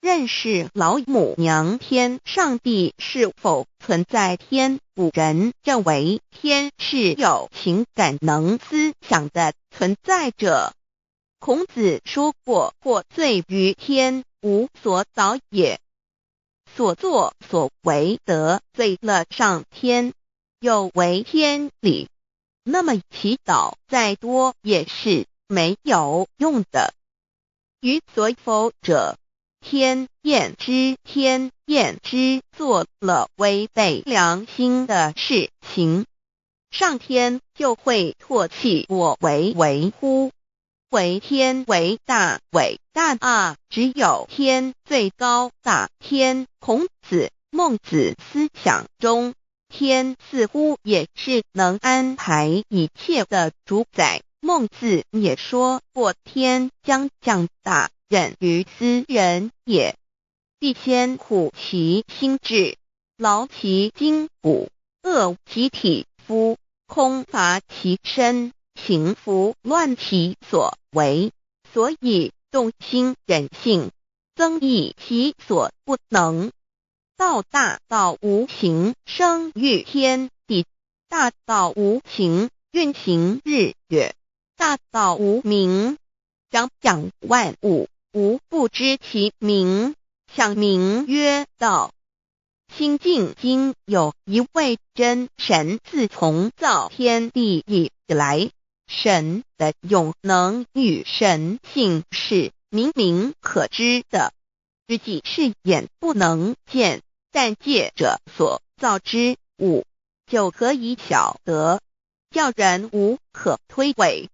认识老母娘天上帝是否存在天。古人认为天是有情感能思想的存在者。孔子说过，或罪于天，无所导也。所作所为得罪了上天，有违天理，那么祈祷再多也是没有用的。予所否者，天厌之，天厌之，做了违背良心的事情，上天就会唾弃我为乎？为天为大，伟大啊！只有天最高大天。孔子、孟子思想中，天似乎也是能安排一切的主宰。孟子也说过，天将降大任于斯人也，必先苦其心志，劳其筋骨，饿其体肤，空乏其身，行拂乱其所为，所以动心忍性，增益其所不能。道大道无形，生育天地；大道无形，运行日月；大道无名，长养万物，无不知其名，想名曰道。新晋经有一位真神，自从造天地以来，神的永能与神性是明明可知的，自己是眼不能见，但借着所造之物，就可以晓得，叫人无可推诿。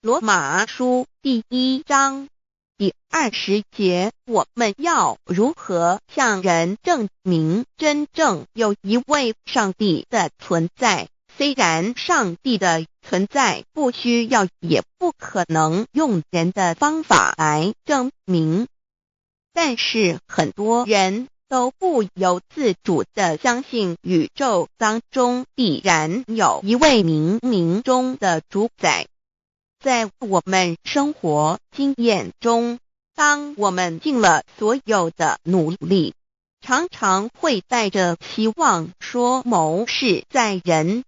罗马书第1章第20节，我们要如何向人证明真正有一位上帝的存在？虽然上帝的存在不需要也不可能用人的方法来证明，但是很多人都不由自主地相信宇宙当中必然有一位冥冥中的主宰。在我们生活经验中，当我们尽了所有的努力，常常会带着期望说谋事在人，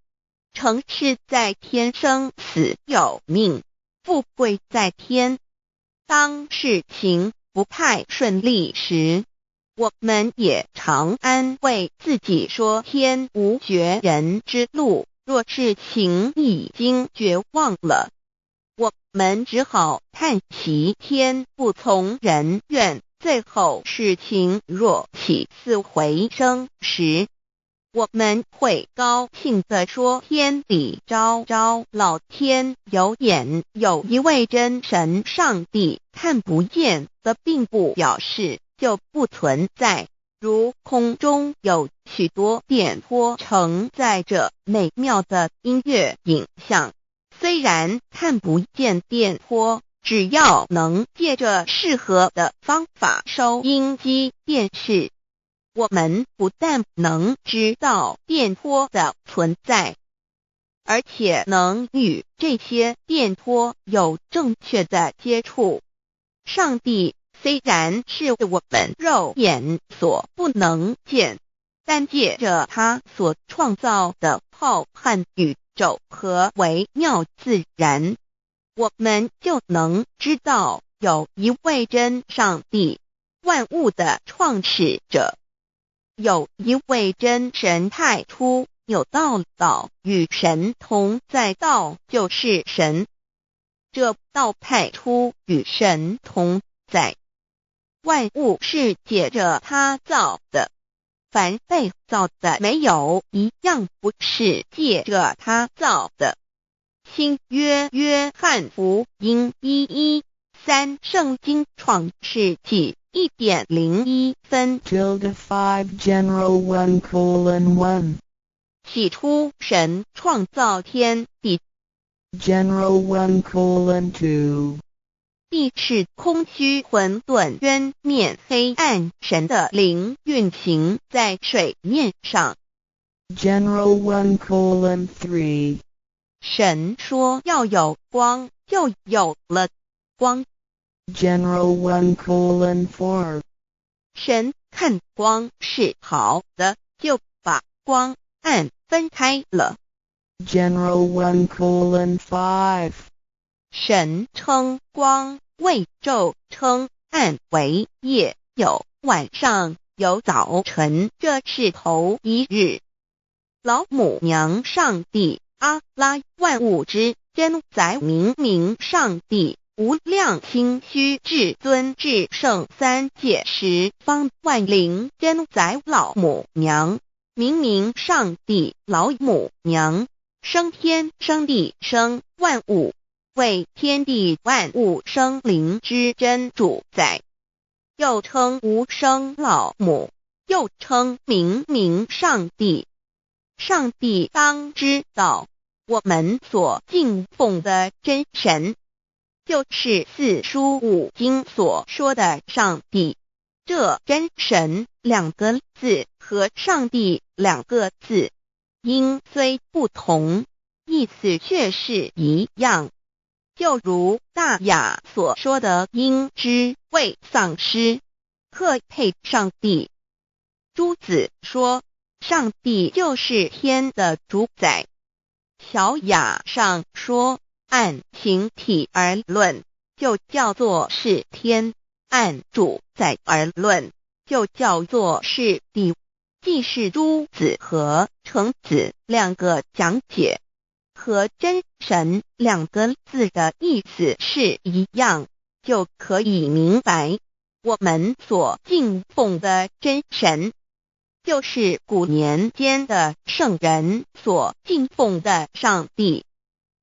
成事在天，生死有命，富贵在天。当事情不太顺利时，我们也常安慰自己说天无绝人之路，若事情已经绝望了，我们只好叹息天不从人愿。最后事情若起死回生时，我们会高兴地说天理昭昭，老天有眼，有一位真神上帝，看不见的并不表示就不存在。如空中有许多电波承载着美妙的音乐影像，虽然看不见电波，只要能借着适合的方法收音机电视，我们不但能知道电波的存在，而且能与这些电波有正确的接触。上帝虽然是我们肉眼所不能见，但借着他所创造的浩瀚宇宙和微妙自然，我们就能知道有一位真上帝，万物的创始者，有一位真神太初有道，道与神同在，道就是神，这道太初与神同在。万物是借着他造的，凡被造的没有一样不是借着他造的。新约约翰福音1:13，圣经创世纪1.01分 5 general 1:1 起初神创造天地， general 1:2 地是空虚混沌渊面黑暗，神的灵运行在水面上。 general 1:3 神说要有光，就有了光。 general 1:4神看光是好的，就把光暗分开了。General 1:5. 神称光为昼，称暗为夜，有晚上，有早晨，这是头一日。老母娘上帝，阿拉，万物之真宰，明明上帝，无量心虚至尊至圣三界十方万灵真宰老母娘，明明上帝老母娘，生天生地生万物，为天地万物生灵之真主宰，又称无生老母，又称明明上帝。上帝当知道，我们所敬奉的真神，就是四书五经所说的上帝。这真神两个字和上帝两个字，音虽不同，意思却是一样。就如大雅所说的鹰之谓丧尸，特配上帝。朱子说，上帝就是天的主宰。小雅上说，按形体而论，就叫做是天；按主宰而论，就叫做是地。既是朱子和程子两个讲解，和真神两个字的意思是一样，就可以明白，我们所敬奉的真神，就是古年间的圣人所敬奉的上帝。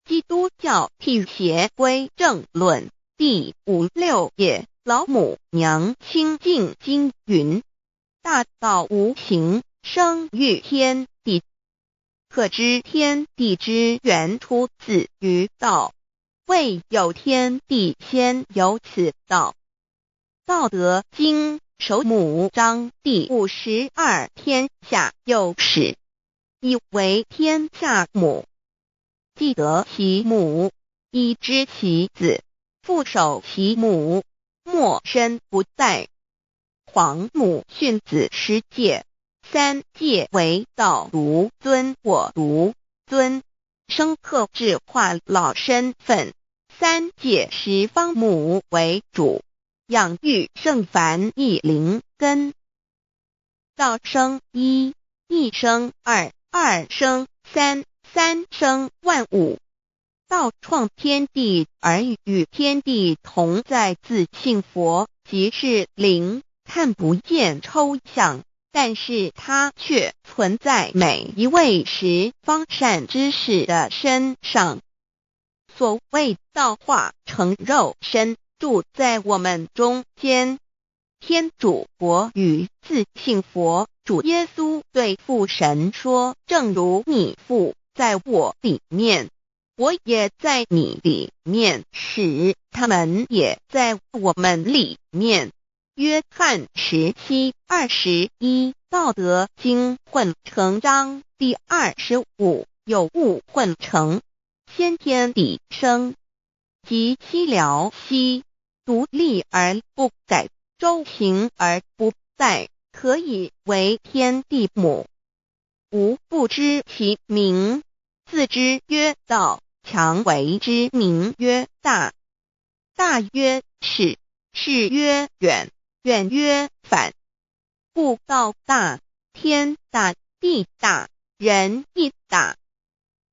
基督教辟邪归正论第56页，老母娘清净经云：大道无形，生育天地，可知天地之源出自于道，未有天地，先有此道。道德经首母章第52，天下有始，以为天下母。既得其母，以知其子，父守其母，莫身不在。皇母训子十戒，三戒为道如尊，我如尊，生克制化老身份。三戒十方母为主，养育圣凡一灵根。道生一，一生二，二生三，三生万物。道创天地而与天地同在，自性佛，即是灵，看不见抽象，但是它却存在每一位十方善知识的身上。所谓道化成肉身，住在我们中间。天主国与自性佛，主耶稣对父神说，正如你父在我里面，我也在你里面，使他们也在我们里面。约翰17:21，道德经混成章第25，有物混成，先天地生，即七辽息，独立而不改，周行而不殆，可以为天地母。吾不知其名，自之曰道，强为之名曰大。大曰始，始曰远，远曰反。故道大，天大，地大，人亦大。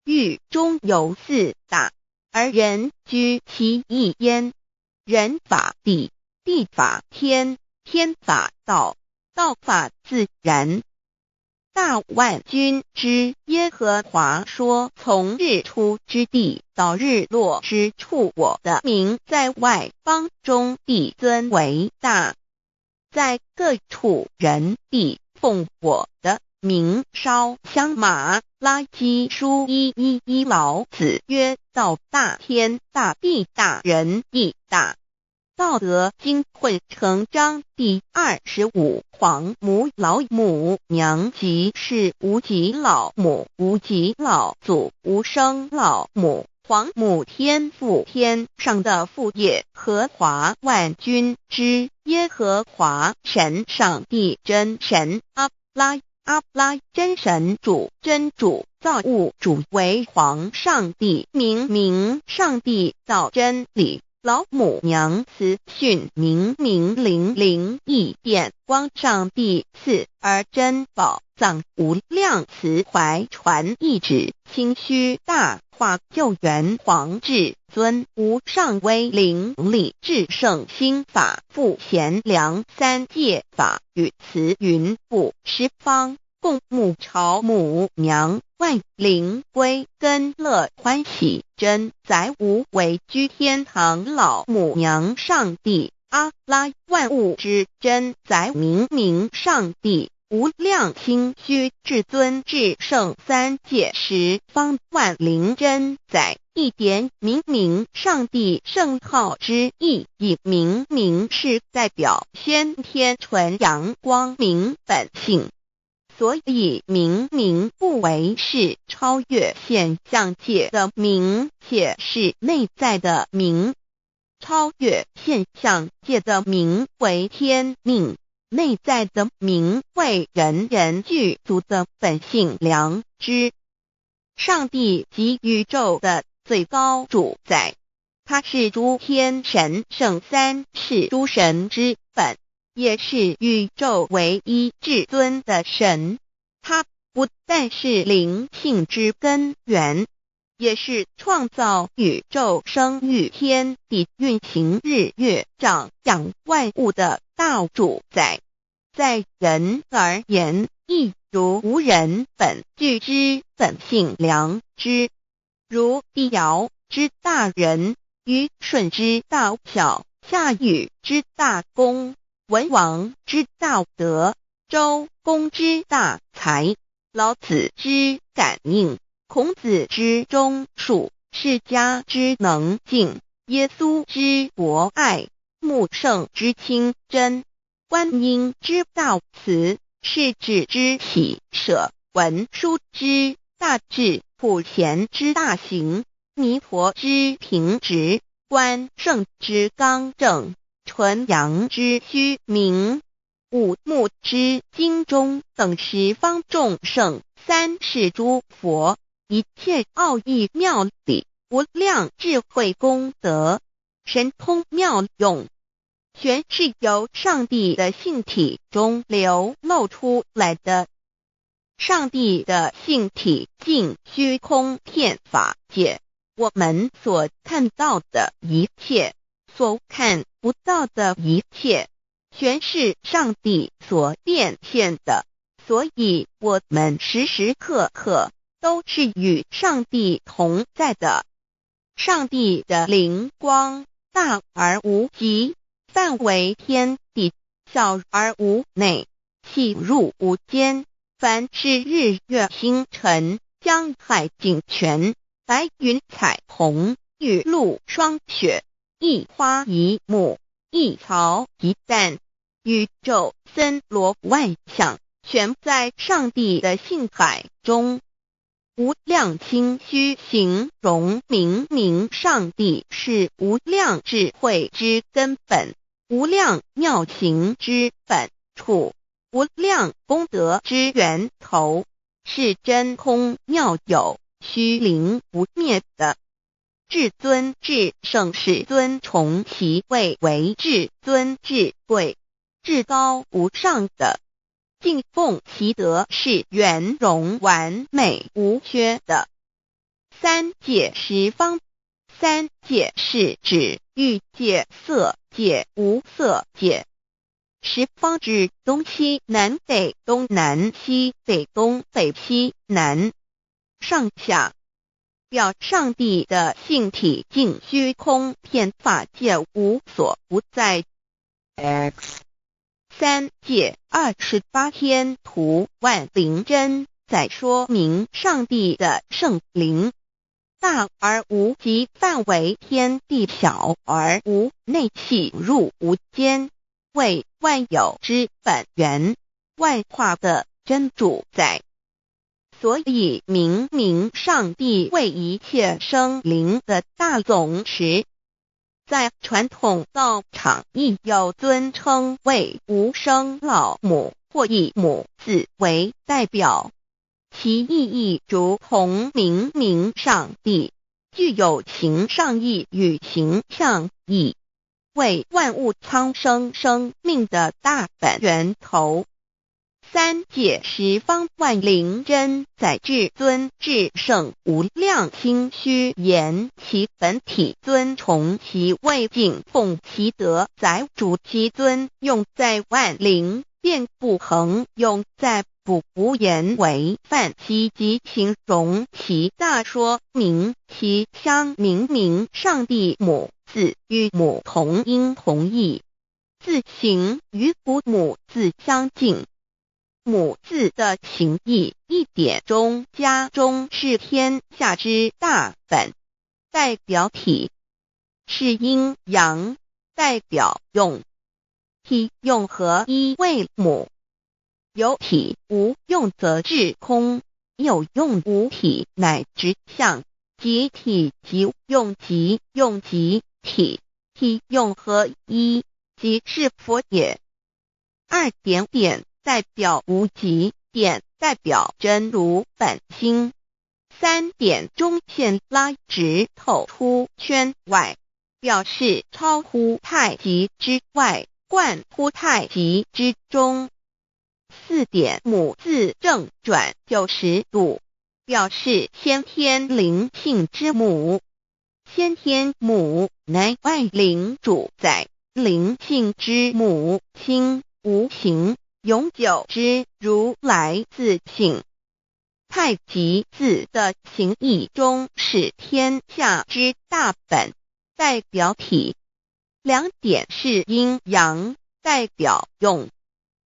狱中有四大，而人居其一焉。人法地，地法天，天法道，道法自然。大万军之耶和华说，从日出之地到日落之处，我的名在外邦中必尊为大。在各处人必奉我的名烧香马拉基书1:11，老子曰：道大，天大，地大，人亦大。道德经混成章第25，皇母老母娘，即是无极老母，无极老祖，无生老母，皇母天父，天上的父耶和华万军之耶和华神，上帝真神，阿拉真神主，真主，造物主，为皇上帝，明上帝造真理，老母娘慈训，明灵异变光，上帝赐而真宝藏，无量慈怀传意旨，清虚大化救援，皇至尊无上威灵力，至圣心法，复贤良三界法，与慈云布十方，共沐朝母娘，万灵归根乐欢喜，真载无为居天堂，老母娘上帝，阿拉万物之真载，明上帝，无量清虚至尊至圣三界十方，万灵真载，一点明上帝圣号之意义，明是代表先天纯阳光明本性，所以明不为是超越现象界的明，且是内在的明。超越现象界的明为天命，内在的明为人具足的本性良知。上帝即宇宙的最高主宰，他是诸天神圣三世诸神之本，也是宇宙唯一至尊的神。他不但是灵性之根源，也是创造宇宙生育天地运行日月长养万物的大主宰。在人而言，亦如无人本具之本性良知，如帝尧之大仁，虞舜之大巧，夏禹之大功，文王之大德，周公之大才，老子之感应，孔子之忠恕，释迦之能静，耶稣之博爱，穆圣之清真，观音之大慈，世子之喜舍，文殊之大智，普贤之大行，弥陀之平直，观圣之刚正，纯阳之虚明，五目之精中，等十方众圣，三世诸佛，一切奥义妙理，无量智慧功德，神通妙用，全是由上帝的性体中流露出来的。上帝的性体尽虚空遍法界，我们所看到的一切，所看不到的一切，全是上帝所变现的，所以我们时时刻刻都是与上帝同在的。上帝的灵光大而无极，范围天地，小而无内，细入无间，凡是日月星辰，江海井泉，白云彩虹，雨露霜雪，一花一木，一草一蛋，宇宙森罗万象，全在上帝的性海中。无量清虚形容明上帝是无量智慧之根本，无量妙行之本处，无量功德之源头，是真空妙有，虚灵不灭的。至尊至圣世尊崇其位为至尊至贵，至高无上的，敬奉其德是圆融完美无缺的。三界十方，三界是指欲界、色界、无色界。十方指东西南北东南西北东北西南上下，表上帝的性体尽虚空遍法界无所不在。 X 三界28天图万灵真在说明上帝的圣灵大而无极，范围天地，小而无内，细入无间，为万有之本源，万化的真主宰。所以明明上帝为一切生灵的大总持，在传统道场亦有尊称为无生老母或以母字为代表，其意义如同明明上帝，具有形上义与形象义，为万物苍生生命的大本源头。三界十方万灵真在至尊至圣无量心虚言其本体尊崇其位敬奉其德载主其尊用在万灵便不恒用在不无言为范其及形容其大说明其相明明上帝母字与母同音同义，字形与古母字相近。母字的情义一点中加中是天下之大本，代表体是阴阳，代表用，体用合一为母。有体无用则至空，有用无体乃直相，即体即用即用即体，体用合一即是佛也。二点点代表无极，点代表真如本心，三点中线拉直透出圈外，表示超乎太极之外，贯乎太极之中。四点母字正转90度，表示先天灵性之母。先天母乃外灵主宰，灵性之母心无形，永久之如来自性。太极字的形义中是天下之大本，代表体。两点是阴阳，代表用，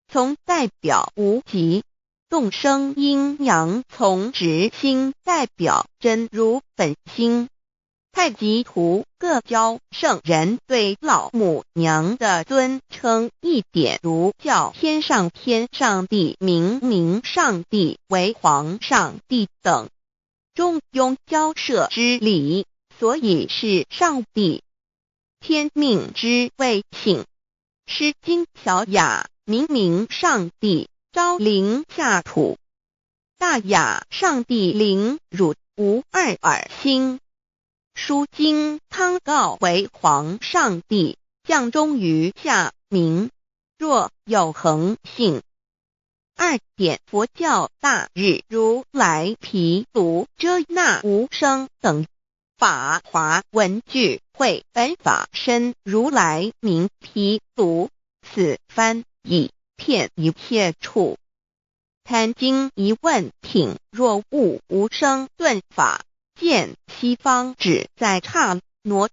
从代表无极，动生阴阳从直心代表真如本心。太极图各教圣人对老母娘的尊称一点如叫天上帝明明上帝为皇上帝等，中庸交涉之理，所以是上帝。天命之谓请，诗经小雅明明上帝昭灵下土，大雅上帝灵汝无二耳心。书经汤告为皇上帝，降中于下民，若有恒性。二点佛教大日如来毗卢遮那无生等法华文具会本法身如来名毗卢，此翻译遍一切处。贪经一问挺若悟无生顿法，见西方只在刹那。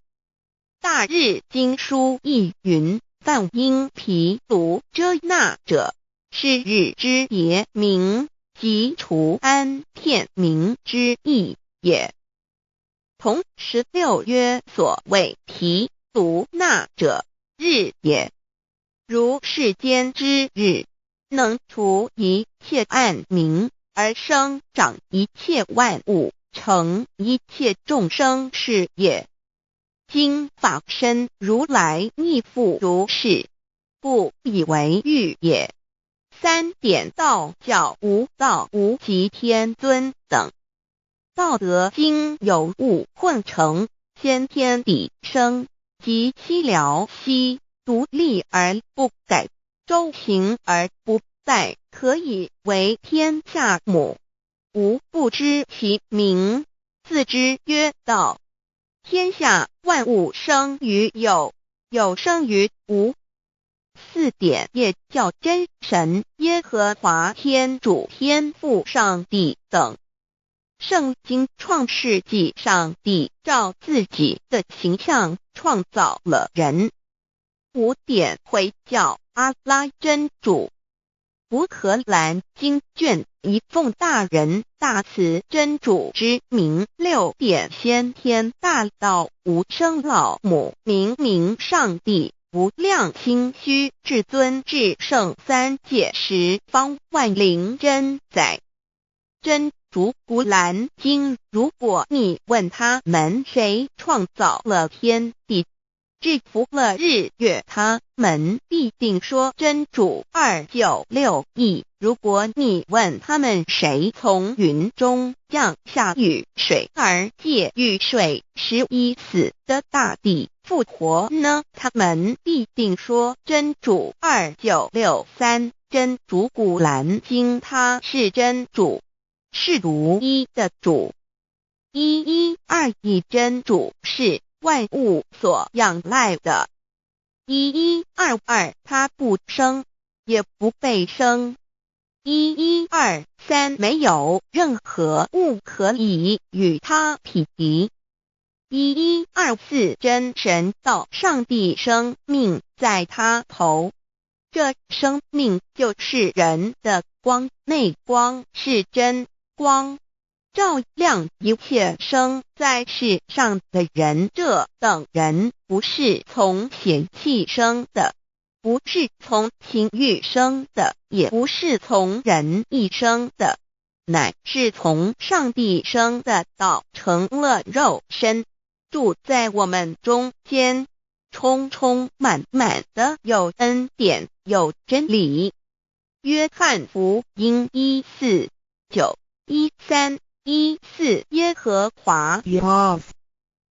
大日经书亦云，梵音毗卢遮那者，是日之别名，即除安片名之意也。同16曰所谓毗卢那者，日也。如世间之日，能除一切暗明，而生长一切万物，成一切众生是也。今法身如来亦复如是，不以为喻也。三点道教无道无极天尊等，道德经有物混成，先天地生，即悉了悉，独立而不改，周行而不殆，可以为天下母。吾不知其名，自之曰道。天下万物生于有，有生于无。四点也叫真神耶和华天主天父上帝等。圣经创世纪上帝照自己的形象创造了人。五点回教阿拉真主。乌克兰经卷一奉大人大慈真主之名，六点先天大道无生老母明明上帝无量心虚至尊至圣三界十方万灵真在。真竹古兰经，如果你问他们谁创造了天地，制服了日月，他们必定说真主296亿。如果你问他们谁从云中降下雨水而借雨水使已死的大地复活呢，他们必定说真主2963。真主古兰经，他是真主，是独一的主112真主是万物所仰赖的1122，他不生也不被生1123，没有任何物可以与他匹敌1124，真神道上帝生命在他头，这生命就是人的光，内光是真光，照亮一切生在世上的人。这等人不是从血气生的，不是从情欲生的，也不是从人意生的，乃是从上帝生的道成了肉身，住在我们中间，充充满满的有恩典有真理。约翰福音1491314，耶和华 Yav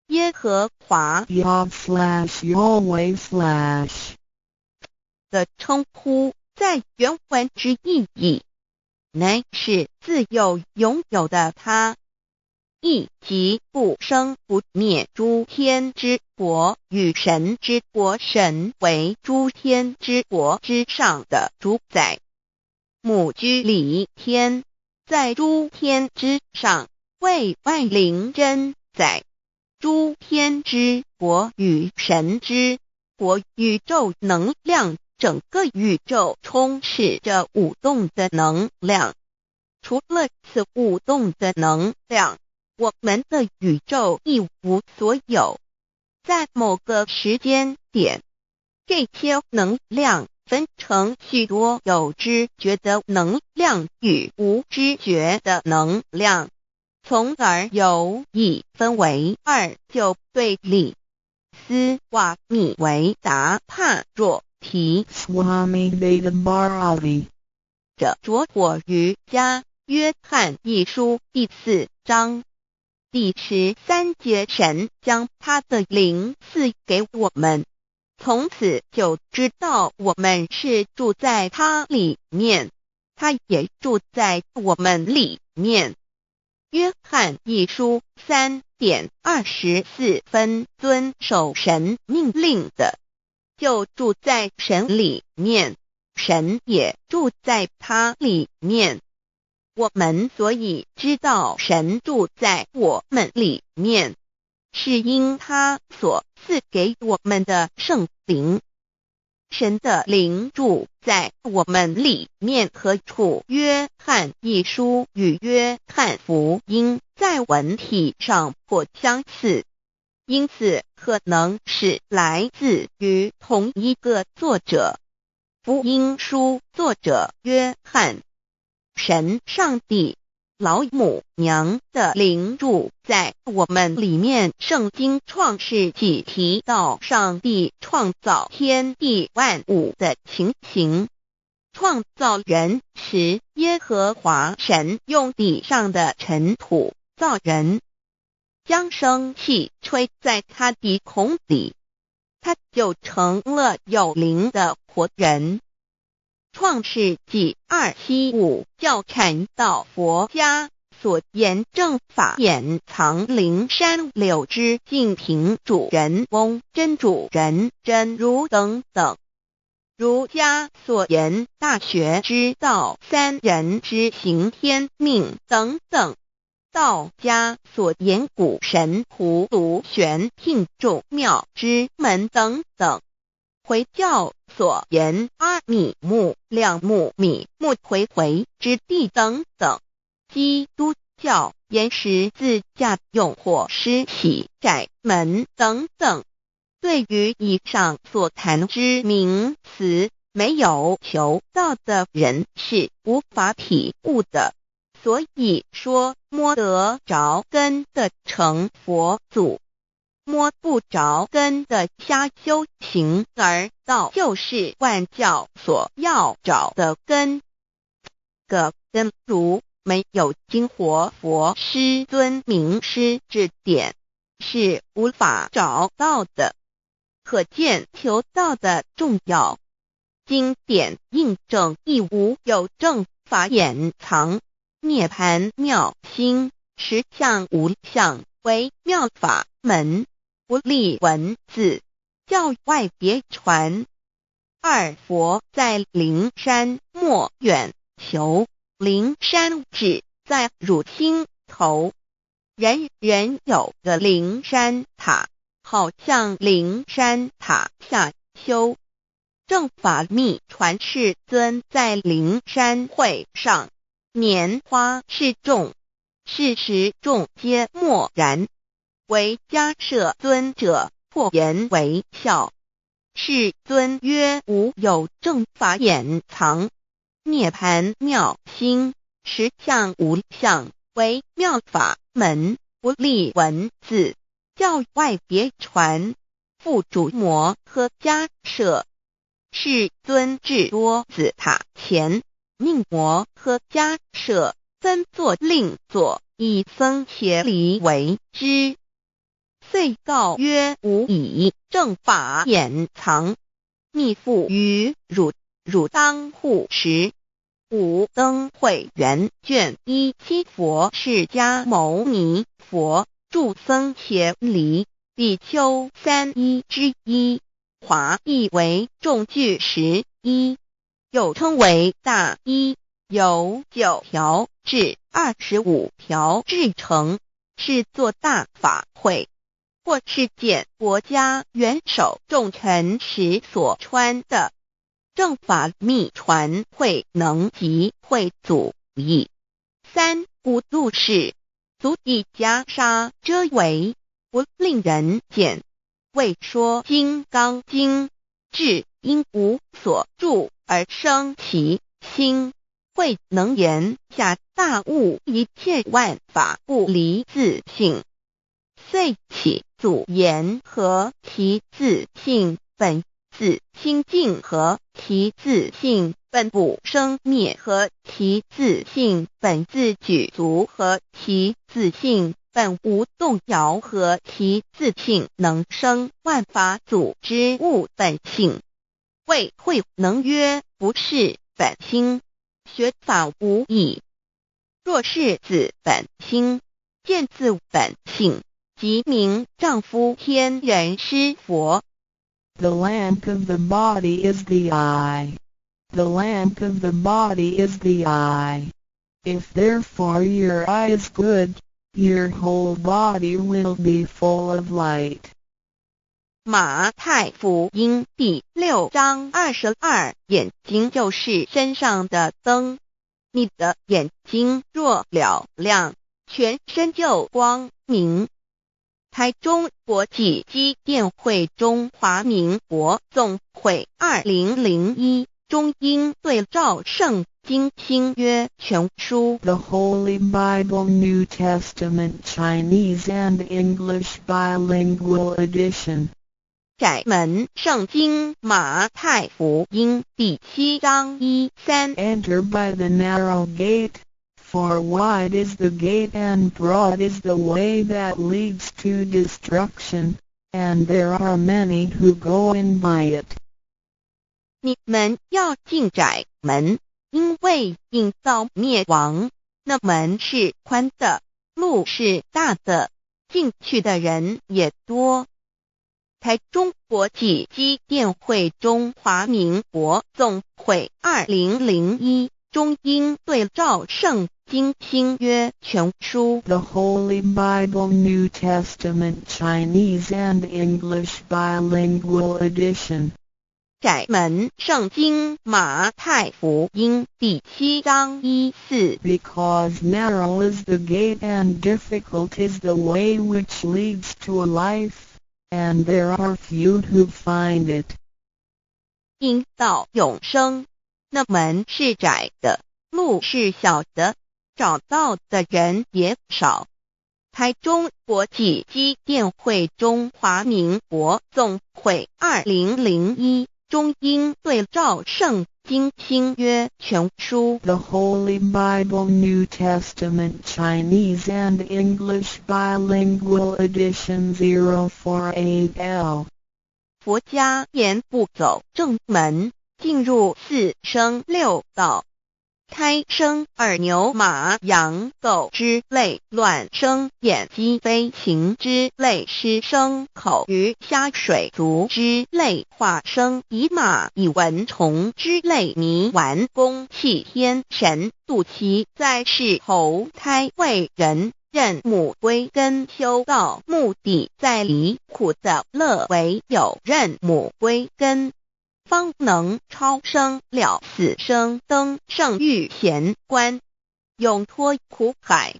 耶和华 Yav/Yahweh/ 的称呼，在原文之意义乃是自有拥有的他，亦即不生不灭诸天之国与神之国，神为诸天之国之上的主宰，母居里天，在诸天之上，为万灵真宰。诸天之国与神之国，宇宙能量，整个宇宙充斥着舞动的能量。除了此舞动的能量，我们的宇宙一无所有。在某个时间点，这些能量分成许多有知觉的能量与无知觉的能量，从而有一分为二，就对立。斯瓦米维达帕若提 Swami Vedabharati 着着火瑜伽约翰一书第4章第13节，神将他的灵赐给我们，从此就知道我们是住在他里面，他也住在我们里面。约翰一书3:24，遵守神命令的，就住在神里面，神也住在他里面。我们所以知道神住在我们里面，是因他所赐给我们的圣灵。神的灵住在我们里面何处？约翰一书与约翰福音在文体上颇相似，因此可能是来自于同一个作者。福音书作者约翰，神上帝老母娘的灵住在我们里面。圣经创世纪提到上帝创造天地万物的情形，创造人时，耶和华神用地上的尘土造人，将生气吹在他鼻孔里，他就成了有灵的活人。创世纪275教阐到佛家所言正法掩藏灵山柳之净瓶主人翁真主人真如等等。儒家所言大学之道三人之行天命等等。道家所言古神葫芦玄牝众妙之门等等。回教所言阿米木两木米木回回之地等等。基督教言十字架用火施洗窄门等等。对于以上所谈之名词，没有求道的人是无法体悟的。所以说摸得着根的成佛祖，摸不着根的瞎修行而道，就是万教所要找的根。个根如没有经活佛师尊名师指点，是无法找到的。可见求道的重要。经典印证亦无有正法掩藏，涅盘妙心，实相无相，为妙法门，不立文字，教外别传。二佛在灵山莫远求，灵山只在汝心头。人人有个灵山塔，好像灵山塔下修。正法密传世尊在灵山会上，拈花示众，是时众皆默然，唯迦摄尊者破颜为笑。世尊曰：无有正法掩藏，涅盘妙心，实相无相，为妙法门，不立文字，教外别传。复主摩诃迦摄。世尊至多子塔前，命摩诃迦摄分座另座，以僧伽梨为之。遂告曰：吾以正法掩藏，密付于汝，汝当护持。五灯会元卷17佛释迦牟尼佛著僧伽梨比丘31之一，华译为众句11，又称为大一，由9条至25条制成，是作大法会，或是见国家元首重臣时所穿的。正法密传会能及会祖义。三无度世，足以袈裟遮围，不令人见。为说金刚经，至因无所住而生其心，慧能言下大悟一切万法不离自性。遂起祖言和其自性本自清净和其自性本不生灭和其自性本自具足和其自性本无动摇和其自性能生万法组之物本性。谓慧能曰：不是本心，学法无益。若是自本心，见自本性，即名丈夫天人师佛。The lamp of the body is the eye. The lamp of the body is the eye. If therefore your eye is good, your whole body will be full of light. 马太福音第6章22，眼睛就是身上的灯。你的眼睛若了亮，全身就光明。台中国际机电会中华民国总会2001中英对照圣经新约全书 The Holy Bible New Testament Chinese and English Bilingual Edition. 窄门圣经马太福音第7章1-3 Enter by the narrow gate, for wide is the gate and broad is the way that leads to destruction, and there are many who go in by it. 你们要进窄门，因为引到灭亡。那门是宽的，路是大的，进去的人也多。台中国际机电会中华民国总会2001中英对照圣经新约全书 The Holy Bible New Testament Chinese and English Bilingual Edition. 窄门圣经马太福音第7章1-4 Because narrow is the gate and difficult is the way which leads to life, and there are few who find it. 因到永生，那门是窄的，路是小的，找到的人也少。台中国际机电会中华民国总会2001中英对照圣经新约全书 The Holy Bible New Testament Chinese and English Bilingual Edition 048L 佛家言不走正门，进入四生六道。胎生耳牛马羊狗之类，卵生眼鸡飞禽之类，湿生口鱼虾水族之类，化生以马以蚊虫之类，泥丸公气天神，度其在世投胎为人，任母归根修道，目的在离苦的乐为有任母归根，方能超生了死生，登圣域贤官，永脱苦海。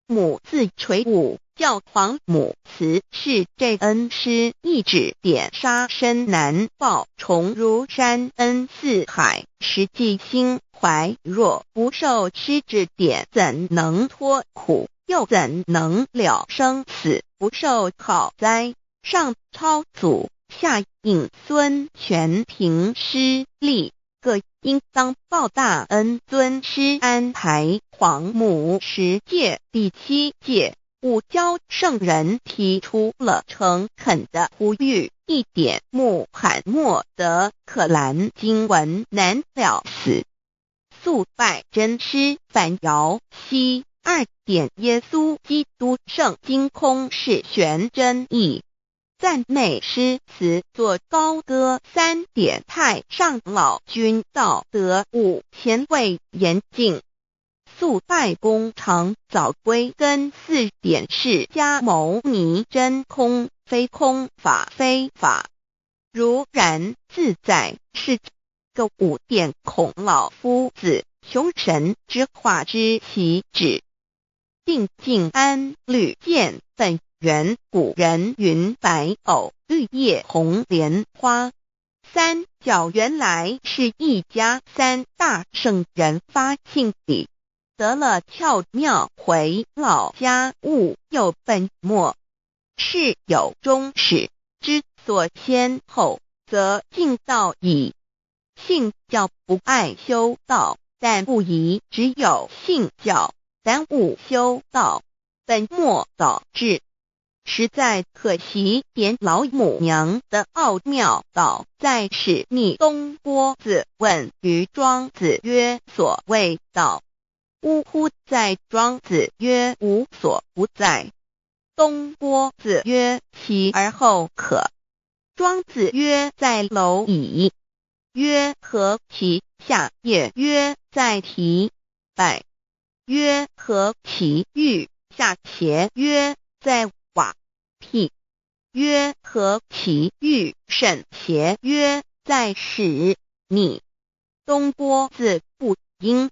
母自垂武，教皇母慈是这恩师，一指点杀身难报，重如山恩似海，实际心怀若不受师指点，怎能脱苦，又怎能了生死，不受考灾。上超祖，下引孙权凭师力，各应当报大恩。尊师安排皇母10诫，第7诫五教圣人提出了诚恳的呼吁，一点穆罕默德可兰经文难了死，肃拜真师反摇西。2点耶稣基督圣经空是玄真义，赞美诗词作高歌。3点太上老君道德5前卫严谨，肃拜公常早归根。4点释迦牟尼真空，非空法非法，如然自在是个。5点孔老夫子雄神之化之其旨，定静安律见本源。古人云白藕绿叶红莲花。3角原来是一家3大圣人发庆礼，得了窍妙，回老家务有本末，事有终始，之所先后，则敬道矣。信教不爱修道，但不宜只有信教，耽误修道，本末倒置，实在可惜。点老母娘的奥妙道在使逆东郭子问于庄子曰：所谓道，呜呼！在庄子曰：无所不在。东郭子曰：其而后可。庄子曰：在蝼蚁。曰：何其下也？曰：在蹄。百。曰：何其欲下且？曰：在瓦辟。曰：何其欲甚且？曰：在使逆。东郭子不应。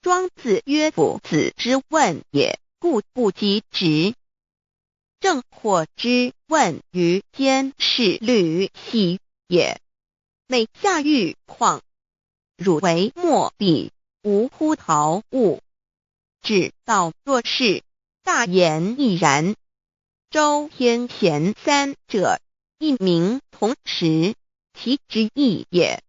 庄子曰：夫子之问也，故不及直。正或之问于间，是履喜也。每下欲况，汝为莫比，无乎陶物。指道若是，大言亦然。周天贤3者，一名同时，其之义也。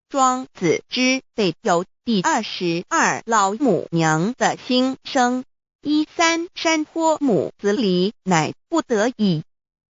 庄子之备有第22老母娘的心声，13山坡母子礼，乃不得已。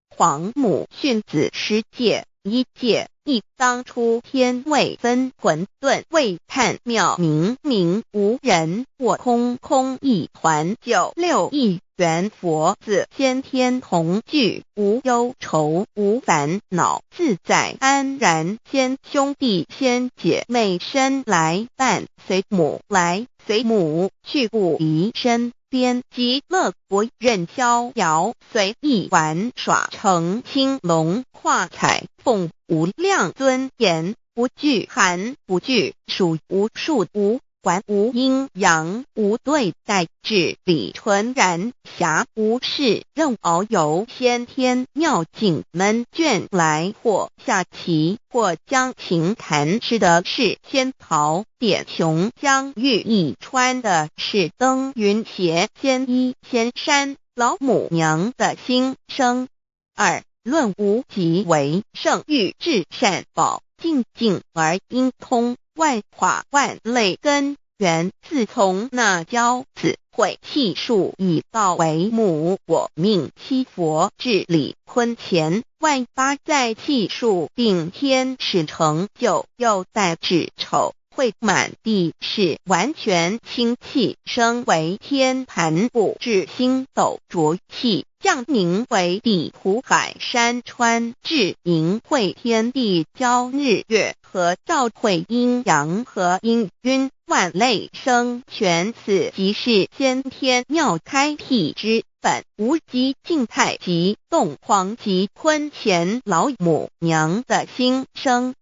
皇母训子10诫，1诫亦当初天未分，混沌未探，妙明明无人，我空空一团。9六一元佛子先天同具，无忧愁无烦恼，自在安然。先兄弟先姐妹生来伴，随母来随母去，不离身边。极乐国任逍遥，随意玩耍，成青龙画彩凤，无量尊严，不惧寒不惧暑，无数无观无阴阳，无对待，至理纯然，暇无事，任遨游，先天妙境门卷来，或下棋，或将琴弹，吃的是仙桃点琼浆玉一川的是登云斜仙衣仙山老母娘的心声。二论无极为圣域至善宝，静静而应通，万化万类根源，自从那骄子会气数以道为母，我命七佛至理坤前，万八在气数并天使成就，又在至丑会满地是完全清气，升为天盘部至星斗浊气，降凝为地湖海山川，至盈会天地交日月和照会阴阳和阴晕，万类生全，此即是先天妙开辟之本，无极静态及动黄及坤乾老母娘的心声。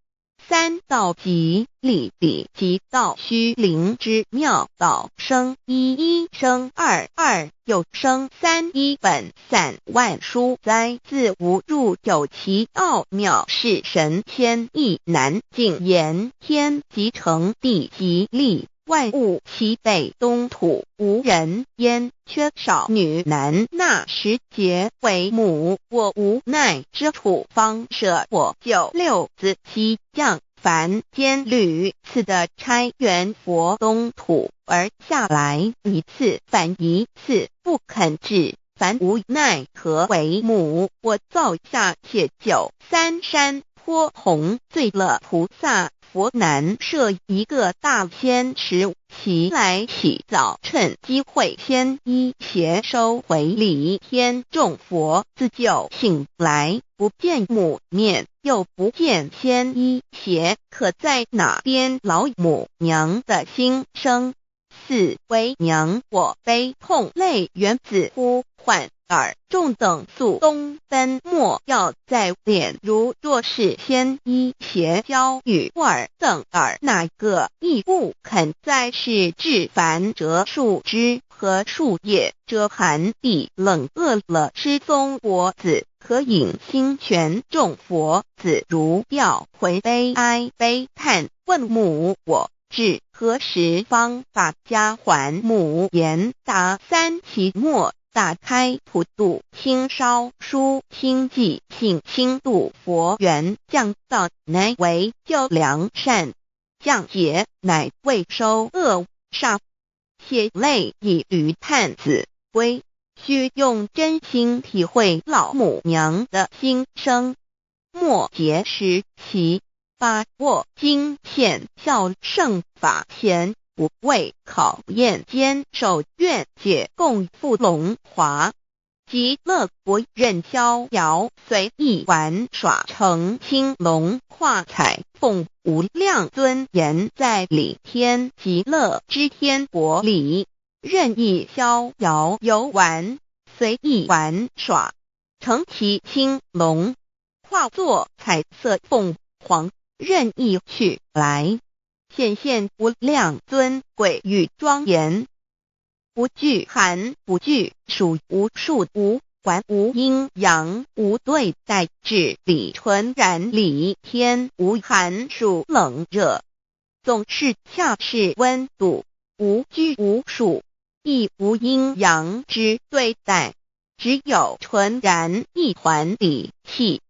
三道即理即道虚灵之妙道生一生二又生三，一本散万殊哉，自无入有其奥妙，是神天意难尽言，天即成，地即立，万物其北东土，无人焉，缺少女男，那时节为母，我无奈之处方舍我九六子七将凡间屡次的差援佛东土，而下来一次反一次不肯治，凡无奈何为母，我造下且九三山颇弘罪了菩萨，佛难设一个大仙池，其来洗澡，趁机会先一邪收回礼天，众佛自救醒来，不见母面，又不见先一邪，可在哪边老母娘的心声？四为娘我悲痛泪原子呼唤耳众等速东奔，莫要在脸，如若是先一邪教与尔等耳，哪个亦不肯在是至凡折树枝和树叶，遮寒地冷，饿了吃松果子，可饮清泉，众佛子如调回悲哀悲叹，问母我至何时方把家还母？言答三期末，打开普度清烧书清寂性清度佛缘，降道乃为救良善，降劫乃为收恶煞，血泪以于叹子归，须用真心体会老母娘的心声，莫结识其把握经现效圣法前，不为考验坚守愿解共赴龙华，极乐国任逍遥随意玩耍，成青龙化彩凤，无量尊严在里天极乐之天国里，任意逍遥游玩，随意玩耍，成其青龙，化作彩色凤凰，任意去来，显现无量尊贵与庄严，不惧寒不惧暑，无数无观无阴阳，无对待，至理纯然理天，无寒暑冷热，总是恰是温度，无拘无束，亦无阴阳之对待，只有纯然一环理气，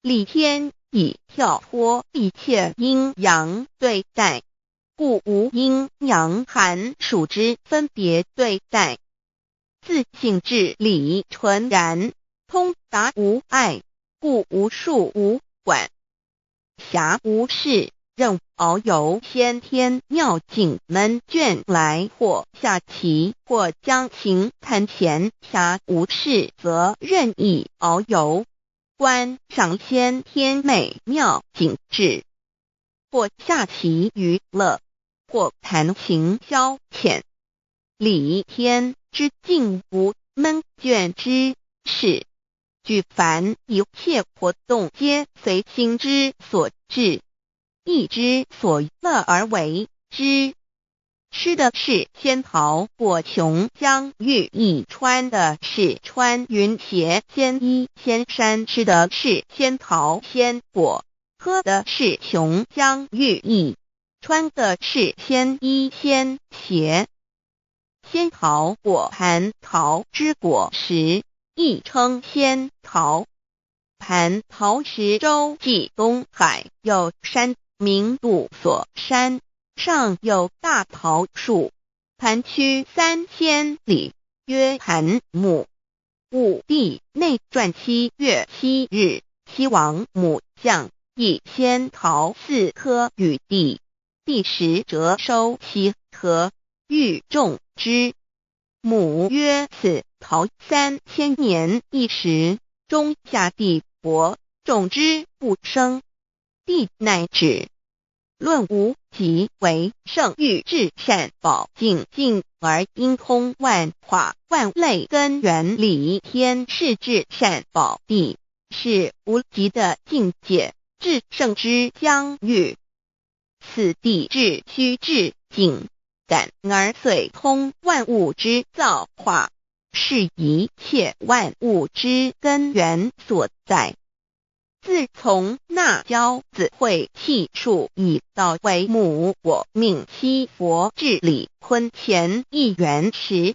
理天以跳脱一切阴阳对待，故无阴阳寒暑之分别对待，自性至理纯然，通达无碍，故无数无管，暇无事，任遨游先天妙境门卷来，或下棋，或将琴弹弦，暇无事则任意遨游，观赏先天美妙景致，或下棋娱乐，或弹琴消遣，理天之境无闷倦之事，举凡一切活动皆随心之所至，意之所乐而为之。吃的是仙桃果琼浆玉液，穿的是穿云鞋仙衣仙衫，吃的是仙桃仙果，喝的是琼浆玉液，穿的是仙衣仙鞋。仙桃果蟠桃之果实，亦称仙桃。蟠桃实洲际东海有山，名杜索山，上有大桃树，盘曲3000里，曰盘木。武帝内传7月7日，西王母将以仙桃4颗与帝，帝时折收其核，欲种之。母曰：此桃3000年一时，终下地薄，种之不生。帝乃止。论无极为圣域至善宝净尽而因通万化万类根源理天是至善宝地，是无极的境界，至圣之疆域。此地至虚至静，感而遂通万物之造化，是一切万物之根源所在。自从那骄子会气数以道为母，我命西佛治理坤乾一元12，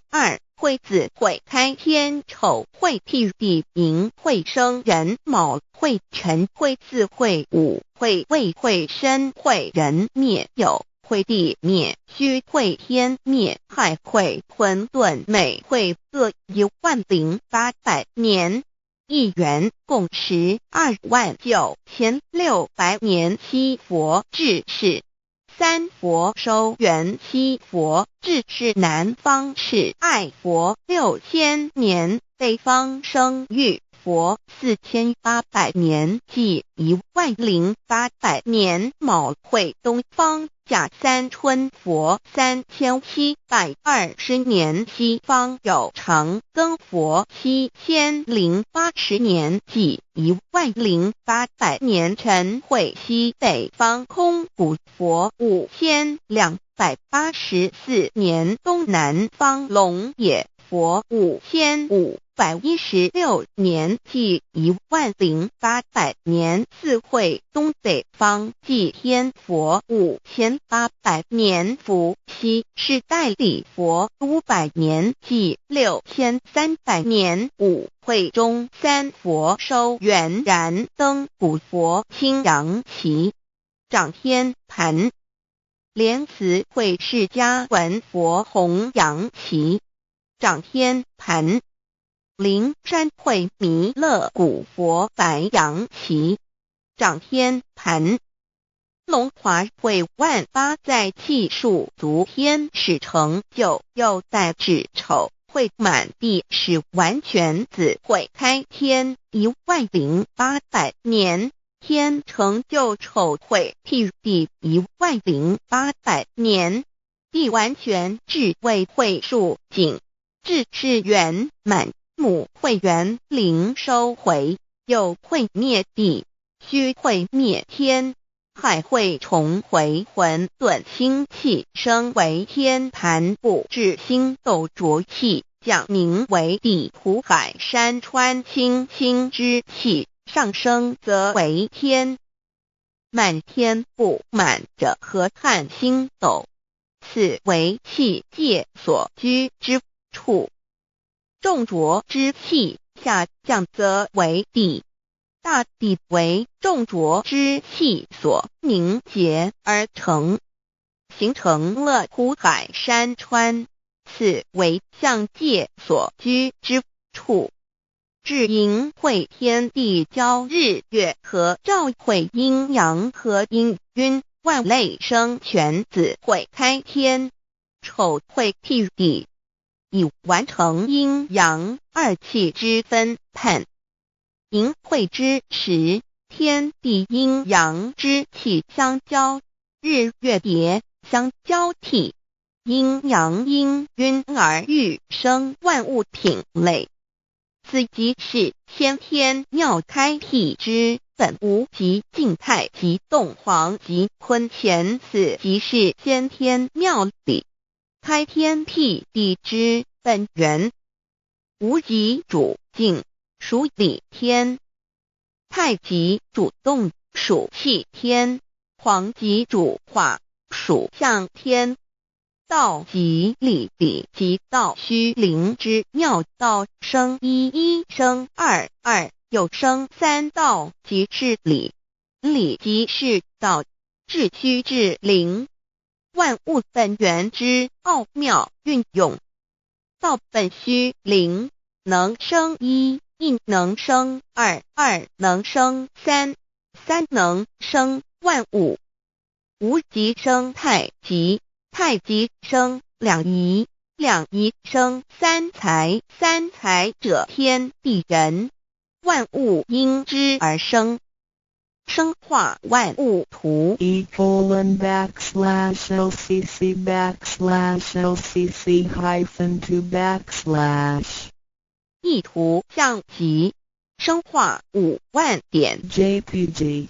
会子会开天丑会替地寅会生人卯会辰会巳会午会未会申会人灭酉会地灭戌会天灭亥会混沌每会各10800年。一元共129600年。西佛治世，三佛收元。西佛治世南方是爱佛6000年，北方生玉佛4800年，即10800年。卯会东方甲三春佛3720年，西方有长庚佛7080年，即10800年。辰会西北方空谷佛5284年，东南方龙野佛5516年，即10800年。四会东北方祭天佛5800年，伏羲是代理佛500年，即6300年。五会中三佛收元然灯古佛青阳旗，掌天盘。莲慈会释迦文佛红阳旗，掌天盘。灵山会弥勒古佛白阳旗，掌天盘。龙华会万八载气数足天使成就，又代指丑会满地是完全子会开天10800年，天成就丑会替地10800年，地完全至为会数尽，至是圆满。母会元灵收回，又会灭地，戌会灭天，亥会重回混沌星气，生为天盘部，至星斗浊气，降名为地土海山川清清之气，上升则为天。满天不满者何叹星斗，此为气界所居之处。重浊之气下降则为地，大地为重浊之气所凝结而成，形成了土海山川，此为象界所居之处。至寅会天地交日月合，照会阴阳合阴晕，万类生全子会开天，丑会替地，以完成阴阳二气之分判。寅会之时，天地阴阳之气相交，日月叠相交替，阴阳氤氲而育生万物品类。此即是先天妙开辟之本无极静态及动黄及坤乾，此即是先天妙理。开天辟地之本源，无极主静，属理天；太极主动，属气天；黄极主化，属象天。道即理，理即道虚灵之妙道，生一，一生二，二又生三，道即是理，理即是道，至虚至灵，万物本源之奥妙运用。道本虚灵，能生一，一能生二，二能生三，三能生万物。无极生太极，太极生两仪，两仪生三才，三才者天地人，万物因之而生，生化万物图。://LCC/LCC-2 意图象极，生化5万点。JPG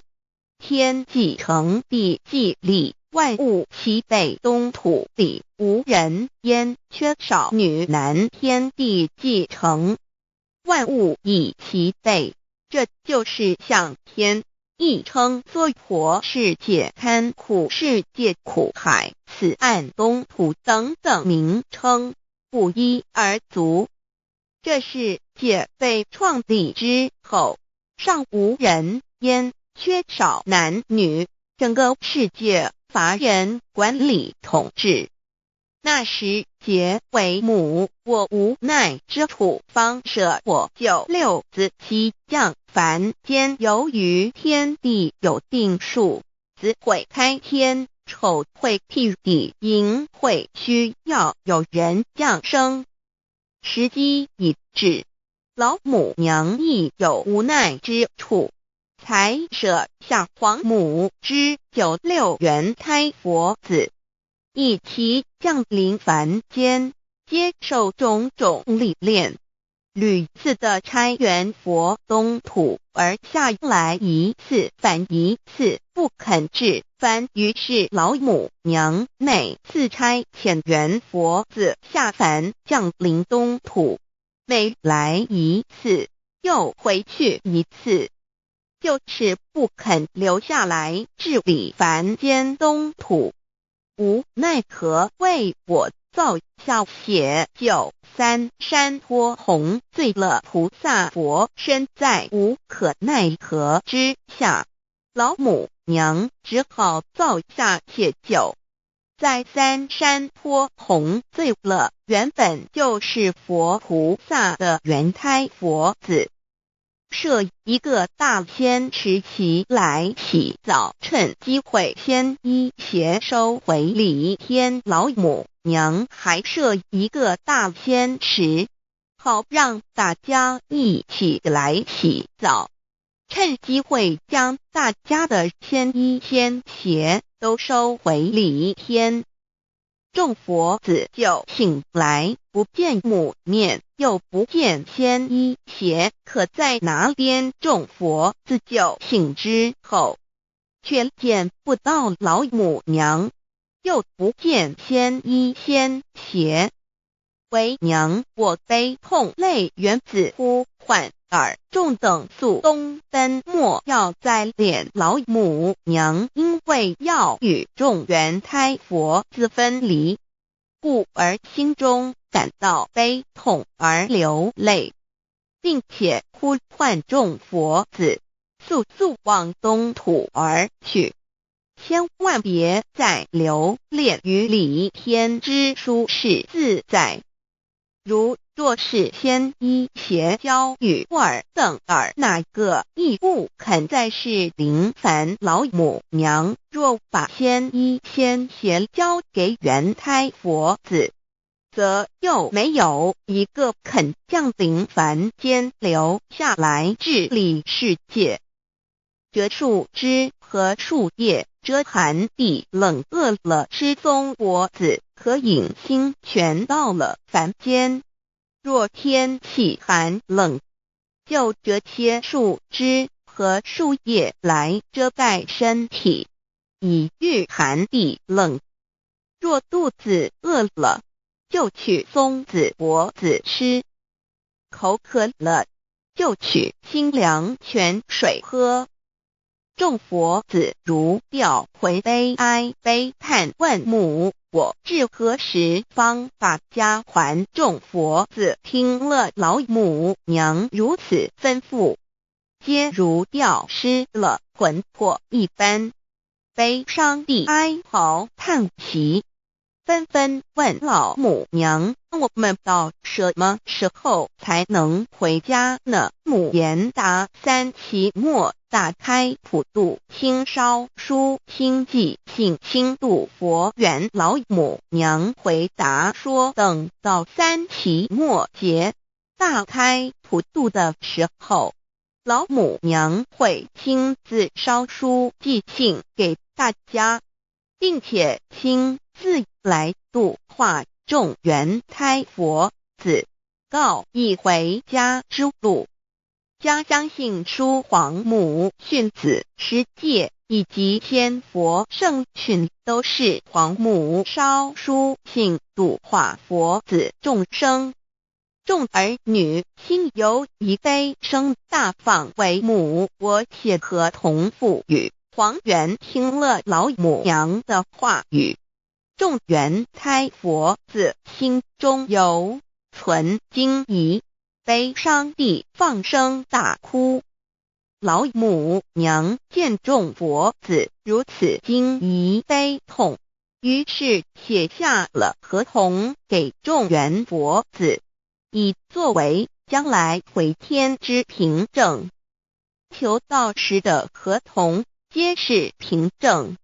天既成，地既立，万物齐备，东土里无人焉，缺少女男，天地既成，万物亦齐备，这就是象天。亦称娑婆世界、堪苦世界、苦海、此岸、东土等等名称，不一而足。这世界被创立之后，尚无人焉，缺少男女，整个世界乏人管理统治。那时桀为母，我无奈之处，方舍我9六子期降凡间。由于天地有定数，子会开天，丑会辟地，寅会需要有人降生。时机已至，老母娘亦有无奈之处，才舍下皇母之9六元胎佛子，一起降临凡间，接受种种历练，屡次的差援佛东土而下来一次反一次不肯至凡，于是老母娘每次差遣援佛子下凡降临东土，每来一次又回去一次，就是不肯留下来治理凡间东土。无奈何为我造下血救3山托洪罪了菩萨佛，身在无可奈何之下，老母娘只好造下血救，在3山托洪罪了原本就是佛菩萨的原胎佛子，设一个大仙池期来洗澡，趁机会先一邪收回礼天。老母娘还设一个大仙池，好让大家一起来洗澡，趁机会将大家的仙衣仙鞋都收回礼天。众佛子就醒来，不见母面，又不见仙衣鞋，可在哪边？众佛子就醒之后，却见不到老母娘，又不见仙衣仙鞋。为娘我悲痛泪源自呼唤耳众等速东奔，莫要再怜老母娘，因为要与众原胎佛子分离，故而心中感到悲痛而流泪，并且呼唤众佛子速速往东土而去，千万别再留恋于礼天之舒适自在。若是仙衣鞋交与尔等尔，哪个亦不肯再是临凡老母娘？若把仙衣仙鞋交给原胎佛子，则又没有一个肯降临凡间留下来治理世界。这树枝和树叶遮寒地冷，饿了吃松果子和饮清泉，到了凡间。若天气寒冷，就折些树枝和树叶来遮盖身体，以御寒地冷。若肚子饿了，就取松子柏子吃，口渴了就取清凉泉水喝。众佛子如调回悲哀悲叹问母，我至何时方把家还？众佛子听了老母娘如此吩咐，皆如吊失了魂魄一般，悲伤地哀嚎叹息，纷纷问老母娘：我们到什么时候才能回家呢？母言答：3期末打开普度清烧书清寂信清度佛缘。老母娘回答说，等到3期末节大开普度的时候，老母娘会亲自烧书寄信给大家，并且亲自来度化众缘胎佛子，告一回家之路。家相信书皇母训子师戒以及天佛圣训都是皇母烧书信度化佛子众生。众儿女心由一悲生大放为母，我且合同赋予。黄元听了老母娘的话语，众缘胎佛子心中犹存惊疑，悲伤地放声大哭。老母娘见众佛子如此惊疑悲痛，于是写下了合同给众缘佛子，以作为将来回天之凭证。求道时的合同皆是凭证。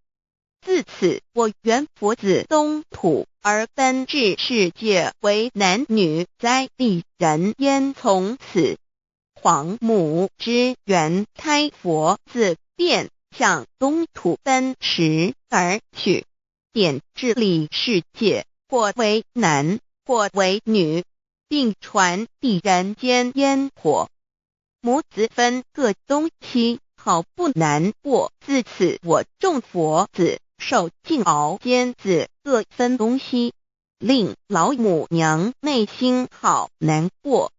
自此，我缘佛子东土而奔至世界为男女在地人焉。从此，皇母之缘胎佛子便向东土奔驰而去，点治理世界，或为男，或为女，并传递人间烟火。母子分各东西，好不难过。自此，我众佛子受尽熬煎子各分东西，令老母娘内心好难过。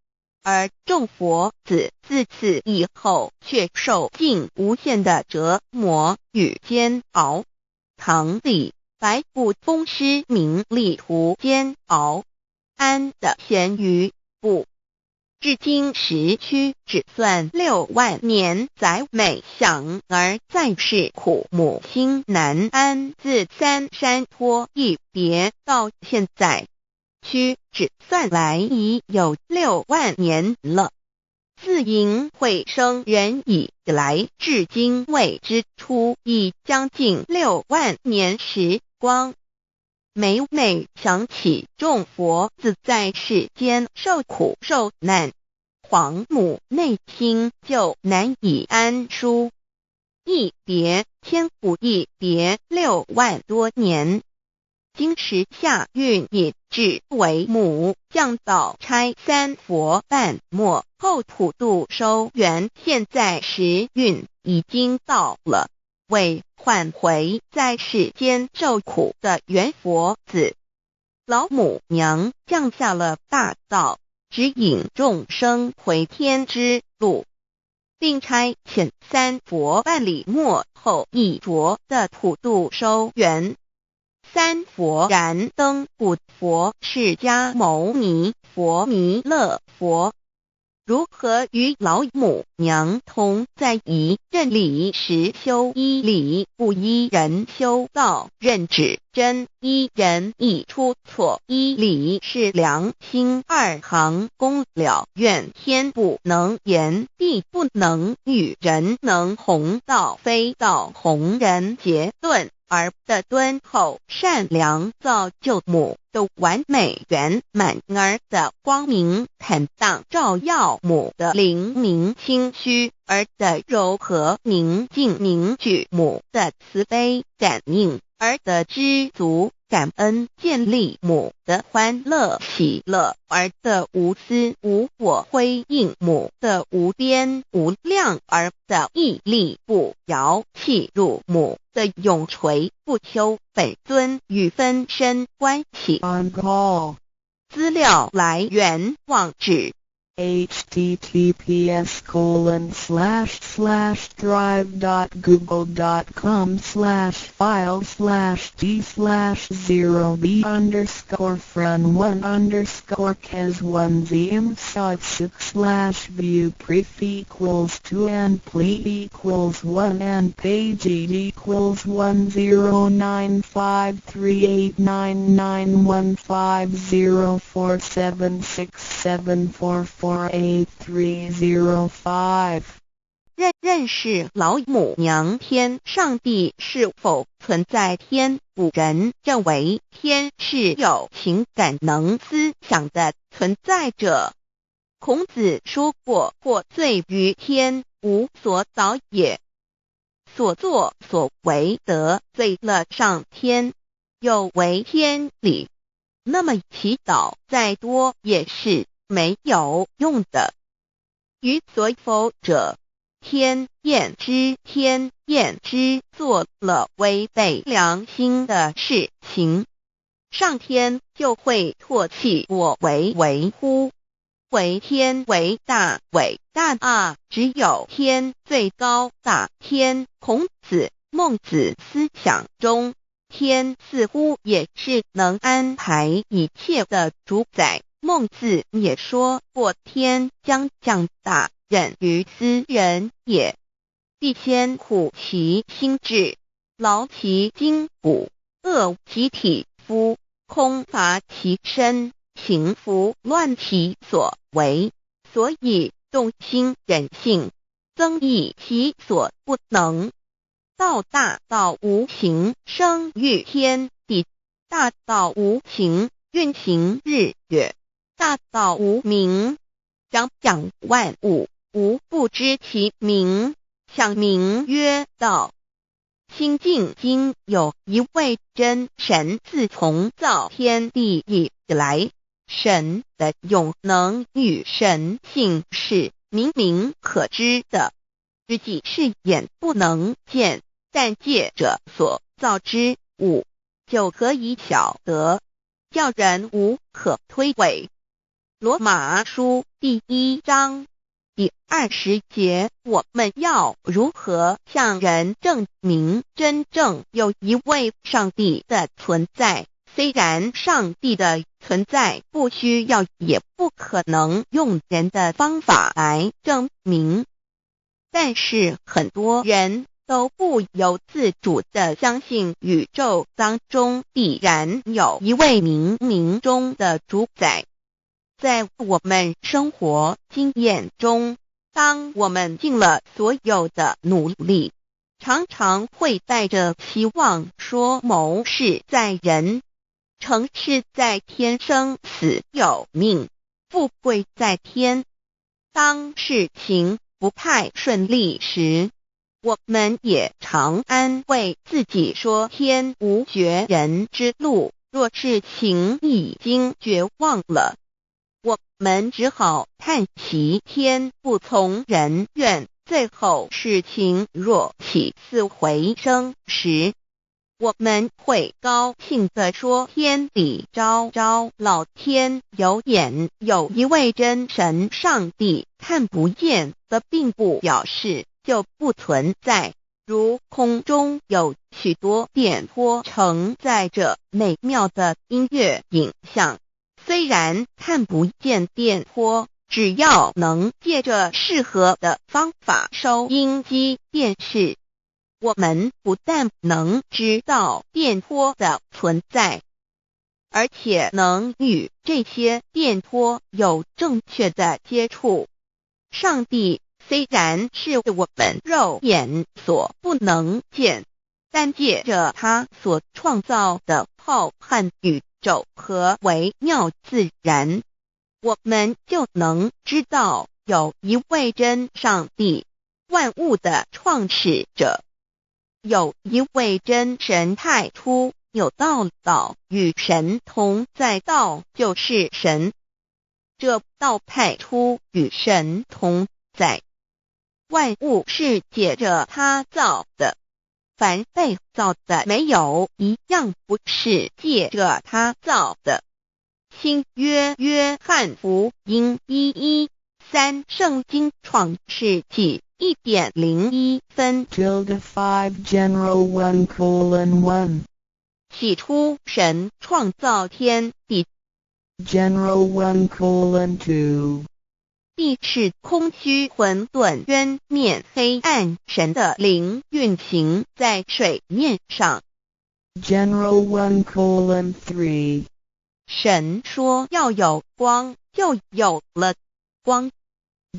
而众佛子自此以后却受尽无限的折磨与煎熬。唐李白骨风师名利图煎熬，安的咸鱼不。至今时区只算6万年，载每想而在世苦母心难安。自三山坡一别到现在，区只算来已有6万年了。自寅会生人以来，至今未知出，已将近6万年时光。每想起众佛子在世间受苦受难，皇母内心就难以安舒。一别千古，一别6万多年。今时夏运引至为母，降道差3佛半末后普度收圆，现在时运已经到了，为唤回在世间受苦的缘佛子。老母娘降下了大道，指引众生回天之路，并差遣3佛半里末后一着的普度收圆。3佛燃灯古佛释迦牟尼佛弥勒佛，如何与老母娘同在一任理时修一理，不依人修道，任指真一人一出错，一理是良心2行公了愿，天不能言，地不能语，人能弘道，非道弘人。结论而的敦厚善良，造就母的完美圆满，儿的光明坦荡，照耀母的灵明清虚，儿的柔和宁静凝聚，母的慈悲感应，儿的知足感恩建立，母的欢乐喜乐，儿的无私无我辉映，母的无边无量，儿的屹立不摇弃入，母的永垂不朽。本尊与分身关系。On call. 资料来源网址https://drive.google.com/files/d/0b_1_score_friend1_score_cas1z_m_669_6_5 认识老母娘天上帝是否存在。天古人认为天是有情感能思想的存在者。孔子说过，或罪于天，无所导也。所作所为得罪了上天，有违天理，那么祈祷再多也是没有用的。于所否者，天厌之，做了违背良心的事情，上天就会唾弃我为乎？为天为大，伟大啊！只有天最高大。孔子、孟子思想中，天似乎也是能安排一切的主宰。孟子也说过，天将降大任于斯人也，必先苦其心志，劳其筋骨，饿其体肤，空乏其身，行拂乱其所为，所以动心忍性，增益其所不能。道大道无形，生育天地；大道无形，运行日月；大道无名，长养万物，无不知其名，想名曰道。心经经有一位真神，自从造天地以来，神的永能与神性是明明可知的，自己是眼不能见，但借着所造之物就可以晓得，叫人无可推诿。罗马书第1章第20节，我们要如何向人证明真正有一位上帝的存在？虽然上帝的存在不需要也不可能用人的方法来证明，但是很多人都不由自主地相信宇宙当中必然有一位冥冥中的主宰。在我们生活经验中，当我们尽了所有的努力，常常会带着期望说谋事在人，成事在天，生死有命，富贵在天。当事情不太顺利时，我们也常安慰自己说天无绝人之路，若事情已经绝望了，我们只好叹息天不从人愿。最后事情若起死回生时，我们会高兴地说天理昭昭，老天有眼，有一位真神上帝，看不见的并不表示就不存在。如空中有许多电波承载着美妙的音乐影像，虽然看不见电波，只要能借着适合的方法收音机电视，我们不但能知道电波的存在，而且能与这些电波有正确的接触。上帝虽然是我们肉眼所不能见，但借着他所创造的浩瀚宇宙和微妙自然，我们就能知道有一位真上帝，万物的创始者，有一位真神太初有道，道与神同在，道就是神，这道太初与神同在。万物是借着他造的，凡被造的没有一样不是借着他造的。新约约翰福音1:13，圣经创世纪1.01分。 5 General 1:1 起初神创造天地， General 1:2 地是空虚混沌渊面黑暗，神的灵运行在水面上。 General 1:3 神说要有光，就有了光。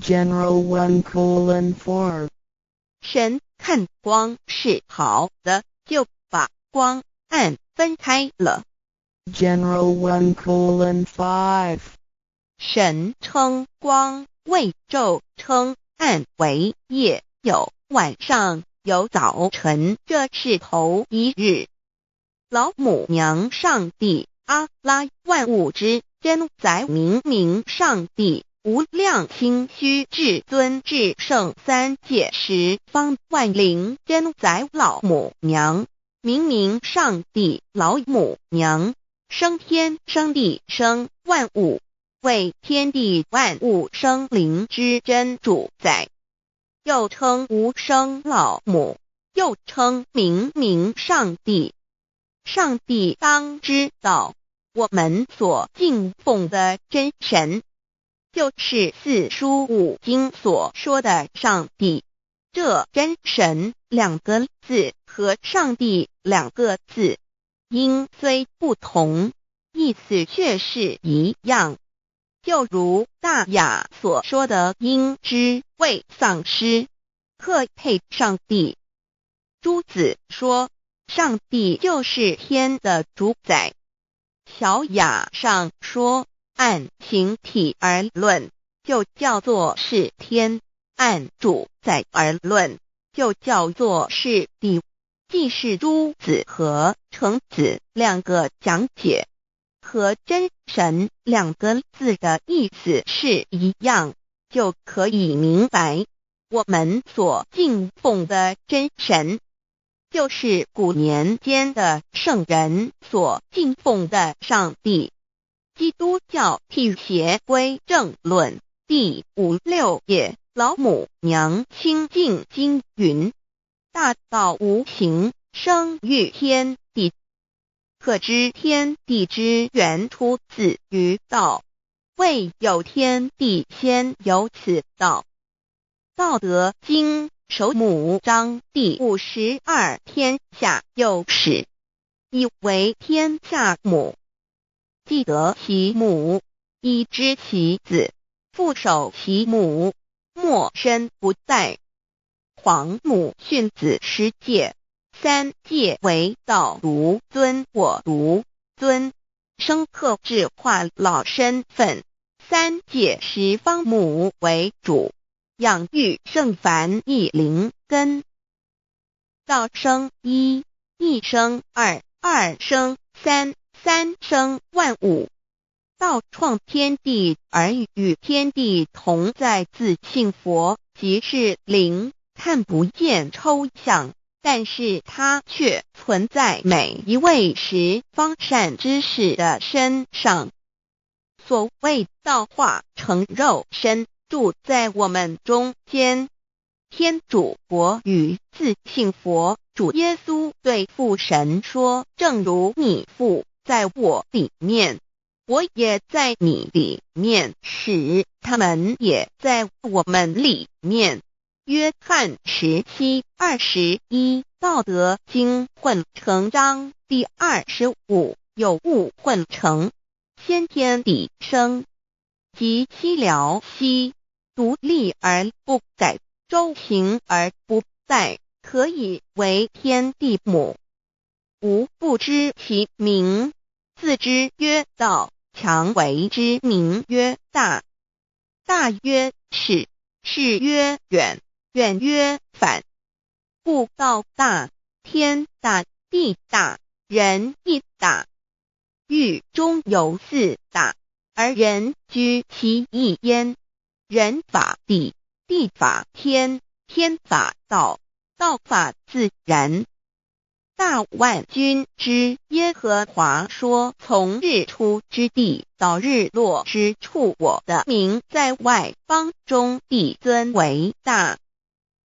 General 1:4 神看光是好的，就把光暗分开了。 General 1:5 神称光为昼，称暗为夜，有晚上，有早晨，这是头一日。老母娘上帝阿拉，万物之真宰，明明上帝无量清虚至尊至圣三界十方万灵真宰老母娘，明明上帝老母娘，生天生地生万物，为天地万物生灵之真主宰，又称无生老母，又称明明上帝。上帝当知道，我们所敬奉的真神，就是四书五经所说的上帝。这真神两个字和上帝两个字，音虽不同，意思却是一样。就如大雅所说的鹰之谓丧尸，特配上帝。朱子说，上帝就是天的主宰。小雅上说，按形体而论，就叫做是天；按主宰而论，就叫做是地。既是朱子和程子两个讲解，和真神两个字的意思是一样，就可以明白，我们所敬奉的真神，就是古年间的圣人所敬奉的上帝。基督教辟邪归正论第56页，老母娘清净经云：大道无形，生育天地，可知天地之源出自于道，未有天地，先有此道。道德经首母章第52，天下有始，以为天下母。既得其母，以知其子，父守其母，莫身不在。皇母训子十戒，三戒为道如尊我如尊，生克制化老身份。三戒十方母为主，养育圣凡一灵根。道生一，一生二，二生三，三生万物。道创天地而与天地同在，自性佛，即是灵，看不见抽象，但是它却存在每一位十方善知识的身上。所谓道化成肉身，住在我们中间。天主佛与自性佛主耶稣对父神说，正如你父在我里面，我也在你里面，使他们也在我们里面。约翰17:21，道德经混成章第25，有物混成，先天地生，即七辽息，独立而不改，周行而不殆，可以为天地母。吾不知其名，自之曰道，强为之名曰大。大曰始，始曰远，远曰反。故道大，天大，地大，人亦大。狱中有四大，而人居其一焉。人法地，地法天，天法道，道法自然。大万军之耶和华说：从日出之地到日落之处，我的名在外邦中必尊为大，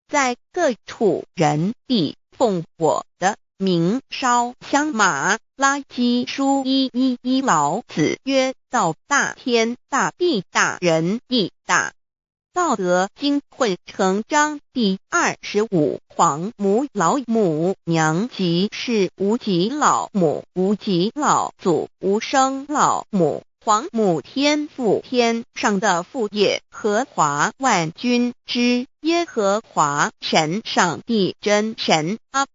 在各处人必奉我的名烧香。马拉基书1:11，老子曰：道大，天大，地大，人亦大。道德经混成章第25，黄母老母娘即是无极老母，无极老祖，无生老母。黄母天父，天上的父，耶和华万军之耶和华神，上帝真神，阿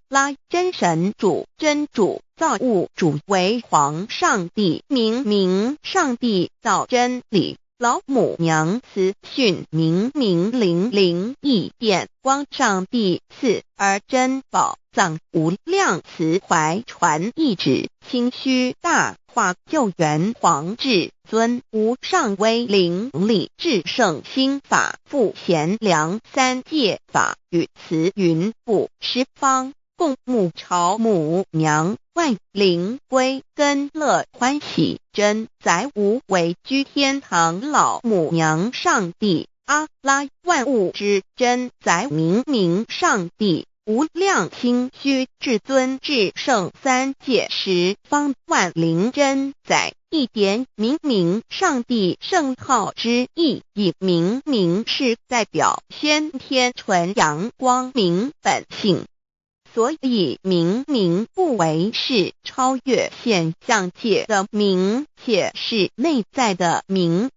拉真神主，真主，造物主，为皇上帝，明上帝，造真理。老母娘慈训，明灵异变光，上帝赐而真宝藏，无量慈怀传懿旨，清虚大化救援皇至尊，无上威灵力，至圣心法，复贤良三界法，与慈云布十方，共沐朝母娘，万灵归根乐欢喜，真载无为居天堂，老母娘上帝，阿拉万物之真载，明上帝，无量清虚至尊至圣三界十方，万灵真载，一点明上帝圣号之意义，明是代表先天纯阳光明本性，所以明不为是超越现象界的明，且是内在的明。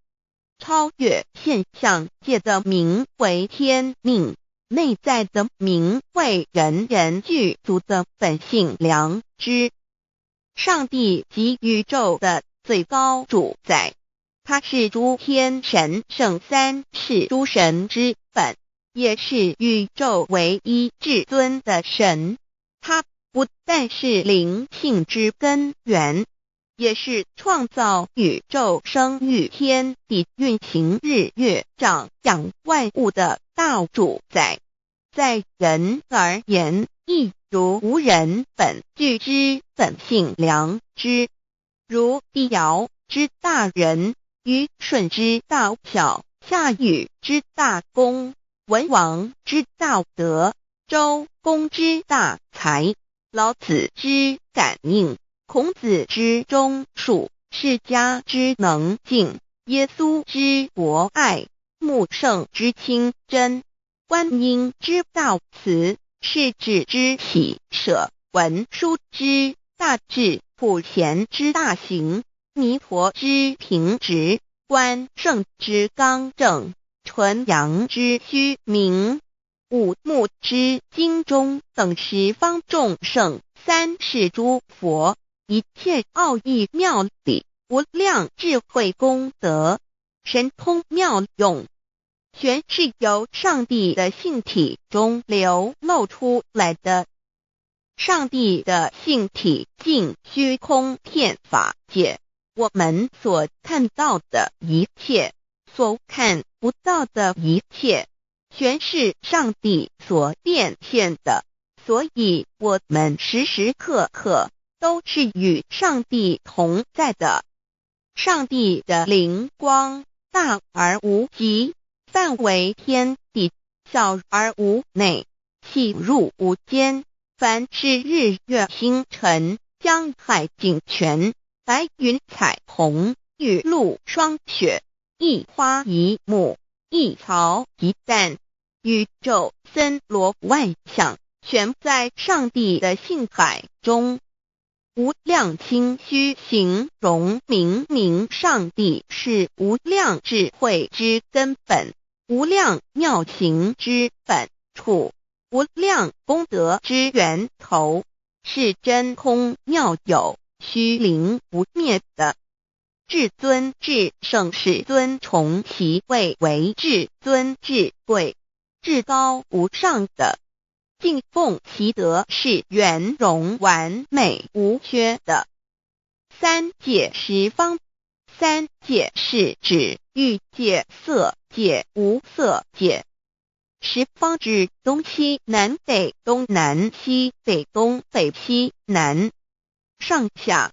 超越现象界的明为天命，内在的明为人具足的本性良知。上帝即宇宙的最高主宰，他是诸天神圣三世诸神之本，也是宇宙唯一至尊的神。他不但是灵性之根源，也是创造宇宙生育天地运行日月长养万物的大主宰。在人而言，亦如无人本具之本性良知，如帝尧之大仁，虞舜之大巧，夏禹之大功，文王之大德，周公之大才，老子之感应，孔子之忠恕，释迦之能静，耶稣之博爱，穆圣之清真，观音之大慈，世子之喜舍，文殊之大智，普贤之大行，弥陀之平直，关圣之刚正，纯阳之虚明，五目之精中，等十方众圣，三世诸佛，一切奥义妙理，无量智慧功德，神通妙用，全是由上帝的性体中流露出来的。上帝的性体尽虚空遍法界，我们所看到的一切，所看不到的一切，全是上帝所变现的，所以我们时时刻刻都是与上帝同在的。上帝的灵光大而无极，范围天地，小而无内，细入无间。凡是日月星辰，江海井泉，白云彩虹，雨露霜雪，一花一木，一草一蛋，宇宙森罗万象，全在上帝的性海中。无量清虚形容明上帝是无量智慧之根本，无量妙行之本处，无量功德之源头，是真空妙有，虚灵不灭的。至尊至圣世尊崇其位为至尊至贵，至高无上的，敬奉其德是圆融完美无缺的。三界十方，三界是指欲界、色界、无色界。十方指东西南北东南西北东北西南上下，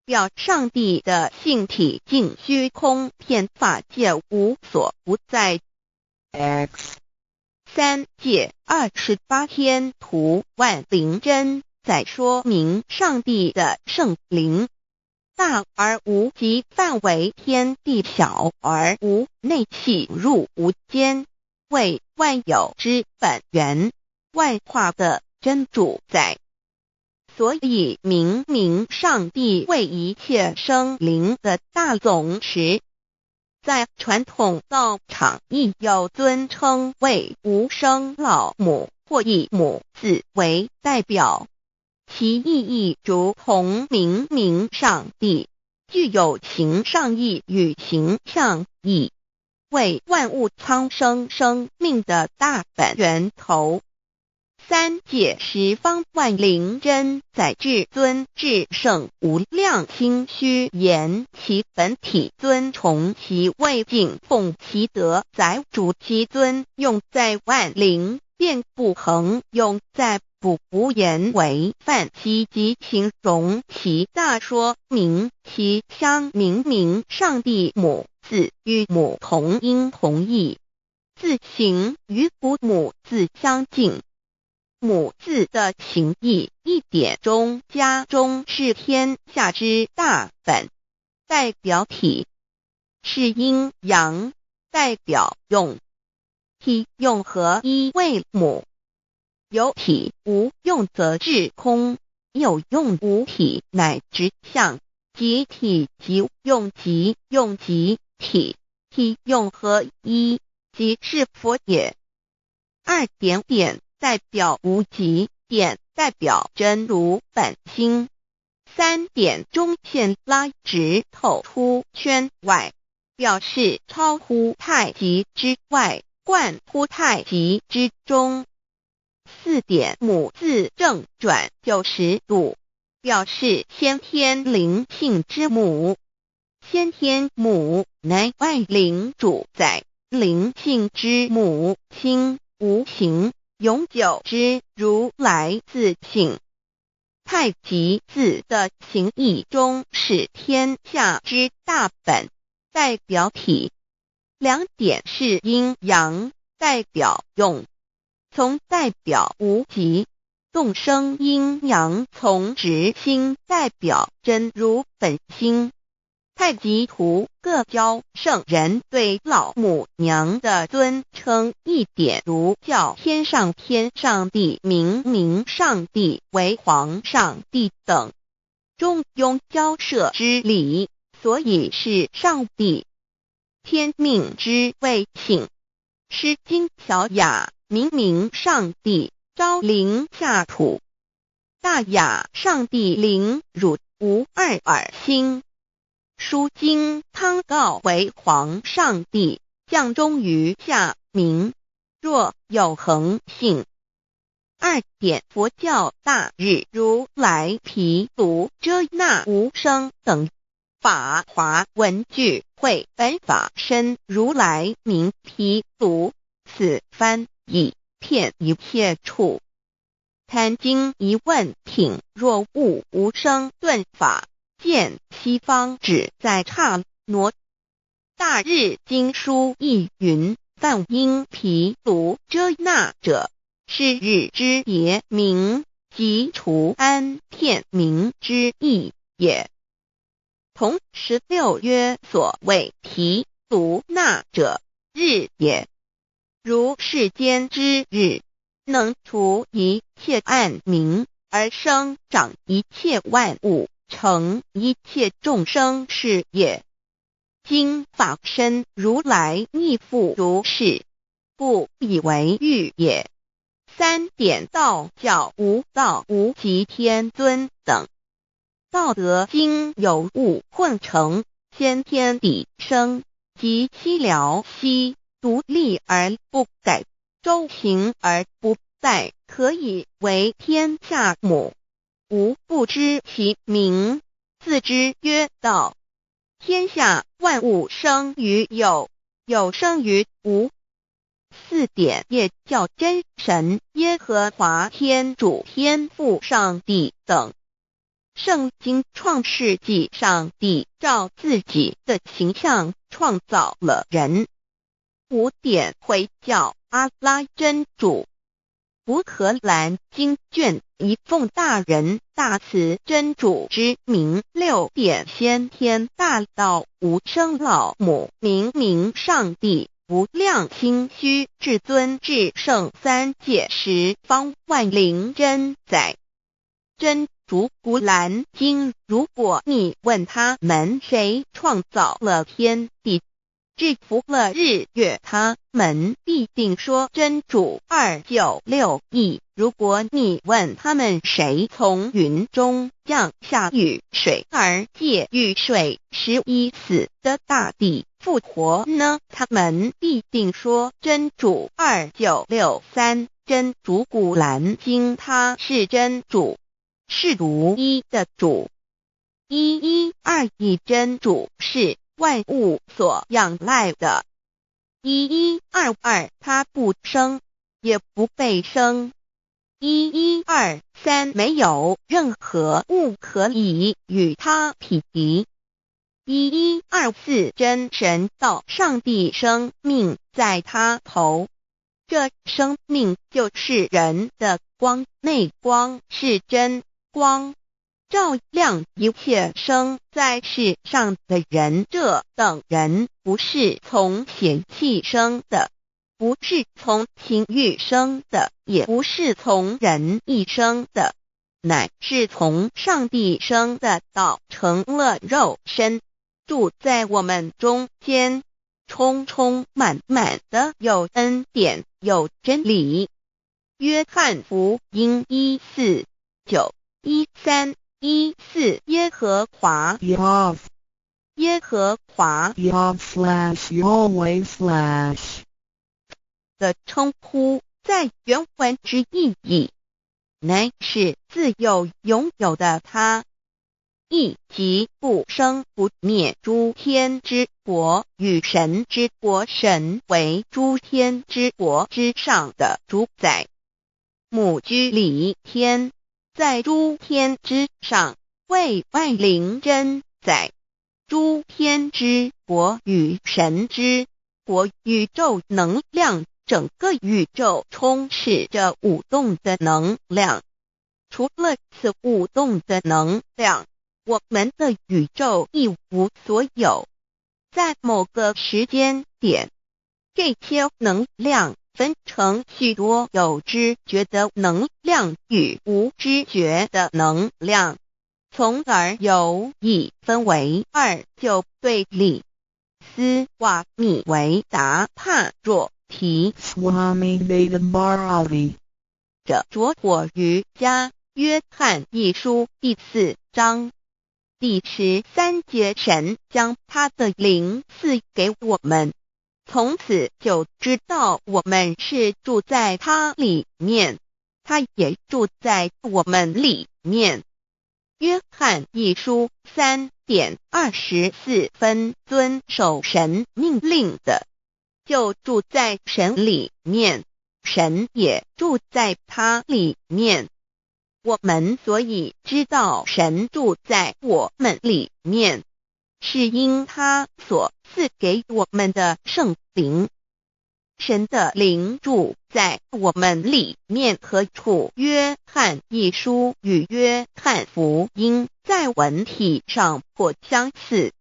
表上帝的性体尽虚空遍法界无所不在。 X 三界28天图万灵真在说明上帝的圣灵大而无极范围，天地小而无内气入无间，为万有之本源，万化的真主宰。所以明明上帝为一切生灵的大总持，在传统道场亦有尊称为无生老母或以母字为代表，其意义如同明明上帝具有形上义与形象义，为万物苍生生命的大本源头。三界十方万灵真在至尊至圣无量心虚言其本体尊崇其位敬奉其德载主其尊，用在万灵便不恒用在不无言为范其及形容其大说明其相明明上帝母字与母同音同义，字形与父母字相近。母字的情义一点中加中是天下之大本，代表体是阴阳，代表用，体用合一为母。有体无用则至空，有用无体乃直相，即体即用即用即体，体用合一即是佛也。二点点代表无极，点代表真如本心，三点中线拉直透出圈外，表示超乎太极之外，贯乎太极之中。四点母字正转90度，表示先天灵性之母。先天母乃外灵主宰，灵性之母心无形永久之如来自性。太极字的形义中是天下之大本，代表体。两点是阴阳，代表用，从代表无极，动生阴阳从直心代表真如本心。太极图各教圣人对老母娘的尊称一点如叫天上帝明明上帝为皇上帝等，中庸交涉之理，所以是上帝。天命之谓性，诗经小雅明明上帝昭灵下土，大雅上帝灵汝无二耳心。书经汤告为皇上帝降中于下民，若有恒性。二点佛教大日如来毗卢遮那无生等法华文具会本法身如来名毗卢，此翻译遍一切处。贪经一问品若悟无生顿法，见西方只在刹那。大日经书亦云，梵音毗卢遮那者，是日之别名，即除安片名之意也。同16曰所谓毗卢那者，日也。如世间之日，能除一切暗明，而生长一切万物，成一切众生是也。今法身如来亦复如是，不以为喻也。三点道教无道无极天尊等，道德经有物混成，先天地生，即悉了悉，独立而不改，周行而不殆，可以为天下母。吾不知其名，自之曰道。天下万物生于有，有生于无。4点也叫真神、耶和华天主、天父上帝等。圣经创世纪，上帝照自己的形象创造了人。5点回教阿拉真主。乌克兰经卷1奉大人大慈真主之名。6点先天大道无生老母明明上帝无量心虚至尊至圣3界十方万灵真在。真主古兰经，如果你问他们谁创造了天地，制服了日月，他们必定说真主296亿。如果你问他们谁从云中降下雨水而借雨水使已死的大地复活呢，他们必定说真主2963。真主古兰经，他是真主，是独一的主。112真主是万物所仰赖的。1122他不生，也不被生。1123没有任何物可以与他匹敌。1124真神道上帝生命在他头，这生命就是人的光，内光是真光，照亮一切生在世上的人。这等人不是从血气生的，不是从情欲生的，也不是从人意生的，乃是从上帝生的，道成了肉身，住在我们中间，充充满满的有恩典有真理。约翰福音1491314耶和华 Yav 耶和华 Yav/Yahweh/ 的称呼，在原文之意义乃是自有拥有的他，亦即不生不灭诸天之国与神之国，神为诸天之国之上的主宰，母居里天，在诸天之上，为万灵真在。诸天之国与神之国，宇宙能量，整个宇宙充斥着舞动的能量。除了此舞动的能量，我们的宇宙一无所有。在某个时间点，这些能量分成许多有知觉的能量与无知觉的能量，从而有一分为二，就对立。斯瓦米维达帕若提 Swami Vedabharati 着着火瑜伽约翰一书第4章第13节，神将他的灵赐给我们，从此就知道我们是住在他里面，他也住在我们里面。约翰一书3:24遵守神命令的，就住在神里面，神也住在他里面。我们所以知道神住在我们里面，是因他所赐给我们的圣灵。神的灵住在我们里面何处？约翰一书与约翰福音在文体上颇相似，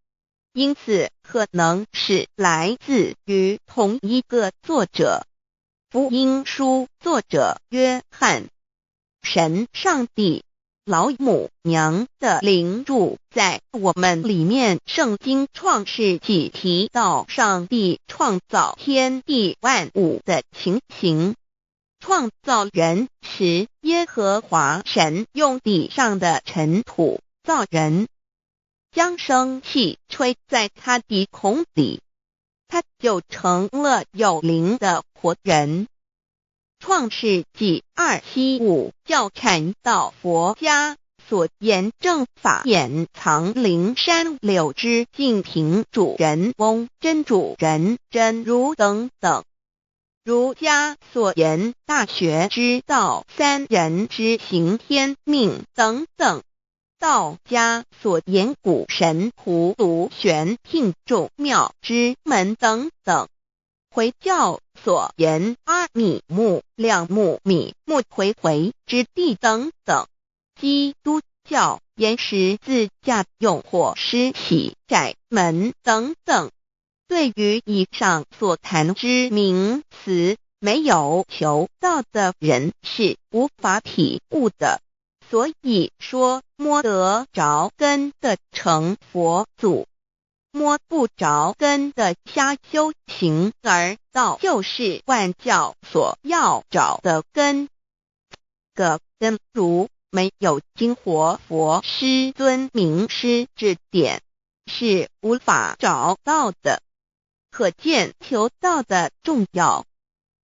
因此可能是来自于同一个作者。福音书作者约翰，神上帝老母娘的灵住在我们里面。圣经创世纪提到上帝创造天地万物的情形，创造人时，耶和华神用地上的尘土造人，将生气吹在他鼻孔里，他就成了有灵的活人。创世纪275教阐道佛家所言正法掩藏灵山柳之净瓶主人翁真主人真如等等。儒家所言大学之道，三人之行天命等等；道家所言谷神荼毒玄牝众妙之门等等；回教所言阿米木、亮木、米木回回之地等等；基督教言十字架用火施洗窄门等等。对于以上所谈之名词，没有求道的人是无法体悟的。所以说，摸得着根的成佛祖，摸不着根的瞎修行，而道就是万教所要找的根。个根如没有经活佛师尊名师指点，是无法找到的。可见求道的重要。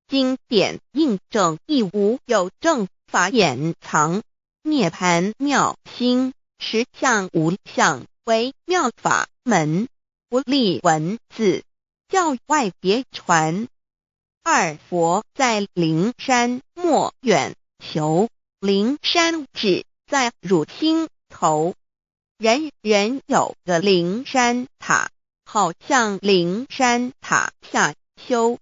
经典印证亦无有正法掩藏，涅盘妙心，实相无相，为妙法门，不立文字，教外别传。二佛在灵山莫远求，灵山只在汝心头，人人有个灵山塔，好像灵山塔下修。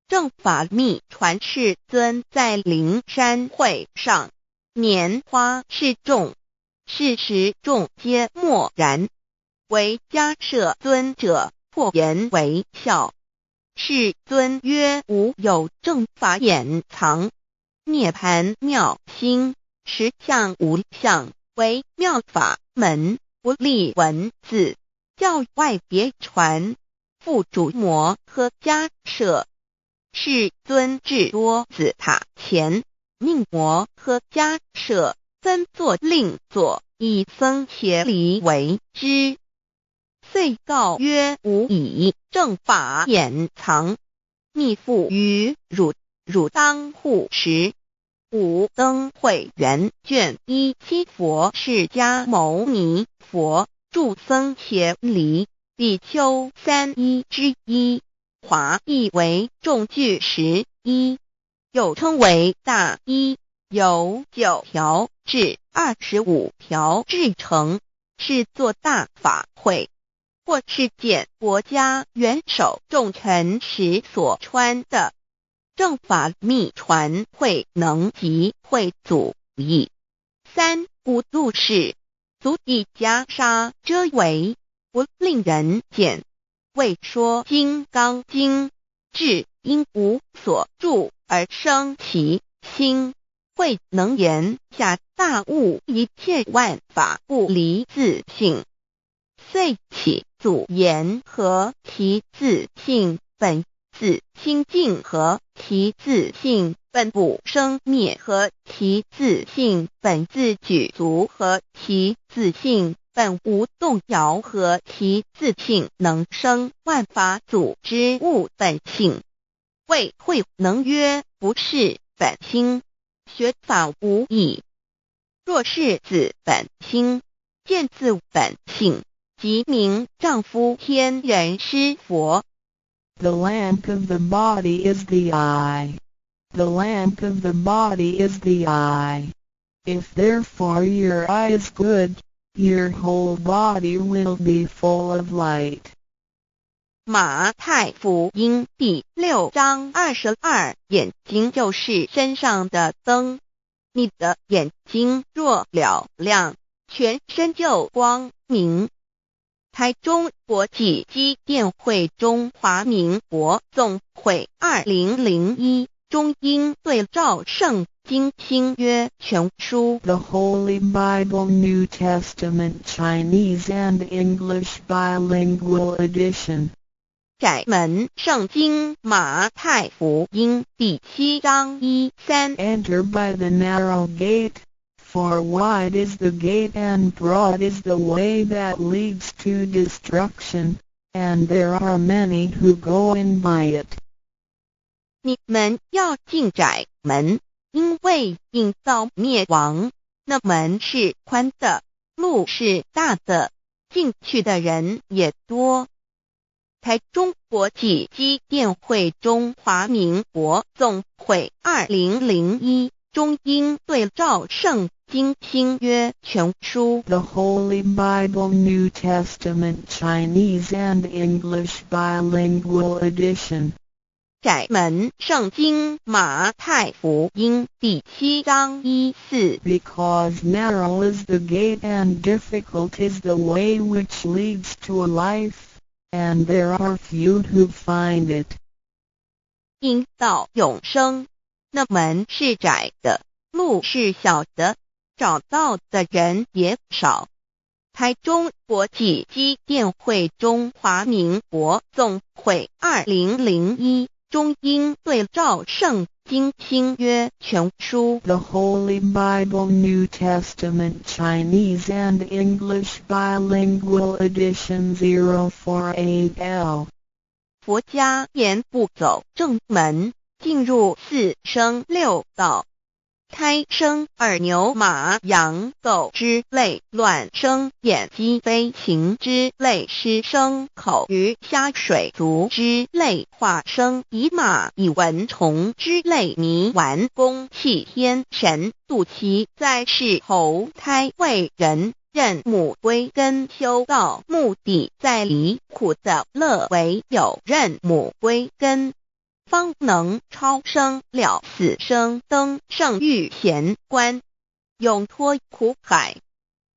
正法密传世尊在灵山会上，拈花示众，是时众皆默然，唯迦摄尊者破颜为笑。世尊曰：无有正法掩藏，涅盘妙心，实相无相，为妙法门，不立文字，教外别传。复主摩诃迦摄。世尊至多子塔前，命摩诃迦摄分座另座，以僧伽梨为之。遂告曰：吾以正法掩藏，逆复于汝，汝当护持。五灯会元卷17佛释迦牟尼佛著僧伽梨比丘31之一，华译为众句11，又称为大一，由9条至25条制成，是作大法会，或是见国家元首重臣时所穿的。正法密传会能及会祖义。三不度世，足以袈裟遮围，不令人见。为说金刚经，至因无所住而生其心，慧能言下大悟一切万法不离自性。遂起祖言和其自性本自清净和其自性本不生灭和其自性本自具足和其自性本无动摇和其自性能生万法组之物本性。谓慧能曰：不是本心，学法无益。若是自本心，见自本性，即名丈夫天人师佛。The lamp of the body is the eye. The lamp of the body is the eye. If therefore your eye is good, your whole body will be full of light. 马太福音第6章22，眼睛就是身上的灯。你的眼睛若了亮，全身就光明。台中国际机电会中华民国总会2001中英对照圣经新约全书 The Holy Bible New Testament Chinese and English Bilingual Edition. 窄门圣经马太福音第7章1-3 Enter by the narrow gate, for wide is the gate and broad is the way that leads to destruction, and there are many who go in by it. 你们要进窄门，因为引到灭亡。那门是宽的，路是大的，进去的人也多。台中国际机电会中华民国总会2001中英对照圣经新约全书 The Holy Bible New Testament Chinese and English Bilingual Edition. 窄门圣经马太福音第7章14 Because narrow is the gate and difficult is the way which leads to life, and there are few who find it. 因到永生，那门是窄的，路是小的，找到的人也少。台中国际机电会中华民国总会2001中英对照圣经新约全书 The Holy Bible New Testament Chinese and English Bilingual Edition 048L. 佛家言不走正门，进入四生六道。胎生耳牛马羊狗之类，卵生眼鸡飞禽之类，湿生口鱼虾水族之类，化生以马以蚊虫之类，泥丸公气天神，度其在世投胎为人，任母归根修道，目的在离苦的乐为有任母归根，方能超生了死生，登圣域贤官，永脱苦海。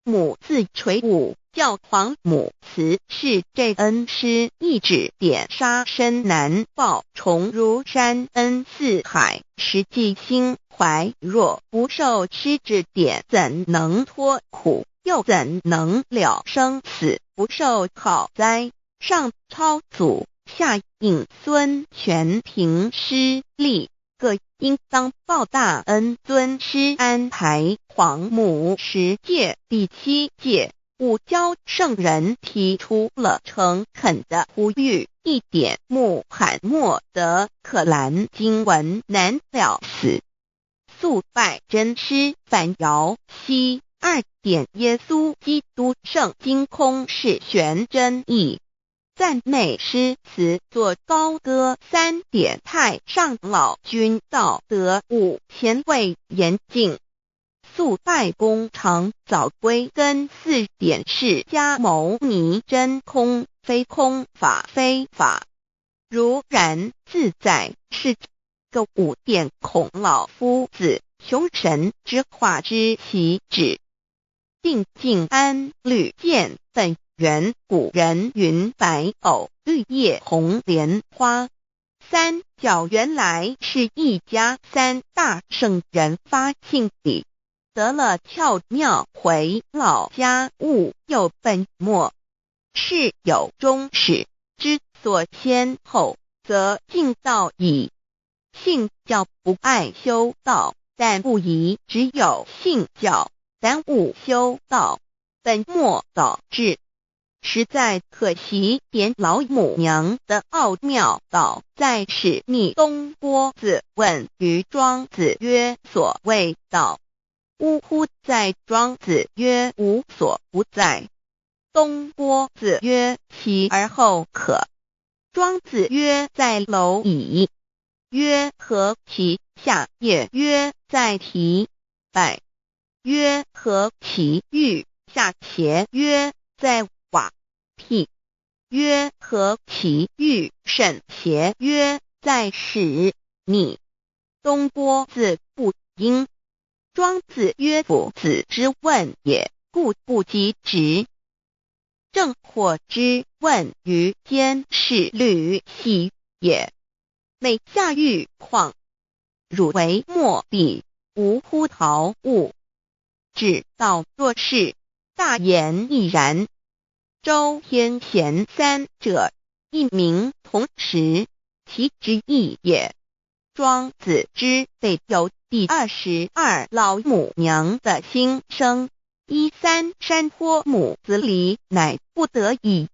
母自垂武，教皇母慈是这恩师，一指点杀身难报，重如山恩似海，实际心怀若不受师指点，怎能脱苦？又怎能了生死？不受好灾，上超祖，下引孙全凭师力，各应当报大恩。尊师安排皇母10诫，第7诫五教圣人提出了诚恳的呼吁，一点穆罕默德可兰经文难了死，素拜真师反摇西。2点耶稣基督圣经空是玄真义，赞美诗词作高歌。3点太上老君道德5前卫严谨，素拜公常早归根。4点释迦牟尼真空非空法非法，如然自在是个5点孔老夫子雄神之化之其旨，定静安律见本源。古人云白藕绿叶红莲花。3角原来是一家3大圣人发庆礼，得了窍妙，回老家务有本末，事有终始，之所先后，则敬道矣。信教不爱修道，但不宜只有信教，耽误修道，本末倒置，实在可惜。点老母娘的奥妙道在使逆东郭子问于庄子曰：所谓道，呜呼！在庄子曰：无所不在。东郭子曰：其而后可？庄子曰：在蝼蚁。曰：何其下也？曰：在蹄。百。曰：何其欲下且？曰：在瓦辟。曰：何其欲甚且？曰：在使逆。东郭子不应。庄子曰：夫子之问也，故不及直。正或之问于监视律系也，每下狱况，汝为莫必，无乎陶物。只道若是，大言亦然。周天贤3者，一名同时，其之义也。庄子之备有第22老母娘的心声，3山坡母子礼，乃不得已。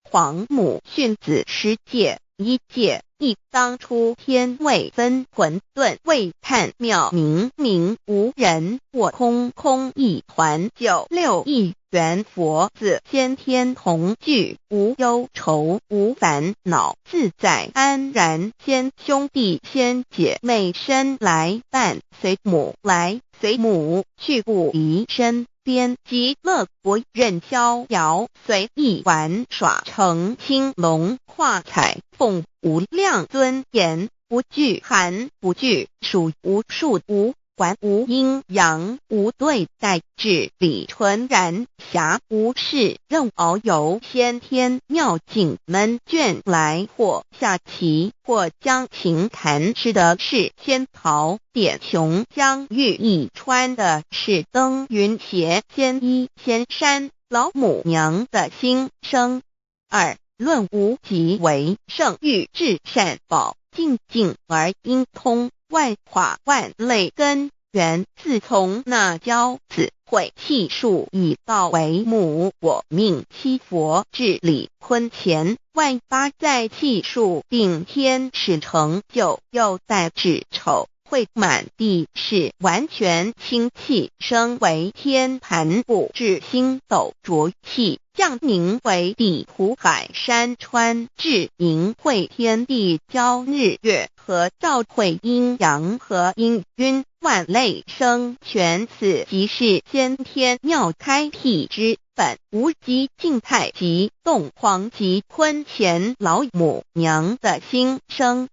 皇母训子10诫，1诫亦当初天未分，混沌未探，渺冥冥无人，我空空一团，96亿元佛子，先天同聚，无忧愁无烦恼，自在安然。先兄弟先姐妹生来伴，随母来随母去，不离身边。极乐国任逍遥，随意玩耍，成青龙化彩凤，无量尊严，不惧寒不惧暑，无数无管，无阴阳，无对待，至理纯然，暇无事任遨游。先天妙境门卷来，或下棋，或将琴弹，吃的是仙桃点琼浆玉一穿的是登云鞋，仙衣仙衫，老母娘的心声。二论无极为圣域至善宝，静静而应通，万法万类根源。自从那骄子会气数以道为母，我命七佛治理坤乾，万八在气数定天使成就，又待至丑会满地是完全清气，升为天盘部，至星斗浊气，降凝为地土海山川，至盈会天地交日月和照会阴阳和阴晕，万类生全。此即是先天妙开辟之本，无极静态及动黄及坤乾老母娘的心声。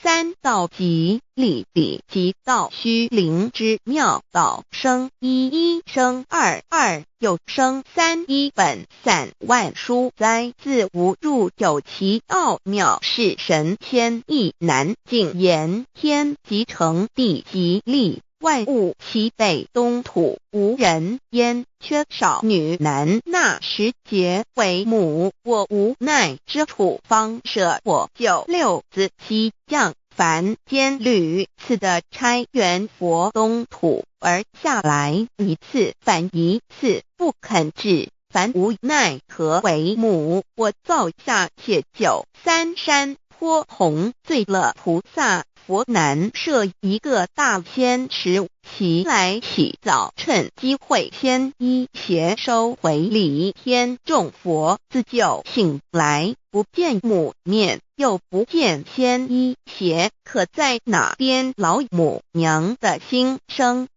三道即理理即道虚灵之妙道，生一一生二二又生三，一本散万殊哉，自无入有其奥妙，是神千亿难尽言。天即成，地即立，万物其北东土，无人焉，缺少女男。那时节为母，我无奈之处方舍我96子西降凡间屡次的差援佛东土，而下来一次反一次，不肯治，凡无奈何为母。我造下且93山坡弘罪了菩萨，佛南设一个大仙池，其来起早，趁机会先一邪收回礼。天众佛自就醒来，不见母面，又不见先一邪，可在哪边？老母娘的心声。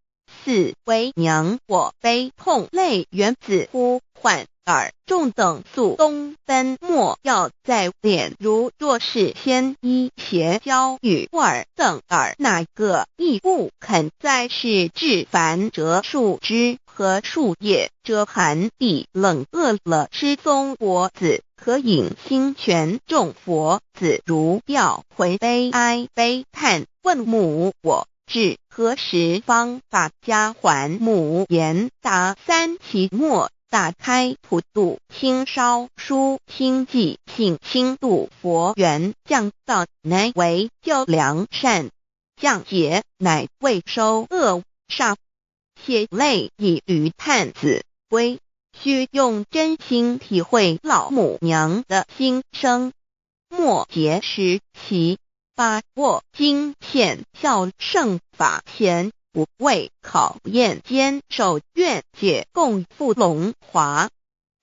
四为娘，我悲痛泪源自呼唤耳众等速东奔，莫要在脸，如若是先一邪教与尔等耳，哪个亦不肯在世至凡折树枝和树叶，遮寒地冷，饿了吃松果子，可饮清泉。众佛子如调回悲哀悲叹，问母我至何时方把家还母？言答三期末，打开普度清烧书清寂，请清度佛缘，降道乃为救良善，降劫乃为收恶煞。血泪以于叹子归，须用真心体会老母娘的心声。末节时期，把握经现效圣法前，不畏考验，坚守愿解，共赴龙华。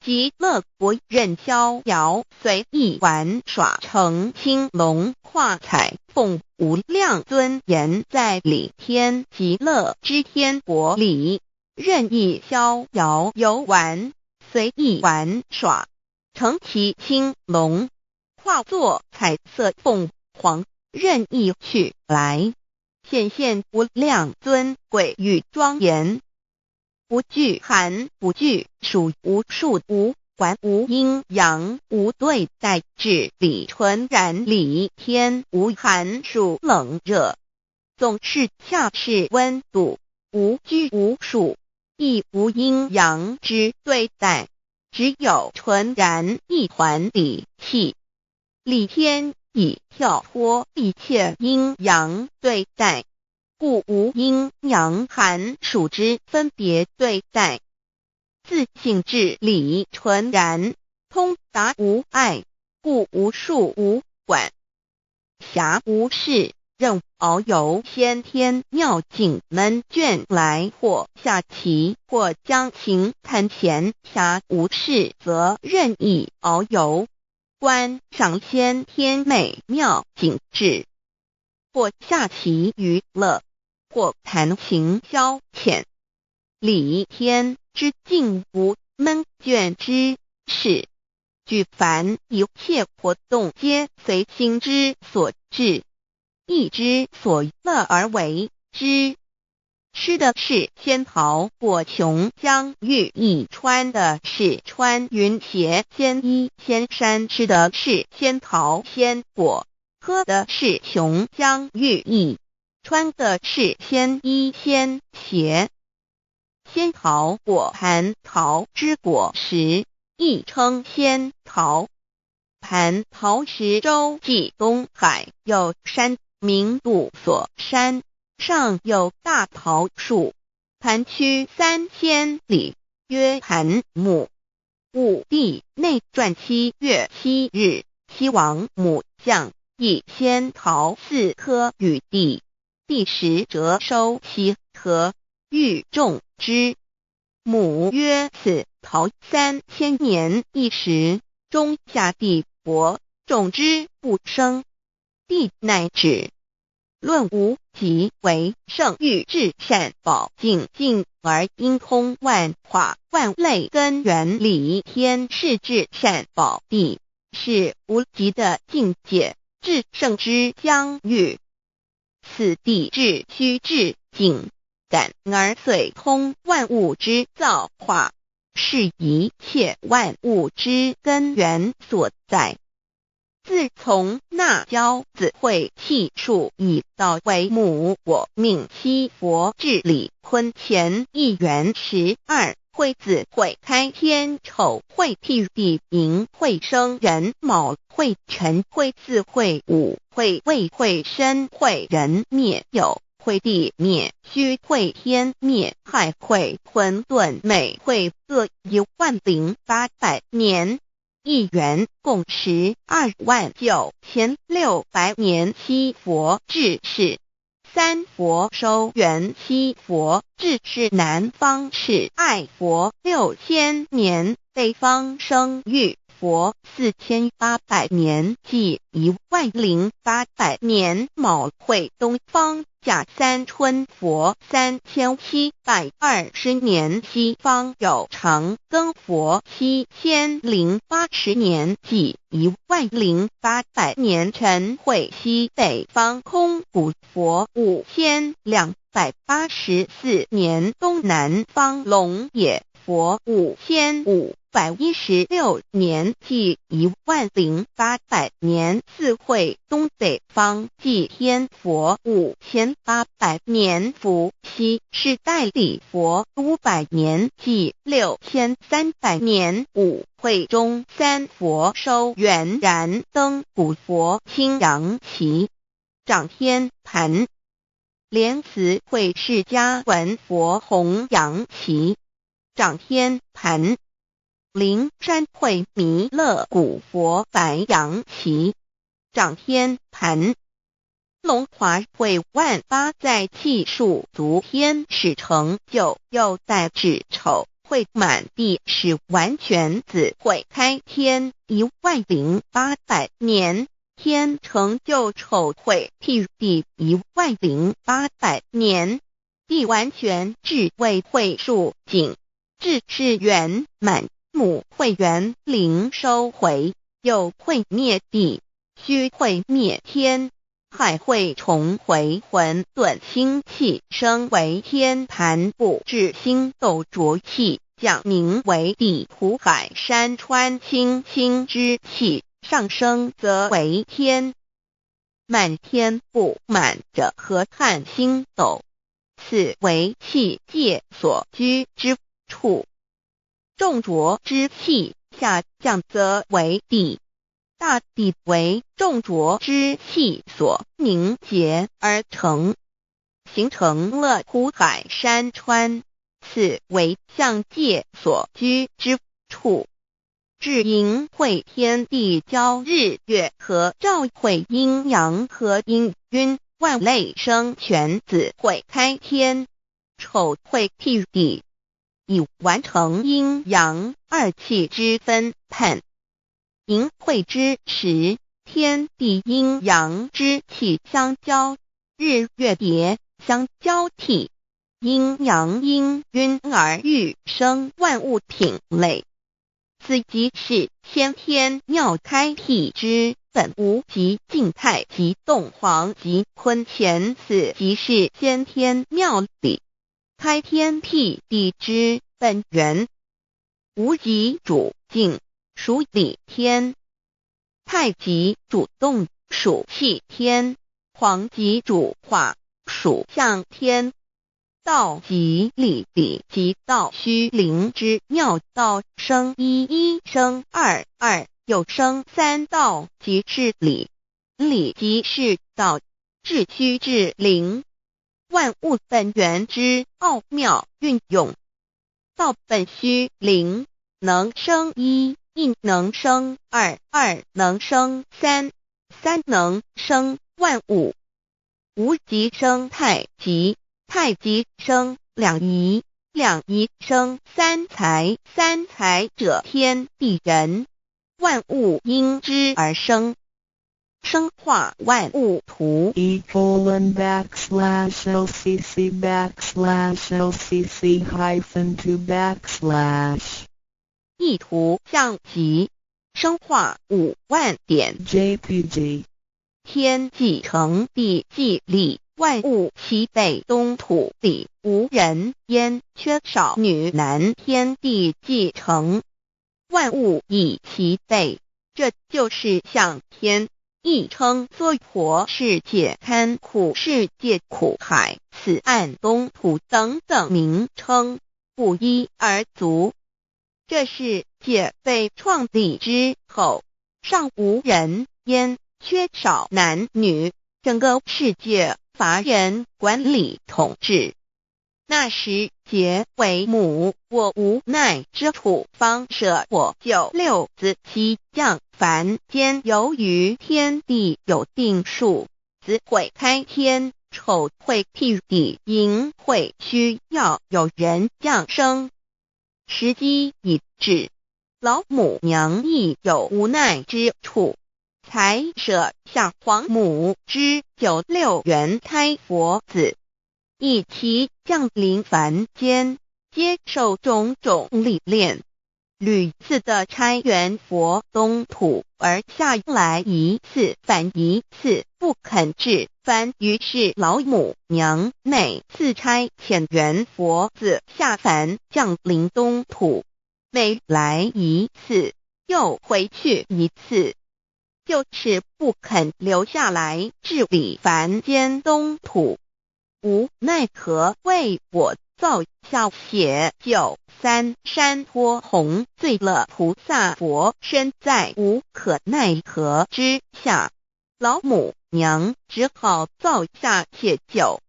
极乐国任逍遥，随意玩耍，成青龙化彩凤，无量尊严，在理天极乐之天国里，任意逍遥游玩，随意玩耍，成其青龙，化作彩色凤凰，任意去来，显现无量尊贵与庄严，不惧寒不惧暑，无数无管，无阴阳，无对待，至理纯然，理天无寒暑冷热，总是恰是温度，无拘无束，亦无阴阳之对待，只有纯然一团理气。理天以跳脱一切阴阳对待，故无阴阳寒暑之分别对待，自性至理纯然，通达无碍，故无束无管。暇无事，任遨游先天妙境门卷来，或下棋，或将琴弹弦，暇无事则任意遨游，观赏先天美妙景致，或下棋娱乐，或弹琴消遣。理天之境无闷倦之事，举凡一切活动皆随心之所至，意之所乐而为之。吃的是仙桃果琼浆玉液，穿的是穿云鞋仙衣仙衫，吃的是仙桃仙果，喝的是琼浆玉液，穿的是仙衣仙鞋。仙桃果蟠桃之果实，亦称仙桃。蟠桃实洲即东海有山名杜所山，上有大桃树，盘曲3千里，曰盘木。武帝内传7月7日，西王母将以仙桃4颗与帝，帝时折收其核，欲种之。母曰：此桃3000年一时，中下地薄，种之不生。帝乃止。论无极为圣域至善宝境尽而因通万化万类根源理天是至善宝地，是无极的境界，至圣之疆域。此地至虚至境，感而遂通万物之造化，是一切万物之根源所在。自从那骄子会气数以道为母，我命七佛治理坤乾一元12，会子会开天丑，会辟地寅，会生人卯，会辰会巳，会午，会未，会申，会人灭酉，会地灭戌，会天灭亥，会混沌昧，会各10800年。一元共129600年。七佛治世，三佛收元，七佛治世南方是爱佛6000年，北方生玉佛4800年，即10800年。卯会东方甲三春佛3720年，西方有长庚佛7080年，即10800年。辰会西北方空谷佛5284年，东南方龙野佛5516年，即10800年。四会东北方祭天佛5800年，伏羲是代理佛500年，即6300年。五会中三佛收元然灯古佛青阳旗，掌天盘。莲慈会释迦文佛红阳旗，掌天盘。灵山会弥勒古佛白阳旗，掌天盘。龙华会万八载气数足天使成就，又代指丑会满地是完全子会开天10800年，天成就丑会辟地10800年，地完全智慧会数景，智是圆满。母会元灵收回，又会灭地，戌会灭天，亥会重回混沌星气，生为天盘部至星斗浊气，降名为地土海山川清清之气，上升则为天。满天不满者河汉星斗，此为气界所居之处。重浊之气下降则为地，大地为重浊之气所凝结而成，形成了土海山川，此为象界所居之处。至阴会天地交日月和照会阴阳和阴晕，万类生全子会开天，丑会替地，以完成阴阳二气之分判。寅会之时，天地阴阳之气相交，日月叠相交替，阴阳阴晕而欲生万物品类。此即是先天妙开辟之本无即静态即动黄即坤乾，此即是先天妙理开天辟地之本源。无极主静，属理天；太极主动，属气天；黄极主化，属象天。道即理，理即道虚灵之妙道，生一，一生二，二又生三，道即是理，理即是道，至虚至灵，万物本源之奥妙运用。道本虚灵，能生一，一能生二，二能生三，三能生万物。无极生太极，太极生两仪，两仪生三才，三才者天地人，万物因之而生，生化万物图。://LCC_LCC_2/ 意图象极，生化5万点 JPG 天既成地既立，万物其北东土地，无人焉，缺少女男，天地既成，万物以其北，这就是象天，亦称娑婆世界、堪苦世界、苦海、此岸东土等等名称，不一而足。这世界被创立之后，尚无人焉，缺少男女，整个世界乏人管理统治。那时桀为母，我无奈之处，方舍我救六子妻降凡间。由于天地有定数，子会开天，丑会替地，寅会需要有人降生。时机已至，老母娘亦有无奈之处，才舍下皇母之9六元胎佛子，以其降临凡间，接受种种历练，屡次的差援佛东土，而下来一次反一次不肯至凡，于是老母娘每次差遣援佛子下凡降临东土，每来一次又回去一次，就是不肯留下来治理凡间东土。无奈何为我造下血救三山托洪罪了菩萨佛，身在无可奈何之下，老母娘只好造下血救，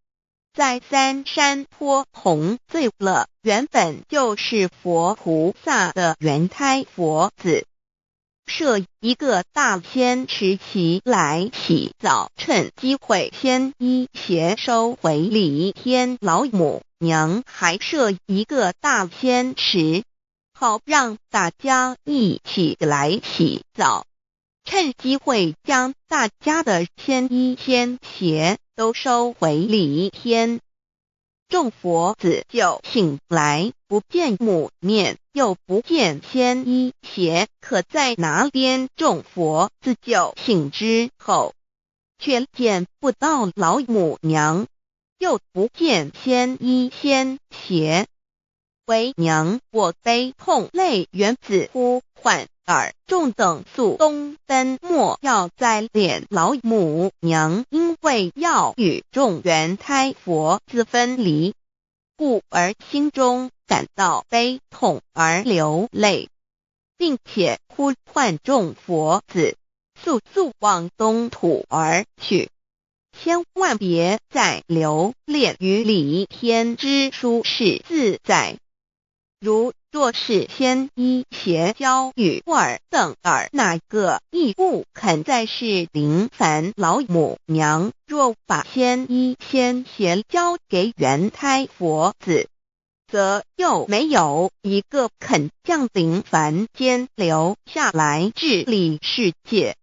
在三山托洪罪了原本就是佛菩萨的原胎佛子，设一个大仙池其来洗澡，趁机会先一邪收回礼天。老母娘还设一个大仙池，好让大家一起来洗澡，趁机会将大家的仙衣仙鞋都收回礼天。众佛子就醒来，不见母面，又不见仙衣鞋，可在哪边？众佛子就醒之后，却见不到老母娘，又不见仙衣仙鞋。为娘，我悲痛泪源自呼唤耳，众等速东奔，莫要再敛老母娘，因为要与众原胎佛子分离，故而心中感到悲痛而流泪，并且呼唤众佛子速速往东土而去，千万别再留恋于礼天之舒适自在。如若是先依邪教与尔等尔哪个亦不肯再是临凡老母娘，若把先依先邪教给元胎佛子，则又没有一个肯降临凡间留下来治理世界。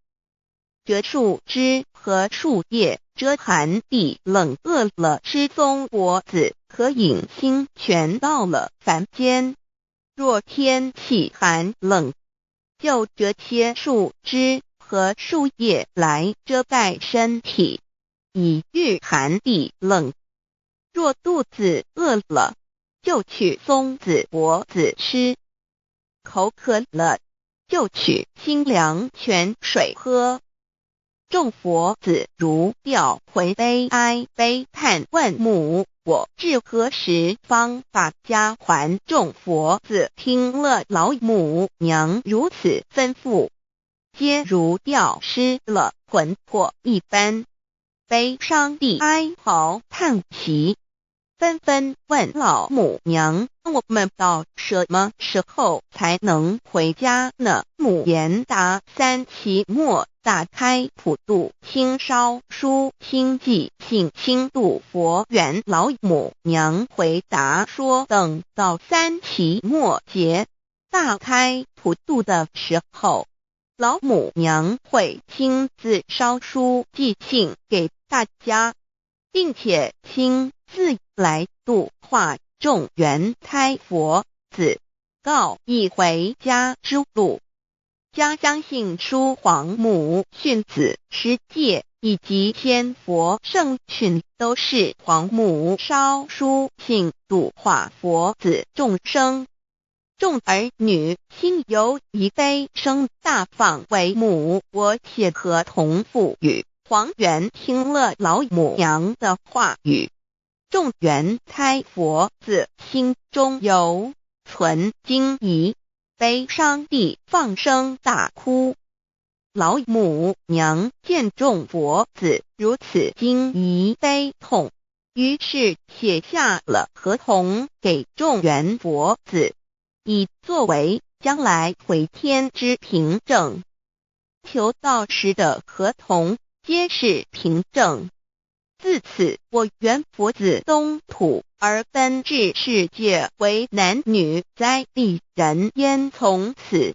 这树枝和树叶遮寒地冷饿了失踪佛子和影星全到了凡间。若天气寒冷，就这些树枝和树叶来遮盖身体，以御寒地冷。若肚子饿了，就取松子柏子吃；口渴了，就取清凉泉水喝。众佛子如调回悲哀悲叹问母，我至何时方把家还？众佛子听了老母娘如此吩咐，皆如吊失了魂魄一般，悲伤地哀嚎叹息，纷纷问老母娘：我们到什么时候才能回家呢？母言答：三期末打开普度清烧书清寂性清度佛缘。老母娘回答说，等到三期末节大开普度的时候，老母娘会亲自烧书寄信给大家，并且亲自来度化众元胎佛子，告一回家之路。家相信书皇母训子师戒以及仙佛圣训都是皇母烧书信度化佛子众生。众儿女心由一悲生大放为母，我且合同赋予。皇元听了老母娘的话语，众元胎佛子心中有存惊疑，悲伤地放声大哭。老母娘见众佛子如此惊疑悲痛，于是写下了合同给众元佛子，以作为将来回天之凭证。求道时的合同皆是凭证。自此，我元佛子东土而奔至世界为男女在地人焉。从此，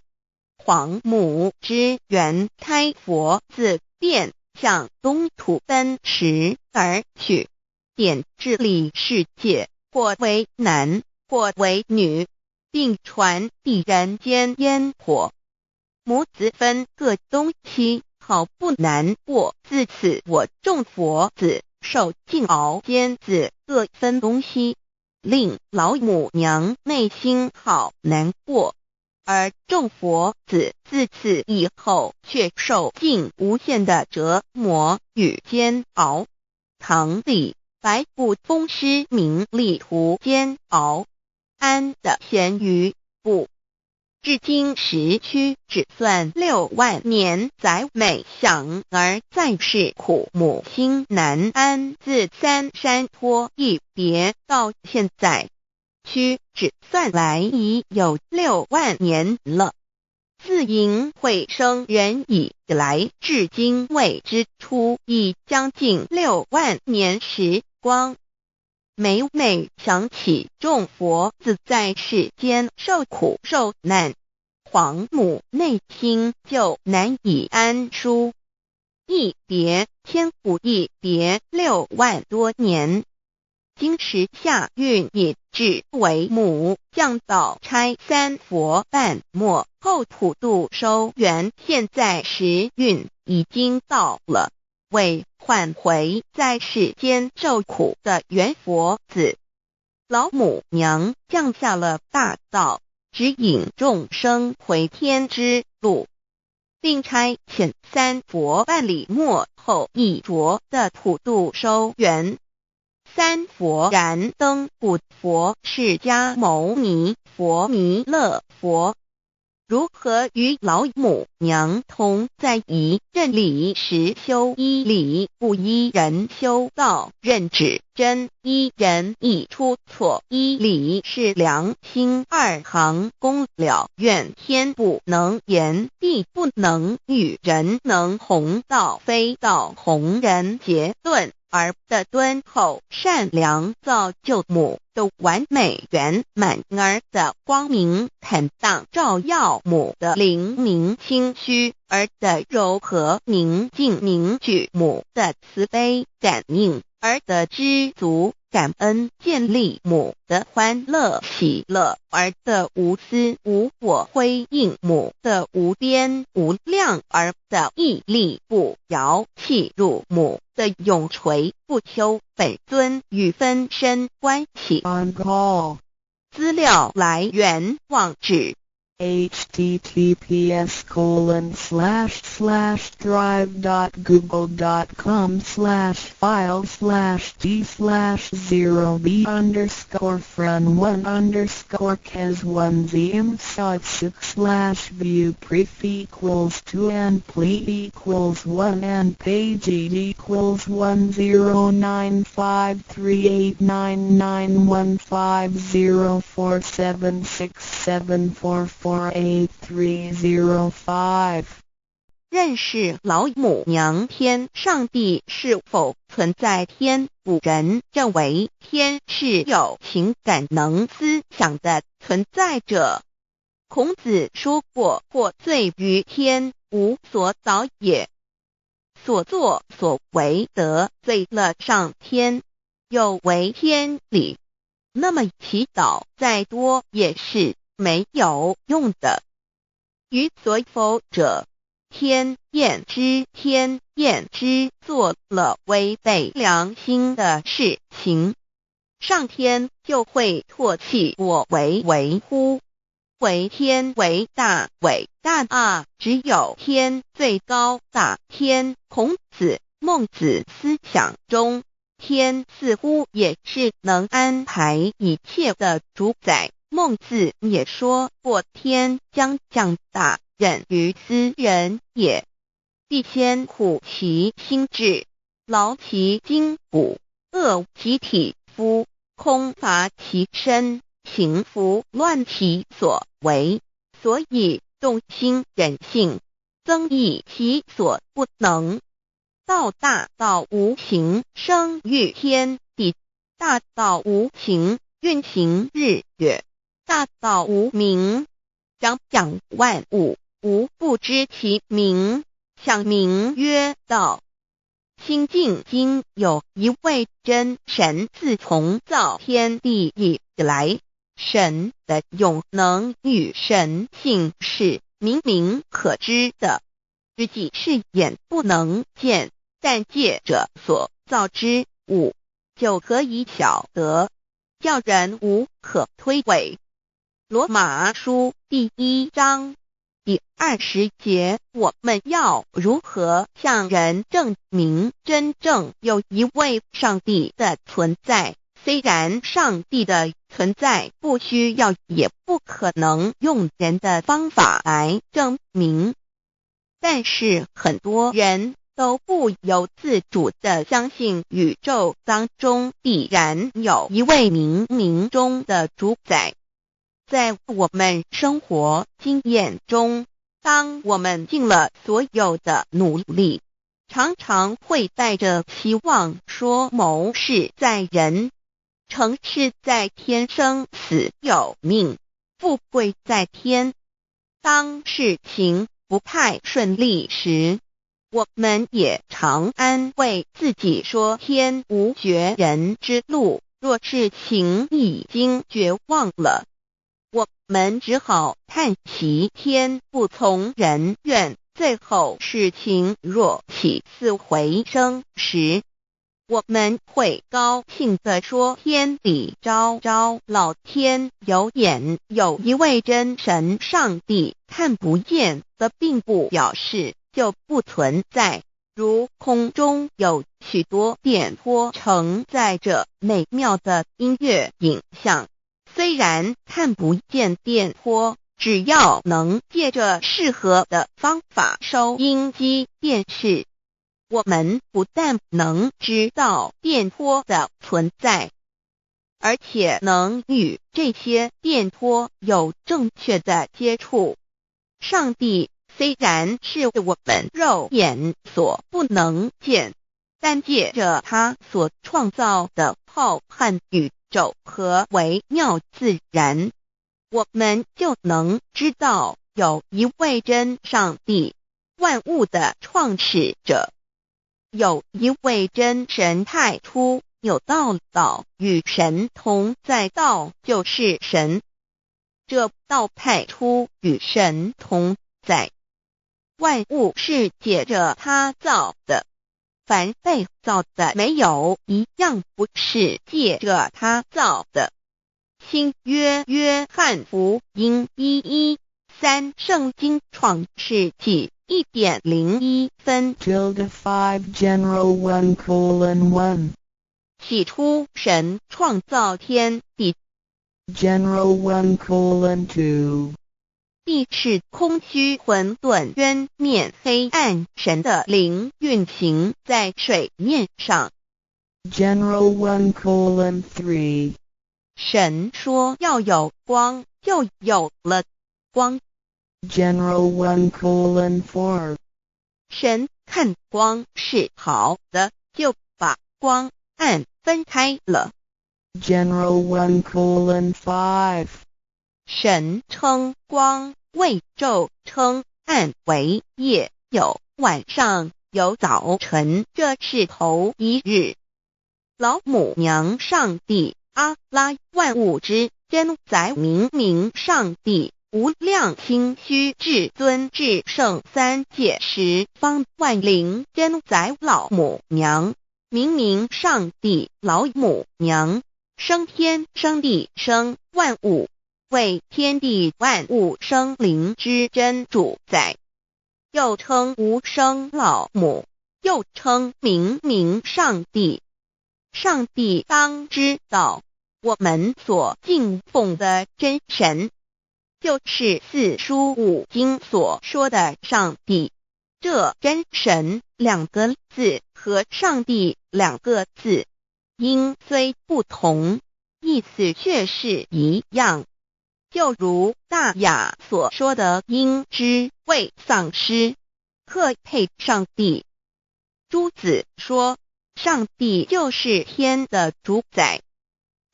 皇母之元胎佛子便向东土奔驰而去，点治理世界，或为男，或为女，并传递人间烟火。母子分各东西，好不难过。自此，我众佛子受尽熬煎子各分东西，令老母娘内心好难过。而众佛子自此以后却受尽无限的折磨与煎熬。唐李白骨风师名利图煎熬，安的咸鱼不。至今时区只算6万年，载每想而在世苦母心难安。自三山坡一别到现在，区只算来已有6万年了。自寅会生人以来，至今未知出，已将近6万年时光。每每想起众佛子在世间受苦受难，皇母内心就难以安舒。一别千古，一别6万多年。今时夏运引至为母，降道差三佛半末后普度收圆，现在时运已经到了，为唤回在世间受苦的元佛子，老母娘降下了大道，指引众生回天之路，并差遣三佛办理末后一着的普度收圆。三佛燃灯古佛释迦牟尼佛弥勒佛如何与老母娘同在一任理时修一理，不一人修道，任指真一人一出错，一理是良心，二行公了愿，天不能言，地不能喻，人能弘道，非道弘人。结论儿的敦厚善良造就母的完美圆满，儿的光明坦荡照耀母的灵明清虚，儿的柔和宁静凝聚母的慈悲感应，儿的知足感恩建立母的欢乐喜乐，儿的无私无我辉映母的无边无量，儿的屹立不摇弃入母的永垂不朽。本尊与分身关系。 On call. 资料来源网址https://drive.google.com/file/d/0b_cas1zm/view pref equals 2 and plea equals 1 and page equals 1095389914767448305. 认识老母娘天上帝是否存在？天古人认为天是有情感能思想的存在者。孔子说过，或罪于天，无所导也。所作所为得罪了上天，有违天理，那么祈祷再多也是没有用的。于所否者，天厌之，做了违背良心的事情，上天就会唾弃我为乎？为天为大，伟大啊！只有天最高大。天，孔子、孟子思想中，天似乎也是能安排一切的主宰。孟子也说过，天将降大任于斯人也，必先苦其心志，劳其筋骨，饿其体肤，空乏其身，行拂乱其所为，所以动心忍性，增益其所不能。道大道无情，生育天地；大道无情，运行日月；大道无名，长养万物，无不知其名，想名曰道。新晋经有一位真神，自从造天地以来，神的永能与神性是明明可知的，实际是眼不能见，但借着所造之物，就可以晓得，叫人无可推诿。罗马书第1章第20节，我们要如何向人证明真正有一位上帝的存在？虽然上帝的存在不需要也不可能用人的方法来证明，但是很多人都不由自主地相信宇宙当中必然有一位冥冥中的主宰。在我们生活经验中，当我们尽了所有的努力，常常会带着期望说谋事在人，成事在天，生死有命，富贵在天。当事情不太顺利时，我们也常安慰自己说天无绝人之路，若事情已经绝望了，我们只好叹息天不从人愿。最后事情若起死回生时，我们会高兴地说天理昭昭，老天有眼，有一位真神上帝，看不见的并不表示就不存在。如空中有许多电波承载着美妙的音乐影像，虽然看不见电波，只要能借着适合的方法收音机电视，我们不但能知道电波的存在，而且能与这些电波有正确的接触。上帝虽然是我们肉眼所不能见，但借着他所创造的浩瀚宇宙和微妙自然，我们就能知道有一位真上帝，万物的创始者，有一位真神太初有道，道与神同在，道就是神，这道太初与神同在。万物是借着他造的，凡被造的没有一样不是借着他造的。新约约翰福音1:13，圣经创世纪1.01分 5 General 1:1 起初神创造天地， General 1:2 地是空虚混沌渊面黑暗，神的灵运行在水面上。 General 1:3 神说要有光，就有了光。 General 1:4 神看光是好的，就把光暗分开了。 General 1:5 神称光为昼，称暗为夜，有晚上，有早晨，这是头一日。老母娘上帝阿拉，万物之真宰，明明上帝，无量清虚至尊至圣，三界十方万灵真宰，老母娘，明明上帝，老母娘，生天生地生万物，为天地万物生灵之真主宰，又称无生老母，又称明明上帝。上帝当知道，我们所敬奉的真神，就是四书五经所说的上帝。这真神两个字和上帝两个字，音虽不同，意思却是一样。就如大雅所说的，因之谓丧尸，特配上帝。朱子说，上帝就是天的主宰。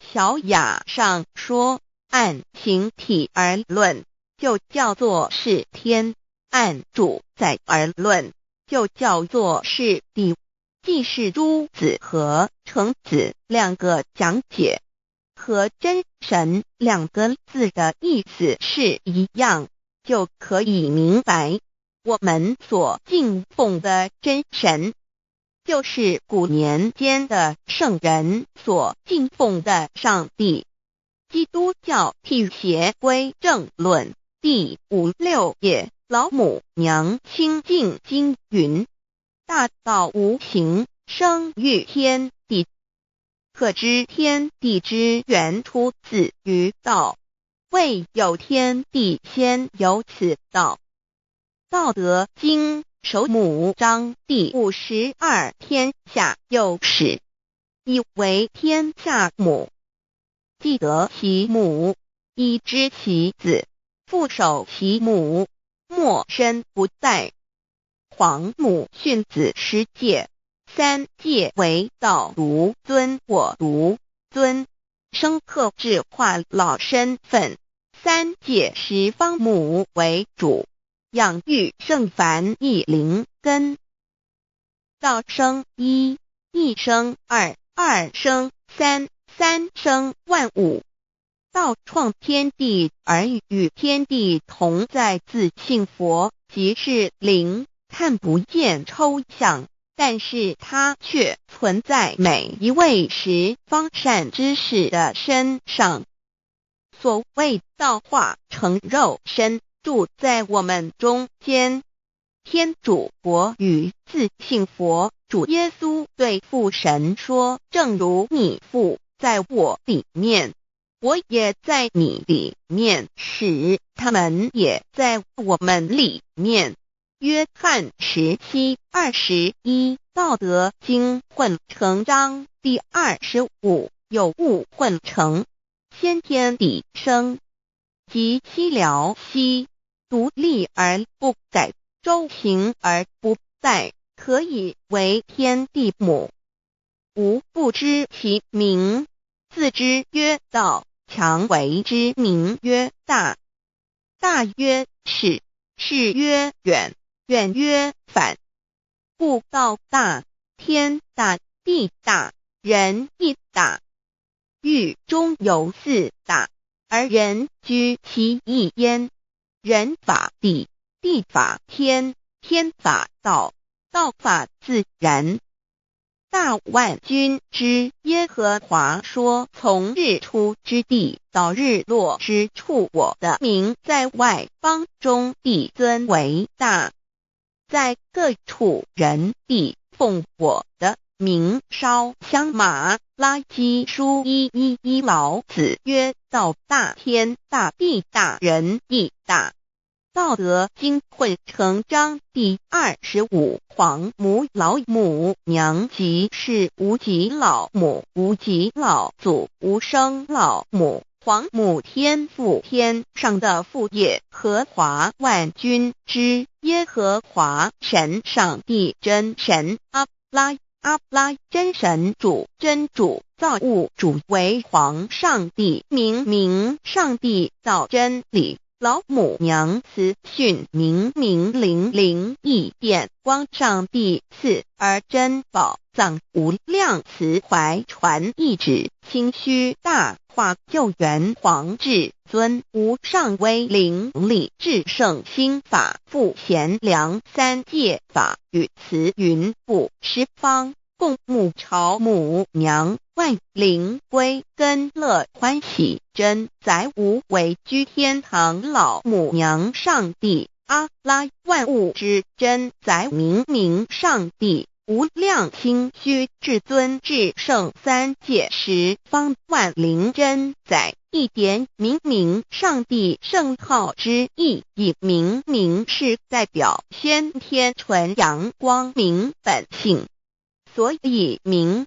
小雅上说，按形体而论，就叫做是天；按主宰而论，就叫做是地。既是朱子和程子两个讲解，和真神两个字的意思是一样，就可以明白，我们所敬奉的真神，就是古年间的圣人所敬奉的上帝。基督教辟邪归正论第56页，老母娘清净经云：大道无形，生育天地，可知天地之源出自于道，未有天地，先有此道。道德经首母章第52，天下有始，以为天下母。既得其母，以知其子，父守其母，莫身不殆。皇母训子十戒，三戒为道，如尊我如尊，生克制化老身份。三戒十方母为主，养育圣凡一灵根。道生一，一生二，二生三，三生万物。道创天地，而与天地同在，自性佛，即是灵，看不见抽象，但是它却存在每一位十方善知识的身上。所谓道化成肉身，住在我们中间。天主国与自性佛，主耶稣对父神说，正如你父在我里面，我也在你里面，使他们也在我们里面。约翰17:21，道德经混成章第25，有物混成，先天地生，即西辽西，独立而不改，周行而不殆，可以为天地母。吾不知其名，自之曰道，强为之名曰大。大曰是，是曰远，远曰反。故道大，天大，地大，人亦大。狱中有四大，而人居其一焉。人法地，地法天，天法道，道法自然。大万军之耶和华说，从日出之地到日落之处，我的名在外邦中必尊为大。在各处人必奉我的名烧香马拉基书1:11，老子曰：道大，天大，地大，人亦大。道德经混成章第25，黄母老母娘，即是无极老母，无极老祖，无生老母。黄母天父，天上的父也，和华万军之耶和华神，上帝真神，阿拉真神主，真主，造物主，为皇上帝，明上帝，造真理。老母娘慈训明灵异变光，上帝赐而真宝藏，无量慈怀传一旨，清虚大化，救援皇至尊，无上威灵力，至圣心法，复贤良三界法，与慈云布十方，共沐朝母娘，万灵归根乐欢喜，真载无为居天堂，老母娘上帝，阿拉万物之真载，明上帝，无量清虚至尊至圣三界十方，万灵真载，一点明上帝圣号之意，以明是代表先天纯阳光明本性。所以明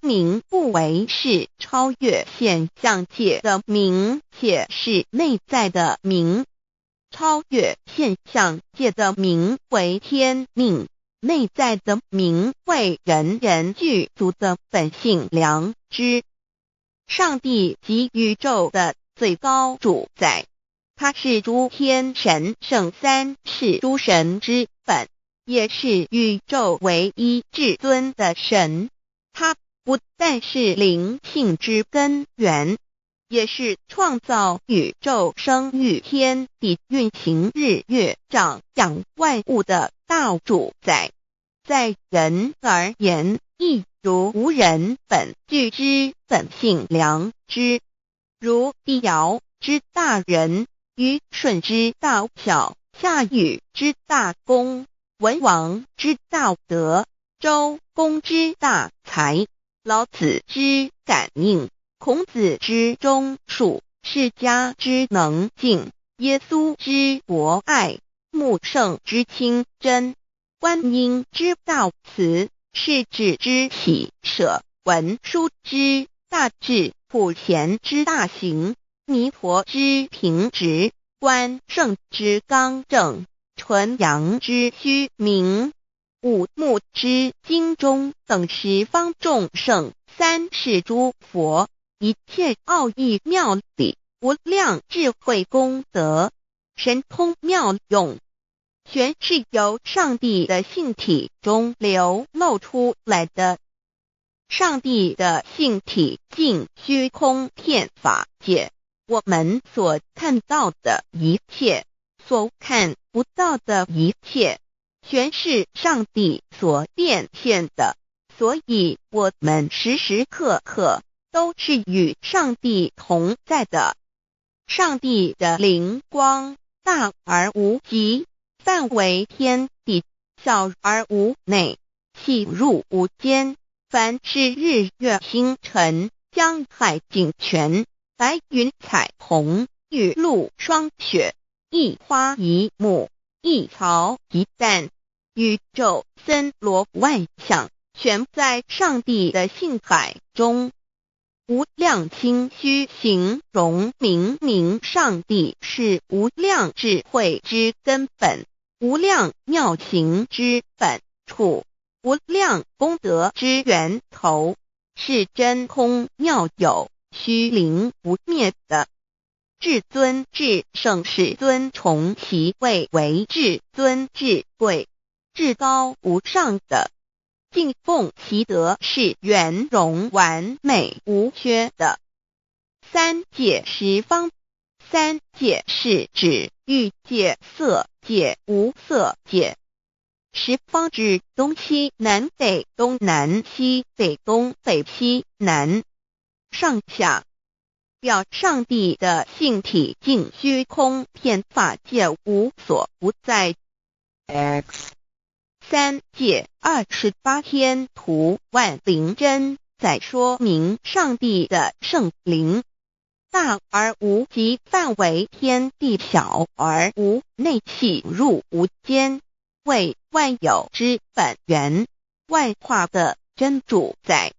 不为是超越现象界的明，且是内在的明。超越现象界的明为天命，内在的明为人人具足的本性良知。上帝即宇宙的最高主宰，他是诸天神圣三世诸神之本，也是宇宙唯一至尊的神。他不但是灵性之根源，也是创造宇宙生育天地运行日月长养万物的大主宰。在人而言，亦如无人本具之本性良知，如帝尧之大仁，虞舜之大巧，夏禹之大功，文王之大德，周公之大才，老子之感应，孔子之忠恕，释迦之能静，耶稣之博爱，穆圣之清真，观音之大慈，世子之喜舍，文殊之大智，普贤之大行，弥陀之平直，关圣之刚正，纯阳之虚明，五目之精中，等十方众圣，三世诸佛，一切奥义妙理，无量智慧功德，神通妙用，全是由上帝的性体中流露出来的。上帝的性体尽虚空遍法界，我们所看到的一切，所看不到的一切，全是上帝所变现的，所以我们时时刻刻都是与上帝同在的。上帝的灵光大而无极，范围天地，小而无内，细入无间，凡是日月星辰，江海井泉，白云彩虹，玉露霜雪，一花一木，一草一蛋，宇宙森罗万象，全在上帝的性海中。无量清虚形容明明上帝是无量智慧之根本，无量妙行之本处，无量功德之源头，是真空妙有，虚灵不灭的。至尊至圣世尊崇其位为至尊至贵，至高无上的。敬奉其德是圆融完美无缺的。三界十方，三界是指欲界、色界、无色界。十方指东西南北东南西北东北西南上下，表上帝的性体尽虚空遍法界无所不在。 X 三界28天图万灵真在说明上帝的圣灵，大而无极范围，天地小而无内细入无间，为万有之本源，万化的真主宰。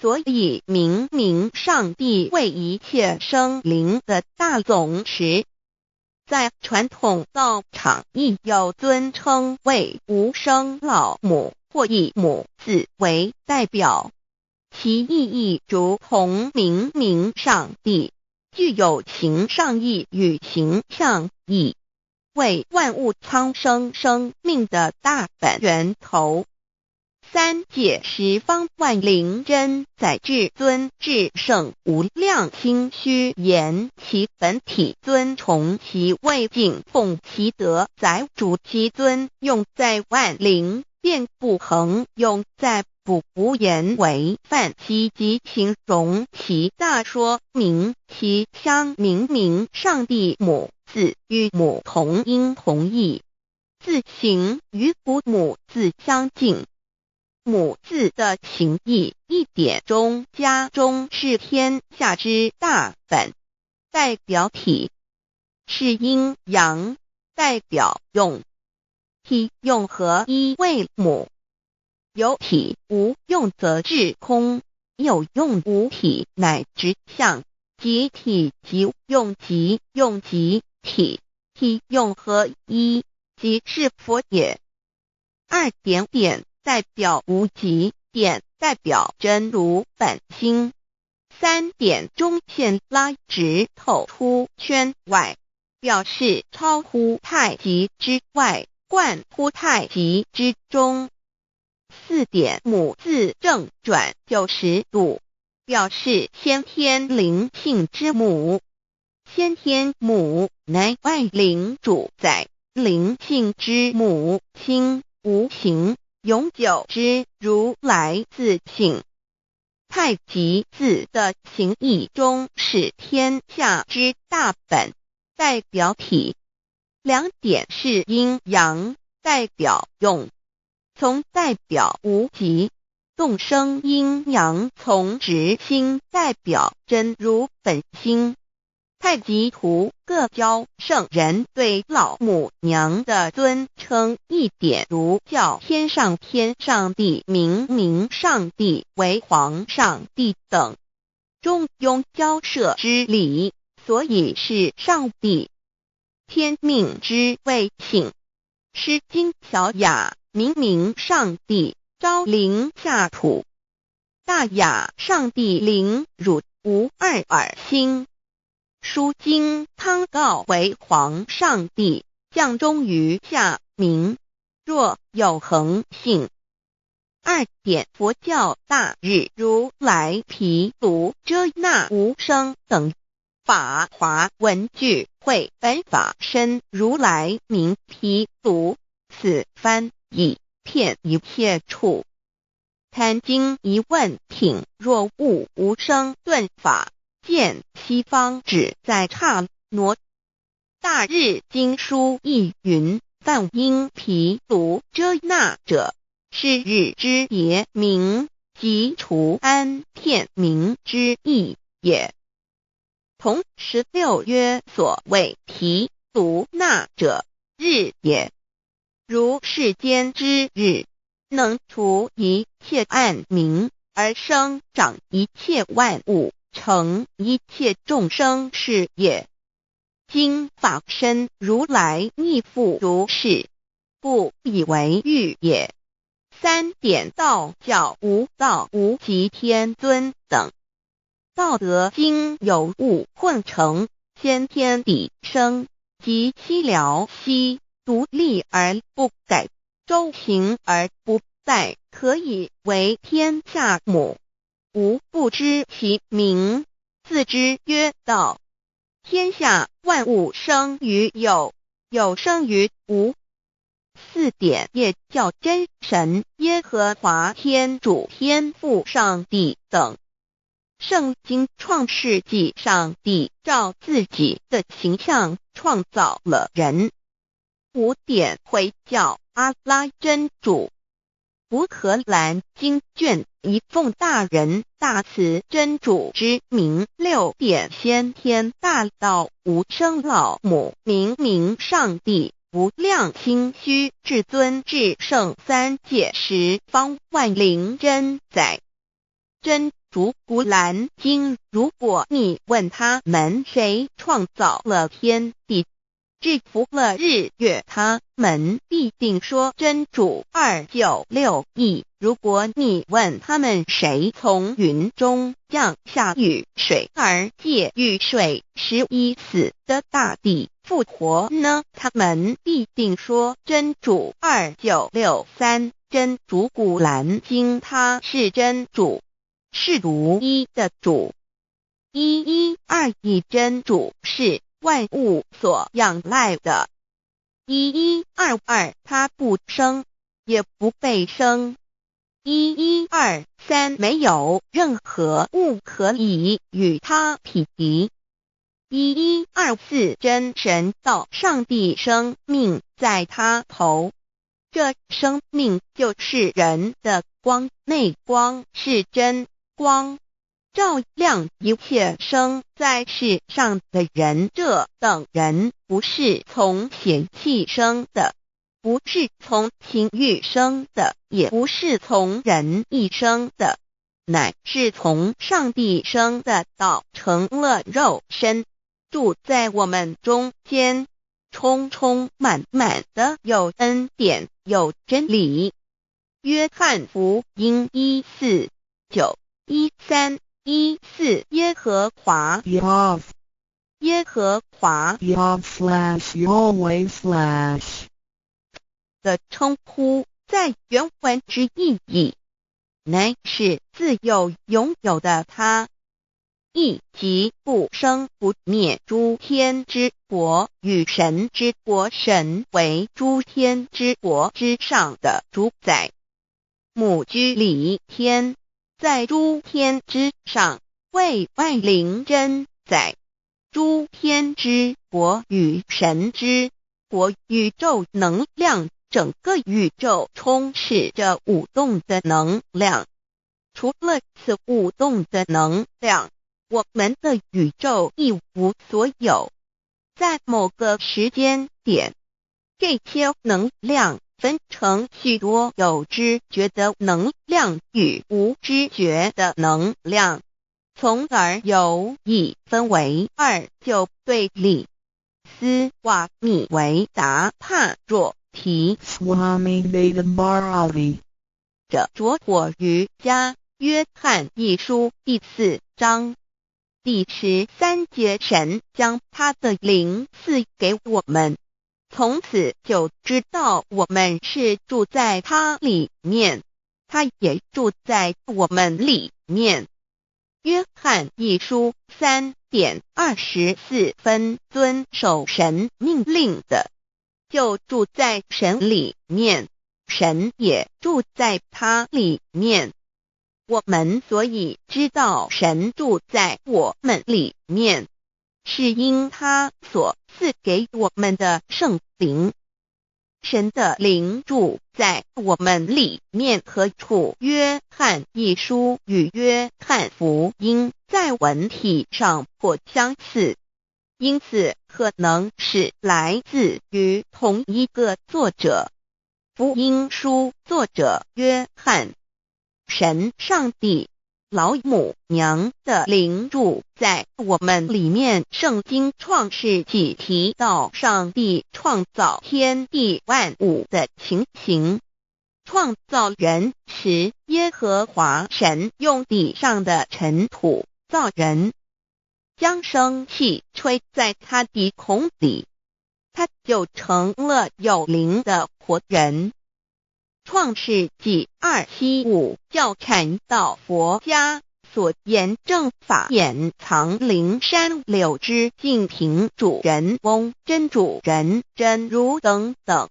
所以明明上帝为一切生灵的大总持，在传统道场亦有尊称为无生老母或以母字为代表，其意义如同明明上帝，具有形上义与形象义，为万物苍生生命的大本源头。三界十方万灵真在至尊至圣无量心虚言其本体尊崇其位敬奉其德载主其尊，用在万灵便不恒用在不无言为范积极形容其大，说明其相明明上帝母字与母同音同义，字形与古母字相近。母字的情义一点中加中是天下之大本，代表体是阴阳，代表用，体用合一为母。有体无用则至空，有用无体乃直相，即体即用即用即体，体用合一即是佛也。二点点代表无极，点代表真如本心，三点中线拉直透出圈外，表示超乎太极之外，贯乎太极之中。四点母字正转90度，表示先天灵性之母。先天母乃万灵主宰，灵性之母心无形永久之如来自性。太极字的形义中是天下之大本，代表体。两点是阴阳，代表用，从代表无极，动生阴阳从直心代表真如本心。太极图各教圣人对老母娘的尊称，一点如叫天上天上帝、明明上帝为皇上帝等，中庸交涉之理，所以是上帝。天命之谓性，诗经小雅明明上帝昭灵下土，大雅上帝灵汝无二耳心。书经汤告为皇上帝，降中于下民，若有恒性。二点佛教大日如来毗卢遮那无生等法华文具会本法身如来名毗卢，此翻译片一切处。贪经一问品，若悟无生顿法，见西方只在刹那。大日经书亦云，梵音毗卢遮那者，是日之别名，即除安片名之意也。同16曰所谓提卢那者，日也。如世间之日，能除一切暗明，而生长一切万物，成一切众生是也。今法身如来亦复如是，故以为喻也。3点道教无道无极天尊等，道德经有物混成，先天地生，即悉了悉，独立而不改，周行而不殆，可以为天下母。吾不知其名，自之曰道。天下万物生于有，有生于无。4点业教真神耶和华天主天父上帝等。圣经创世纪，上帝照自己的形象创造了人。5点回教阿拉真主。乌克兰经卷一奉大人大慈真主之名。6点先天大道无生老母明明上帝无量心虚至尊至圣三界十方万灵真载。真主古兰经，如果你问他们谁创造了天地，制服了日月，他们必定说真主296亿。如果你问他们谁从云中降下雨水而借雨水使已死的大地复活呢，他们必定说真主2963。真主古兰经，他是真主，是独一的主。112真主是万物所仰赖的。1122他不生，也不被生。1123没有任何物可以与他匹敌。1124真神道上帝生命在他头，这生命就是人的光，内光是真光，照亮一切生在世上的人。这等人不是从血气生的，不是从情欲生的，也不是从人意生的，乃是从上帝生的，道成了肉身，住在我们中间，充充满满的有恩典有真理。约翰福音1491314耶和华 Yav 耶和华 Yav/Yahweh/ 的称呼，在原文之意义，乃是自有拥有的他，亦即不生不灭诸天之国与神之国，神为诸天之国之上的主宰，母居里天，在诸天之上，为万灵真载。诸天之国与神之国，宇宙能量，整个宇宙充斥着舞动的能量。除了此舞动的能量，我们的宇宙一无所有。在某个时间点，这些能量分成许多有知觉的能量与无知觉的能量，从而有一分为二，就对立。斯瓦米维达帕若提 Swami Vedabharati 者着火瑜伽约翰一书第4章第13节，神将他的灵赐给我们，从此就知道我们是住在他里面，他也住在我们里面。约翰一书3:24遵守神命令的，就住在神里面，神也住在他里面。我们所以知道神住在我们里面，是因他所赐给我们的圣灵。神的灵住在我们里面。何处？约翰一书与约翰福音在文体上颇相似，因此可能是来自于同一个作者。福音书作者约翰，神上帝老母娘的灵住在我们里面。圣经创世纪提到上帝创造天地万物的情形。创造人时，耶和华神用地上的尘土造人，将生气吹在他鼻孔里，他就成了有灵的活人。创世纪275教阐到佛家所言正法掩藏灵山柳之净瓶主人翁真主人真如等等。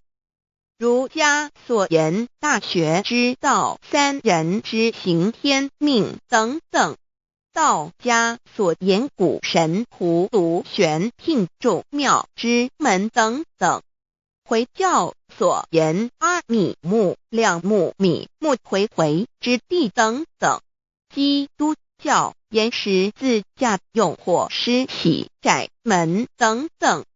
儒家所言大学之道三人之行天命等等。道家所言古神荼毒玄牝众妙之门等等。回教所言阿米木两木米木回回之地等等。基督教言十字架用火施洗窄门等等。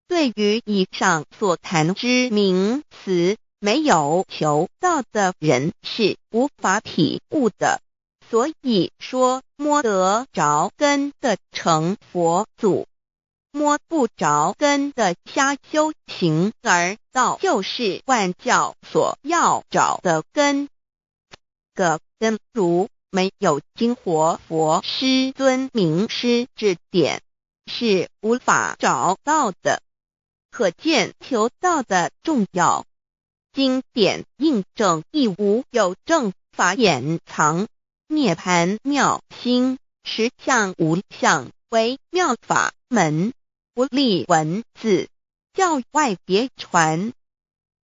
对于以上所谈之名词，没有求道的人是无法体悟的。所以说摸得着根的成佛祖，摸不着根的瞎修行，而道就是万教所要找的根。个根如没有经活佛师尊名师指点，是无法找到的。可见求道的重要。经典印证亦无有正法掩藏，涅盘妙心，实相无相，为妙法门，不立文字，教外别传。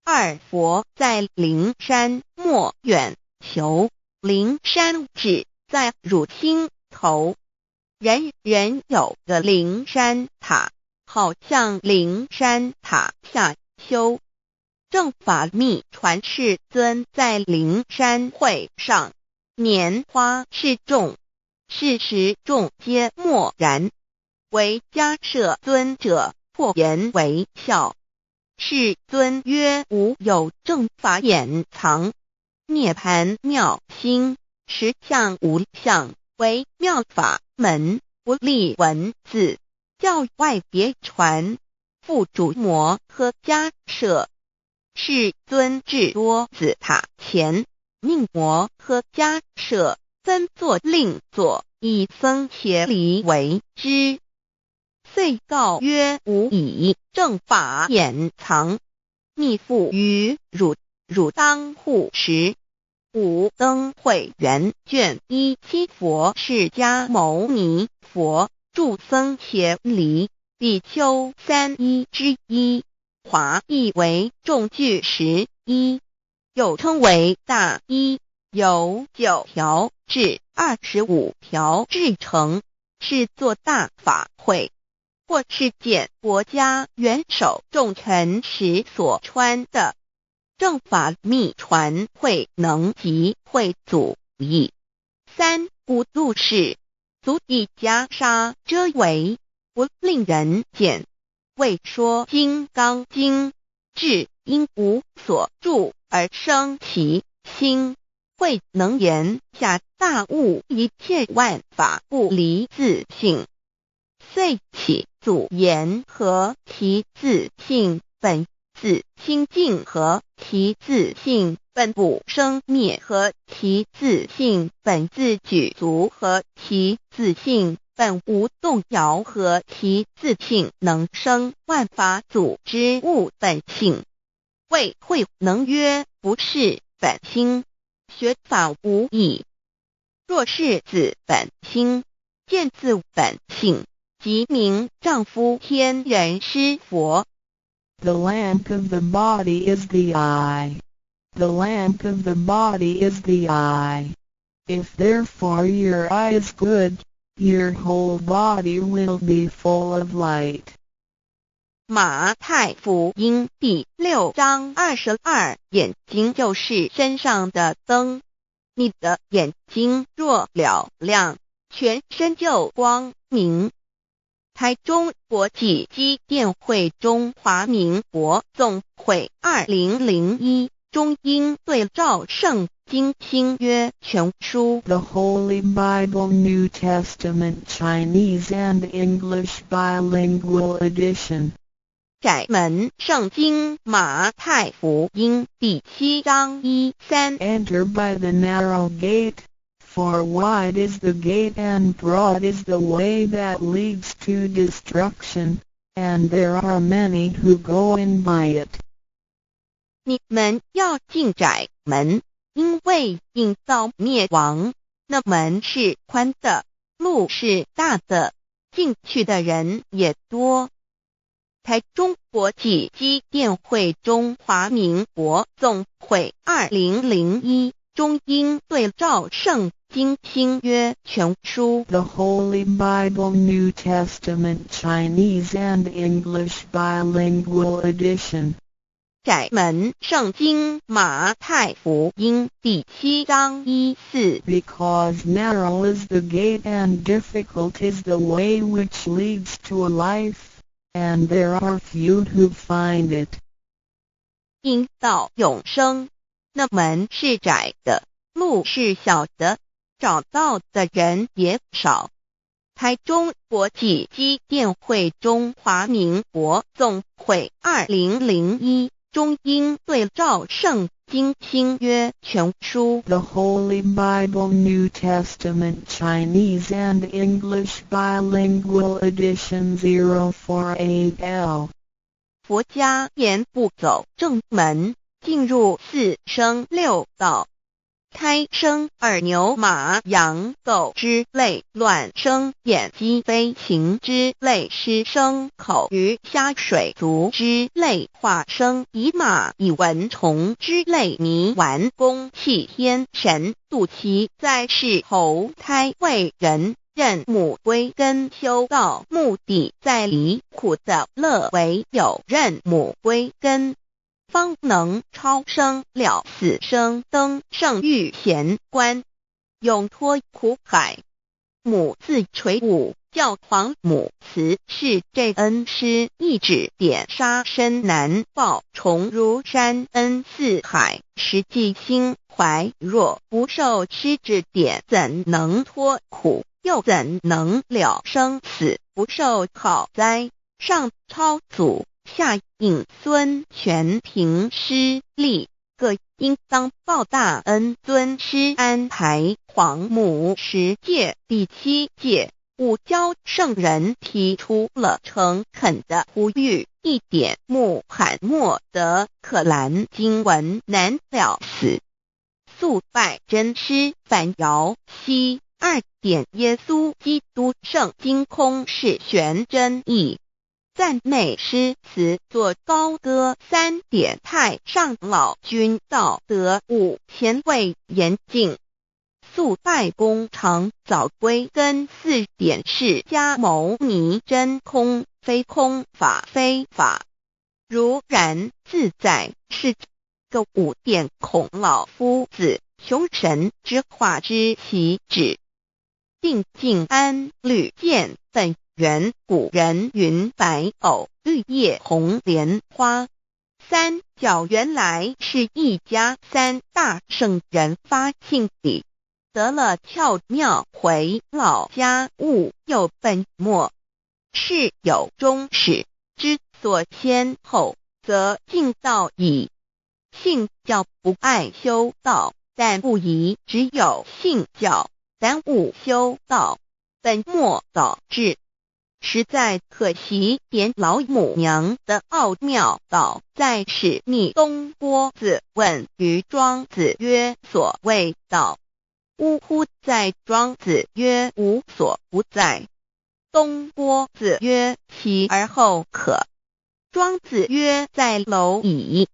二佛在灵山莫远求，灵山只在汝心头。人人有个灵山塔，好像灵山塔下修。正法密传世尊在灵山会上，拈花示众，是时众皆默然，唯迦摄尊者破颜为笑。世尊曰：无有正法掩藏，涅盘妙心，实相无相，为妙法门，不立文字，教外别传。复主摩诃迦摄。世尊至多子塔前，命摩诃迦摄分作令作，以僧伽梨为之。遂告曰：吾以正法掩藏，逆复于汝，汝当护持。五灯会元卷17佛释迦牟尼佛著僧伽梨比丘31之一，华译为众句11，又称为大一，由9条至25条制成，是作大法会，或是见国家元首重臣时所穿的。正法密传会能及会祖义。三五度世，足以袈裟遮为，不令人见。为说金刚经，至因无所住而生其心，慧能言下大悟一切万法不离自性。遂起祖言和其自性本自清净和其自性本不生灭和其自性本自具足和其自性本无动摇和其自性能生万法组之物本性。谓慧能曰：不是本心，学法无益。若是自本心，见自本性，即名丈夫天人师佛。The lamp of the body is the eye. The lamp of the body is the eye. If therefore your eye is good, your whole body will be full of light. 马太福音第6章22，眼睛就是身上的灯。你的眼睛若了亮，全身就光明。台中国际机电会中华民国总会2001中英对照圣经新约全书 The Holy Bible New Testament Chinese and English Bilingual Edition. 窄门圣经马太福音第7章1-3 Enter by the narrow gate, for wide is the gate and broad is the way that leads to destruction, and there are many who go in by it. 你们要进窄门，因为引到灭亡，那门是宽的，路是大的，进去的人也多。台中国际机电会中华民国总会2001中英对照圣经新约全书 The Holy Bible New Testament Chinese and English Bilingual Edition. 窄门圣经马太福音第7章1-4 Because narrow is the gate and difficult is the way which leads to life, and there are few who find it. 引到永生，那门是窄的，路是小的，找到的人也少。台中国际机电会中华民国总会2001中英对照圣经新约全书 The Holy Bible New Testament Chinese and English Bilingual Edition 048L. 佛家言不走正门，进入4生6道。胎生耳牛马羊狗之类，卵生眼鸡飞禽之类，湿生口鱼虾水族之类，化生以马以蚊虫之类，泥丸公气天神，肚脐在世投胎为人，任母归根修道，目的在离苦的乐为有任母归根，方能超生了死生登圣玉贤官，永脱苦海。母自垂武，教皇母慈是这恩师，一指点杀身难报，重如山恩似海，实际心怀若不受师指点，怎能脱苦？又怎能了生死？不受好灾，上超祖，下引孙权凭师力，各应当报大恩。尊师安排皇母10诫，第7诫，五教圣人提出了诚恳的呼吁，一点穆罕默德可兰经文难了死，肃拜真师反摇西。2点耶稣基督圣经空是玄真义，赞美诗词作高歌。3点太上老君道德5前卫严谨，肃拜公常早归根。4点释迦牟尼真空，非空法非法，如然自在，是个5点孔老夫子穷神之化之其旨。定静安律见本源，古人云白藕绿叶红莲花。3角原来是一家3大圣人发庆礼，得了窍妙，回老家务有本末，事有终始，之所先后，则敬道矣。信教不爱修道，但不宜只有信教，耽误修道，本末倒置，实在可惜。点老母娘的奥妙道在使逆东郭子问于庄子曰：所谓道，呜呼！在庄子曰：无所不在。东郭子曰：其而后可。庄子曰：在蝼蚁。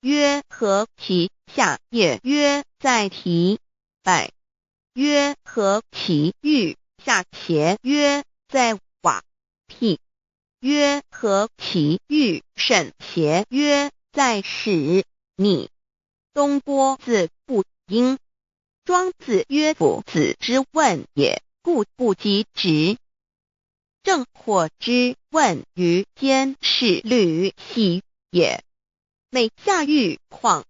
曰：何其下也？曰：在蹄。百。曰：何其欲？下且曰：在瓦辟。曰：何其欲甚邪曰：在使逆。东郭子不应。庄子曰：夫子之问也，故不及直。正或之问于间，是履兮也。每下欲况，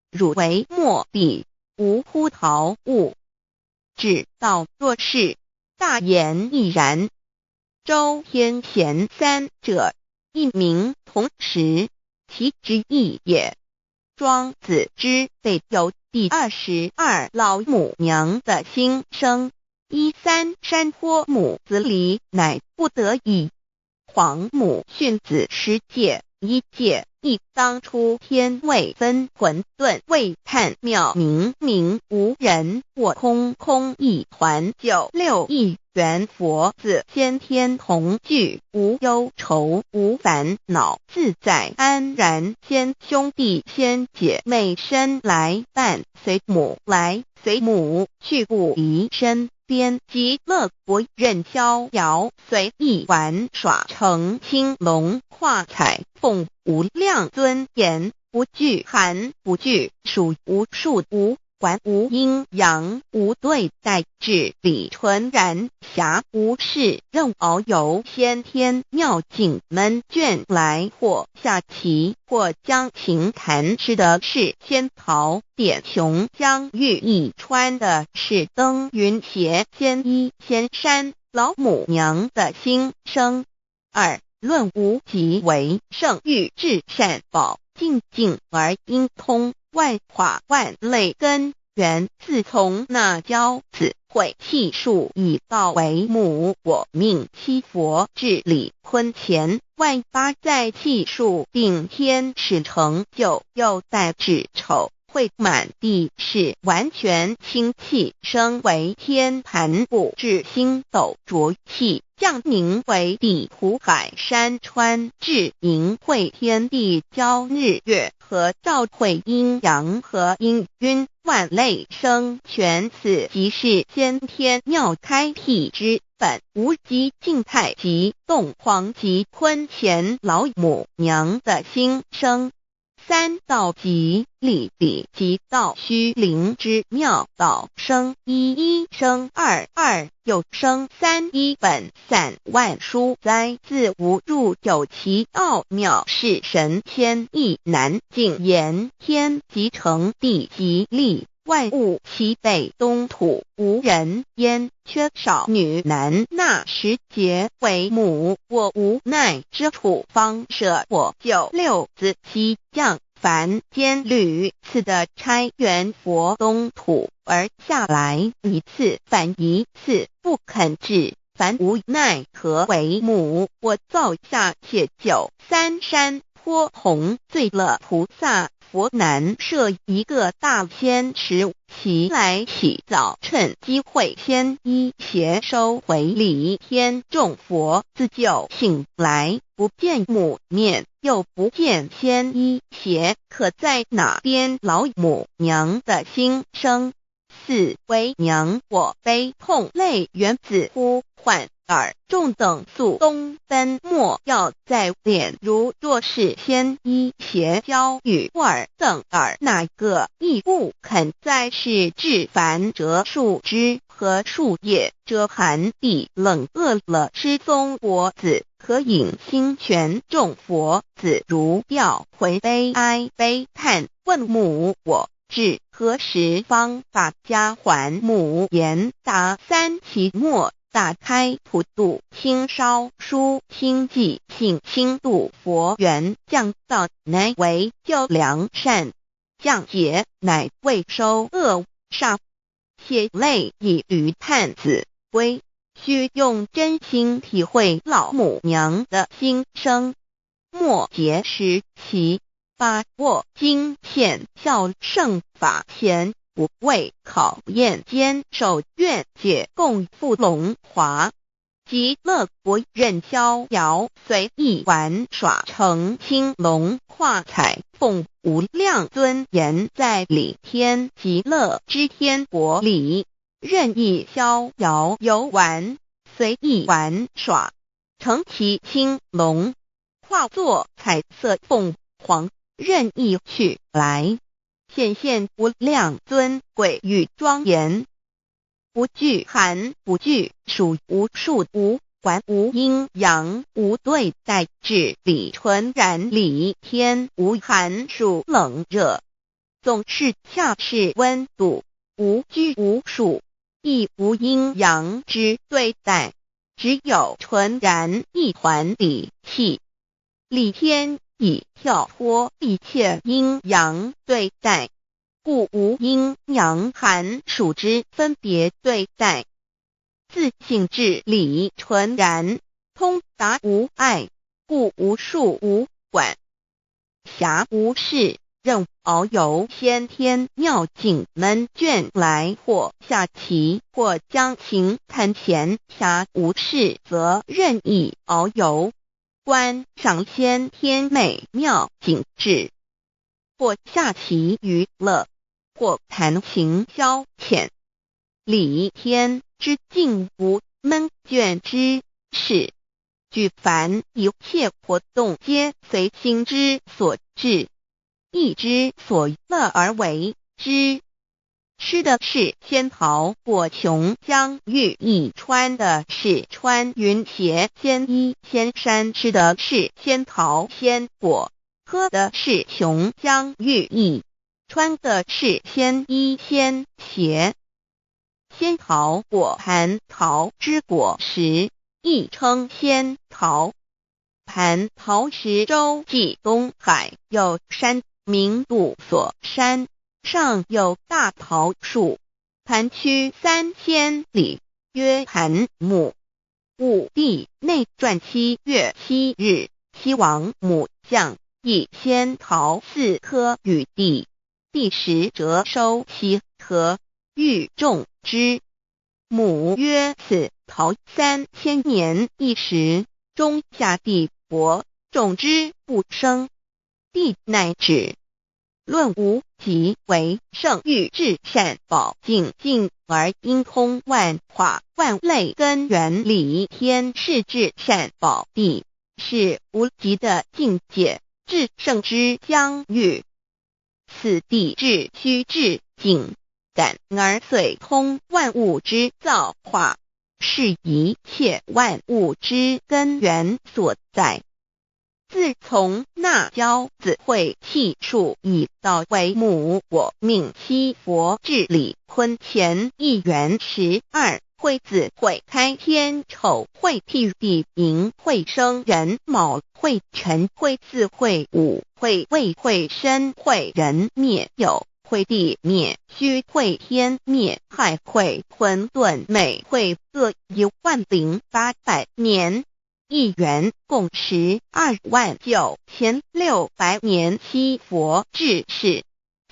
汝为莫彼，无乎陶物。指道若是，大言亦然。周天贤三者，一名同时，其之义也。庄子之备有第22老母娘的心声。13山坡母子离，乃不得已。黄母训子10戒，1戒亦当初天未分，混沌未探，妙明明无人，我空空一团。96亿元佛子，先天同具，无忧愁，无烦恼，自在安然。先兄弟先姐妹生来伴，随母来随母去，不离身边。极乐国任逍遥，随意玩耍，成青龙化彩凤，无量尊严，不惧寒不惧暑，无数无管，无阴阳，无对待，至理纯然，暇无事任遨游。先天妙境门卷来，或下棋，或将琴弹，吃的是仙桃点琼浆，玉一穿的是登云鞋，仙衣仙山。老母娘的心声。2论无极为圣欲至善宝，静静而应通，万法万类根源。自从那骄子会气数以道为母，我命七佛治理坤乾，万八在气数，并天使成就，又待至丑会满地是完全清气，升为天盘部，至星斗浊气，降凝为地土海山川，至盈会天地交日月和照会阴阳和阴晕，万类生全。此即是先天妙开辟之本，无极静态及动黄及坤乾老母娘的心声。3道即理理即道虚灵之妙道生一生二又生三，一本散万殊哉，自无入有其奥妙，是神千亿难尽言。天即成，地即立，万物其北东土，无人焉，缺少女男。那时节为母，我无奈之处方舍我96子西降凡间屡次的差援佛东土，而下来一次反一次，不肯治，凡无奈何为母。我造下且93山坡弘罪乐菩萨佛南设一个大仙池，其来起早，趁机会先一邪收回礼。天众佛自就醒来，不见母面，又不见先一邪，可在哪边？老母娘的心声。4为娘我悲痛泪源自呼唤耳，众等速东奔，莫要在脸。如若是先一邪教与尔等耳，哪个亦不肯在是至凡折树枝和树叶，遮寒地冷，饿了吃松果子，可饮清泉。众佛子如吊回悲哀悲叹，问母我至何时方把家还母？言答3期末，打开普度清烧书清寂性清度佛缘，降道乃为救良善，降劫乃为收恶煞。血泪以于叹子归，须用真心体会老母娘的心声。末节时期，把握经现效圣法前，不畏考验，坚守愿解，共赴龙华。极乐国任逍遥，随意玩耍，成青龙化彩凤，无量尊严，在理天极乐之天国里，任意逍遥游玩，随意玩耍。乘其青龙，化作彩色凤凰，任意去来，现无量尊贵与庄严，不惧寒，不惧暑，无数无还，无阴阳，无对待，至理纯然理天，无寒暑冷热，总是恰是温度，无拘无束，亦无阴阳之对待，只有纯然一环理气。理天以跳脱一切阴阳对待，故无阴阳寒暑之分别对待，自性至理纯然，通达无碍，故无束无管，暇无事，任遨游先天妙境门卷来，或下棋，或将琴弹弦，暇无事则任意遨游，观赏先天美妙景致，或下棋娱乐，或弹琴消遣。理天之境无闷倦之事，举凡一切活动皆随心之所至，意之所乐而为之。吃的是仙桃果琼浆玉液，穿的是穿云鞋仙衣仙衫，吃的是仙桃仙果，喝的是琼浆玉液，穿的是仙衣仙鞋。仙桃果蟠桃之果实，亦称仙桃。蟠桃实洲际东海有山，名杜所山，上有大桃树，盘曲3000里，曰盘木。武帝内传7月7日，西王母将以仙桃4颗与帝，帝时折收其核，欲种之。母曰：此桃3000年一时，终下地薄，种之不生。帝乃止。论无极为圣欲至善宝净净而因通万化万类根源理天是至善宝地，是无极的境界，至圣之疆域。此地至虚至静，感而遂通万物之造化，是一切万物之根源所在。自从那骄子会气数以道为母，我命七佛治理坤乾一元12，会子会开天丑，会替地寅，会生人卯，会辰会巳，会午，会未，会申，会人灭酉，会地灭戌，会天灭亥，会混沌昧，会各10800年。一元共129600年，七佛治世。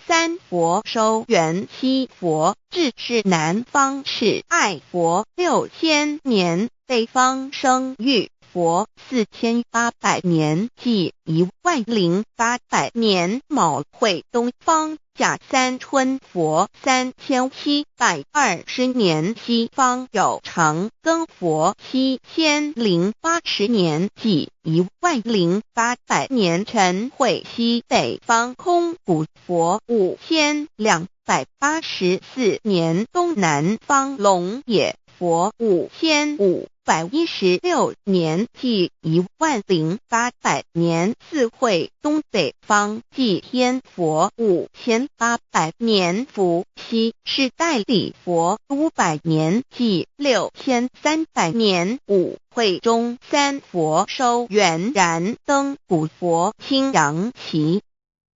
三佛收元，七佛治世。南方是爱佛6000年，北方生玉佛4800年，即10800年。卯会东方甲三春佛3720年，西方有长庚佛7080年，即10800年。辰会西北方空谷佛5284年，东南方龙野佛5516年，即10800年。四会东北方祭天佛5800年，伏羲是代理佛500年，即6300年。五会中三佛收元，燃灯古佛青阳旗，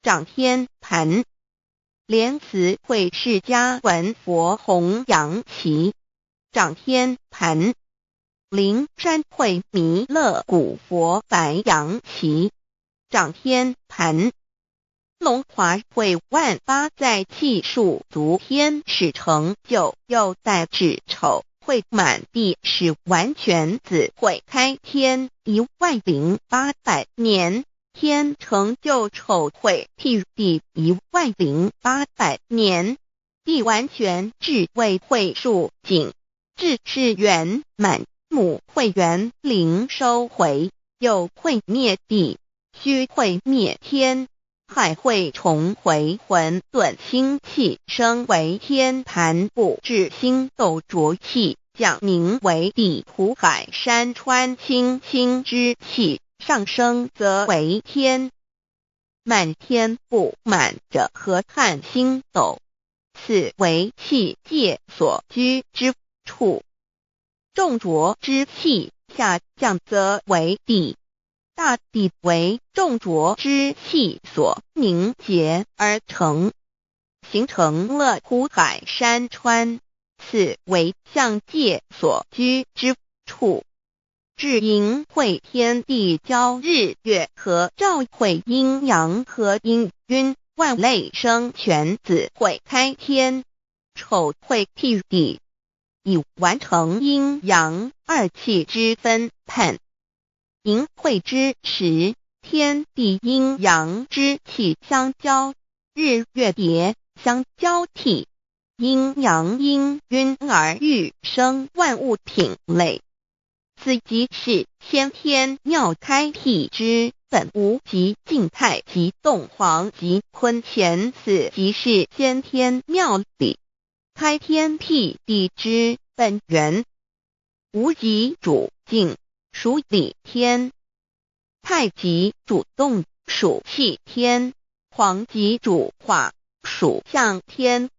掌天盘。莲慈会释迦文佛红阳旗，掌天盘。灵山会弥勒古佛白羊旗，掌天盘。龙华会万八在气数足天使成就，又代指丑会满地使完全子会开天10800年，天成就丑会替地10800年，地完全至为会数尽，至是圆满。母会园灵收回，又会灭地，须会灭天，还会重回混沌星气，升为天盘部至星斗浊气，降名为地土海山川星星之气，上升则为天。满天布满着河汉星斗，此为气界所居之处。重浊之气下降则为地，大地为重浊之气所凝结而成，形成了土海山川，此为象界所居之处。至阴会天地交日月和照会阴阳和阴晕，万类生全子会开天，丑会替地，以完成阴阳二气之分判。寅会之时，天地阴阳之气相交，日月叠相交替，阴阳阴晕而欲生万物品类。此即是先天妙开辟之本无极静态及动黄及坤乾，此即是先天妙理开天辟地之本源。无极主静，属理天；太极主动，属气天；黄极主化，属象天。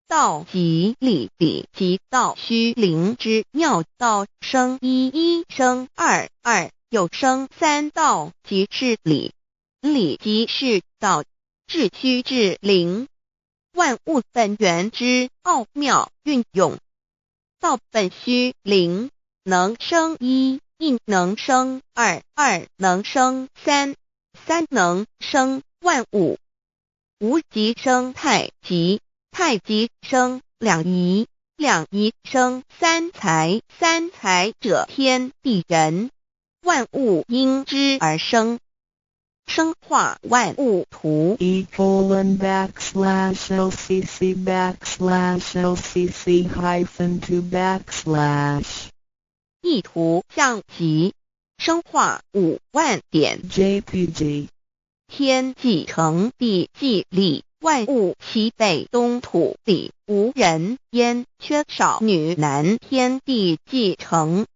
道即理理即道虚灵之妙道，生一一生二二，又生三道，即是理。理即是道，至虚至灵，万物本源之奥妙运用。道本虚灵，能生一，一能生二，二能生三，三能生万物。无极生太极，太极生两仪，两仪生三才，三才者天地人，万物因之而生，生化万物图。://LCC_LCC_2 意图象极，生化5万点 JPG。天既成地既立，万物其备，东土里无人焉，缺少女男，天地既成，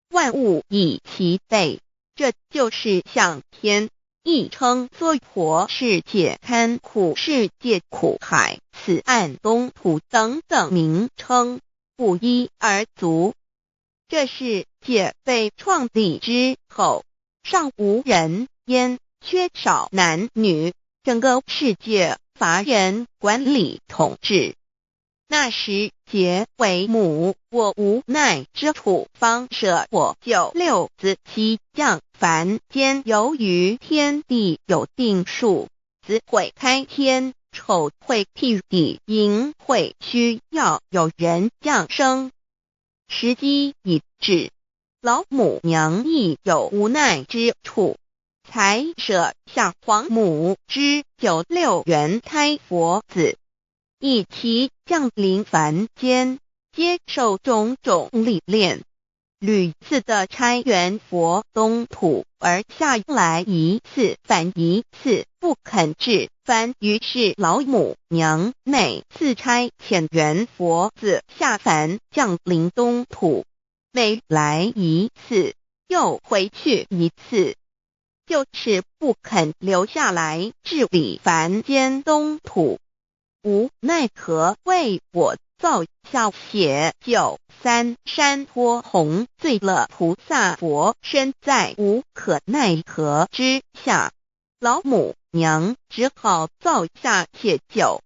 万物以其备，这就是象天。亦称娑婆世界、堪苦世界、苦海、此岸、东土等等名称，不一而足。这世界被创立之后，尚无人焉，缺少男女，整个世界乏人管理统治。那时桀为母，我无奈之处方舍我九六子七降凡间，由于天地有定数，子会开天，丑会替地，寅会需要有人降生。时机已至，老母娘亦有无奈之处，才舍下皇母之九六元胎佛子，以其降临凡间，接受种种历练，屡次的差援佛东土，而下来一次反一次不肯至凡，于是老母娘每次差遣援佛子下凡降临东土，每来一次又回去一次，就是不肯留下来治理凡间东土。无奈何为我造下血酒三山托红，醉了菩萨佛身，在无可奈何之下，老母娘只好造下血酒，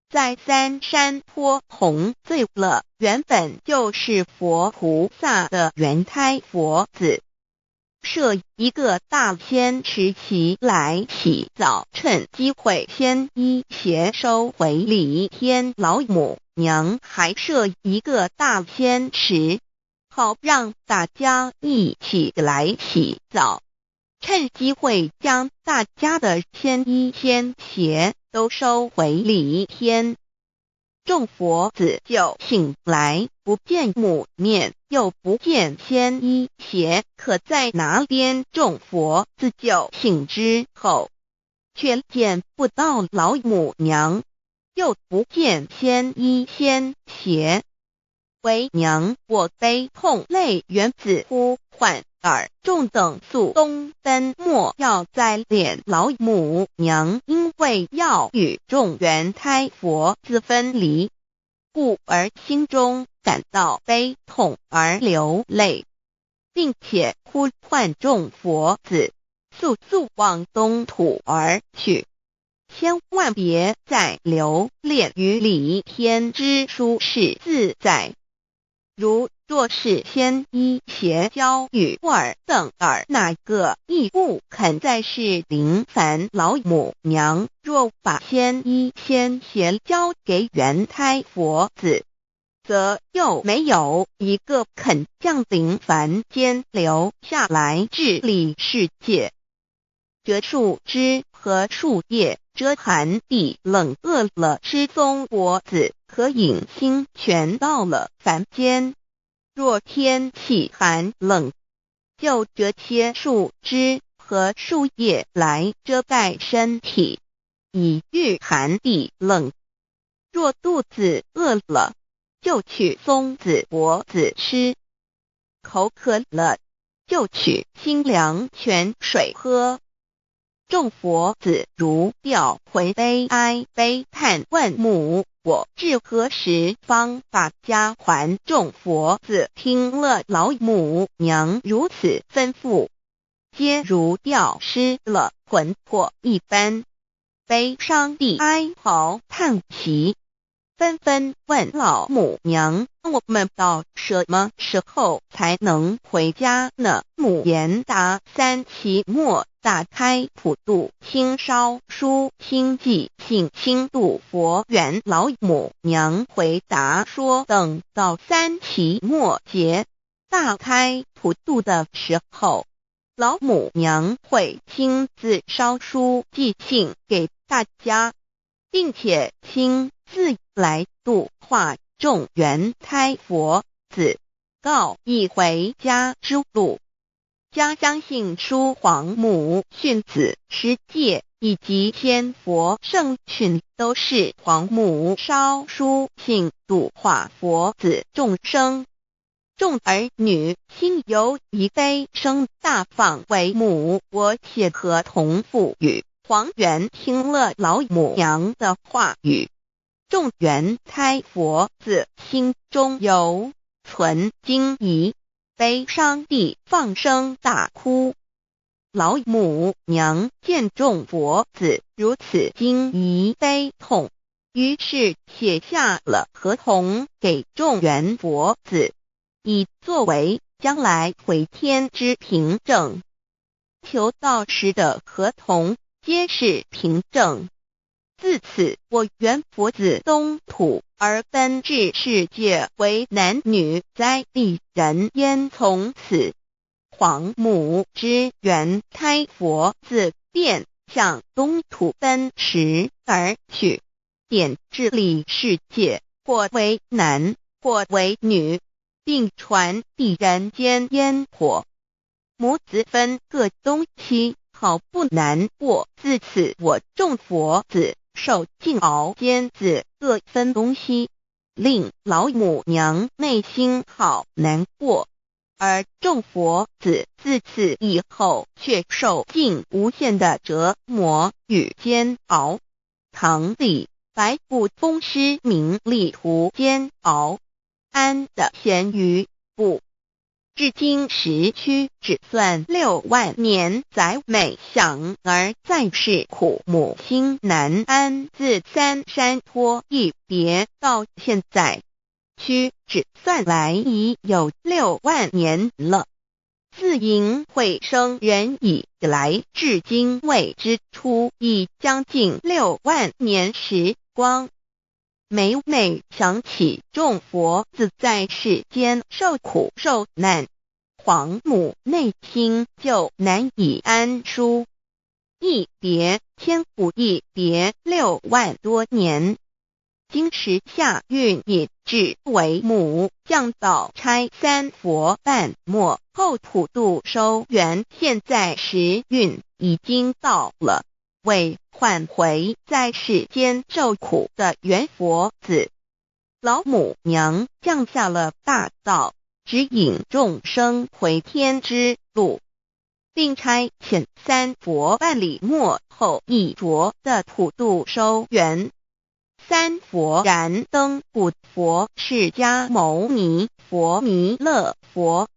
在三山托红醉了原本就是佛菩萨的原胎佛子，设一个大仙池其来洗澡，趁机会先一邪收回礼天。老母娘还设一个大仙池，好让大家一起来洗澡，趁机会将大家的仙衣仙鞋都收回礼天。众佛子就醒来，不见母面，又不见仙衣鞋，可在哪边？众佛子就醒之后，却见不到老母娘，又不见仙衣仙鞋。为娘，我悲痛泪源自呼唤耳，众等速东奔，莫要再怜老母娘，因为要与众元胎佛子分离，故而心中感到悲痛而流泪，并且呼唤众佛子速速往东土而去，千万别再留恋于理天之舒适自在。如若是仙衣鞋交与尔等尔哪个亦不肯再是临凡老母娘，若把仙衣仙鞋交给元胎佛子，则又没有一个肯降临凡间留下来治理世界。这树枝和树叶遮寒地冷，饿了吃松果子，可隐心全到了凡间。若天气寒冷，就折些树枝和树叶来遮盖身体，以御寒地冷。若肚子饿了，就取松子果子吃；口渴了，就取清凉泉水喝。众佛子如调回悲哀悲叹，问母：我至何时方把家还？众佛子听了老母娘如此吩咐，皆如吊失了魂魄一般，悲伤地哀嚎叹息，纷纷问老母娘：我们到什么时候才能回家呢？母言答：三期末大开普度，清烧书清寂，信清度佛缘。老母娘回答说：等到三期末节大开普度的时候，老母娘会亲自烧书寄信给大家，并且亲自来度化众元胎佛子，告一回家之路。家相信书皇母训子师戒以及仙佛圣训，都是皇母烧书信度化佛子众生。众儿女心有一悲生大放为母，我且合同赋予。皇元听了老母娘的话语，众元胎佛子心中有存惊疑，悲伤地放声大哭。老母娘见众佛子如此惊疑悲痛，于是写下了合同给众元佛子，以作为将来回天之凭证。求道时的合同皆是凭证。自此，我元佛子东土而奔至世界为男女在地人焉。从此，皇母之元胎佛子便向东土奔驰而去，点治理世界，或为男，或为女，并传递人间烟火。母子分各东西，好不难过。自此，我众佛子受尽熬煎子各分东西，令老母娘内心好难过。而众佛子自此以后却受尽无限的折磨与煎熬。唐李白骨风师名利图煎熬，安的咸鱼不。至今时区只算6万年，载美享而在世苦，母心难安。自三山托一别到现在，区只算来已有6万年了。自寅会生人以来，至今未知出，已将近6万年时光。每每想起众佛子在世间受苦受难，皇母内心就难以安舒。一别千古一别6万多年，经时下运引至为母，降到差3佛半末后普度收圆，现在时运已经到了，为换回在世间受苦的圆佛子。老母娘降下了大道，指引众生回天之路，并差遣3佛半里末后一着的普度收圆。3佛燃灯不佛释迦牟尼佛弥勒佛，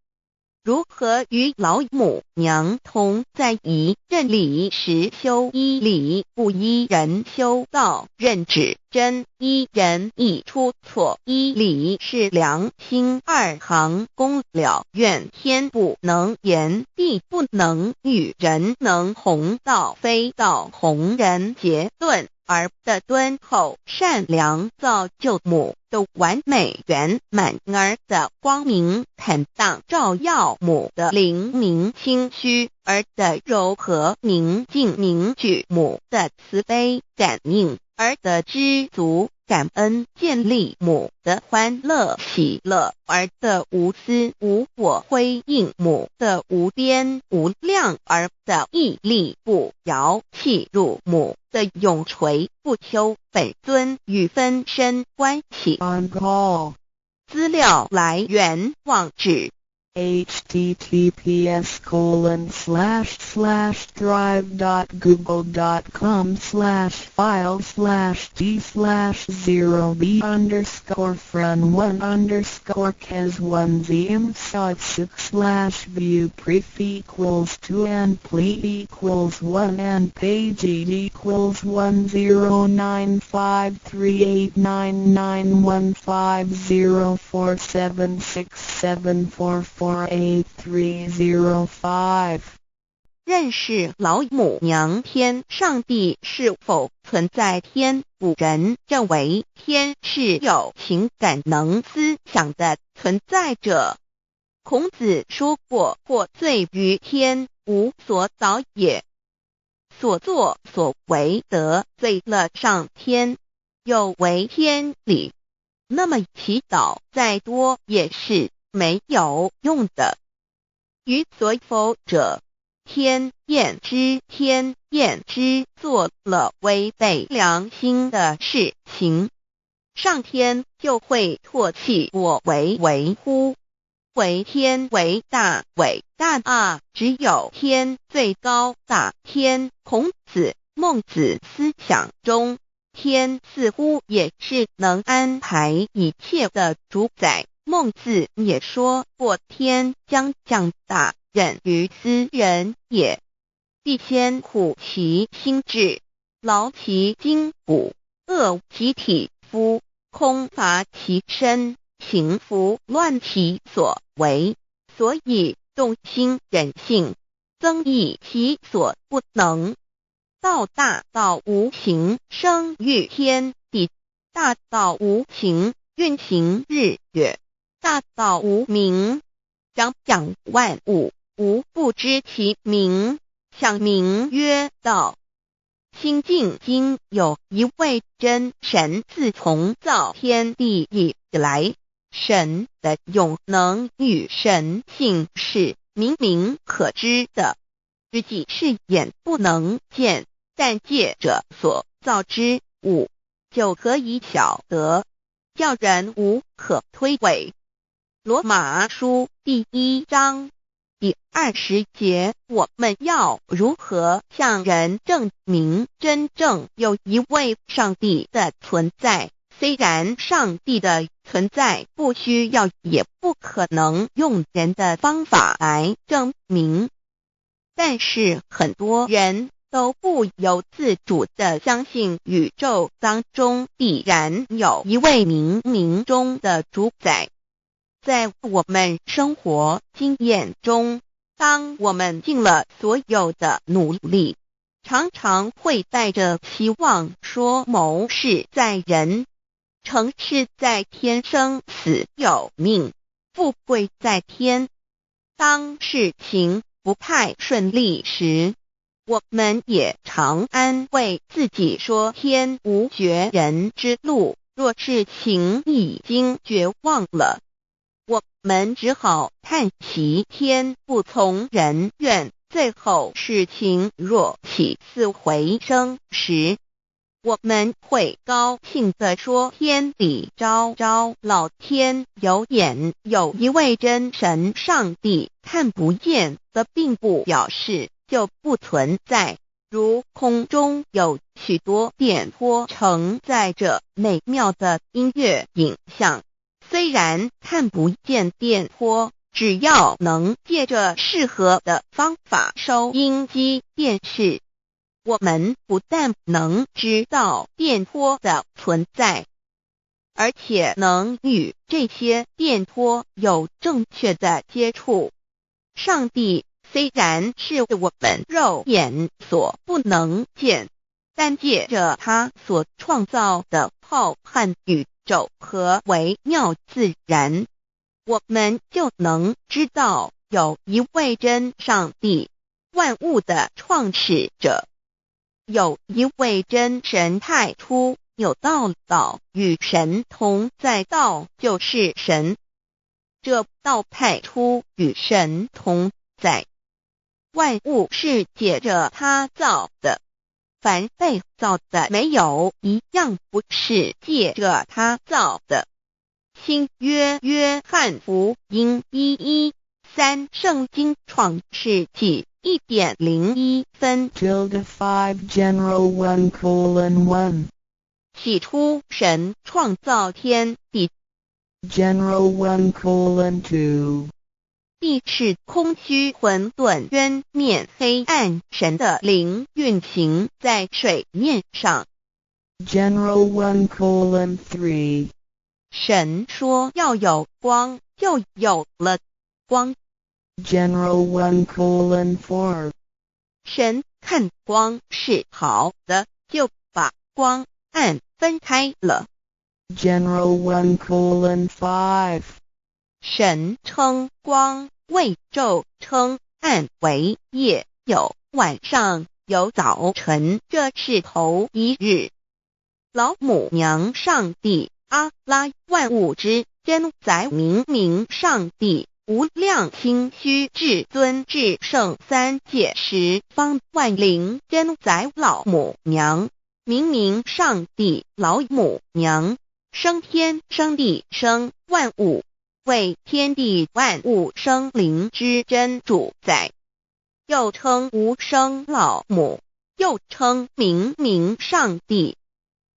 如何与老母娘同在一任理时修一理，不依人修道，任指真一人一出错，一理是良心2行公了愿，天不能言，地不能语，人能弘道，非道弘人结论。而的敦厚善良造就母的完美圆满，儿的光明坦荡照耀母的灵明清虚，儿的柔和宁静凝聚母的慈悲感应，儿的知足感恩建立母的欢乐喜乐，儿的无私无我辉映母的无边无量，儿的屹立不摇弃入母的永垂不朽本尊与分身关系。 On call 资料来源网址https://drive.google.com/files/d/0b_cas1z_imshot6/view pref equals 2 and plete equals 1 and page equals 109533899476774483005。认识老母娘天上帝是否存在天？古人认为天是有情感能思想的存在者。孔子说过，或罪于天，无所导也。所作所为得罪了上天，有违天理，那么祈祷再多也是没有用的。于所否者，天厌之，做了违背良心的事情，上天就会唾弃我为为乎？为天为大，伟大啊！只有天最高大天。孔子、孟子思想中，天似乎也是能安排一切的主宰。孟子也说过，天将降大任于斯人也，必先苦其心志，劳其筋骨，饿其体肤，空乏其身，情拂乱其所为，所以动心忍性，增益其所不能。道大道无形，生育天地；大道无情，运行日月；大道无名，掌养万物，无不知其名，想名曰道。新晋经有一位真神，自从造天地以来，神的永能与神性是明明可知的，自己是眼不能见，但借着所造之物，就可以晓得，叫人无可推诿。罗马书第1章第20节，我们要如何向人证明真正有一位上帝的存在？虽然上帝的存在不需要也不可能用人的方法来证明，但是很多人都不由自主地相信宇宙当中必然有一位冥冥中的主宰。在我们生活经验中，当我们尽了所有的努力，常常会带着希望说谋事在人，成事在天，生死有命，富贵在天。当事情不太顺利时，我们也常安慰自己说天无绝人之路，若事情已经绝望了，我们只好叹息天不从人愿。最后事情若起死回生时，我们会高兴地说天理昭昭，老天有眼。有一位真神上帝看不见的，并不表示就不存在。如空中有许多电波承载着美妙的音乐影像，虽然看不见电波，只要能借着适合的方法收音机电视，我们不但能知道电波的存在，而且能与这些电波有正确的接触。上帝虽然是我们肉眼所不能见，但借着他所创造的浩瀚宇宙和微妙自然，我们就能知道有一位真上帝，万物的创始者。有一位真神太初有道，道与神同在，道就是神。这道太初与神同在，万物是借着他造的，凡被造的没有一样不是借着他造的。新约约翰福音1:13，圣经创世纪1.01分 5 General 1:1 起初神创造天地， General 1:2 地是空虚混沌渊面黑暗，神的灵运行在水面上。 General 1:3 神说要有光，就有了光。 General 1:4 神看光是好的，就把光暗分开了。 General 1:5 神称光为昼，称暗为夜，有晚上，有早晨，这是头一日。老母娘上帝阿拉，万物之真宰明明上帝，无量清虚至尊至圣三界十方万灵真宰老母娘，明明上帝老母娘，生天生地生万物，为天地万物生灵之真主宰，又称无生老母，又称明明上帝。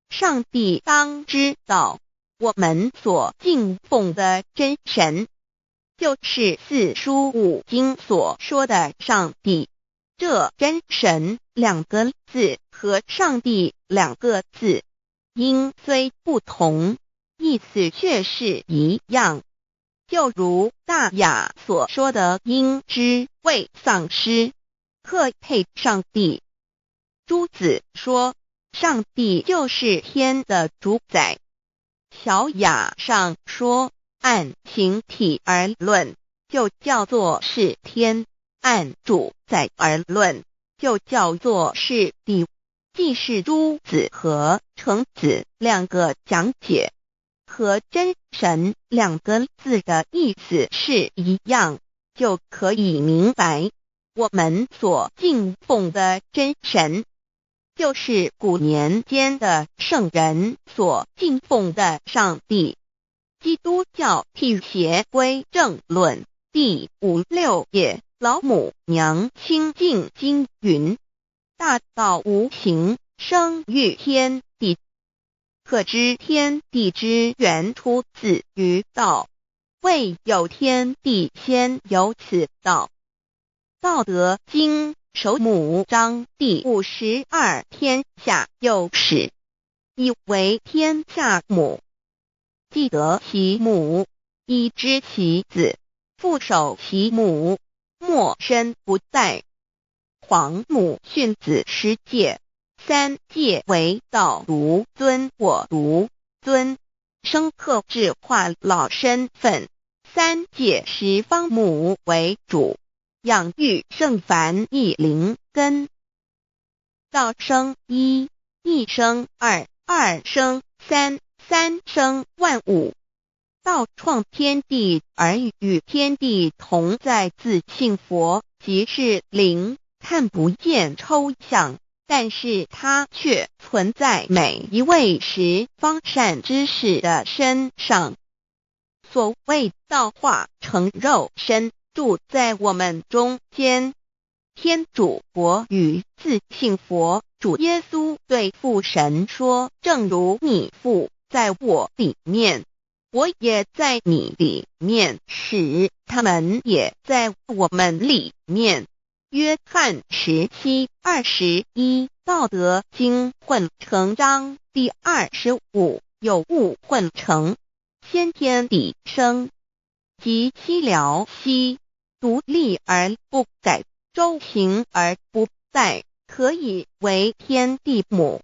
上帝当知道，我们所敬奉的真神，就是四书五经所说的上帝。这真神两个字和上帝两个字，音虽不同，意思却是一样。就如大雅所说的鹰之谓丧尸，克配上帝。朱子说上帝就是天的主宰。小雅上说按形体而论，就叫做是天；按主宰而论，就叫做是地。既是朱子和程子两个讲解，和真神两个字的意思是一样，就可以明白，我们所敬奉的真神，就是古年间的圣人所敬奉的上帝。基督教辟邪归正论第56页，老母娘清净经云：大道无形，生育天地，可知天地之源出自于道，未有天地，先有此道。道德经首母章第52，天下有始，以为天下母。既得其母，以知其子，父守其母，莫身不殆。皇母训子十戒，三戒为道如尊我如尊，生克制化老身份。三戒十方母为主，养育圣凡一灵根。道生一，一生二，二生三，三生万物。道创天地而与天地同在，自性佛，即是灵，看不见抽象，但是它却存在每一位十方善知识的身上。所谓道化成肉身，住在我们中间。天主佛与自性佛主耶稣对父神说，正如你父在我里面，我也在你里面，使他们也在我们里面。约翰17:21，道德经混成章第25，有物混成，先天地生，即西辽西，独立而不改，周行而不殆，可以为天地母。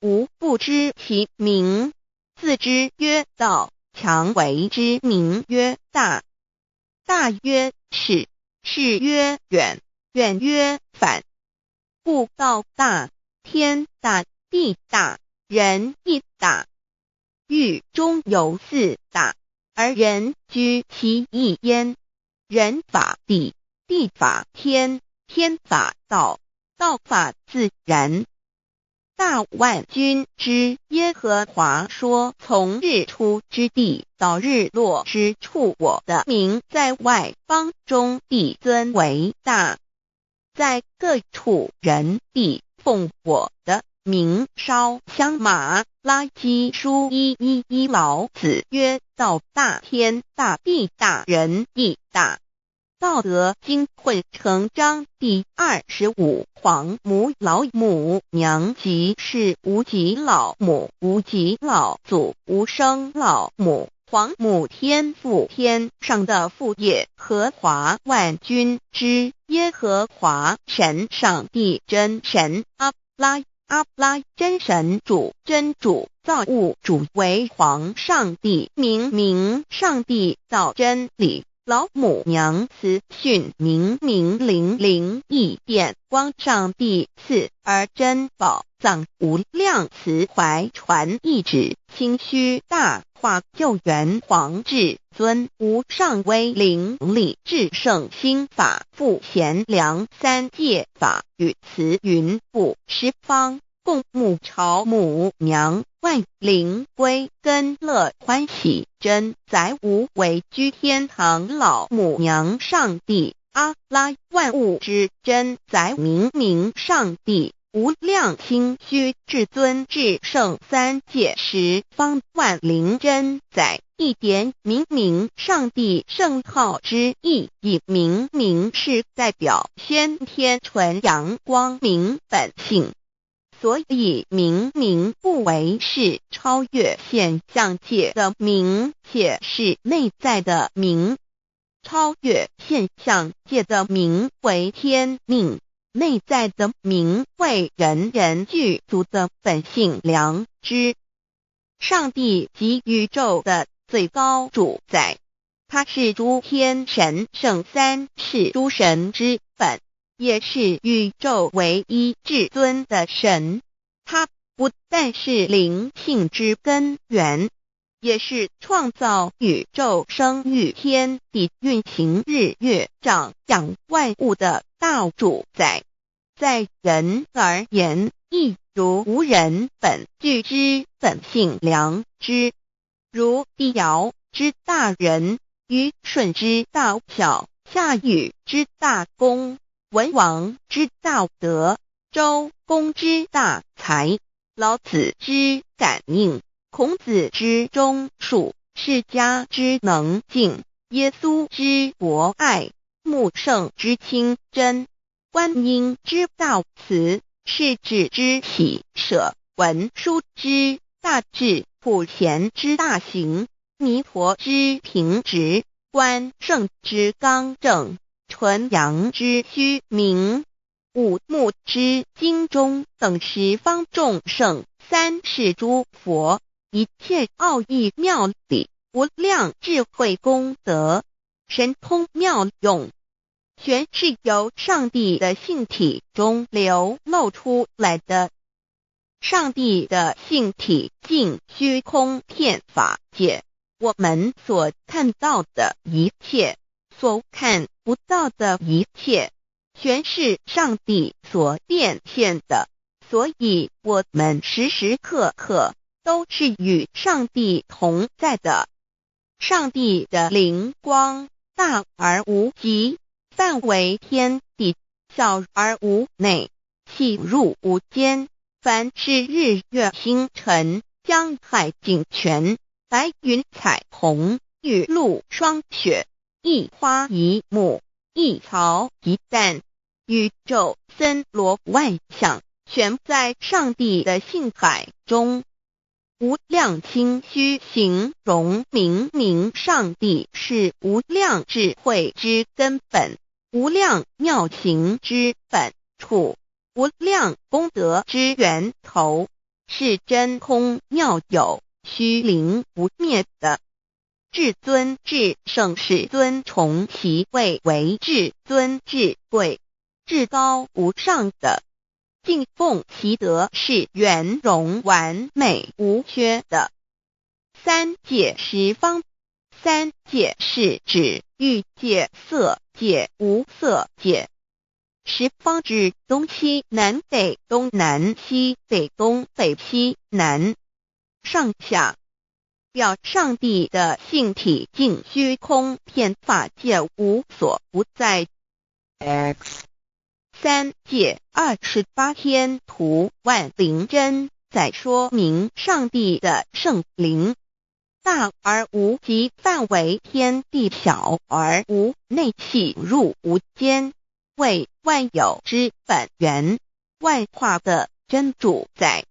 吾不知其名，自之曰道，强为之名曰大。大曰始，始曰远，远曰反。故道大，天大，地大，人亦大。域中有四大，而人居其一焉。人法地，地法天，天法道，道法自然。大万军之耶和华说，从日出之地到日落之处，我的名在外邦中必尊为大。在各处人必奉我的名烧香。马拉基书1:11，老子曰：道大，天大，地大，人亦大。道德经混成章第25，黄母老母娘，即是无极老母，无极老祖，无生老母。黄母天父，天上的父也，和华万军之耶和华神，上帝真神，阿拉真神主，真主，造物主，为皇上帝，明上帝造真理。老母娘慈训明灵异变光，上帝赐而真宝藏，无量慈怀传一旨，清虚大化救援皇至尊，无上威灵力至圣心法复贤良三界法与慈云布十方，共沐朝母娘，万灵归根乐欢喜，真载无为居天堂。老母娘上帝，阿拉万物之真载，明上帝，无量清虚至尊至圣三界十方，万灵真载，一点明上帝圣号之意，以明是代表先天纯阳光明本性。所以明不为是超越现象界的明，且是内在的明。超越现象界的明为天命，内在的明为人人具足的本性良知。上帝即宇宙的最高主宰，他是诸天神圣三世诸神之本，也是宇宙唯一至尊的神。他不但是灵性之根源，也是创造宇宙生育天地运行日月长养万物的大主宰。在人而言，亦如无人本具之本性良知，如帝尧之大仁，虞舜之大巧，夏禹之大功，文王之大德，周公之大才，老子之感应，孔子之忠恕，释迦之能静，耶稣之博爱，穆圣之清真，观音之大慈，世子之喜舍，文殊之大智，普贤之大行，弥陀之平直，关圣之刚正，纯阳之虚明，五目之精中，等十方众圣，三世诸佛，一切奥义妙理，无量智慧功德，神通妙用，全是由上帝的性体中流露出来的。上帝的性体尽虚空遍法界，我们所看到的一切，所看不到的一切，全是上帝所变现的，所以我们时时刻刻都是与上帝同在的。上帝的灵光大而无极，范围天地，小而无内，细入无间。凡是日月星辰，江海井泉，白云彩虹，雨露霜雪，一花一木，一草一蛋，宇宙森罗万象，全在上帝的性海中。无量清虚形容明明上帝是无量智慧之根本，无量妙行之本处，无量功德之源头，是真空妙有，虚灵不灭的。至尊至圣世尊崇其位为至尊至贵，至高无上的，敬奉其德是圆融完美无缺的。三界十方，三界是指欲界、色界、无色界。十方指东西南北东南西北东北西南上下，表上帝的性体尽虚空遍法界无所不在。 X 三界28天图万灵真，在说明上帝的圣灵大而无极，范围天地，小而无内，细入无间，为万有之本源，万化的真主宰。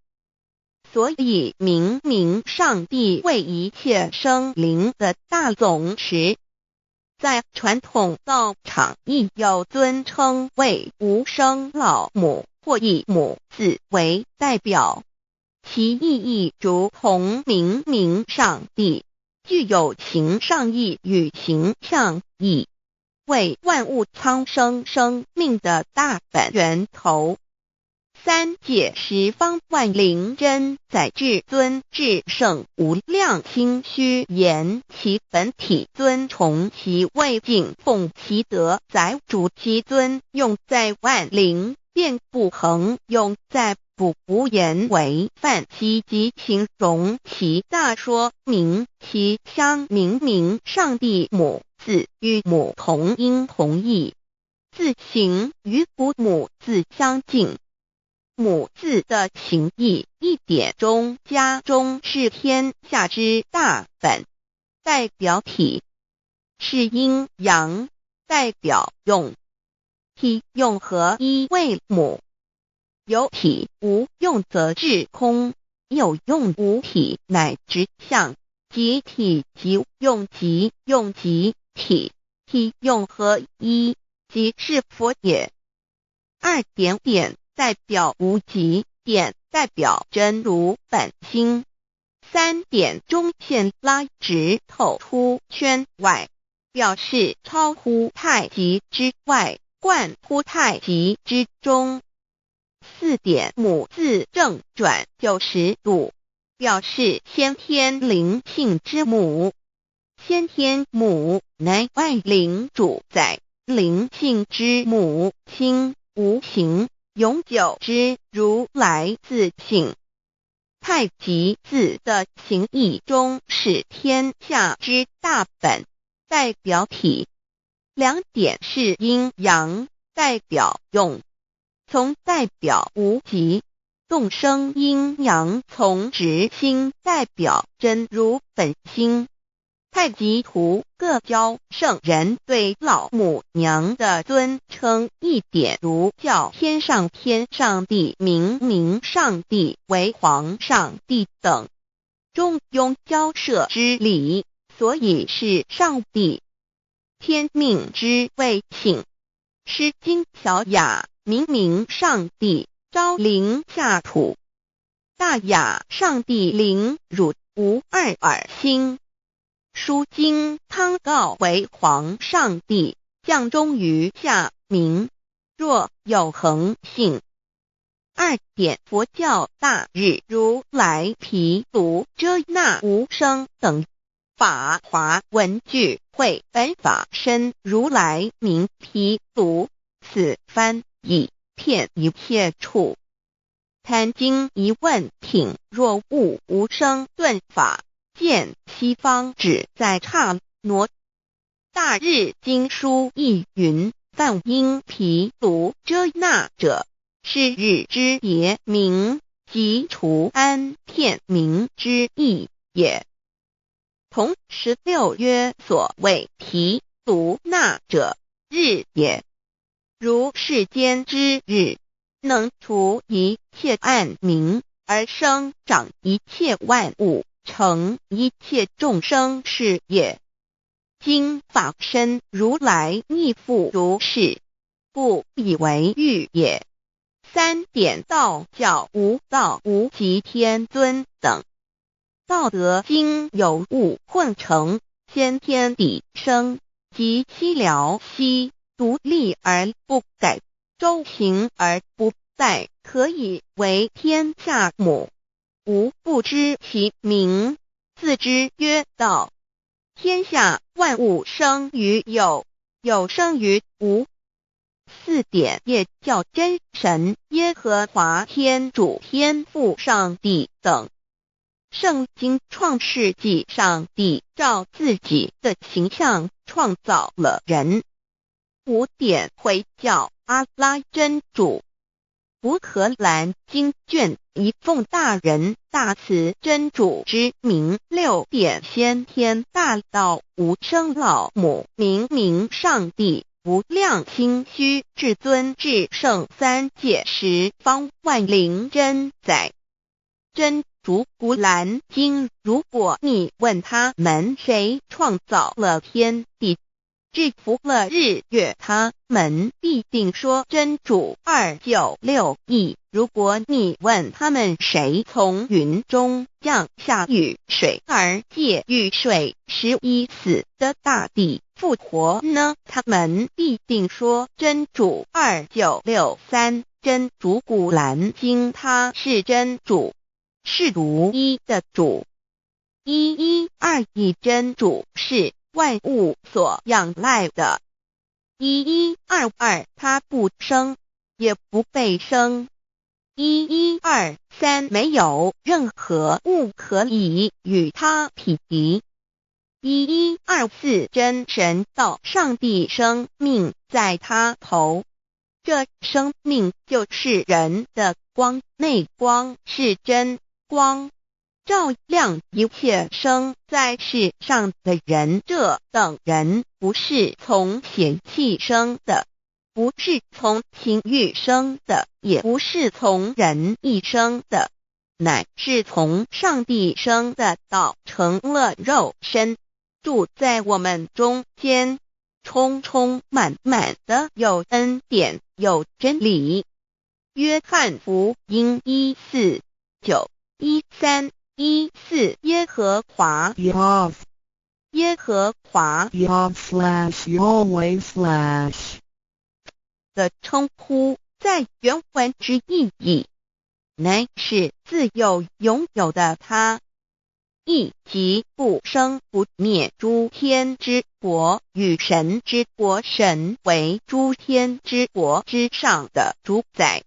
所以明明上帝为一切生灵的大总持，在传统道场亦有尊称为无生老母，或以母字为代表，其意义如同明明上帝具有形上义与形象义，为万物苍生生命的大本源头。三界十方万灵真，在至尊至圣无量清虚言其本体，尊崇其位，敬奉其德，载主其尊，用在万灵，遍不恒，用在不无言为范其及形容其大，说明其相明明上帝母字与母同音同义，字形与古母字相近。母字的情义一点中加中，是天下之大本，代表体是阴阳，代表用，体用合一为母。有体无用则至空，有用无体乃至相，即体即用，即用即体，体用合一即是佛也。二点点代表无极，点代表真如本心，三点中线拉直透出圈外，表示超乎太极之外，贯乎太极之中。四点母字正转90度，表示先天灵性之母。先天母乃万灵主宰，灵性之母亲无形永久之如来自性。太极字的形义中是天下之大本，代表体。两点是阴阳，代表用，从代表无极，动生阴阳从直心，代表真如本心。太极图各教圣人对老母娘的尊称，一点如叫天上天上帝、明明上帝为皇上帝等，中庸交涉之理，所以是上帝。天命之谓性，诗经小雅明明上帝昭灵下土，大雅上帝灵汝无二耳心。书经汤告为皇上帝，降中于下民，若有恒性。2点佛教大日如来毗卢遮那无生等法华文具会本法身如来名毗卢，此翻译片一切处。贪经一问品，若悟无生顿法，见西方只在刹那。大日经书亦云，梵音毗卢遮那者，是日之别名，即除安片名之意也。同16曰所谓毗卢那者，日也。如世间之日，能除一切暗明，而生长一切万物，成一切众生是也。今法身如来亦复如是，故以为喻也。3点道教无道无极天尊等，道德经有物混成，先天地生，即七辽息，独立而不改，周行而不殆，可以为天下母。吾不知其名，自之曰道。天下万物生于有，有生于无。4点业教真神耶和华天主天父上帝等。圣经创世纪，上帝照自己的形象创造了人。5点回教阿拉真主。乌克兰经卷一奉大人大慈真主之名。6点先天大道无生老母明上帝无量心虚至尊至圣三界十方万灵真在。真主古兰经，如果你问他们谁创造了天地，制服了日月，他们必定说真主296亿。如果你问他们谁从云中降下雨水而借雨水使已死的大地复活呢，他们必定说真主2963。真主古兰经，他是真主，是独一的主。112真主是万物所仰赖的。1122他不生，也不被生。1123没有任何物可以与他匹敌。1124真神道上帝生命在他头，这生命就是人的光，内光是真光，照亮一切生在世上的人。这等人不是从血气生的，不是从情欲生的，也不是从人意生的，乃是从上帝生的道成了肉身，住在我们中间，充充满满的有恩典，有真理。约翰福音1491314耶和华 Yav 耶和华 Yav/Yahweh/ 的称呼，在原文之意义，乃是自有拥有的他，亦即不生不灭诸天之国与神之国，神为诸天之国之上的主宰，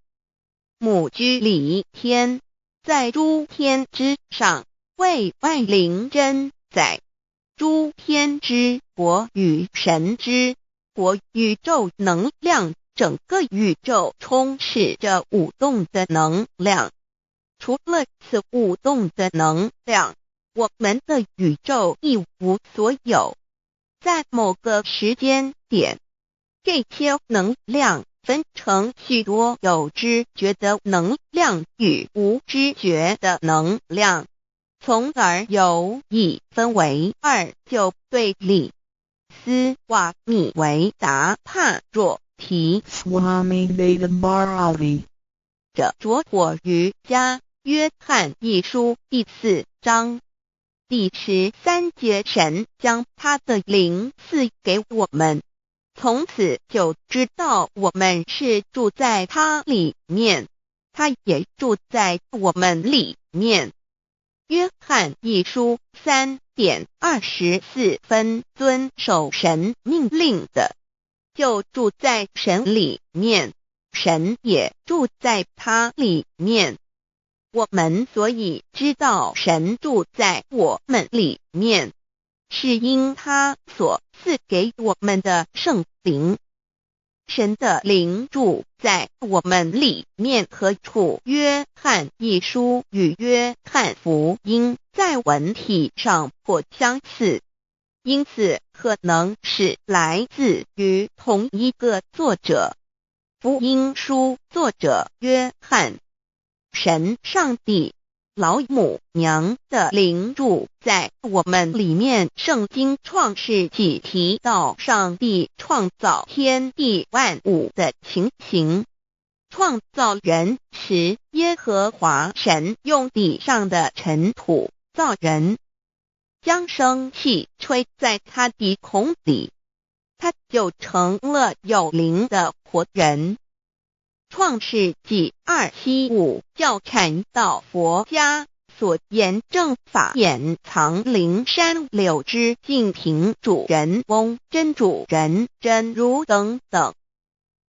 母居里天，在诸天之上，为万灵真在。诸天之国与神之国，宇宙能量，整个宇宙充斥着舞动的能量。除了此舞动的能量，我们的宇宙一无所有。在某个时间点，这些能量分成许多有知觉的能量与无知觉的能量，从而有意分为2就对立。斯瓦米维达帕若提 Swami Vedabharati 者着火于家约翰一书第4章第13节，神将他的灵赐给我们，从此就知道我们是住在他里面，他也住在我们里面。约翰一书3:24，遵守神命令的，就住在神里面，神也住在他里面。我们所以知道神住在我们里面，是因他所赐给我们的圣灵。神的灵住在我们里面何处？约翰一书与约翰福音在文体上颇相似，因此可能是来自于同一个作者。福音书作者约翰，神上帝老母娘的灵住在我们里面。圣经创世纪提到上帝创造天地万物的情形。创造人时，耶和华神用地上的尘土造人，将生气吹在他鼻孔里，他就成了有灵的活人。创世纪2:7-5教阐到佛家所言正法掩藏灵山柳之净瓶主人翁真主人真如等等。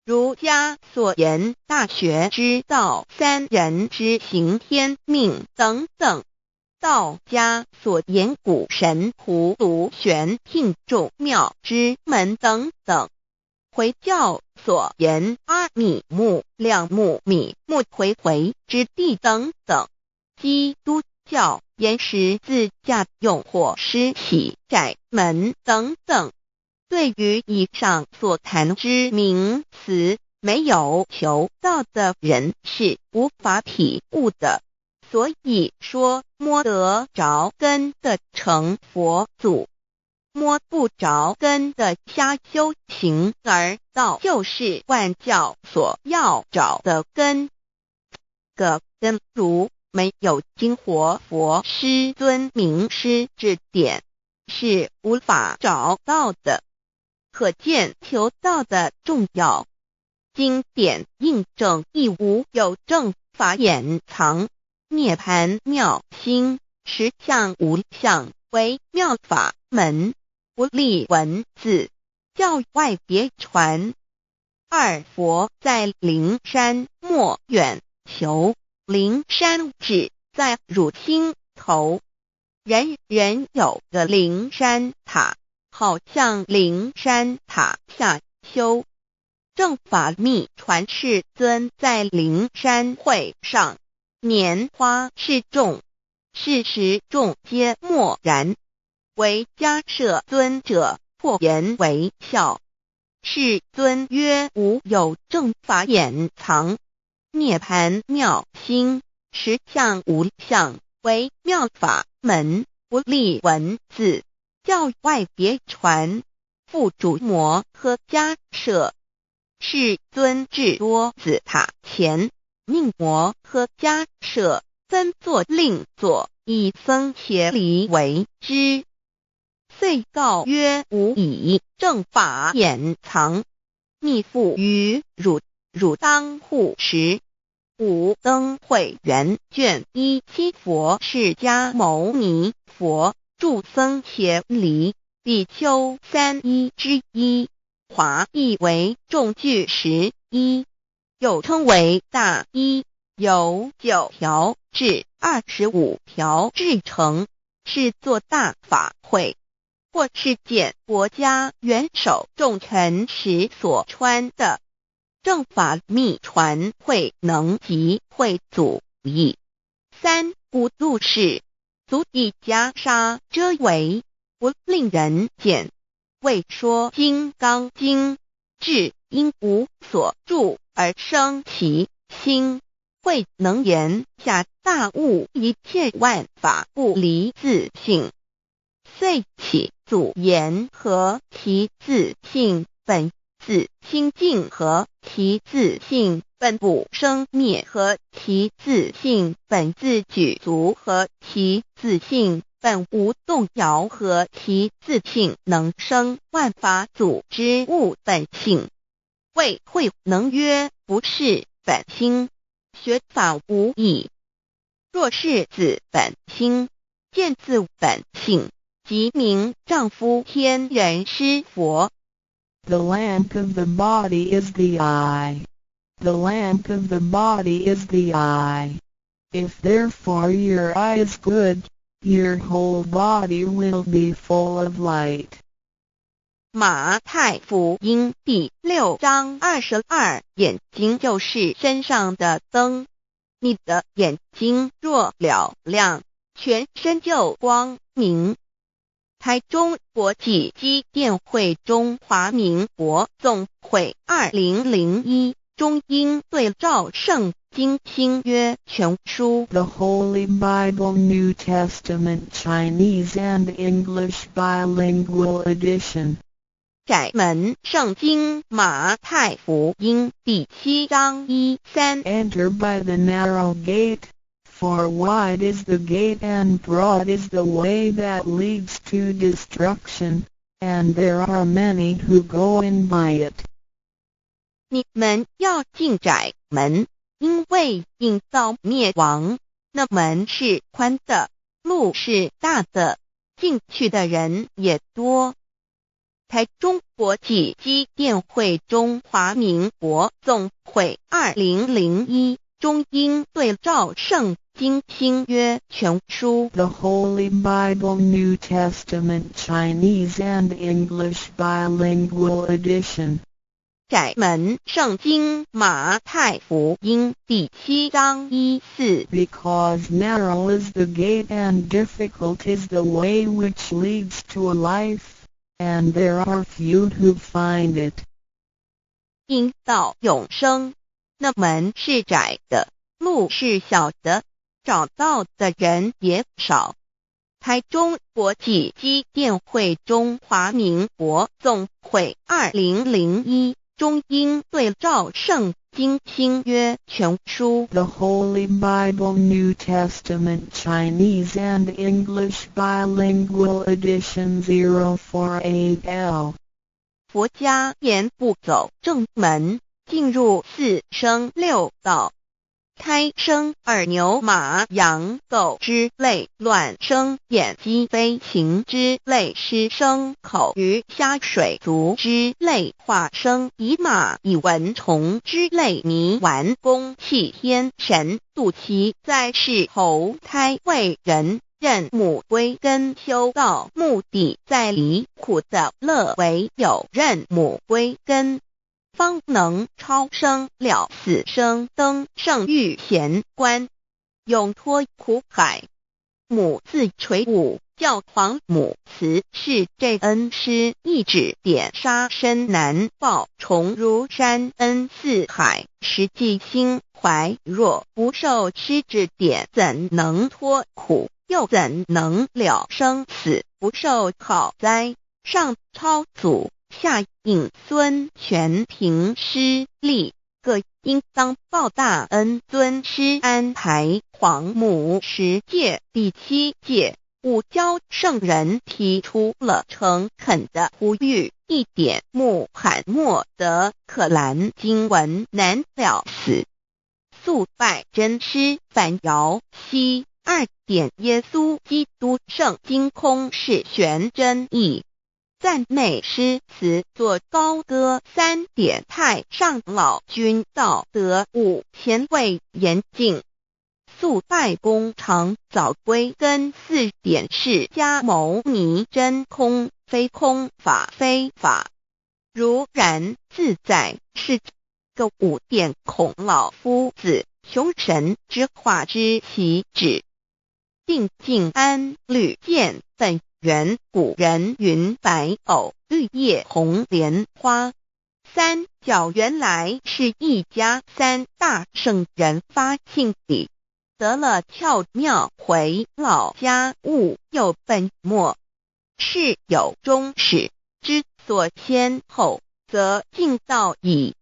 儒家所言大学之道三人之行天命等等。道家所言古神葫芦玄牝众妙之门等等。回教所言阿米木亮木米木回回之地等等。基督教言十字架用火施洗窄门等等。对于以上所谈之名词，没有求道的人是无法体悟的。所以说摸得着根的成佛祖，摸不着根的瞎修行，而道就是万教所要找的根。个根如没有经活佛师尊名师指点，是无法找到的。可见求道的重要。经典印证亦无有正法掩藏，涅盘妙心，实相无相，为妙法门，不立文字，教外别传。二佛在灵山莫远求，灵山只在汝心头。人人有个灵山塔，好像灵山塔下修。正法密传世尊在灵山会上，拈花示众，是时众皆默然，唯迦摄尊者破颜为笑。世尊曰：无有正法掩藏，涅盘妙心，实相无相，为妙法门，不立文字，教外别传。复主摩诃迦摄。世尊至多子塔前，命摩诃迦摄分作令座，以僧伽梨为之。遂告曰：吾以正法掩藏，密付于汝，汝当护持。五灯会元卷1佛释迦牟尼佛著僧伽梨比丘3:1，华译为众句11，又称为大一，由9条至25条制成，是作大法会，或是见国家元首重臣时所穿的。正法密传会能及会祖义。3无度世，足以袈裟遮为，不令人见。为说金刚经，至因无所住而生其心，慧能言下大悟一切万法不离自性。遂起祖言和其自性本，自清净和其自性本不生灭，和其自性本自具足，和其自性本无动摇，和其自性能生万法组之物本性。谓慧能曰：不是本心，学法无益。若是子本心，见自本性，即名丈夫天人师佛。The lamp of the body is the eye. The lamp of the body is the eye. If therefore your eye is good, your whole body will be full of light. 马太福音第6章22，眼睛就是身上的灯。你的眼睛若了亮，全身就光明。台中国际机电会中华民国总会2001中英对照圣经新约全书 The Holy Bible New Testament Chinese and English Bilingual Edition. 窄门圣经马太福音第7章1-3 Enter by the narrow gate, for wide is the gate and broad is the way that leads to destruction, and there are many who go in by it. 你们要进窄门，因为引到灭亡，那门是宽的，路是大的，进去的人也多。台中国际机电会中华民国总会2001中英对照圣经新约全书 The Holy Bible New Testament Chinese and English Bilingual Edition. 窄门圣经马太福音第7章1-4 Because narrow is the gate and difficult is the way which leads to life, and there are few who find it. 因到永生，那门是窄的，路是小的，找到的人也少。台中国际机电会中华民国总会2001中英对照圣经新约全书 The Holy Bible New Testament Chinese and English Bilingual Edition 048L. 佛家言不走正门，进入4生6道。胎生耳牛马羊狗之类，卵生眼鸡飞禽之类，湿生口鱼虾水族之类，化生以马以蚊虫之类，迷顽公气天神度其在世投胎为人，任母归根修道，目的在离苦的乐，唯有任母归根，方能超生了死生登圣域贤官，永脱苦海。母自垂武教皇母慈是这恩师，一指点杀身难报，重如山恩似海，实际心怀若不受师指点，怎能脱苦？又怎能了生死？不受好灾，上超祖，下引孙，全凭师力，各应当报大恩。尊师安排皇母10诫，第7诫，五教圣人提出了诚恳的呼吁，一点穆罕默德可兰经文难了死，肃拜真师反摇西。2点耶稣基督圣经空是玄真义，赞美诗词作高歌。3点太上老君道德5前卫严谨，肃拜公常早归根。4点释迦牟尼真空非空，法非法，如然自在是个5点孔老夫子雄神之化之习指，定静安律见本源。古人云白藕绿叶红莲花。3角原来是一家3大圣人发庆礼，得了窍妙，回老家务有本末，是有终始，之所先后，则敬道矣。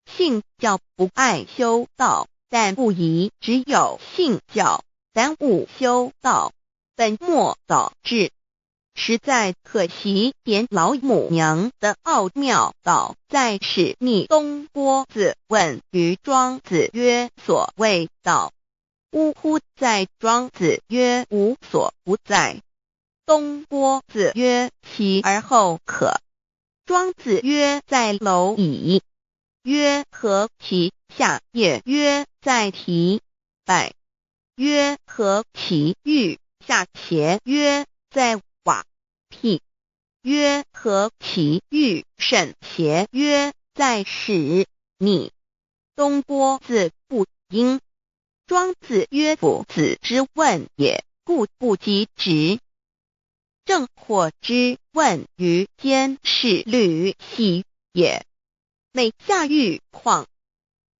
信教不爱修道，但不宜只有信教，耽误修道，本末倒置。实在可惜点老母娘的奥妙道在使逆东郭子问于庄子曰：所谓道，呜呼！在庄子曰：无所不在。东郭子曰：其而后可。庄子曰：在蝼蚁。曰：何其下也？曰：在蹄。百。曰：何其欲下且？曰：在瓦辟。曰：何其欲甚且？曰：在始。逆东郭子不应。庄子曰：夫子之问也，故不及直。正或之问于监视律兮也。每下欲况，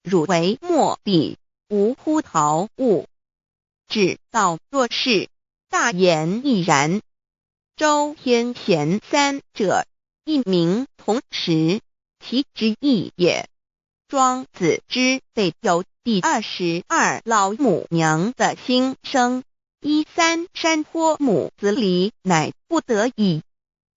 汝为莫必，无乎陶物。指道若是，大言亦然。周天贤三者，一名同时，其之义也。庄子之备有第22老母娘的心声。13山坡母子礼，乃不得已。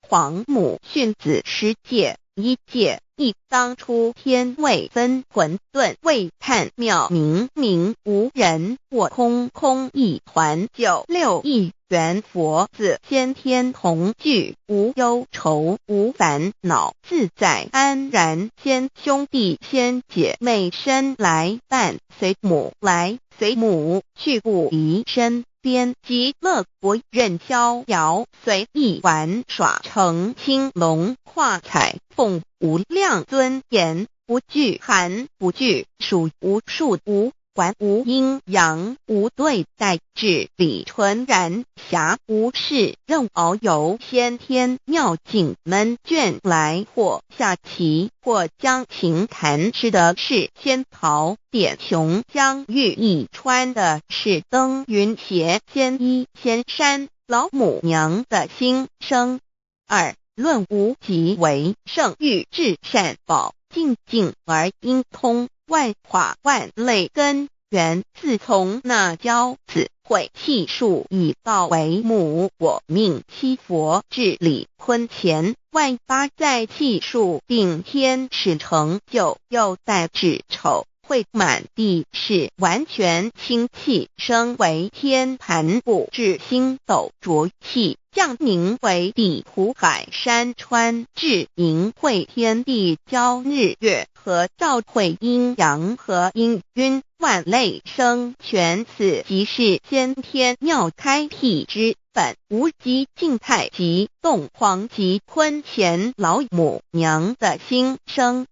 黄母训子10戒，1戒亦当初天未分，混沌未探，妙明明无人，我空空一团。96亿元佛子先天同具，无忧愁无烦恼，自在安然。先兄弟先姐妹生来伴随母来随母去，不离身边。极乐国任逍遥，随意玩耍，成青龙画彩凤，无量尊严，不惧寒不惧暑，无数无管无阴阳，无对待，至理纯然，暇无事任遨游。先天妙境门卷来，或下棋，或将琴弹，吃的是仙桃点琼，将玉一穿的是登云鞋。仙衣仙山，老母娘的心声。2论无极为圣欲至善宝，静静而应通，万化万类根源，自从那骄子会气数以道为母，我命七佛治理坤乾，万八在气数定天使成就，又待至丑会满地是完全清气，升为天盘部，至星斗浊气，降凝为地湖海山川，至盈会天地交日月和照会阴阳和阴晕，万类生全。此即是先天妙开辟之本，无极静态及动狂及坤乾老母娘的心声。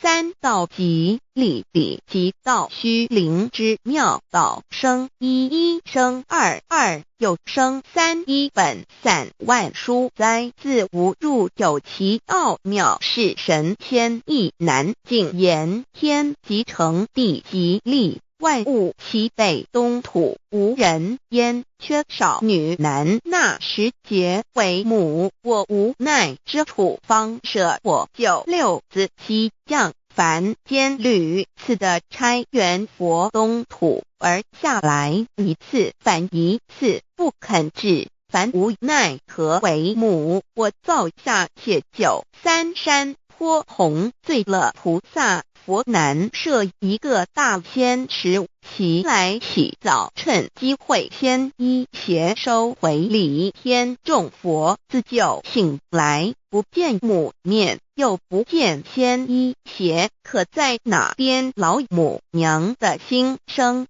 3道即理理即道虚灵之妙道生一生二又生三，一本散万殊哉，自无入有其奥妙，是神千亿难尽言。天即成，地即立，万物其北东土，无人焉，缺少女男。那时节为母，我无奈之处，方舍我96子其将凡间屡次的差援佛东土，而下来一次反一次，不肯治。凡无奈何为母，我造下且93山坡弘罪了菩萨。佛南设一个大仙池，其来起早，趁机会先一邪收回礼。天众佛自救醒来，不见母面，又不见先一邪，可在哪边？老母娘的心声。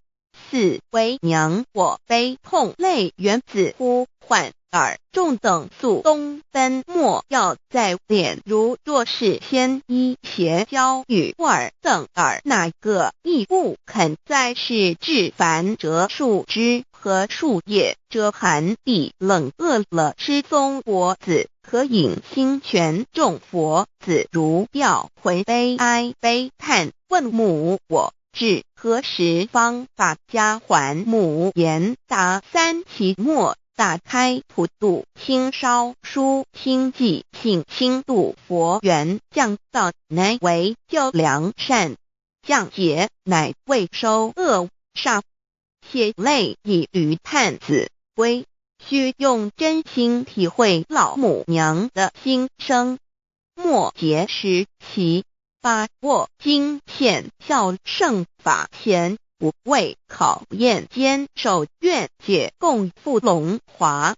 4为娘我悲痛泪源子呼唤耳，众等速东奔，莫要再敛。如若是先一邪教与尔等耳，哪个亦不肯再是至凡折树枝和树叶，遮寒地冷，饿了吃松果子，可饮清泉。众佛子如吊回悲哀悲叹，问母我至何时方把家还？母言答3期末，打开普渡清烧书清寂信清度佛缘，降道乃为救良善，降劫乃为收恶煞，血泪以于探子归。需用真心体会老母娘的心声。末节时期，把握经现孝圣法前，不畏考验，坚守愿解共赴龙华。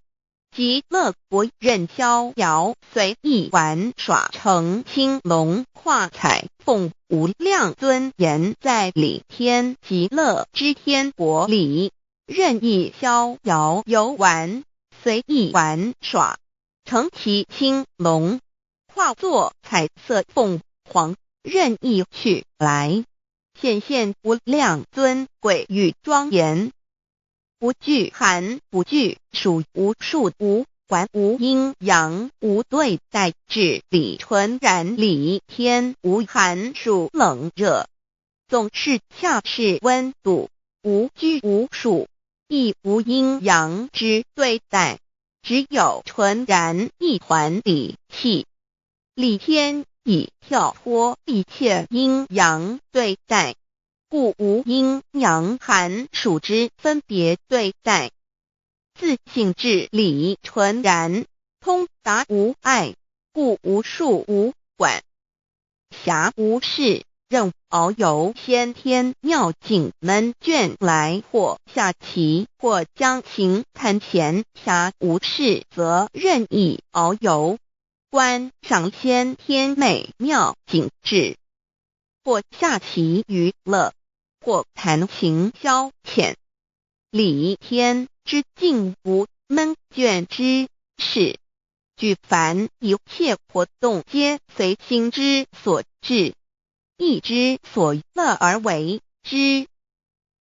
极乐国任逍遥随意玩耍，成青龙化彩凤，无量尊严在里天极乐之天国里，任意逍遥游玩，随意玩耍，成其青龙，化作彩色凤凰，任意去来，显现无量尊贵与庄严。不惧寒，不惧暑，无数无管，无阴阳，无对待，至理纯然理天，无寒暑冷热，总是恰是温度，无拘无束，亦无阴阳之对待，只有纯然一团理气。理天以跳脱一切阴阳对待，故无阴阳寒暑之分别对待，自性至理纯然，通达无碍，故无束无管，暇无事，任遨游先天妙境门卷来，或下棋，或将琴弹弦，暇无事则任意遨游，观赏先天美妙景致，或下棋娱乐，或弹琴消遣。理天之境无闷倦之事，举凡一切活动皆随心之所至，意之所乐而为之。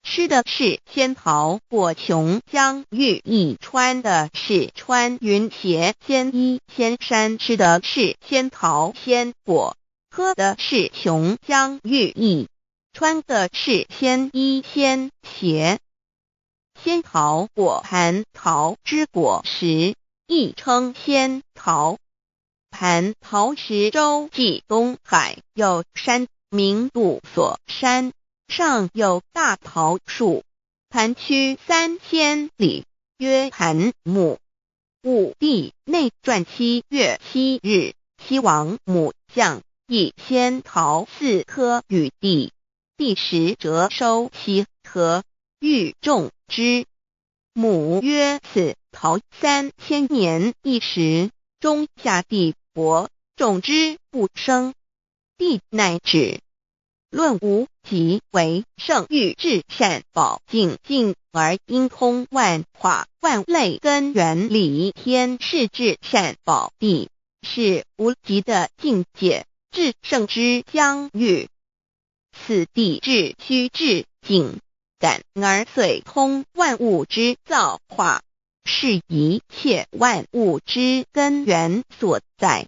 吃的是仙桃果琼浆玉液，穿的是穿云鞋仙衣仙衫，吃的是仙桃仙果，喝的是琼浆玉液，穿的是仙衣仙鞋。仙桃果蟠桃之果实，亦称仙桃。蟠桃实洲际东海有山，名杜所山，上有大桃树，盘曲3000里，曰盘木。武帝内传7月7日，西王母将以仙桃4颗与帝，帝时折收其核，欲种之。母曰：此桃3000年一时，终下地薄，种之不生。帝乃止。论无极为圣欲至善宝净尽而应通万化万类根源理天是至善宝地，是无极的境界，至圣之疆域。此地至虚至静，感而遂通万物之造化，是一切万物之根源所在。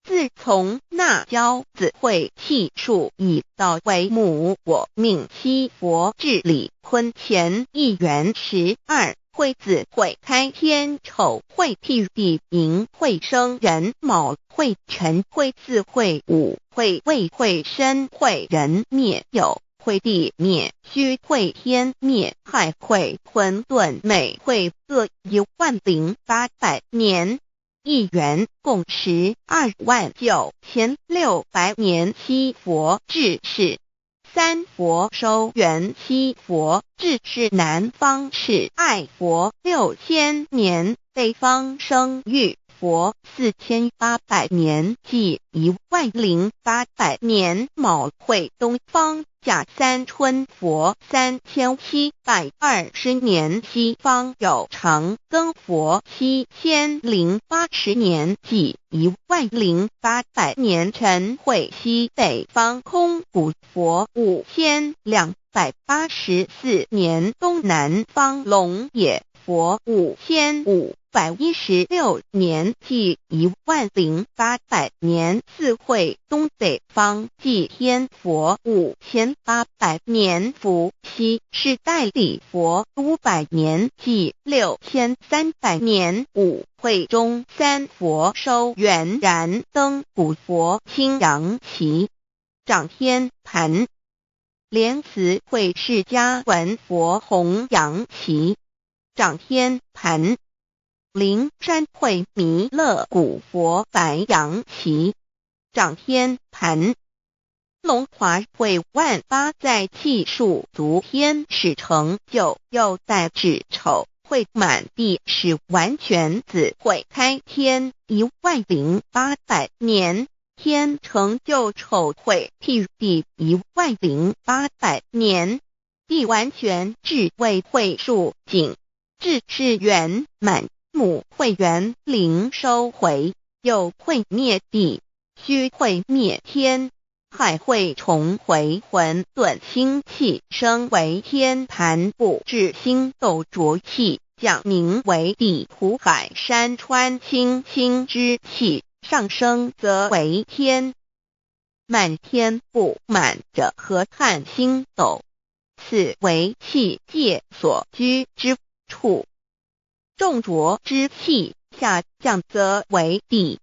自从那骄子会气数以道为母，我命七佛治理坤乾1元12，会子会开天丑，会辟地寅，会生人卯，会辰会巳，会午，会未，会申，会人灭酉，会地灭戌，会天灭亥，会混沌昧，会各10800年。1元共129600年。七佛治世。三佛收元，七佛治世。南方是爱佛6000年，北方生玉佛4800年，即10800年。卯会东方甲三春佛3720年，西方有长庚佛7080年，即10800年。辰会西北方空谷佛5284年，东南方龙野佛5516年，即10800年。四会东北方祭天佛5800年，伏羲是代理佛500年，即6300年。五会中三佛收元，燃灯古佛青阳旗，掌天盘。莲慈会释迦文佛红阳旗，掌天盘。灵山会弥勒古佛白羊旗，掌天盘。龙华会万八在气数足天使成就，又代指丑会满地是完全子会开天10800年，天成就丑会替地10800年，地完全至为会数尽，至是圆满，母会圆灵收回，又会灭地，虚会灭天，海会重回混沌星气，升为天盘部至星斗浊气，降凝为地土海山川清清之气，上升则为天。满天布满着河汉星斗，此为气界所居之处。重浊之气下降则为地，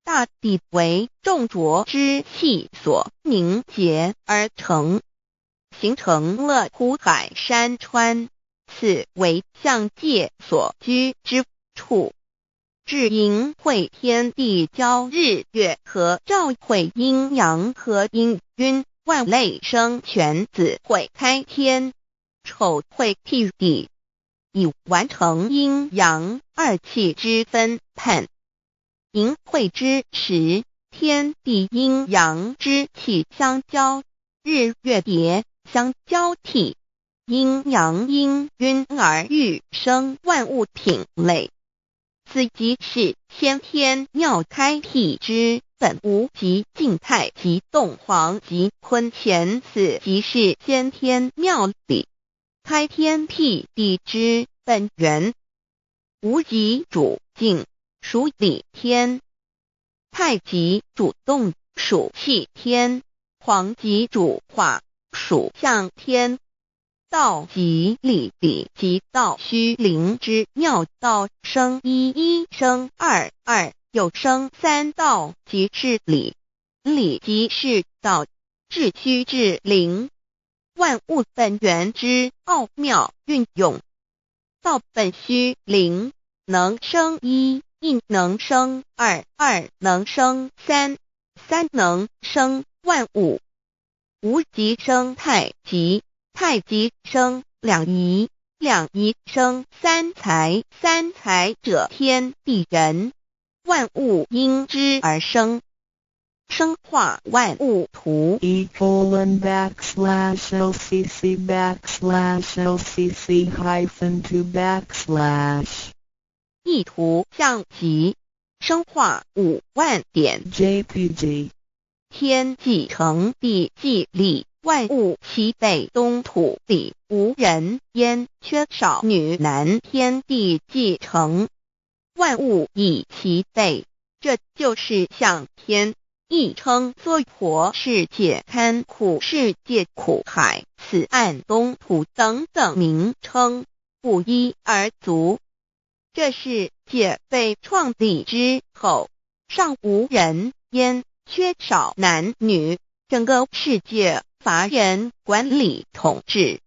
大地为重浊之气所凝结而成，形成了土海山川，此为象界所居之处。至阴会天地交日月和照会阴阳和阴晕，万类生全子会开天，丑会替地，以完成阴阳二气之分判。阴会之时，天地阴阳之气相交，日月叠相交替，阴阳阴晕而育生万物品类。此即是先天妙开辟之本无极静态及动黄及坤乾，此即是先天妙理开天辟地之本源。无极主静，属理天；太极主动，属气天；黄极主化，属象天。道即理，理即道虚灵之妙道，生一一，生二二，又生三道，即是理。理即是道，至虚至灵，万物本源之奥妙运用。道本虚灵，能生一，一能生二，二能生三，三能生万物。无极生太极，太极生两仪，两仪生三才，三才者天地人，万物因之而生，生化万物图。e://LCC_LCC_2/ 意图象极，生化5万点 JPG。天既成地既立，万物其备，东土里无人焉，缺少女男，天地既成，万物以其备，这就是象天。亦称娑婆世界、堪苦世界、苦海、此岸、东土等等名称，不一而足。这世界被创立之后，尚无人焉，缺少男女，整个世界乏人管理统治。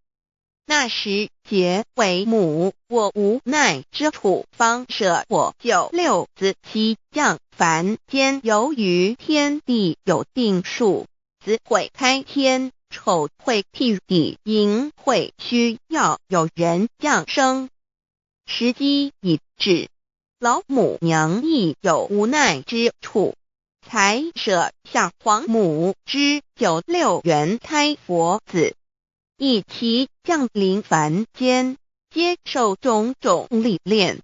那时桀为母，我无奈之处，方舍我9六子期降凡间。由于天地有定数，子会开天，丑会替地，寅会需要有人降生。时机已至，老母娘亦有无奈之处，才舍下皇母之9六元胎佛子，以其降临凡间，接受种种历练，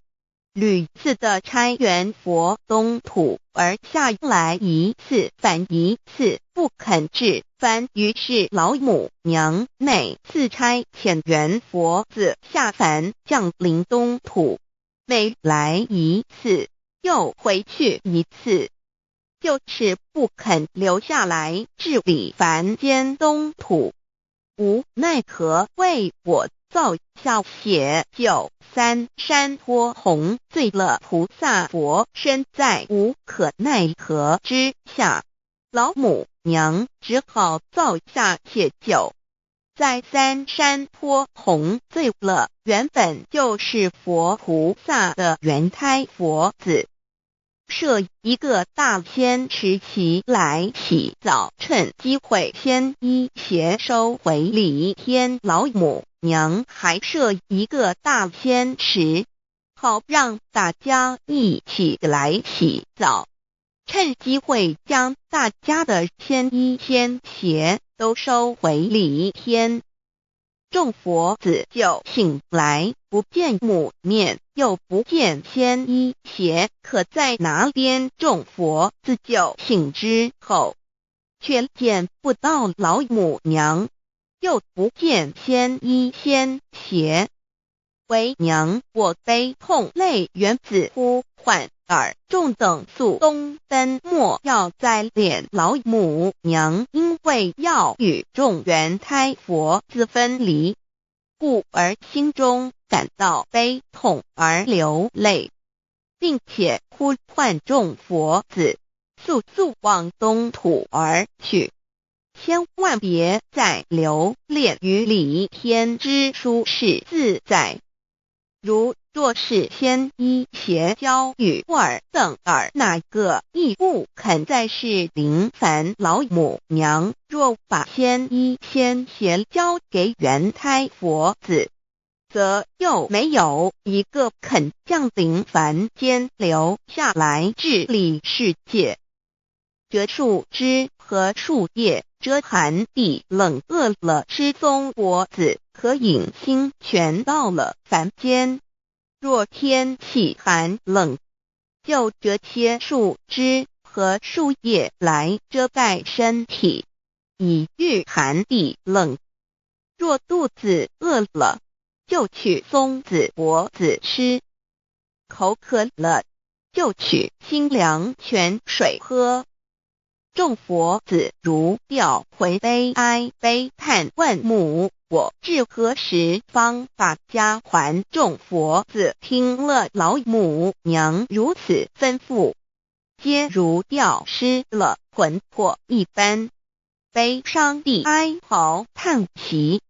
屡次的差援佛东土，而下来一次反一次不肯治凡，于是老母娘每次差遣援佛子下凡降临东土，每来一次又回去一次，就是不肯留下来治理凡间东土。无奈何为我造下血酒3山托红，醉了菩萨佛，身在无可奈何之下，老母娘只好造下血酒，在三山坡红醉了，原本就是佛菩萨的原胎佛子，设一个大仙池起来洗澡，趁机会先衣邪收回礼天老母娘，还设一个大仙池，好让大家一起来洗澡，趁机会将大家的仙衣仙鞋都收回礼天。众佛子就醒来，不见母面，又不见仙衣鞋可在哪边。众佛子就醒之后，却见不到老母娘，又不见仙衣仙鞋。为娘，我悲痛泪源自呼唤耳，众等速东奔，莫要再敛老母娘，因为要与众原胎佛子分离，故而心中感到悲痛而流泪，并且呼唤众佛子速速往东土而去，千万别再留恋于礼天之舒适自在。如若是仙衣鞋交与尔等儿，哪个亦不肯再是临凡老母娘？若把仙衣仙鞋交给原胎佛子，则又没有一个肯降临凡间留下来治理世界。这树枝和树叶遮寒地冷，饿了吃松果子，可饮清泉到了凡间。若天气寒冷，就折些树枝和树叶来遮盖身体，以御寒地冷。若肚子饿了，就取松子果子吃；口渴了，就取清凉泉水喝。众佛子如调回悲哀悲叹，问母：我至何时方把家还？众佛子听了老母娘如此吩咐，皆如吊失了魂魄一般，悲伤地哀嚎叹息，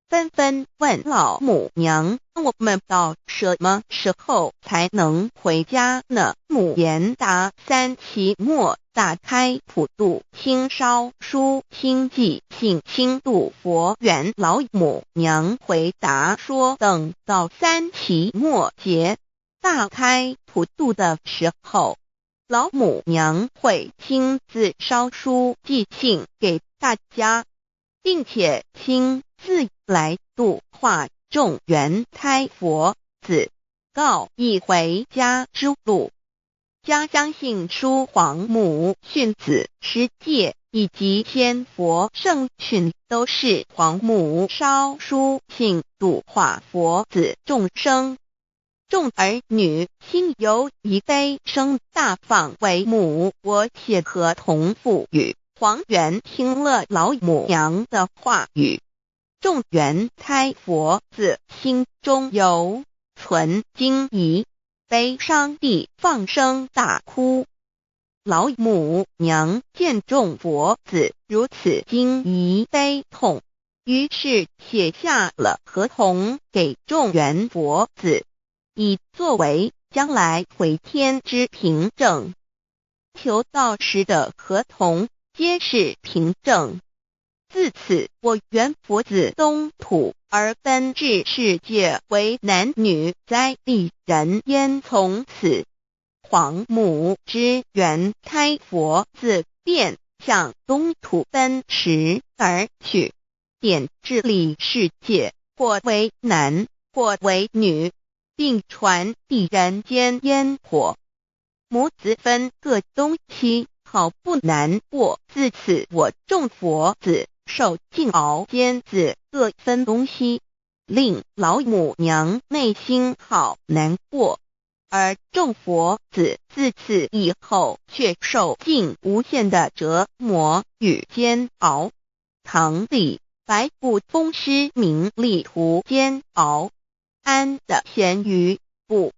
纷纷问老母娘：我们到什么时候才能回家呢？母言答：三期末打开普度清烧书清寂信清度佛缘。老母娘回答说，等到三期末节大开普度的时候，老母娘会亲自烧书寄信给大家，并且亲自来度化众原胎佛子，告一回家之路。将相信书皇母训子十戒以及仙佛圣训，都是皇母烧书信度化佛子众生。众儿女心有一悲生大放为母，我且合同赋予。皇元听了老母娘的话语，众原胎佛子心中有存惊疑，悲伤地放声大哭。老母娘见众佛子如此惊疑悲痛，于是写下了合同给众原佛子，以作为将来回天之凭证。求道时的合同皆是凭证。自此，我原佛子东土而奔至世界为男女在地人焉。从此，皇母之原胎佛子便向东土奔驰而去，点治理世界，或为男，或为女，并传递人间烟火。母子分各东西，好不难过。自此，我众佛子受尽熬煎子各分东西，令老母娘内心好难过。而众佛子自此以后却受尽无限的折磨与煎熬。唐李白骨风师名利图煎熬，安的咸鱼不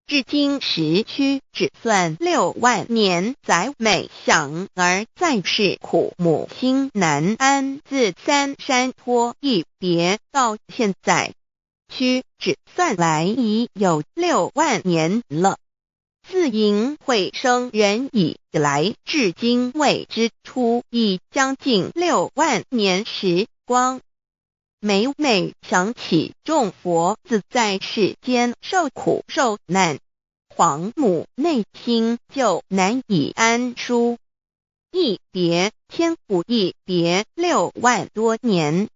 至今时须只算6万年，载每想而在世苦母心难安，自三山托一别到现在，须只算来已有6万年了。自寅会生人以来，至今未知出，已将近6万年时光。每每想起众佛子在世间受苦受难，皇母内心就难以安舒。一别千古，一别6万多年。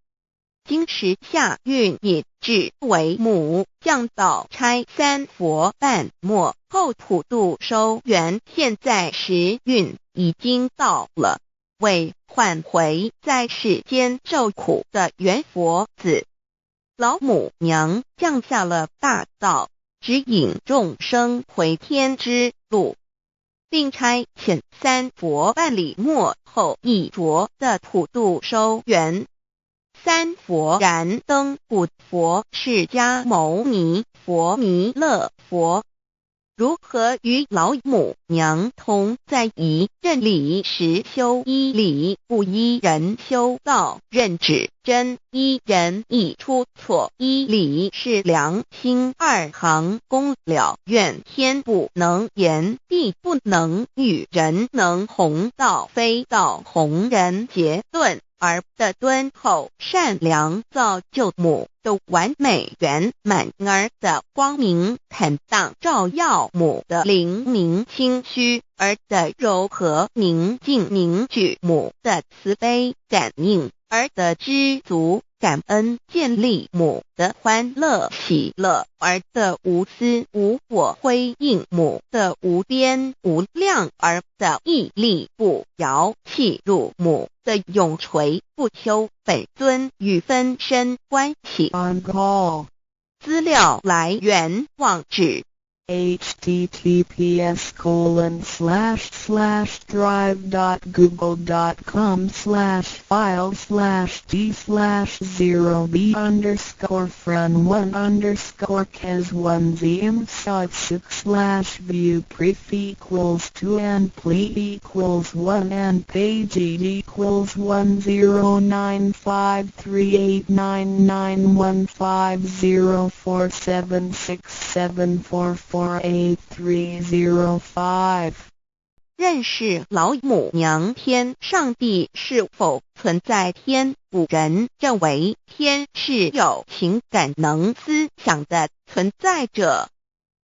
今时夏运也至为母，降道差三佛半没，后普度收圆，现在时运已经到了，为唤回在世间受苦的原佛子。老母娘降下了大道，指引众生回天之路，并差遣三佛半里末后一着的普度收圆。三佛燃灯古佛、释迦牟尼佛、弥勒佛，如何与老母娘同在一任理时修一理，不依人修道，任指真一人一出错，一理是良心，二行功了愿天不能言，地不能喻，人能弘道，非道弘人结论。而的敦厚善良造就母的完美圆满，儿的光明坦荡照耀母的灵明清虚，儿的柔和宁静凝聚母的慈悲感应，儿的知足感恩建立母的欢乐喜乐，儿的无私无我辉映母的无边无量，儿的屹立不摇弃入母的永垂不朽本尊与分身关系。 On call 资料来源网址https://drive.google.com/file/d/0b_cas1zm/6/view pref equals 2 and ple equals 1 and page equals 10953899115047674483005。认识老母娘天上帝是否存在天？古人认为天是有情感能思想的存在者。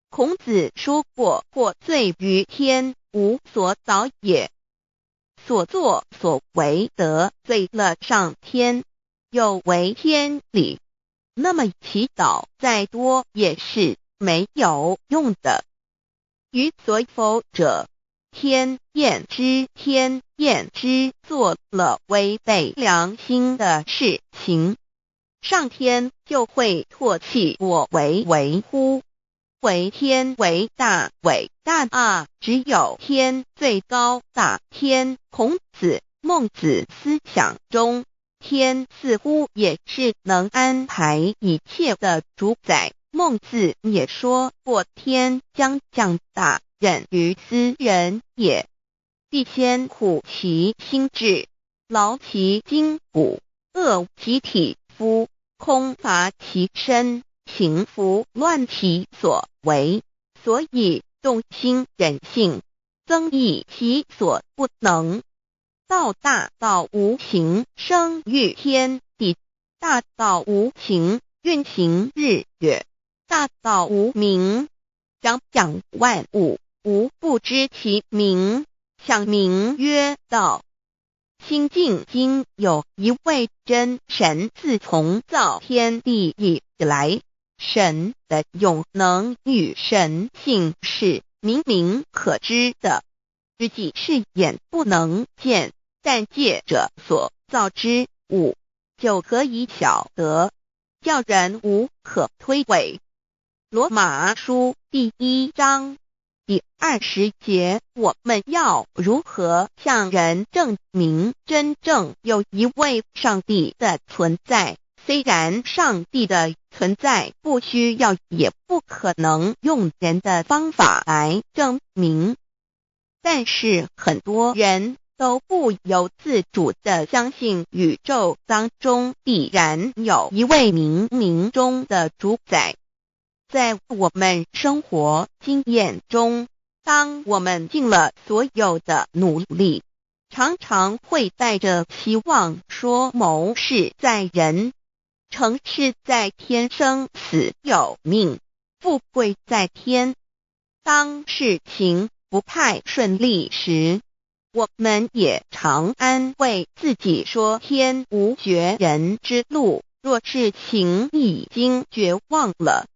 孔子说过，或罪于天，无所导也。所作所为得罪了上天，有违天理，那么祈祷再多也是没有用的。于所否者，天厌之，天厌之，做了违背良心的事情，上天就会唾弃我为为乎？为天为大，伟大啊！只有天最高大天。孔子、孟子思想中，天似乎也是能安排一切的主宰。孟子也说过，天将降大任于斯人也，必先苦其心志，劳其筋骨，饿其体肤，空乏其身，行拂乱其所为，所以动心忍性，增益其所不能。道大道无形，生育天地；大道无情，运行日月；大道无名，掌养万物，无不知其名，想名曰道。新晋经有一位真神，自从造天地以来，神的永能与神性是明明可知的，实际是眼不能见，但借着所造之物，就可以晓得，叫人无可推诿。罗马书第1章第20节，我们要如何向人证明真正有一位上帝的存在？虽然上帝的存在不需要也不可能用人的方法来证明，但是很多人都不由自主地相信宇宙当中必然有一位冥冥中的主宰。在我们生活经验中，当我们尽了所有的努力，常常会带着希望说谋事在人，成事在天，生死有命，富贵在天。当事情不太顺利时，我们也常安慰自己说天无绝人之路，若事情已经绝望了，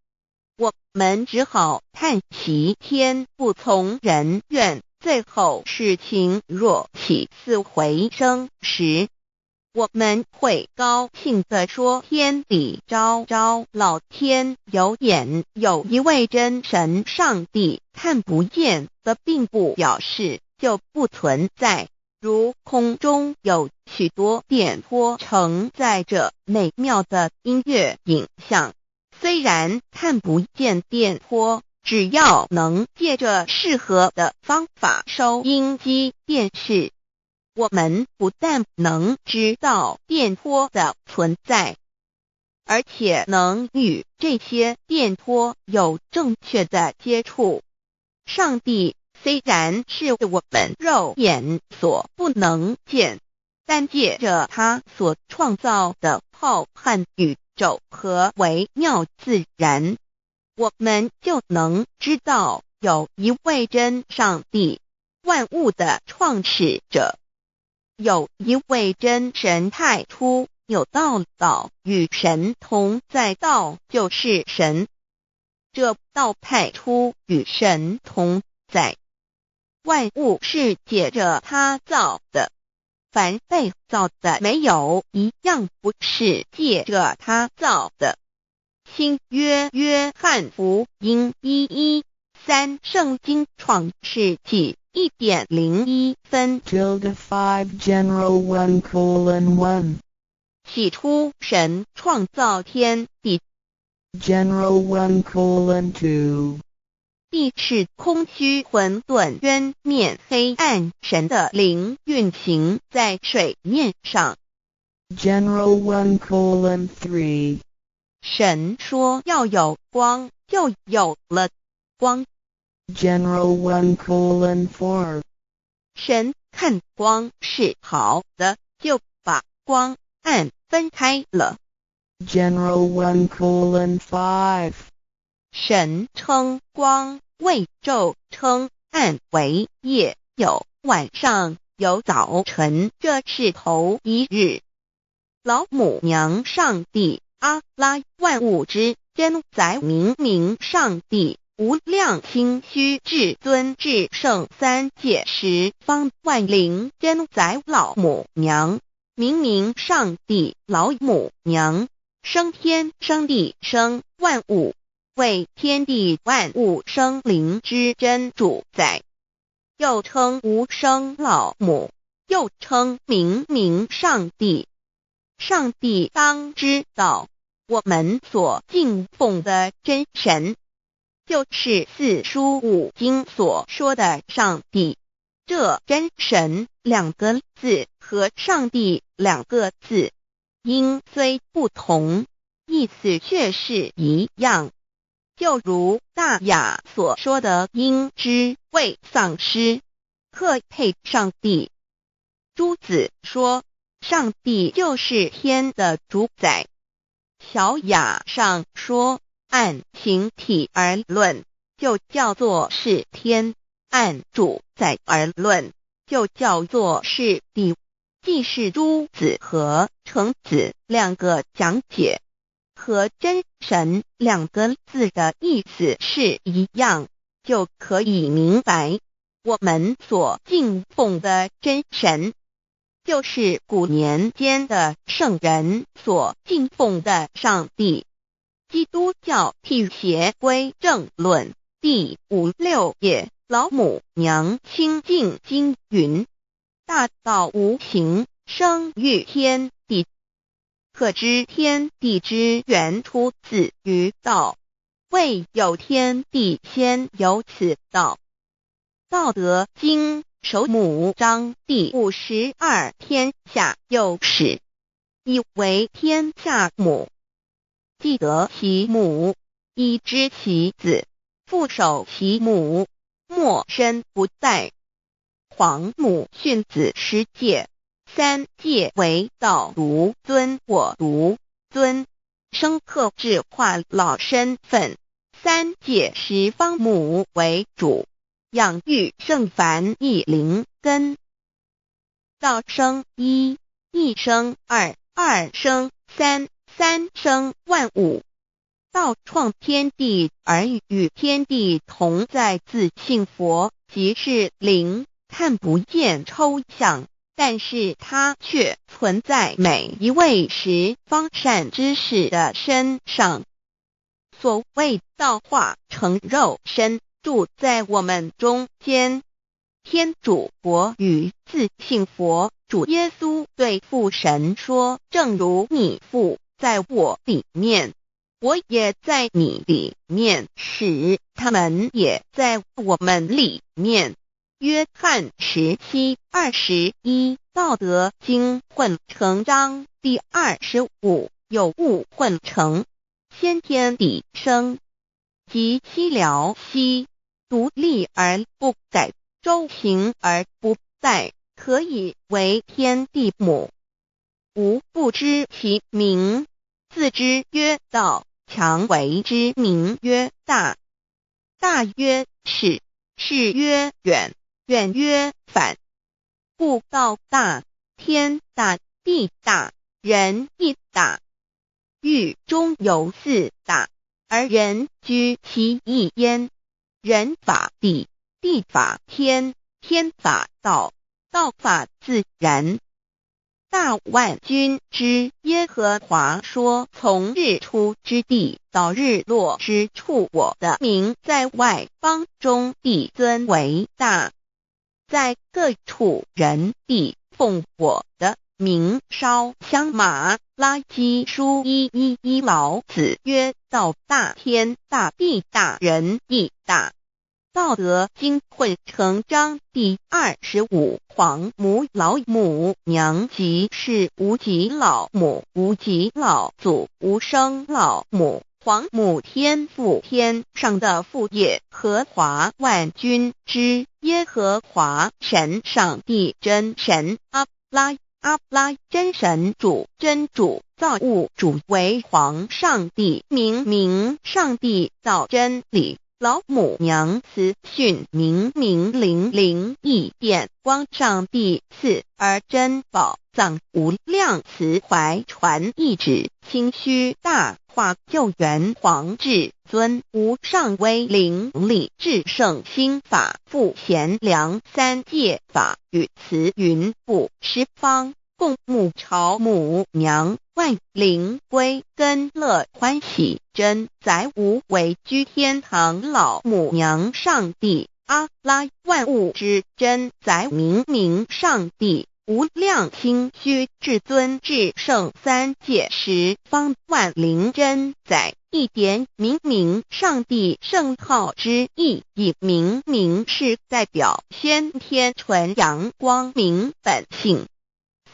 我们只好叹息天不从人愿。最后事情若起死回生时，我们会高兴地说天理昭昭，老天有眼，有一位真神上帝，看不见的并不表示就不存在，如空中有许多电波承载着美妙的音乐影像，虽然看不见电波，只要能借着适合的方法收音机电视，我们不但能知道电波的存在，而且能与这些电波有正确的接触。上帝虽然是我们肉眼所不能见，但借着他所创造的浩瀚宇宙和微妙自然，我们就能知道有一位真上帝，万物的创始者，有一位真神太初有道，道与神同在，道就是神，这道太初与神同在。万物是借着他造的，凡被造的没有一样不是借着他造的。新约约翰福音1:13，圣经创世纪1.01分 5 general 1:1 起初神创造天地， general 1:2 地是空虚混沌渊面黑暗，神的灵运行在水面上。 general 1:3 神说要有光，就有了光。 general 1:4 神看光是好的，就把光暗分开了。 general 1:5 神称光为昼，称暗为夜，有晚上，有早晨，这是头一日。老母娘上帝阿拉，万物之真宰，明明上帝，无量清虚至尊至圣三界十方万灵真宰，老母娘，明明上帝，老母娘，生天生地生万物，为天地万物生灵之真主宰，又称无生老母，又称明明上帝。上帝当知道，我们所敬奉的真神，就是四书五经所说的上帝。这真神两个字和上帝两个字，音虽不同，意思却是一样。就如大雅所说的，因之谓丧失，特配上帝。朱子说，上帝就是天的主宰。小雅上说，按形体而论，就叫做是天；按主宰而论，就叫做是地。既是朱子和程子两个讲解，和真神两个字的意思是一样，就可以明白，我们所敬奉的真神，就是古年间的圣人所敬奉的上帝。基督教辟邪归正论第56页，老母娘清净经云：大道无形，生育天地，可知天地之源出自于道，未有天地先有此道。道德经首母章第52，天下有始，以为天下母。既得其母，以知其子，父守其母，莫身不在。黄母训子十戒，三戒为道如尊我如尊，生克制化老身份。三戒十方母为主，养育圣凡一灵根。道生一，一生二，二生三，三生万物。道创天地而与天地同在，自性佛，即是灵，看不见抽象，但是它却存在每一位十方善知识的身上。所谓道化成肉身，住在我们中间。天主佛与自性佛主耶稣对父神说，正如你父在我里面，我也在你里面，使他们也在我们里面。约翰17:21，道德经混成章第25，有物混成，先天地生，即西辽西，独立而不改，周行而不殆，可以为天地母。吾不知其名，自之曰道，强为之名曰大。大曰始，始曰远，远曰反。故道大，天大，地大，人亦大。域中有四大，而人居其一焉。人法地，地法天，天法道，道法自然。大万军之耶和华说，从日出之地到日落之处，我的名在外邦中必尊为大。在各处人必奉我的名烧香马拉基书1:1，老子曰：道大，天大，地大，人亦大。道德经混成章第25，黄母老母娘，即是无极老母，无极老祖，无生老母。黄母天父，天上的父也，和华万军之耶和华神，上帝真神，阿拉真神主，真主，造物主，为皇上帝，明上帝，造真理。老母娘慈训明灵义电光，上帝赐而真宝藏，无量慈怀传一旨，清虚大化救援皇至尊，无上威灵力至圣心法，复贤良三界法，与慈云布十方，共沐朝母娘，万灵归根乐欢喜，真载无为居天堂，老母娘上帝，阿拉万物之真载明上帝，无量清虚至尊至圣三界十方，万灵真载，一点明上帝圣号之意，以明是代表先天纯阳光明本性。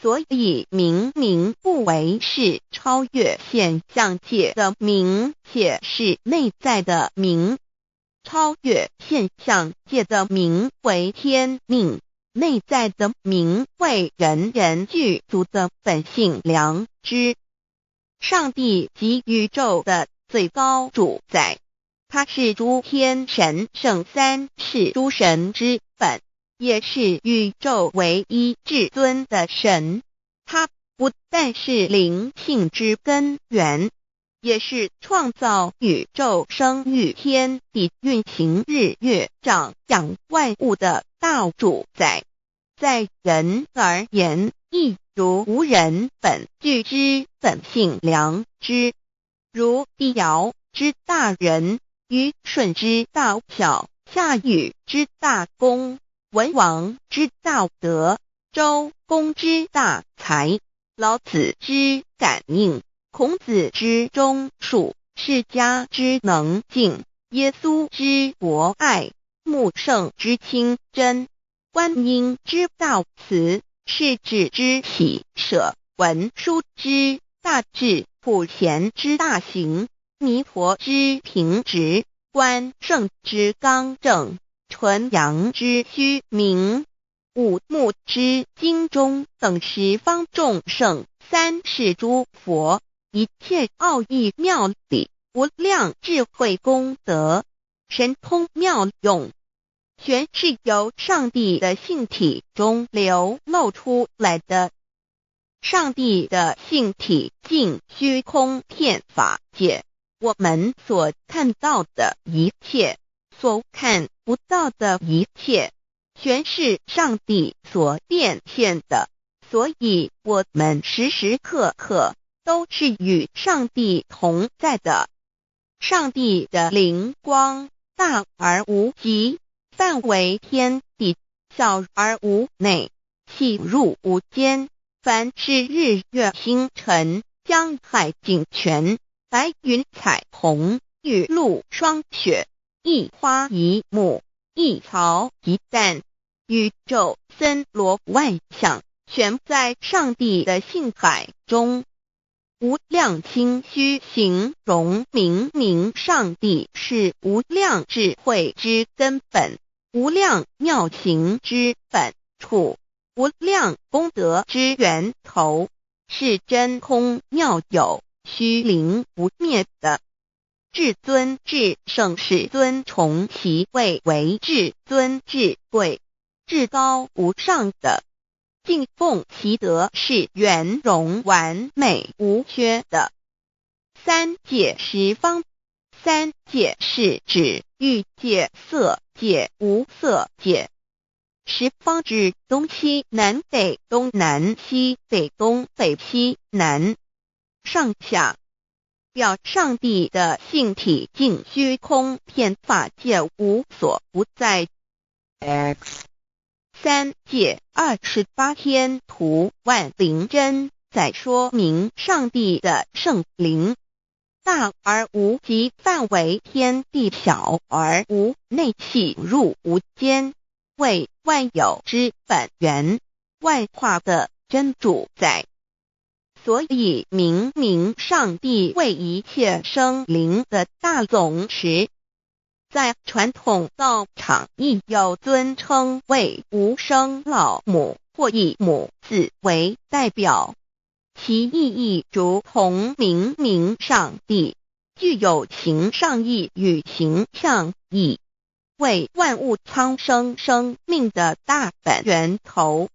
所以明不为是超越现象界的明，且是内在的明。超越现象界的明为天命，内在的明为人人具足的本性良知。上帝即宇宙的最高主宰，他是诸天神圣三世诸神之本，也是宇宙唯一至尊的神。他不但是灵性之根源，也是创造宇宙生育天地运行日月长养万物的大主宰。在人而言，亦如无人本具之本性良知，如帝尧之大仁，虞舜之大巧，夏禹之大功，文王之大德，周公之大才，老子之感应，孔子之忠恕，释迦之能静，耶稣之博爱，穆圣之清真，观音之道慈，世子之喜舍，文殊之大智，普贤之大行，弥陀之平直，关圣之刚正，纯阳之虚明，五目之精中，等十方众圣，三世诸佛，一切奥义妙理，无量智慧功德，神通妙用，全是由上帝的性体中流露出来的。上帝的性体尽虚空遍法界，我们所看到的一切，所看不到的一切，全是上帝所变现的，所以我们时时刻刻都是与上帝同在的。上帝的灵光大而无极，范围天地，小而无内，细入无间。凡是日月星辰，江海井泉，白云彩虹，雨露霜雪，一花一木，一草一蛋，宇宙森罗万象，全在上帝的性海中。无量清虚形容明明上帝是无量智慧之根本，无量妙行之本处，无量功德之源头，是真空妙有，虚灵不灭的。至尊至圣世尊崇其位为至尊至贵，至高无上的，敬奉其德是圆融完美无缺的。三界十方，三界是指欲界、色界、无色界。十方指东西南北东南西北东北西南上下，表上帝的性体尽虚空遍法界无所不在。 X 三界28天图万灵真，在说明上帝的圣灵大而无极，范围天地，小而无内，细入无间，为万有之本源，万化的真主宰。所以明明上帝为一切生灵的大总持，在传统道场亦有尊称为无生老母或以母字为代表，其意义如同明明上帝具有形上义与形象义，为万物苍生生命的大本源头。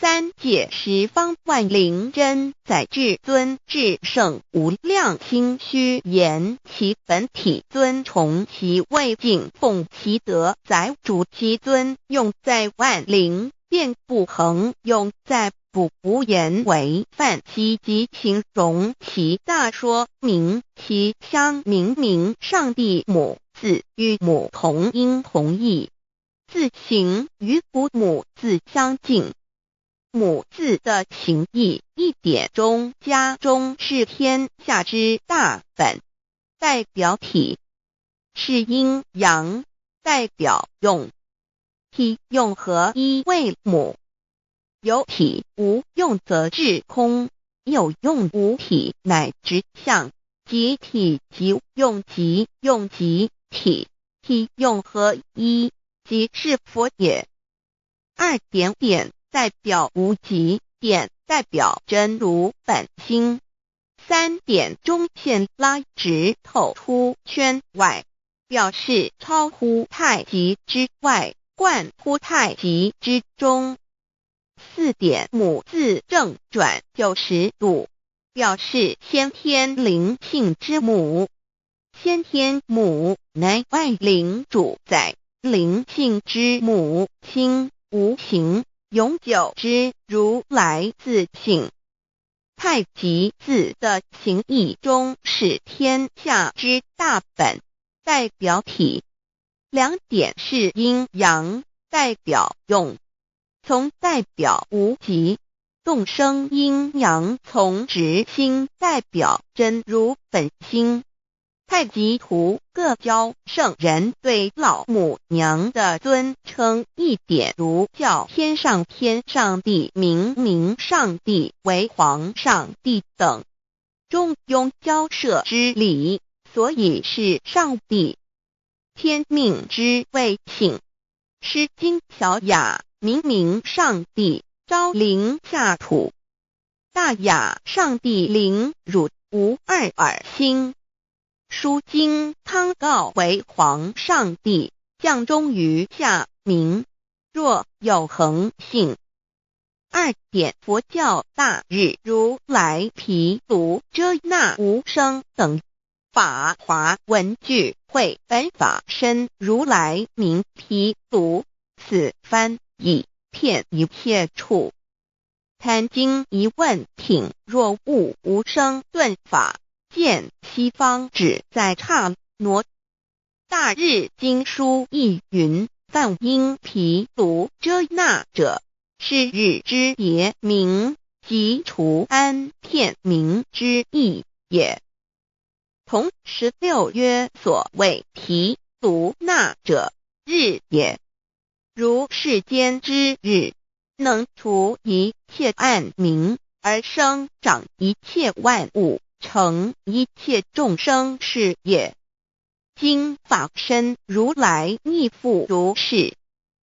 三界十方万灵真，在至尊至圣无量心虚言其本体，尊崇其位，敬奉其德，载主其尊，用在万灵，便不恒用在不无言为范积极形容其大，说明其相明明上帝母字与母同音同义，字形与古母字相近。母字的情义一点中加中，是天下之大本，代表体是阴阳，代表用，体用合一为母。有体无用则至空，有用无体乃直相，即体即用，即用即体，体用合一，即是佛也。二点点代表无极，点代表真如本心，三点中线拉直透出圈外，表示超乎太极之外，贯乎太极之中。四点母字正转90度，表示先天灵性之母。先天母乃万灵主宰，灵性之母心无形，永久之如来自性。太极字的形义中是天下之大本，代表体。两点是阴阳，代表用，从代表无极动生阴阳从直心代表真如本心。太极图各教圣人对老母娘的尊称一点如叫天上天上帝、明明上帝为皇上帝等，中庸交涉之理，所以是上帝。天命之谓请，诗经小雅，明明上帝昭临下土，大雅上帝临汝无二耳心。书经汤告为皇上帝，降忠于下民，若有恒信。2点佛教大日如来毗卢遮那无生等法华文具会本法身如来名毗卢，此翻以遍一切处。贪经一问挺，若悟无生顿法，见西方只在刹那。大日经书亦云，梵音毗卢遮那者，是日之别名，即除安片名之意也。同16曰，所谓毗卢那者，日也。如世间之日，能除一切暗明，而生长一切万物，成一切众生是也。今法身如来亦复如是，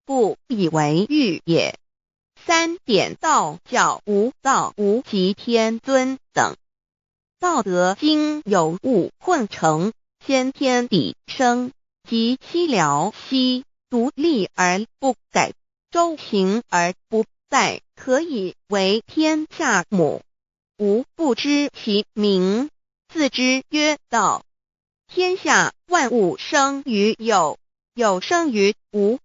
不以为喻也。3点道教无道无极天尊等，道德经有物混成，先天地生，即悉了悉，独立而不改，周行而不殆，可以为天下母。吾不知其名，自之曰道。天下万物生于有，有生于无。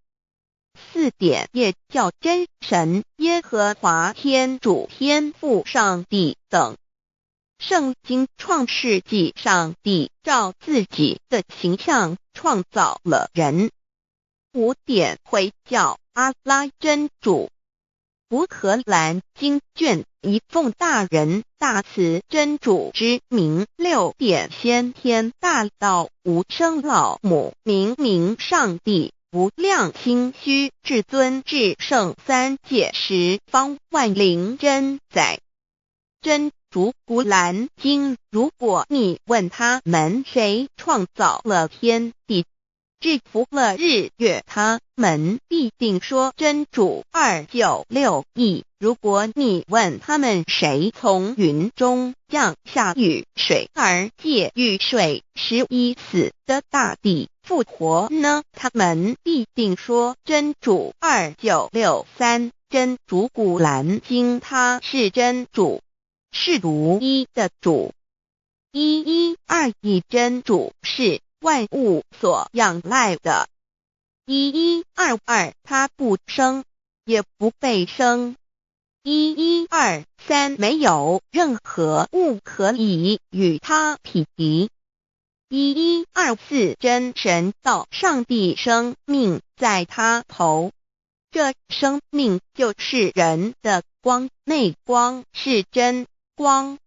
4点也叫真神耶和华天主天父上帝等。圣经创世纪，上帝照自己的形象创造了人。5点回教阿拉真主。乌克兰经卷一奉大人大慈真主之名。6点先天大道无生老母明明上帝无量心虚至尊至圣三界十方万灵真载。真主古兰经，如果你问他们谁创造了天地，制服了日月，他们必定说真主296亿。如果你问他们谁从云中降下雨水而借雨水使已死的大地复活呢，他们必定说真主2963。真主古兰经，他是真主，是独一的主。112真主是万物所仰赖的。1122他不生，也不被生。1123没有任何物可以与他匹敌。1124真神道上帝生命在他头，这生命就是人的光，内光是真光，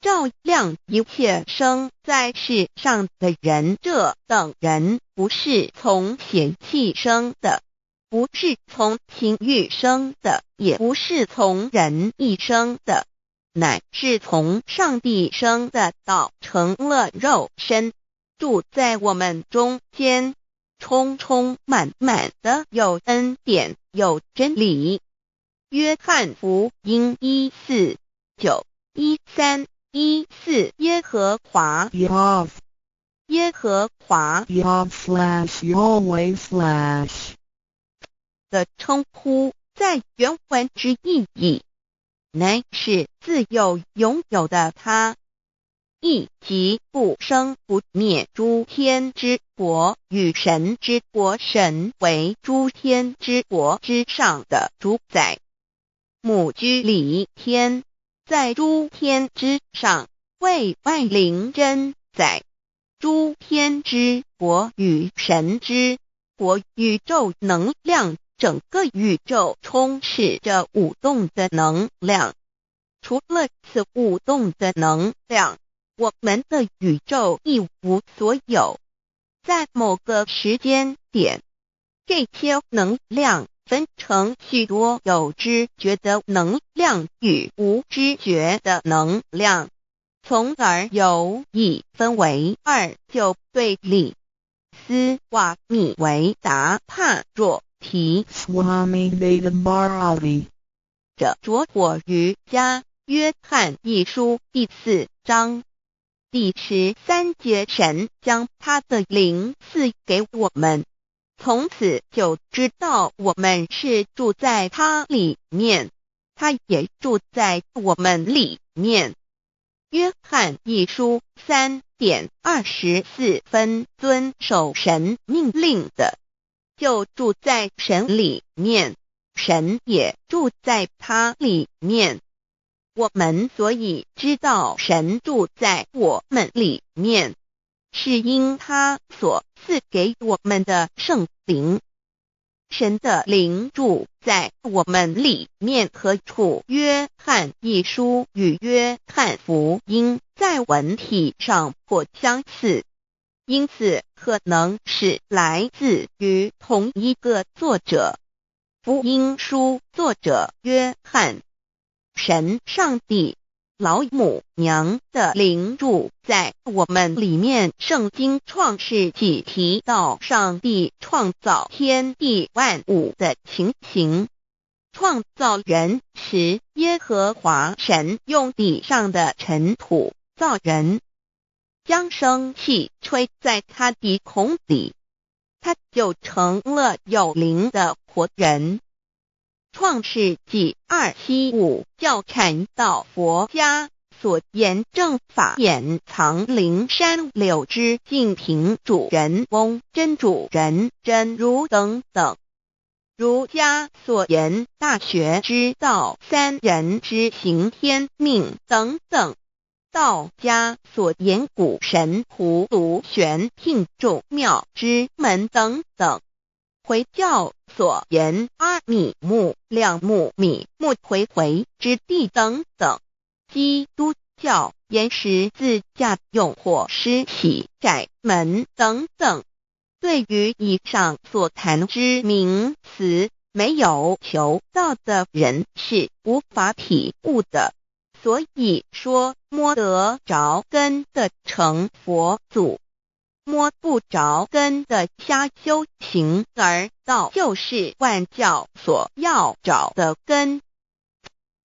照亮一切生在世上的人。这等人不是从血气生的，不是从情欲生的，也不是从人意生的，乃是从上帝生的道成了肉身，住在我们中间，充充满满的有恩典，有真理。约翰福音1491314耶和华 Yav 耶和华 Yav/Yahweh/ 的称呼，在原文之意义，乃是自有拥有的他，亦即不生不灭诸天之国与神之国，神为诸天之国之上的主宰，母居里天，在诸天之上，为万灵真载。诸天之国与神之国，宇宙能量，整个宇宙充斥着舞动的能量，除了此舞动的能量，我们的宇宙一无所有。在某个时间点，这些能量分成许多有知觉的能量与无知觉的能量，从而有意分为二就对立。斯瓦米维达帕若提 Swami Vedabharati 者着火于家约翰一书第4章第13节，神将他的灵赐给我们，从此就知道我们是住在他里面，他也住在我们里面。约翰一书3:24，遵守神命令的，就住在神里面，神也住在他里面。我们所以知道神住在我们里面，是因他所赐给我们的圣灵。神的灵住在我们里面何处？约翰一书与约翰福音在文体上颇相似，因此可能是来自于同一个作者。福音书作者约翰，神上帝老母娘的灵住在我们里面。圣经创世纪提到上帝创造天地万物的情形，创造人时，耶和华神用地上的尘土造人，将生气吹在他鼻孔里，他就成了有灵的活人。创世纪2:7-5教阐到佛家所言正法掩藏灵山柳之净瓶主人翁真主人真如等等。儒家所言大学之道三人之行天命等等。道家所言古神葫芦玄牝众妙之门等等。回教所言阿米木亮木米木回回之地等等。基督教言十字架用火施洗窄门等等。对于以上所谈之名词，没有求道的人是无法体悟的，所以说摸得着根的成佛祖，摸不着根的瞎修行，而道就是万教所要找的根。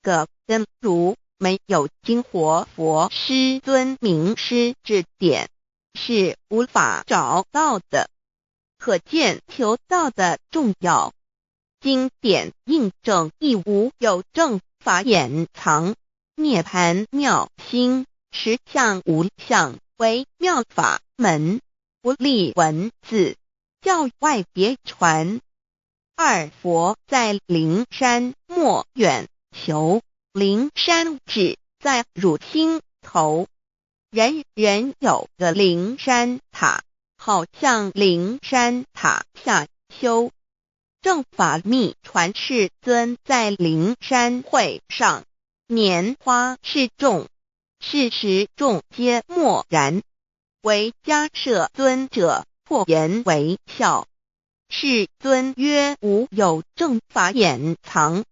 个根如没有经活佛师尊名师指点，是无法找到的。可见求道的重要。经典印证亦无有正法掩藏，涅盘妙心，实相无相，为妙法门，不立文字，教外别传。二佛在灵山莫远求，灵山只在汝心头。人人有个灵山塔，好像灵山塔下修。正法密传世尊在灵山会上，拈花示众，是时众皆默然，唯迦摄尊者破颜为笑。世尊曰：无有正法掩藏，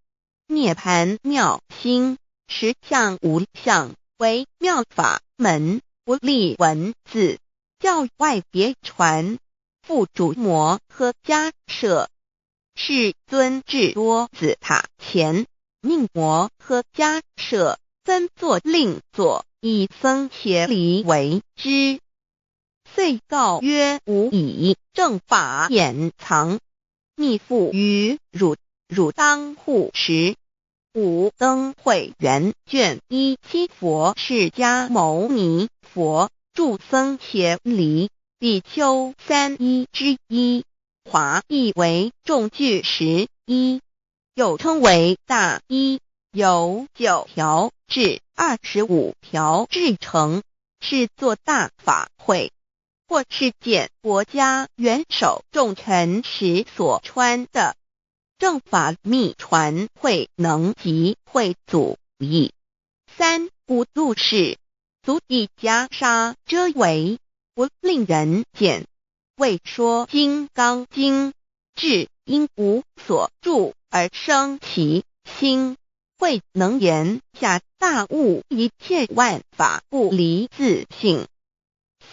涅盘妙心，实相无相，为妙法门，不立文字，教外别传。复主摩诃迦摄。世尊至多子塔前，命摩诃迦摄分作令作，以僧伽梨为之。遂告曰：吾以正法掩藏，逆复于汝，汝当护持。五灯会元卷1佛释迦牟尼佛著僧伽梨比丘3:1，华译为众句11，又称为大一，由9条至25条制成，是作大法会，或是见国家元首重臣时所穿的。正法密传会能集会祖义，三无度是，足以袈裟遮为，不令人见。未说金刚经，至因无所住而生其心，慧能言下大悟，一切万法不离自性。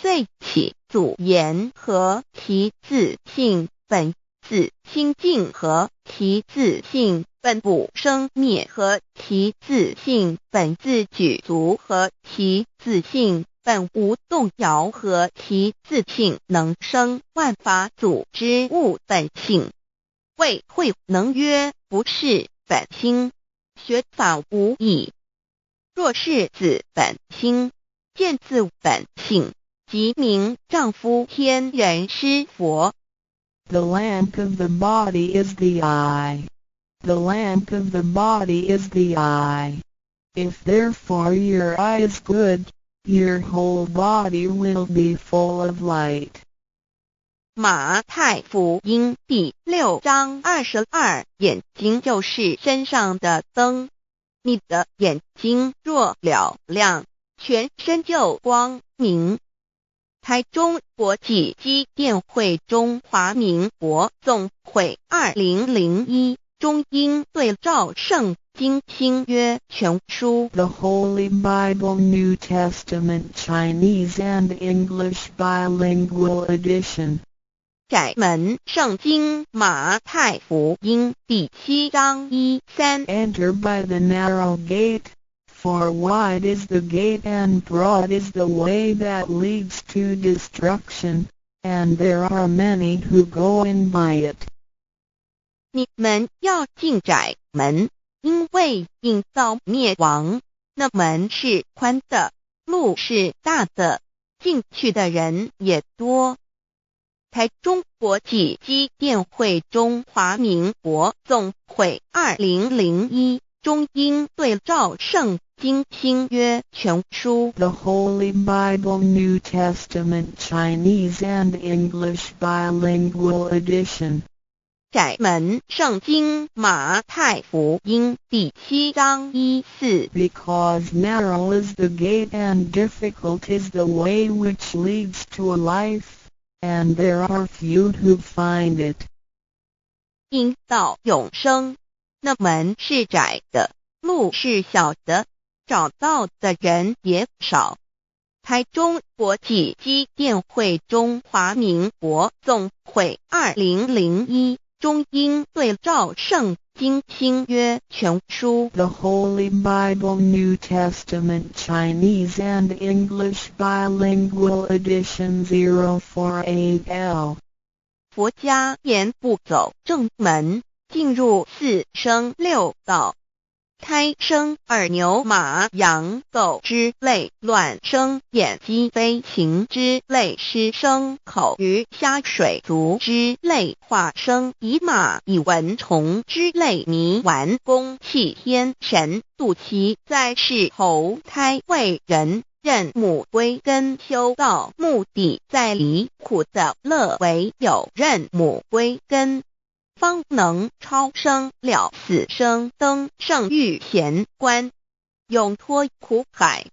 遂起祖言和其自性本自清净和其自性本不生灭和其自性本自具足和其自性本无动摇和其自性能生万法组之物本性。谓慧能曰不是本心，学法无益。若是自本心，见自本性，即名丈夫天人师佛。The lamp of the body is the eye. The lamp of the body is the eye. If therefore your eye is good, your whole body will be full of light. 马太福音第6章22，眼睛就是身上的灯。你的眼睛若了亮，全身就光明。台中国际机电会中华民国总会2001中英对照圣经新约全书 The Holy Bible New Testament Chinese and English Bilingual Edition. 窄门圣经马太福音第7章1、3 Enter by the narrow gate, for wide is the gate and broad is the way that leads to destruction, and there are many who go in by it. 你们要进窄门，因为引到灭亡。那门是宽的，路是大的，进去的人也多。台中国际机电会中华民国总会2001中英对照圣经新约全书 The Holy Bible New Testament Chinese and English Bilingual Edition. 窄门圣经马太福音第7章1、4 Because narrow is the gate and difficult is the way which leads to life, and there are few who find it. 因到永生，那门是窄的，路是小的，找到的人也少。台中国际机电会中华民国总会2001中英对照圣经新约全书 The Holy Bible New Testament Chinese and English Bilingual Edition 048L. 佛家言不走正门，进入四生六道。胎生耳牛马羊狗之类，卵生眼鸡飞禽之类，湿生口鱼虾水族之类，化生以马以蚊虫之类，泥丸公气天神，度其在世投胎为人，任母归根修道，目的在离苦的乐，唯有任母归根，方能超生了死生，登圣域贤官，永脱苦海。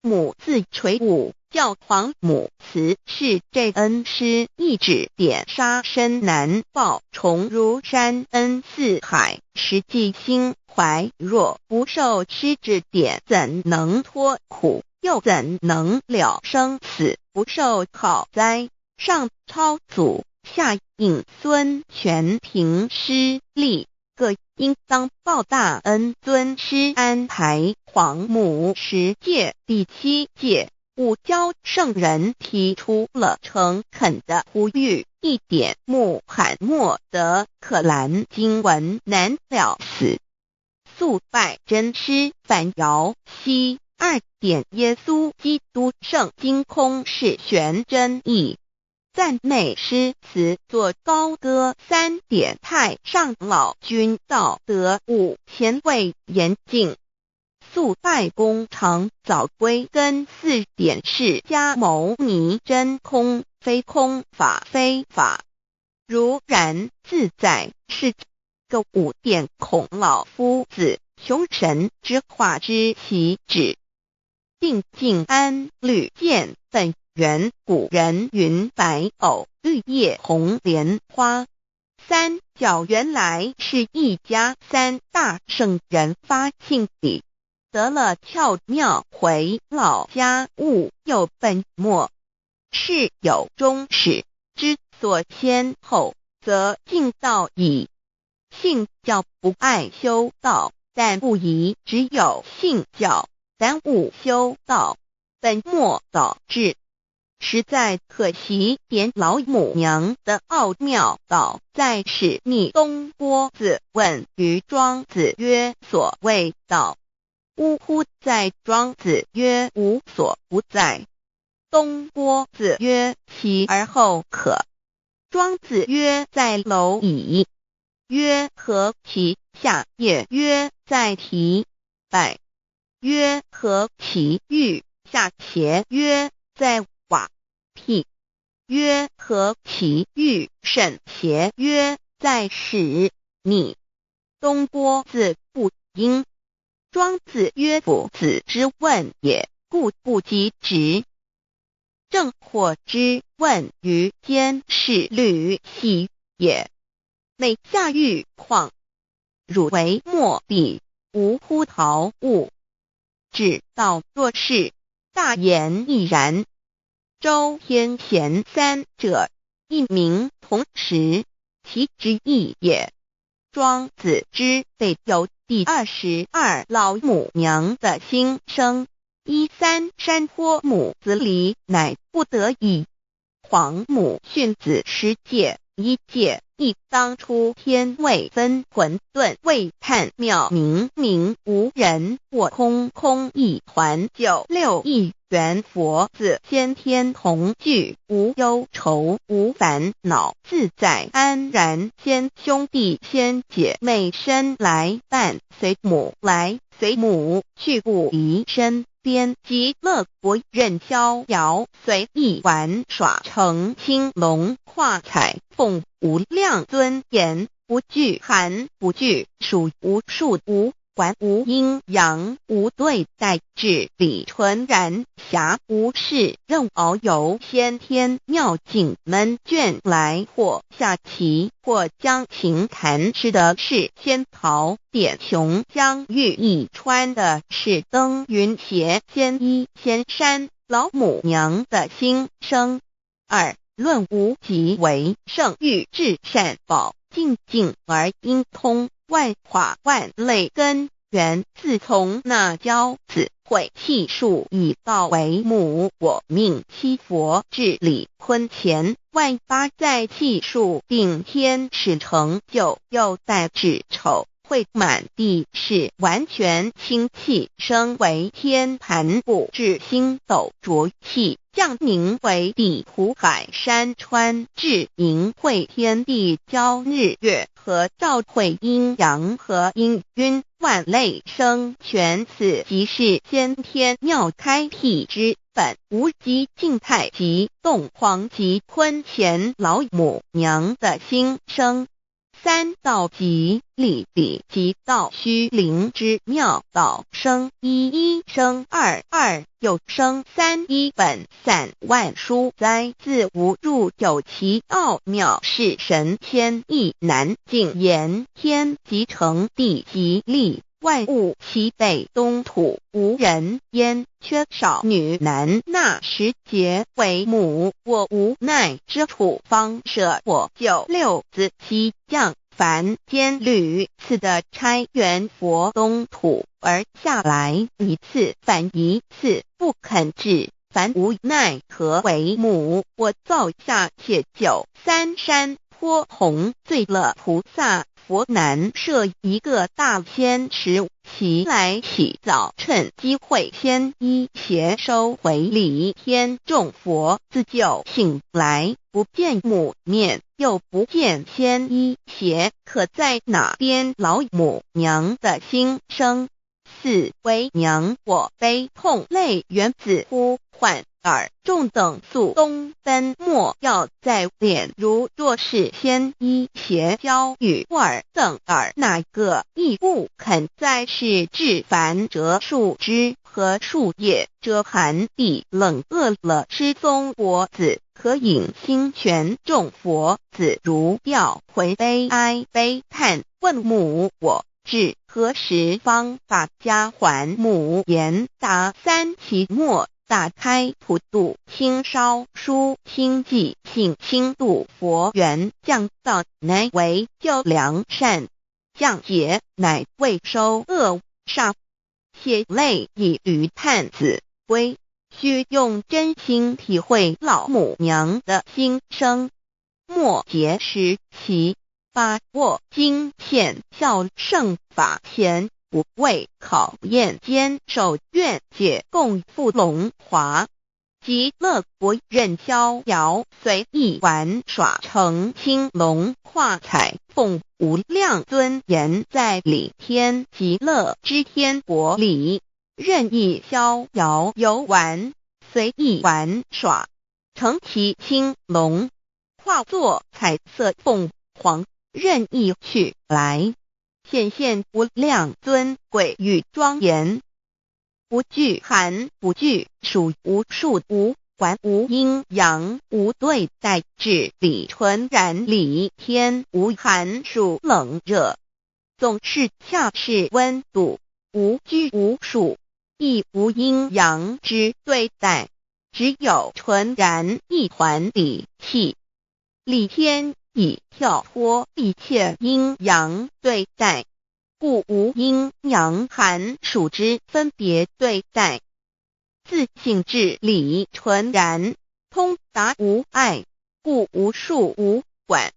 母自垂武，教皇母慈是这恩师，一指点杀身难报，重如山恩似海，实际心怀，若不受师指点，怎能脱苦？又怎能了生死？不受好灾，上超祖，下引孙全凭师力，各应当报大恩。尊师安排皇母10戒，第7戒，五教圣人提出了诚恳的呼吁，一点穆罕默德可兰经文难了死，速拜真师反摇西。2点耶稣基督圣经空是玄真义，赞美诗词作高歌。3点太上老君道德5前卫严谨，速拜公常早归根。4点释迦牟尼真空非空，法非法，如然自在是个5点孔老夫子凶神之化之其旨。定静安律见本源，古人云白藕绿叶红莲花。三角原来是一家三大圣人发庆礼，得了窍妙，回老家务有本末，是有终始，之所先后，则敬道矣。信教不爱修道，但不宜只有信教，耽误修道，本末倒置。实在可惜，点老母娘的奥妙道在使逆东郭子问于庄子曰：所谓道，呜呼！在庄子曰：无所不在。东郭子曰：其而后可。庄子曰：在蝼蚁。曰：何其下也？曰：在蹄。百。曰：何其欲下且？曰：在瓦辟。曰：何其欲甚且？曰：在使逆。东郭子不应。庄子曰：夫子之问也，故不及直。正或之问于间，是履细也。每下欲况，汝为莫彼，无乎陶物。指道若是，大言亦然。周天贤三者，一名同时，其之义也。庄子之备有第22老母娘的心声，依三山坡母子礼，乃不得已。皇母训子10戒，1戒亦当初天未分，混沌未探妙明明无人，我空空一团，96亿元佛子先天同聚，无忧愁无烦恼，自在安然。先兄弟先姐妹生来伴，随母来随母去，不离身边，极乐国任逍遥，随意玩耍，成青龙画彩凤，无量尊严，不惧寒不惧暑，无数无管，无阴阳，无对待，至理纯然，暇无事任遨游，先天妙境门卷来，或下棋，或将琴弹，吃的是仙桃点琼浆，玉一穿的是登云鞋，仙衣仙衫。老母娘的心声。二论无极为圣欲至善宝，静静而应通，万化万类根源，自从那骄子会气数以道为母，我命七佛治理坤乾，万八在气数并天使成就，又待至丑会满地是完全清气，升为天盘布至星斗浊气，降凝为地土海山川，至盈会天地交日月和照会阴阳和阴晕，万类生全，此即是先天妙开辟之本，无极静态及动黄及坤乾老母娘的心声。三道即理理即道虚灵之妙道生一生二又生三，一本散万殊哉，自无入有其奥妙，是神天意难尽言。天即成，地即立，万物其北东土，无人焉，缺少女男，纳10节为母，我无奈之处方舍我96子七将凡间屡次的差援佛东土，而下来一次反一次，不肯治，凡无奈何为母，我造下且就三山坡弘罪了菩萨，佛难设一个大仙池，其来洗澡，趁机会先一邪收回礼，天众佛自就醒来，不见母面，又不见先一邪，可在哪边？老母娘的心声。四为娘我悲痛泪源自呼唤，耳众等宿东奔莫要在敛，如若是先一邪教与尔等耳哪个亦不肯在世至凡折树枝和树叶，遮寒地冷，饿了吃松果子，可饮清泉，众佛子如调回悲哀悲叹，问母我至何时方把家还？母言答三期末，打开普度清烧书清寂性清度佛缘，降道乃为救良善，降劫乃为收恶煞，血泪以于探子归，须用真心体会老母娘的心声，末节时期把握经现效圣法前，不畏考验，坚守愿解共赴龙华，极乐国任逍遥，随意玩耍，成青龙化彩凤，无量尊严在里天极乐之天国里，任意逍遥游玩，随意玩耍，成其青龙，化作彩色凤凰，任意去来，显现无量尊贵与庄严，不惧寒，不惧暑，无数无还，无阴阳，无对待，至理纯然理天，无寒暑冷热，总是恰是温度，无拘无束，亦无阴阳之对待，只有纯然一环理气。理天以跳脱一切阴阳对待，故无阴阳寒暑之分别对待，自性至理纯然，通达无碍，故无数无管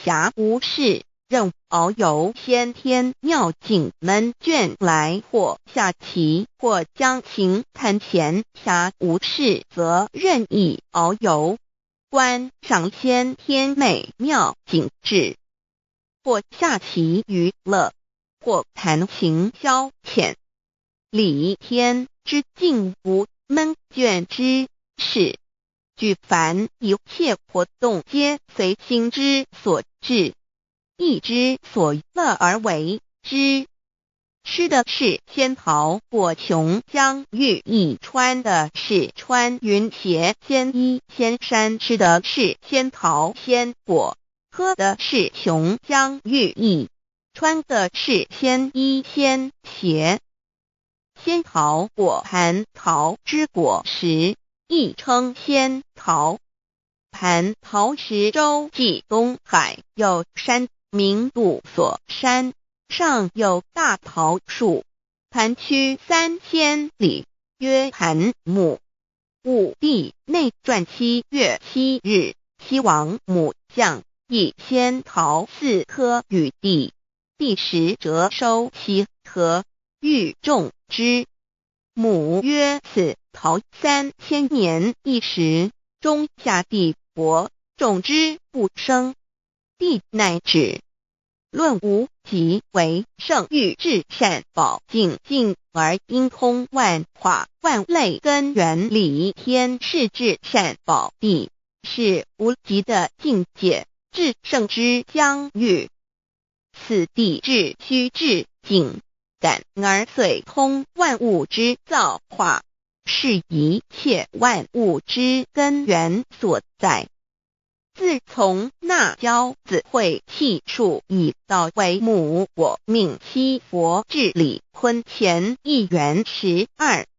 辖无事，任遨游先天妙境门卷来，或下棋，或将琴弹弦暇无事，则任意遨游，观赏先天美妙景致，或下棋娱乐，或弹琴消遣，理天之境无闷倦之事，举凡一切活动皆随心之所至，意之所乐而为之。吃的是仙桃果琼浆玉液，穿的是穿云鞋仙衣仙衫，吃的是仙桃仙果，喝的是琼浆玉液，穿的是仙衣仙鞋。仙桃果蟠桃之果实，亦称仙桃。蟠桃实洲际东海有山，名度所山，上有大桃树，盘曲3000里，曰盘木。武帝内传7月7日，西王母将以仙桃4颗与帝，帝时折收其核，欲种之。母曰：此桃3000年一时，终下地薄，种之不生。帝乃止。论无极为圣欲至善宝净净而因通万化万类根源理天是至善宝地，是无极的境界，至圣之疆域。此地至虚至境感而遂通万物之造化，是一切万物之根源所在。自从那骄子会气数以道为母，我命七佛治理坤乾一元12，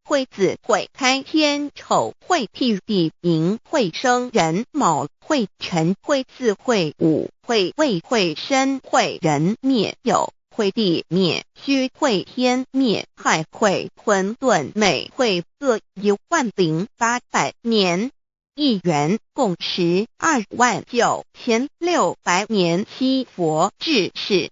会子会开天丑，会替地寅，会生人卯，会辰会巳，会午，会未，会申，会人灭酉，会地灭戌，会天灭亥，会混沌昧，会各10800年。一元共129600年，七佛治世。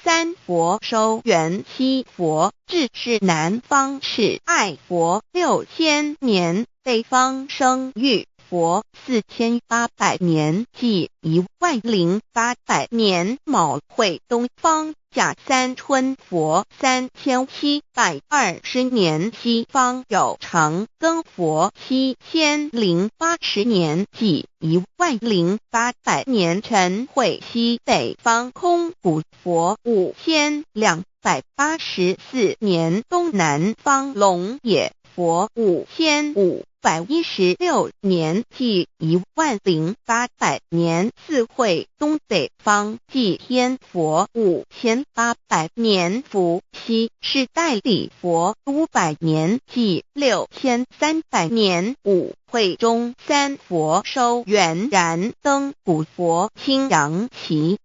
三佛收元，七佛治世。南方是爱佛6000年，北方生育佛4800年即10800年卯会东方甲三春佛3720年西方有长庚佛7080年即10800年辰会西北方空谷佛5284年东南方龙野佛5516年即10800年四会东北方祭天佛5800年伏羲是代理佛500年即6300年五会中三佛收元然灯古佛青阳旗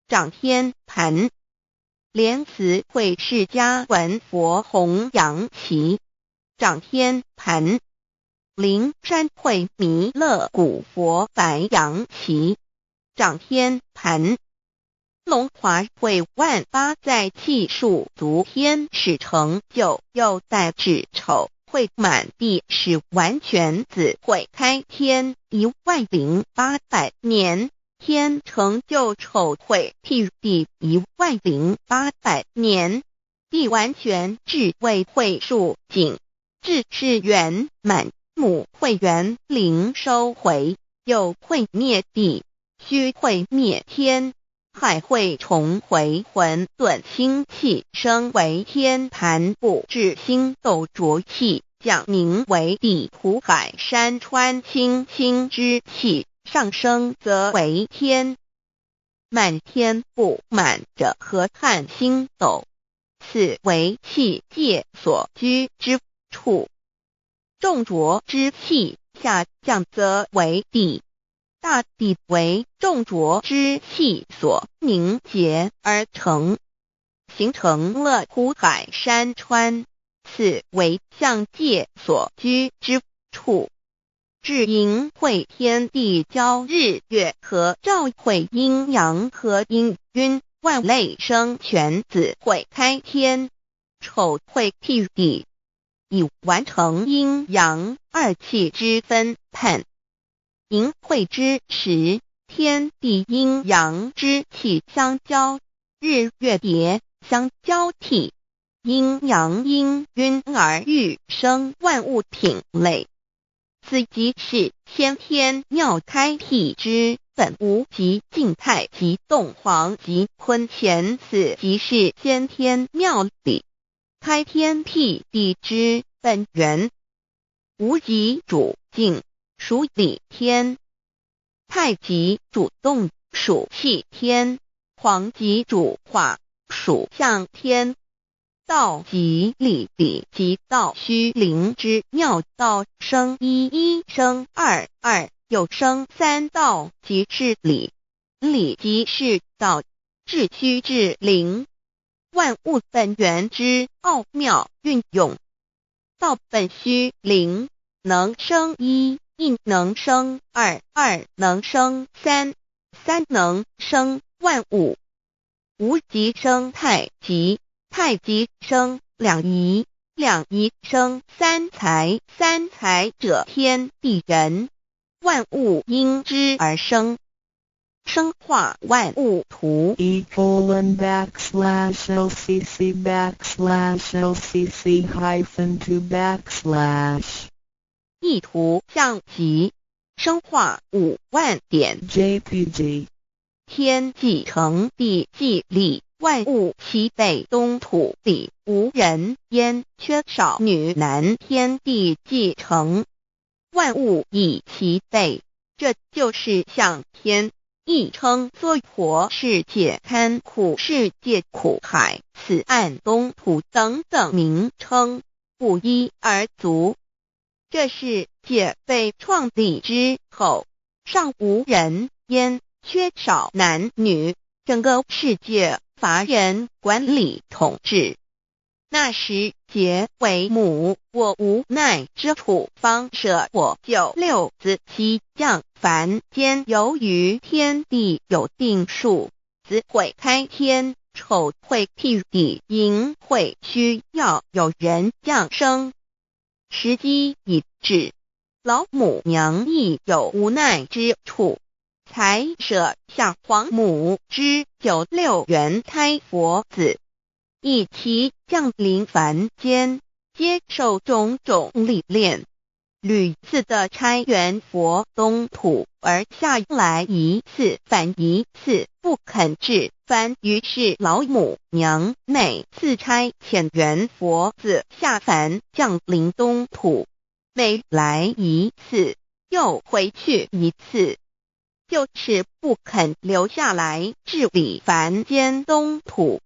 掌天盘莲慈会释迦文佛红阳旗掌天盘灵山会弥勒古佛白羊旗掌天盘龙华会万八在气数足天使成就又代指丑会满地是完全子会开天10800年天成就丑会譬地10800年地完全智慧会数景智是圆满母会圆灵收回又会灭地虚会灭天海会重回混沌星气升为天盘部至星斗浊气降名为地土海山川星星之气上升则为天满天不满者河汉星斗此为气界所居之处重浊之气下降则为地大地为重浊之气所凝结而成形成了土海山川此为象界所居之处至阴会天地交日月和照会阴阳和阴晕万类生全子会开天丑会譬地以完成阴阳二气之分判阴会之时天地阴阳之气相交日月叠相交替阴阳阴晕而欲生万物品类此即是先天妙开辟之本无极静态及动黄及坤乾此即是先天妙理开天辟地之本源无极主静属理天太极主动属气天黄极主化属象天道即理理即道虚灵之妙道生一一生二二又生三道即是理理即是道至虚至灵万物本源之奥妙运用道本虚灵能生一一能生二二能生三三能生万物无极生太极太极生两仪两仪生三才三才者天地人万物因之而生生化万物图://LCC_LCC_2 意图象极生化5万点 JPG 天既成地既立万物其北东土地无人焉缺少女男天地既成万物以其北这就是象天亦称娑婆世界堪苦世界苦海此岸东土等等名称不一而足这世界被创立之后尚无人焉缺少男女整个世界乏人管理统治那时结为母我无奈之处方舍我就六子七降凡间由于天地有定数子会开天丑会辟地寅会需要有人降生时机已至老母娘亦有无奈之处，才舍下皇母之96元胎佛子，一起降临凡间，接受种种历练，屡次的差援佛东土而下来一次反一次不肯至番，于是老母娘每次差遣援佛子下凡降临东土，每来一次又回去一次，就是不肯留下来治理凡间东土。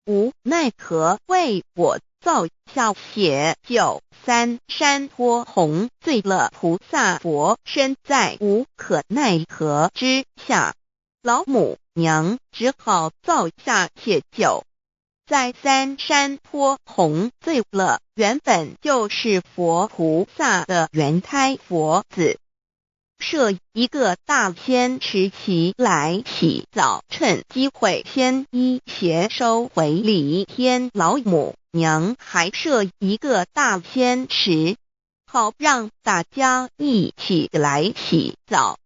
无奈何为我造下血93山坡红罪了菩萨佛，身在无可奈何之下，老母娘只好造下血酒，在3山坡红罪了原本就是佛菩萨的原胎佛子，设一个大仙池期来洗澡，趁机会先衣邪收回礼天。老母娘还设一个大仙池，好让大家一起来洗澡，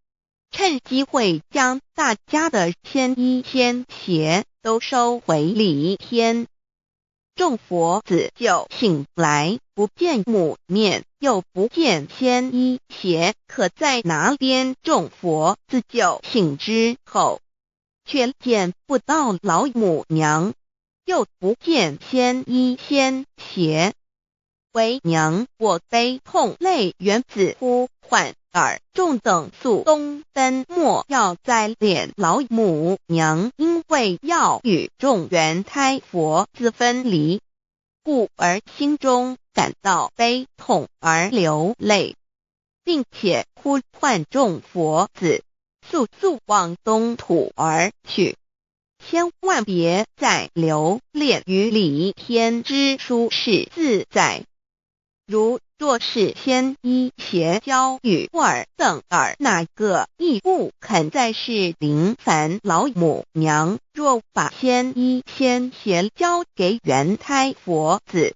趁机会将大家的仙衣仙鞋都收回礼天。众佛子就醒来，不见母面，又不见仙衣鞋可在哪边。众佛子就醒之后，却见不到老母娘，又不见仙衣仙鞋。为娘我悲痛泪源自呼唤耳，众等速东奔，莫要再敛。老母娘因为要与众原胎佛子分离，故而心中感到悲痛而流泪，并且呼唤众佛子速速往东土而去，千万别再留恋于礼天之舒适自在。若是仙衣邪交与尔等儿哪个亦不肯再是临凡老母娘，若把仙衣仙鞋交给原胎佛子，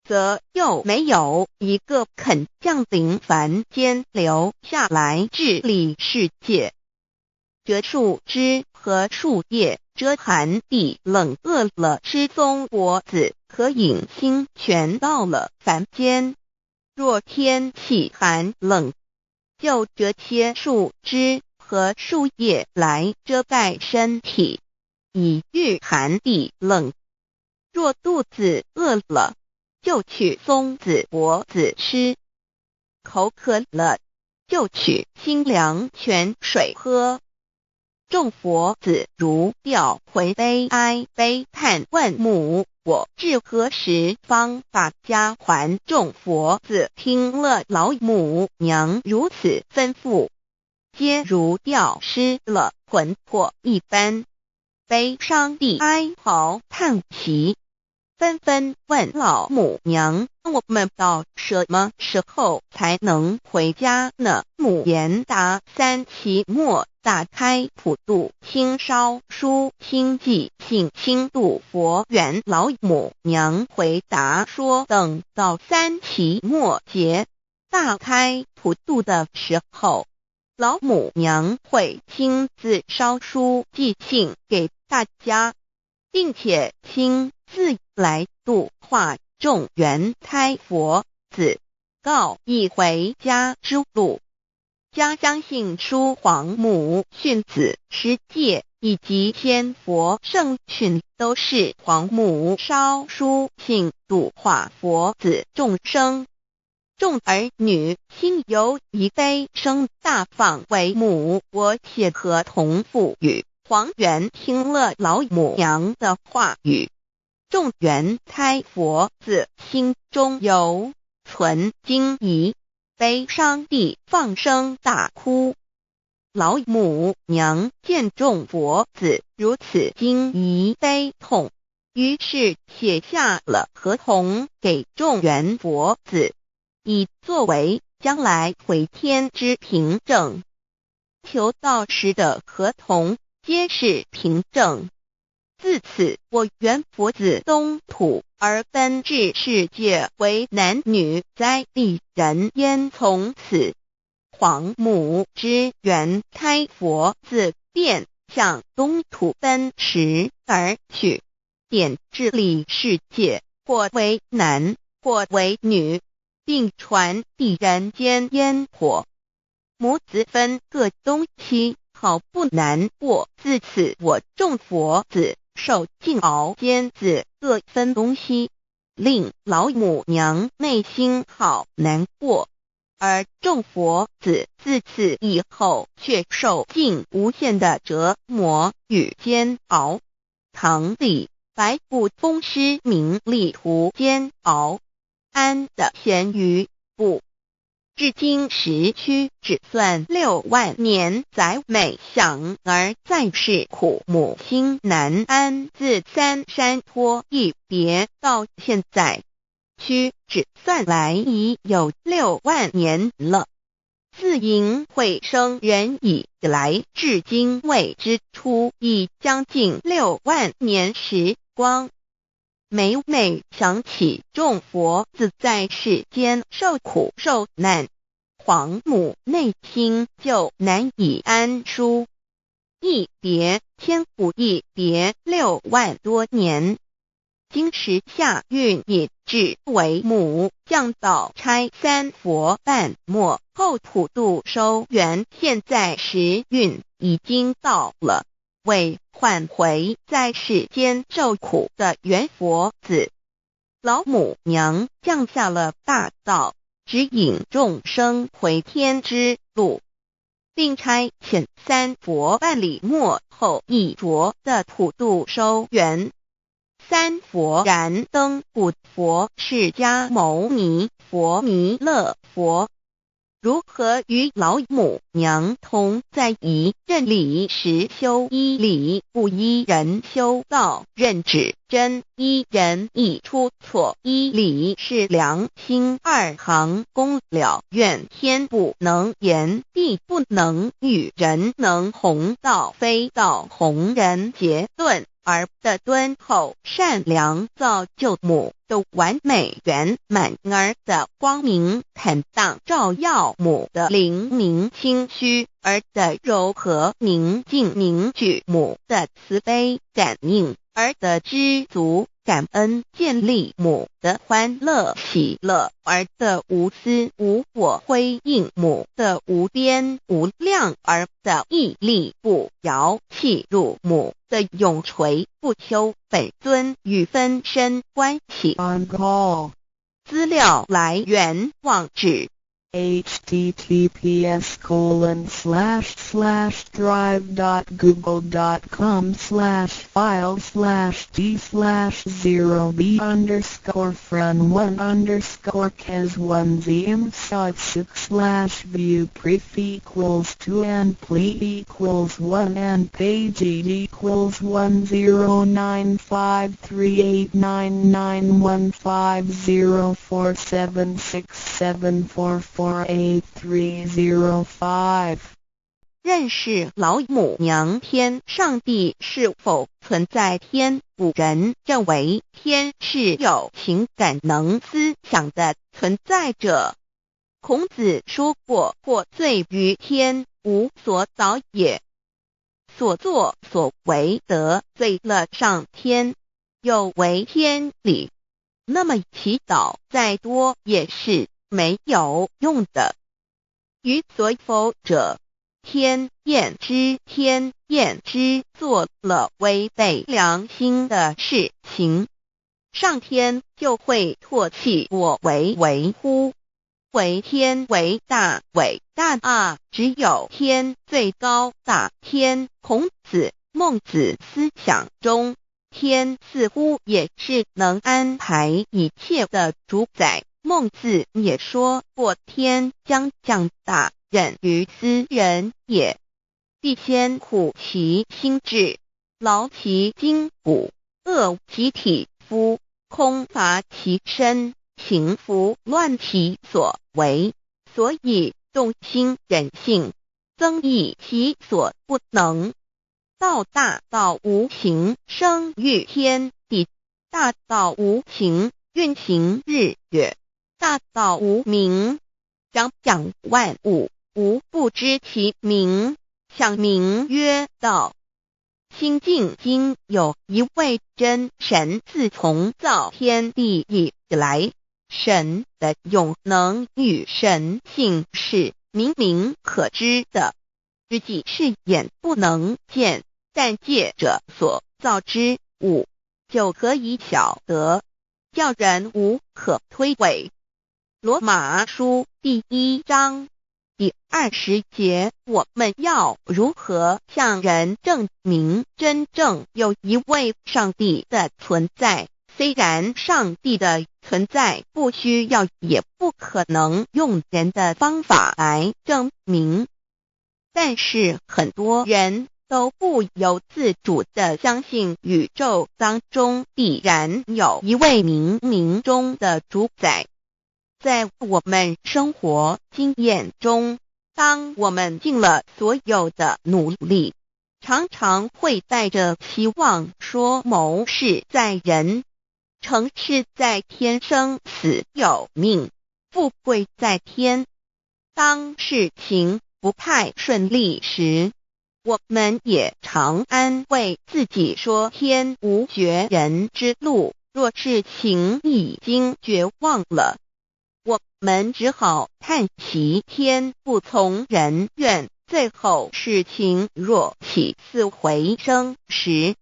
则又没有一个肯降临凡间留下来治理世界。这树枝和树叶遮寒地冷，饿了吃松果子，可饮清泉到了凡间。若天气寒冷，就折些树枝和树叶来遮盖身体，以御寒地冷。若肚子饿了，就取松子果子吃；口渴了，就取清凉泉水喝。众佛子如调回悲哀悲叹，问母我至何时方把家还？众佛子听了老母娘如此吩咐，皆如吊失了魂魄一般，悲伤地哀嚎叹息，纷纷问老母娘：我们到什么时候才能回家呢？母言答：3期末打开普度清烧书清寂信清度佛缘。老母娘回答说，等到3期末节大开普度的时候，老母娘会亲自烧书寄信给大家，并且亲自来度化众原胎佛子，告一回家之路。家相信书皇母训子十戒以及仙佛圣训，都是皇母烧书信度化佛子众生。众儿女心有一悲生大放为母，我且合同赋予。皇元听了老母娘的话语，众原胎佛子心中有存惊疑，悲伤地放声大哭。老母娘见众佛子如此惊疑悲痛，于是写下了合同给众原佛子，以作为将来回天之凭证。求道时的合同皆是凭证。自此，我原佛子东土而奔至世界为男女在地人焉，从此黄母之元胎佛自便向东土奔驰而去，点治理世界，或为男，或为女，并传递人间烟火。母子分各东西，好不难过。自此我众佛子受尽熬煎子各分东西，令老母娘内心好难过。而众佛子自此以后却受尽无限的折磨与煎熬。唐李白骨风师名利图煎熬，安的咸鱼不。至今时区只算6万年，载每想而在世苦母心难安。自三山托一别到现在，区只算来已有6万年了。自寅会生人以来，至今未知出，已将近6万年时光。每想起众佛子在世间受苦受难，皇母内心就难以安舒。一别千古一别6万多年，今时下运引至为母降道差三佛半末后普度收圆，现在时运已经到了，为唤回在世间受苦的原佛子。老母娘降下了大道，指引众生回天之路，并差遣三佛半里末后一着的普度收圆。三佛燃灯古佛释迦牟尼佛弥勒佛，如何与老母娘同在一任理时修一理，不依人修道，任指真一人一出错，一理是良心二行公了愿，天不能言，地不能语，人能弘道，非道弘人结论。而的敦厚善良造就母的完美圆满，儿的光明坦荡照耀母的灵明清虚，儿的柔和宁静凝聚母的慈悲感应，儿的知足感恩建立母的欢乐喜乐，儿的无私无我辉映母的无边无量，儿的屹立不摇弃入母的永垂不朽本尊与分身关系。 On call 资料来源网址https://drive.google.com/files/d/0b__cor_fun_view_pref=2 and plea=1 and page809538995476774483005。认识老母娘天上帝是否存在天？古人认为天是有情感能思想的存在者。孔子说过，或罪于天，无所导也。所作所为得罪了上天，有违天理，那么祈祷再多也是没有用的。于所否者，天厌之，做了违背良心的事情，上天就会唾弃我为为乎？为天为大，伟大啊！只有天最高大天。孔子、孟子思想中，天似乎也是能安排一切的主宰。孟子也说过，天将降大任于斯人也，必先苦其心志，劳其筋骨，饿其体肤，空乏其身，行拂乱其所为，所以动心忍性，增益其所不能。道大道无形，生育天地；大道无形，运行日月；大道无名，掌万物。吾不知其名，想名曰道。清净经有一位真神，自从造天地以来，神的永能与神性是明明可知的，知即是眼不能见，但借着所造之物，就可以晓得，叫人无可推诿。罗马书第1章第20节，我们要如何向人证明真正有一位上帝的存在？虽然上帝的存在不需要也不可能用人的方法来证明，但是很多人都不由自主地相信宇宙当中必然有一位冥冥中的主宰。在我们生活经验中，当我们尽了所有的努力，常常会带着希望说谋事在人，成事在天，生死有命，富贵在天。当事情不太顺利时，我们也常安慰自己说天无绝人之路，若事情已经绝望了，我们只好叹息天不从人愿。最后事情若起死回生时，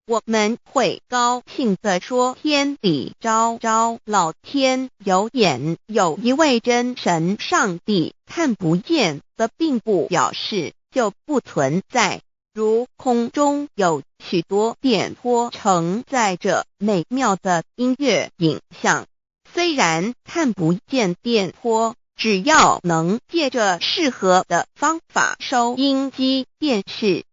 我们会高兴地说天理昭昭，老天有眼，有一位真神上帝，看不见的并不表示就不存在。如空中有许多电波承载着美妙的音乐影像，虽然看不见电波，只要能借着适合的方法收音机电视，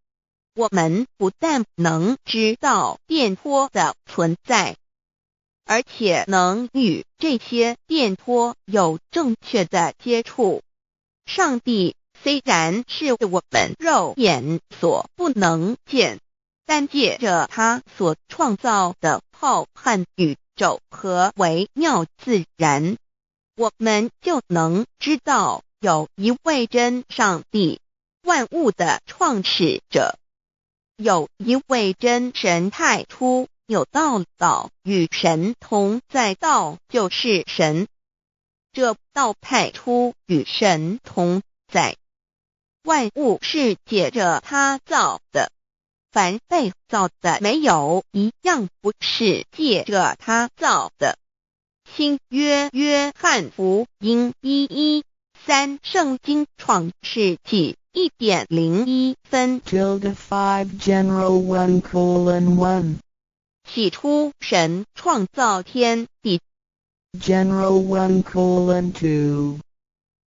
我们不但能知道电波的存在，而且能与这些电波有正确的接触。上帝虽然是我们肉眼所不能见，但借着他所创造的浩瀚宇宙和微妙自然，我们就能知道有一位真上帝，万物的创始者，有一位真神太初有道，道与神同在，道就是神，这道太初与神同在。万物是借着他造的，凡被造的没有一样不是借着他造的。新约约翰福音1:13，圣经创世纪1.01分 5 general 1:1 起初神创造天地， general 1:2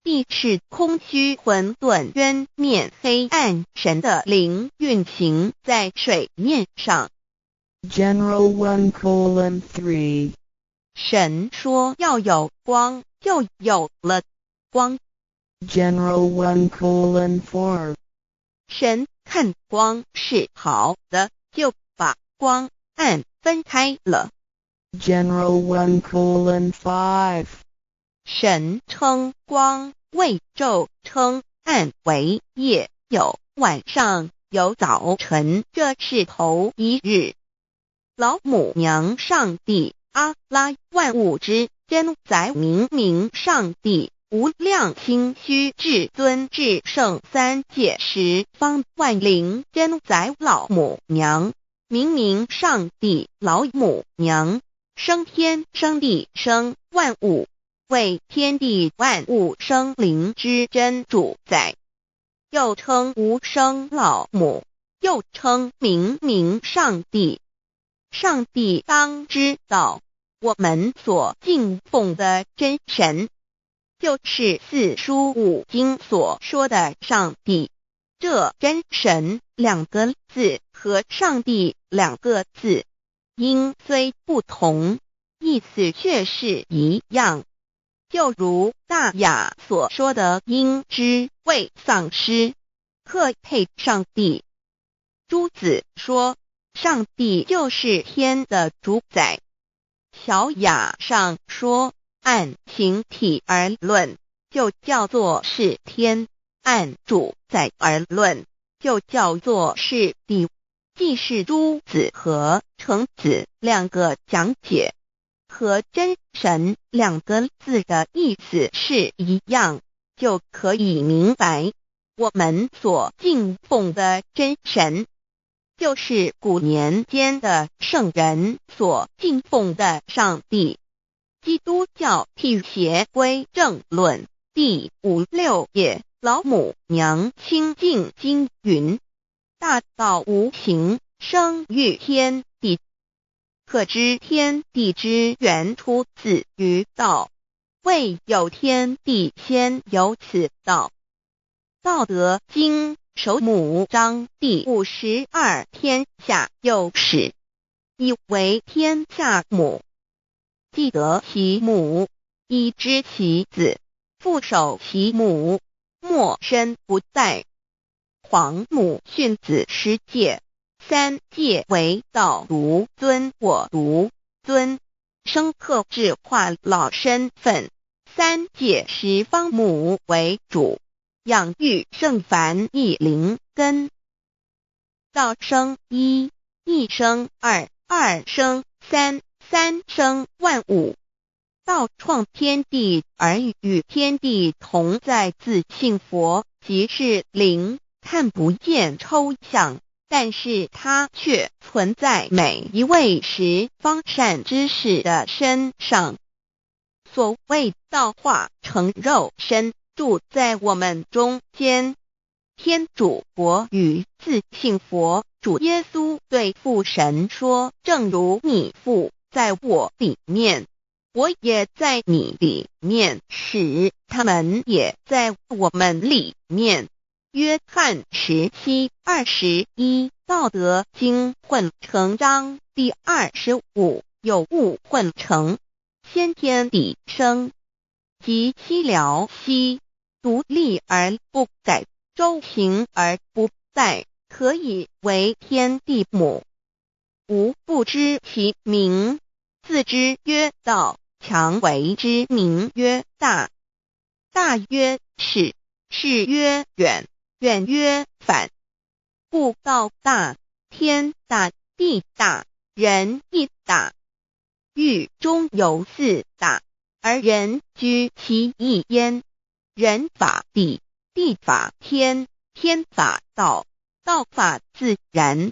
地是空虚混沌渊面黑暗，神的灵运行在水面上。 general 1:3 神说要有光，就有了光。 general 1:4 神看光是好的，就把光暗分开了。 general 1:5 神称光为昼，称暗为夜，有晚上，有早晨，这是头一日。老母娘上帝阿拉，万物之真宰明明上帝，无量清虚至尊至圣三界十方万灵真宰老母娘，明明上帝老母娘，生天生地生万物，为天地万物生灵之真主宰，又称无生老母，又称明明上帝。上帝当知道，我们所敬奉的真神，就是四书五经所说的上帝。这真神2个字和上帝2个字，音虽不同，意思却是一样。就如大雅所说的鹰之谓丧尸，克配上帝。朱子说上帝就是天的主宰。小雅上说按形体而论，就叫做是天。按主宰而论，就叫做是地。既是诸子和成子两个讲解，和真神两个字的意思是一样，就可以明白，我们所敬奉的真神，就是古年间的圣人所敬奉的上帝。基督教辟邪归正论第56页，老母娘清净经云：大道无形，生育天地，可知天地之源出自于道，未有天地，先有此道。道德经首母章第52，天下有始，以为天下母。既得其母，以知其子，父守其母，莫身不殆。皇母训子十戒，三戒为道如尊我如尊，生克制化老身份。三戒十方母为主，养育圣凡一灵根。道生一，一生二，二生三，三生万物。道创天地而与天地同在，自性佛，即是灵，看不见抽象，但是它却存在每一位十方善知识的身上。所谓道化成肉身，住在我们中间。天主国与自性佛主耶稣对父神说：正如你父在我里面，我也在你里面，使他们也在我们里面。约翰17:21，道德经混成章第25，有物混成，先天地生，即西辽西，独立而不改，周行而不殆，可以为天地母。吾不知其名，自之曰道，强为之名曰大。大曰始，始曰远，远曰反。故道大，天大，地大，人亦大。域中有四大，而人居其一焉。人法地，地法天，天法道，道法自然。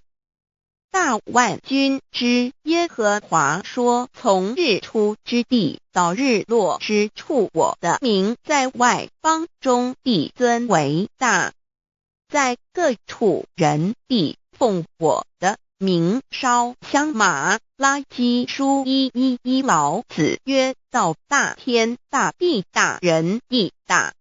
大万军之耶和华说：从日出之地到日落之处，我的名在外邦中必尊为大。在各处人必奉我的名烧香马拉基书1:1，老子曰：道大，天大，地大，人亦大。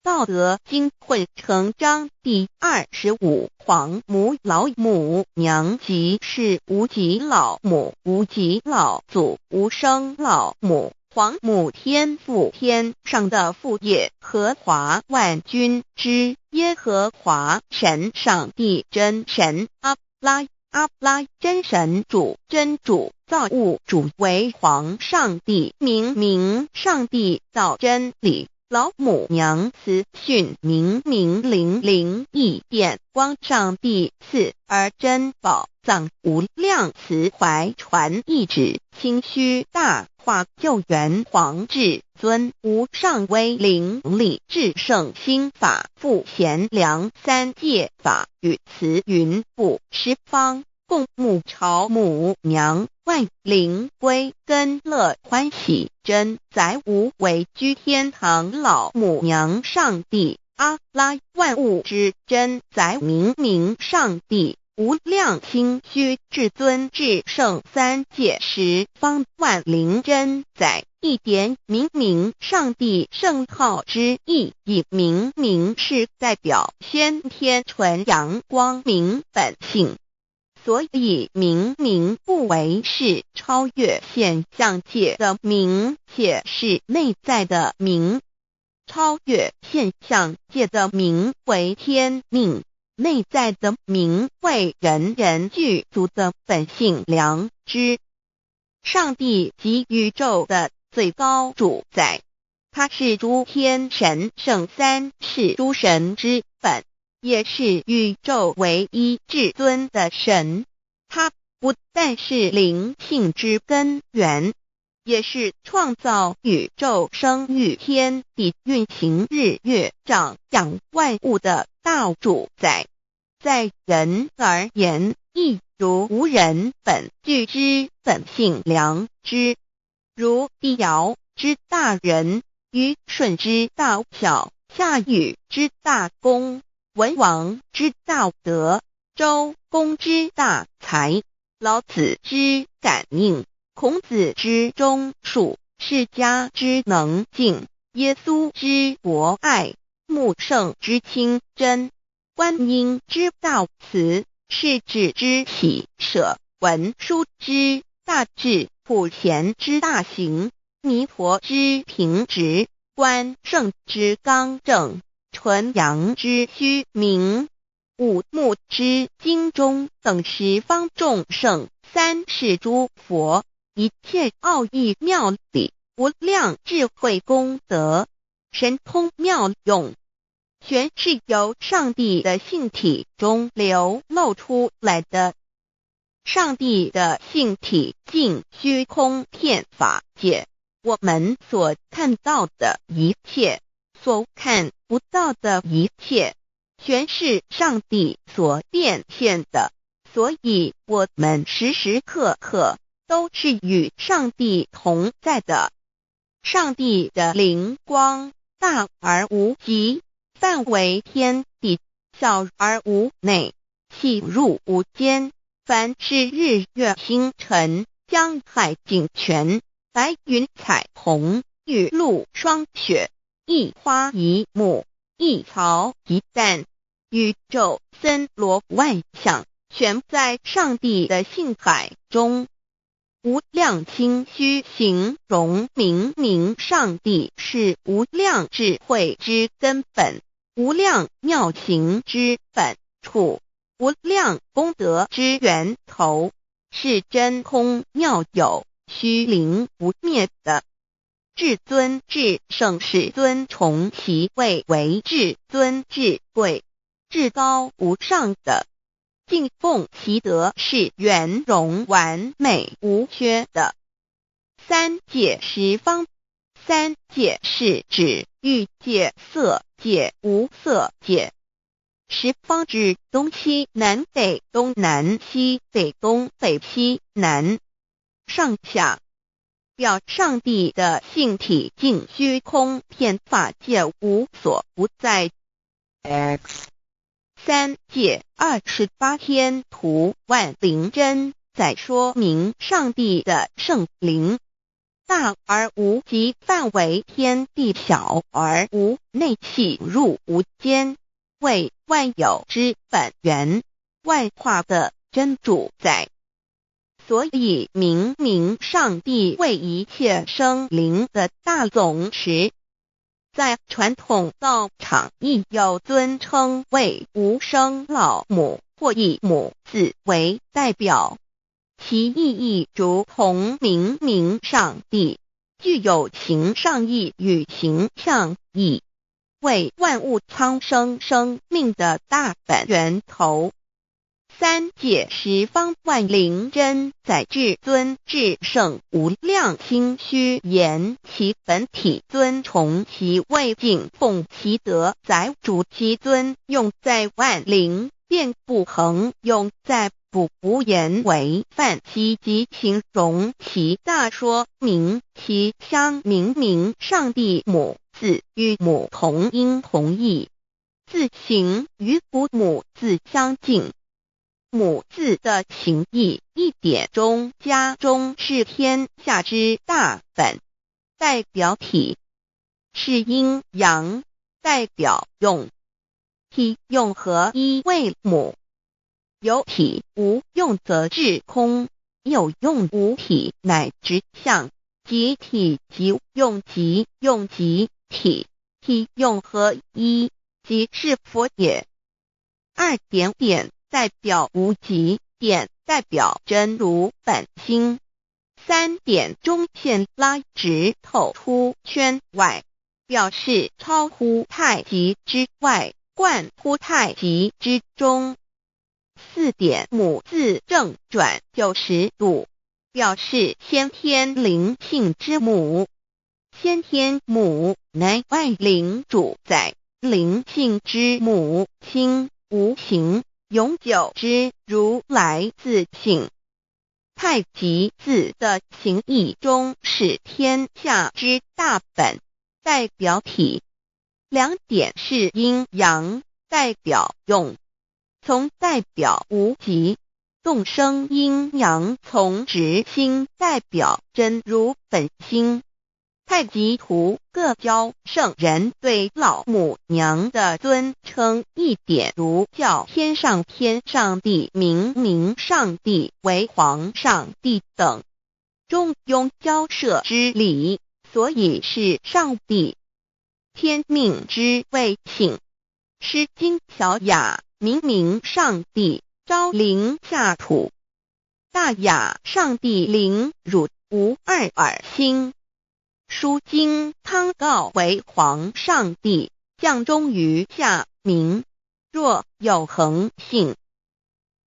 道德经混成章第25，皇母老母娘，即是无极老母，无极老祖，无生老母。皇母天父，天上的父耶和华万军之耶和华神，上帝真神，阿拉真神主，真主造物主，为皇上帝，明上帝造真理。老母娘慈训明灵义电光，上帝赐而真宝藏，无量慈怀传一旨，清虚大化救援皇至尊，无上威灵力至圣心法，复贤良三界法，与慈云布十方，共沐朝母娘，万灵归根乐欢喜，真载无为居天堂。老母娘上帝阿拉，万物之真载明上帝，无量清虚至尊至圣三界十方，万灵真载一点明上帝圣号之意，以明是代表先天纯阳光明本性。所以明不为是超越现象界的明，且是内在的明。超越现象界的明为天命，内在的明为人人具足的本性良知。上帝即宇宙的最高主宰，他是诸天神圣三世诸神之本，也是宇宙唯一至尊的神。他不但是灵性之根源，也是创造宇宙生育天地运行日月长养万物的大主宰。在人而言，亦如无人本具之本性良知，如帝尧之大仁，虞舜之大巧，夏禹之大功，文王之大德，周公之大才，老子之感应，孔子之忠恕，释迦之能静，耶稣之博爱，穆圣之清真，观音之大慈，世子之喜舍，文殊之大智，普贤之大行，弥陀之平直，关圣之刚正，纯阳之虚明，五目之精中，等十方众圣，三世诸佛，一切奥义妙理，无量智慧功德，神通妙用，全是由上帝的性体中流露出来的。上帝的性体尽虚空遍法界，我们所看到的一切，所看不到的一切，全是上帝所变现的，所以我们时时刻刻都是与上帝同在的。上帝的灵光大而无极，范围天地，小而无内，细入无间。凡是日月星辰，江海井泉，白云彩虹，雨露霜雪，一花一木，一草一蛋，宇宙森罗万象，全在上帝的性海中。无量心虚形容明明上帝是无量智慧之根本，无量妙行之本处，无量功德之源头，是真空妙有，虚灵不灭的。至尊至圣世尊崇其位为至尊至贵，至高无上的，敬奉其德是圆融完美无缺的。三界十方，三界是指欲界、色界、无色界。十方指东西南北东南西北东北西南上下，表上帝的性体尽虚空遍法界无所不在。 X 三界28天图万灵真，在说明上帝的圣灵大而无极，范围天地，小而无内，细入无间，为万有之本源，万化的真主宰。所以明明上帝为一切生灵的大总持，在传统道场亦有尊称为无生老母，或以母字为代表，其意义如同明明上帝具有形上义与形象义，为万物苍生生命的大本源头。三界十方万灵真，在至尊至圣无量心虚言其本体，尊崇其位，敬奉其德，载主其尊，用在万灵，便不恒用在不无言为范其及形容其大，说明其相明明上帝母字与母同音同义，字形与父母字相近。母字的情义一点中家中是天下之大本，代表体是阴阳，代表用，体用合一为母。有体无用则至空，有用无体乃直相，即体即用，即用即体，体用合一，即是佛也。二点点代表无极，点代表真如本心，三点中线拉直透出圈外，表示超乎太极之外，贯乎太极之中。4点母字正转90度，表示先天灵性之母。先天母乃外灵主宰，灵性之母亲，无形永久之如来自性。太极字的形义中是天下之大本，代表体。2点是阴阳，代表用。从代表无极，动生阴阳从直心，代表真如本心。太极图各教圣人对老母娘的尊称1点如叫天上帝、明上帝为皇上帝等，中庸交涉之礼，所以是上帝。天命之谓性，诗经小雅明上帝，昭灵下土。大雅上帝灵汝无二耳心。书经汤告为皇上帝，降中于下民，若有恒性。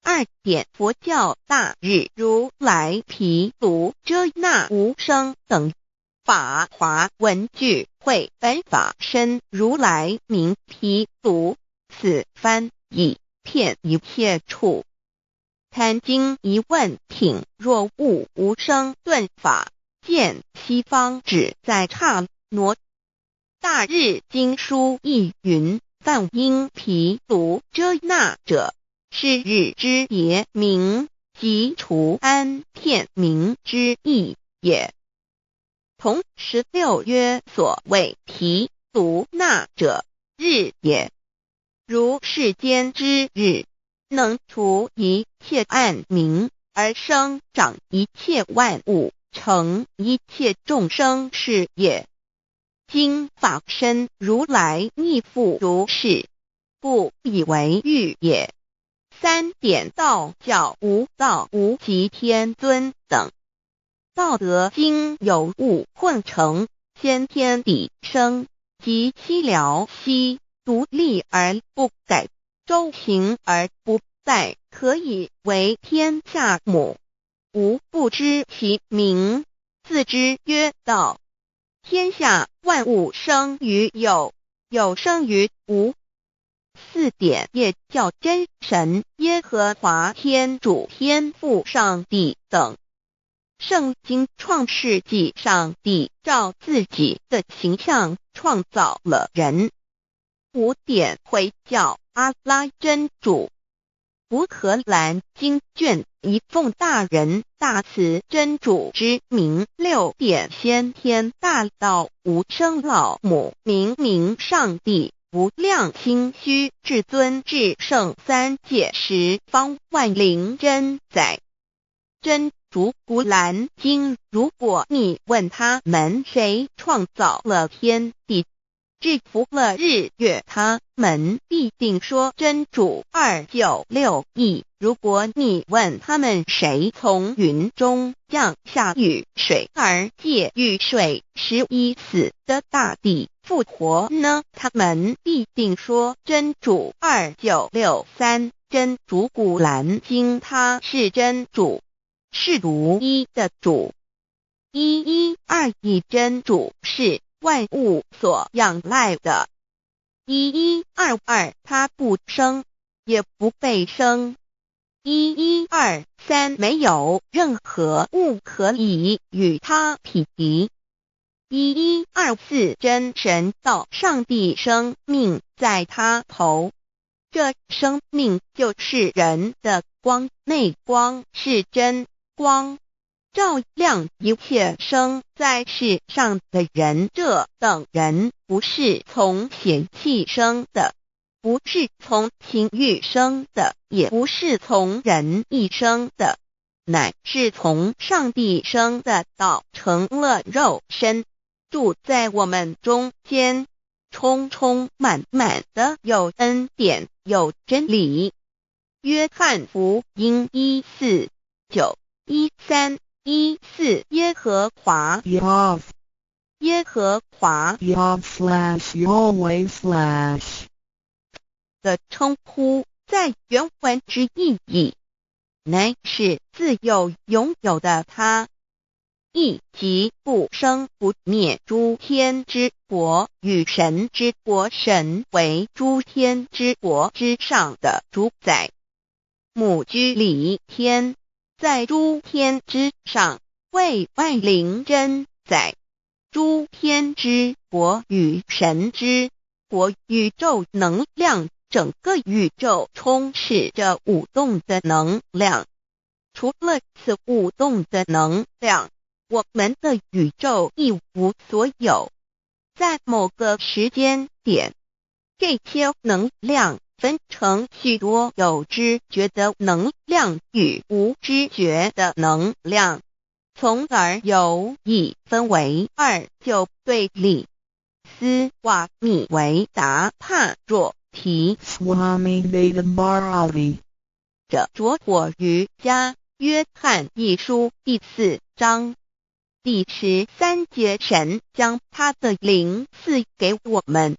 2点佛教大日如来毗卢遮那无生等法华文具会本法身如来名毗卢，此翻译遍一切处。坛经一问品若悟无生顿法，见西方只在刹那。大日经书亦云，梵音毗卢遮那者，是日之别名，即除安片名之意也。同16曰所谓毗卢那者，日也。如世间之日，能除一切暗明，而生长一切万物，成一切众生是也。今法身如来亦复如是，不以为喻也。3点道教无道无极天尊等。道德经有物混成，先天地生，即悉了悉，独立而不改，周行而不殆，可以为天下母。吾不知其名，自之曰道。天下万物生于有，有生于无。4点也叫真神耶和华天主天父上帝等。圣经创世纪，上帝照自己的形象创造了人。5点回教阿拉真主。乌克兰经卷一奉大人大慈真主之名。6点先天大道无生老母明上帝无量心虚至尊至圣三界十方万灵真宰。真主古兰经，如果你问他们谁创造了天地，制服了日月，他们必定说真主296亿。如果你问他们谁从云中降下雨水而借雨水使已死的大地复活呢，他们必定说真主2963。真主古兰经，他是真主，是独一的主。112亿真主是万物所仰赖的。1122他不生，也不被生。1123没有任何物可以与他匹敌。1124真神道上帝生命在他头，这生命就是人的光，内光是真光，照亮一切生在世上的人。这等人不是从血气生的，不是从情欲生的，也不是从人意生的，乃是从上帝生的，道成了肉身，住在我们中间，充充满满的有恩典，有真理。约翰福音1491314耶和华耶和华 Yahweh/Yahweh/ 的称呼，在原文之意义，乃是自有永有的他，亦即不生不灭诸天之国与神之国，神为诸天之国之上的主宰，母居里天，在诸天之上，为万灵真宰。诸天之国与神之国，宇宙能量，整个宇宙充斥着舞动的能量。除了此舞动的能量，我们的宇宙一无所有。在某个时间点，这些能量分成许多有知觉的能量与无知觉的能量，从而有意分为二就对立。斯瓦米维达帕若提 Swami Vedabharati 者着火于家约翰一书第4章第13节，神将他的灵赐给我们，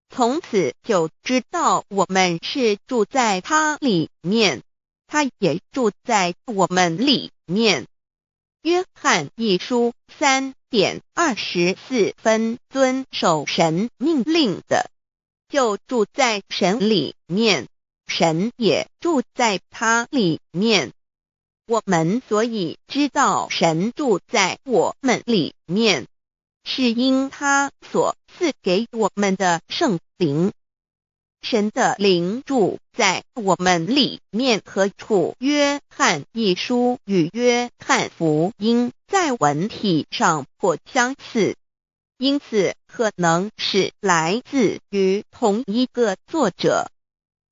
从此就知道我们是住在他里面，他也住在我们里面。约翰一书3:24，遵守神命令的，就住在神里面，神也住在他里面。我们所以知道神住在我们里面，是因他所赐给我们的圣灵。神的灵住在我们里面何处？约翰一书与约翰福音在文体上颇相似，因此可能是来自于同一个作者。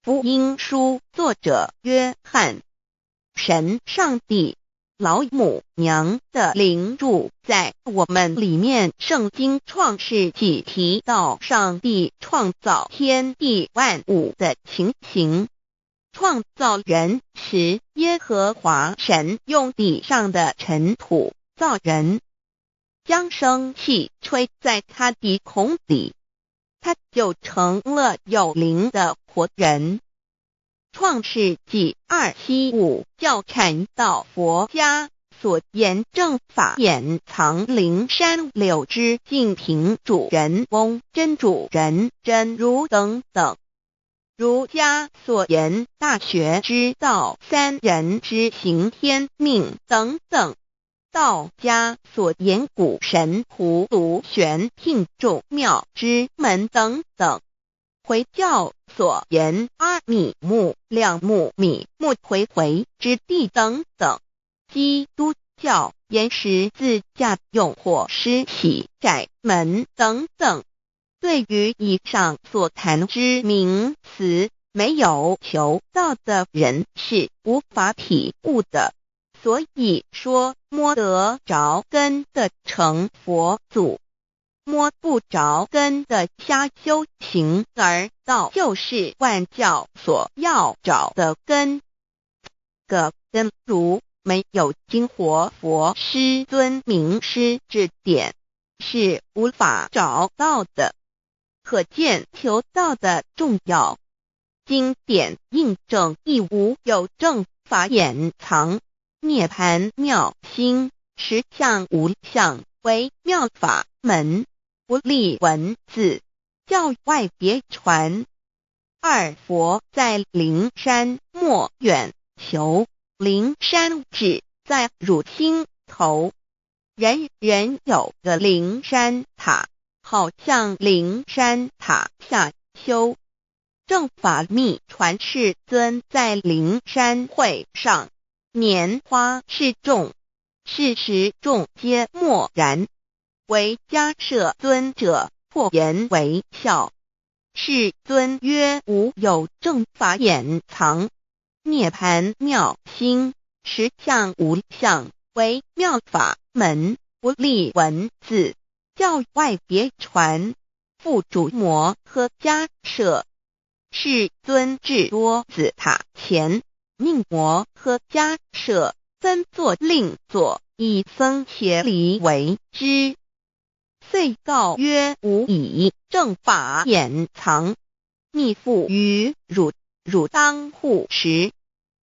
福音书作者约翰，神上帝老母娘的灵住在我们里面。圣经创世纪提到上帝创造天地万物的情形，创造人时，耶和华神用地上的尘土造人，将生气吹在他鼻孔里，他就成了有灵的活人。创世纪2:75教阐到佛家所言正法掩藏灵山柳之净瓶主人翁真主人真如等等，儒家所言大学之道三人之行天命等等，道家所言古神葫芦玄牝众妙之门等等，回教所言阿米木亮木米木回回之地等等，基督教言十字架用火施洗窄门等等。对于以上所谈之名词，没有求道的人是无法体悟的。所以说，摸得着根的成佛祖，摸不着根的瞎修行，而道就是万教所要找的根。个根如没有经活佛师尊名师指点，是无法找到的。可见求道的重要。经典印证亦无有正法掩藏，涅盘妙心，实相无相，为妙法门，不立文字，教外别传。二佛在灵山莫远求，灵山只在汝心头，人人有个灵山塔，好像灵山塔下修。正法密传世尊在灵山会上，拈花示众，是时众皆默然，唯迦摄尊者破颜为笑。世尊曰：无有正法掩藏，涅盘妙心，实相无相，为妙法门，不立文字，教外别传。复主摩诃迦摄，世尊至多子塔前，命摩诃迦摄分作令座，以僧伽梨为之。遂告曰：吾以正法掩藏，密付于汝，汝当护持。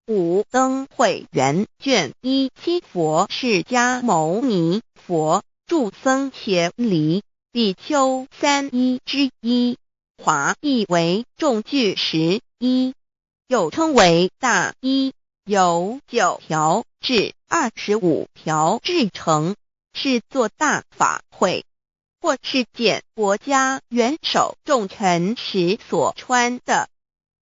五灯会元卷17佛释迦牟尼佛著僧伽梨比丘3之一，华译为众句11，又称为大一，由9条至25条制成，是作大法会，或是见国家元首重臣时所穿的。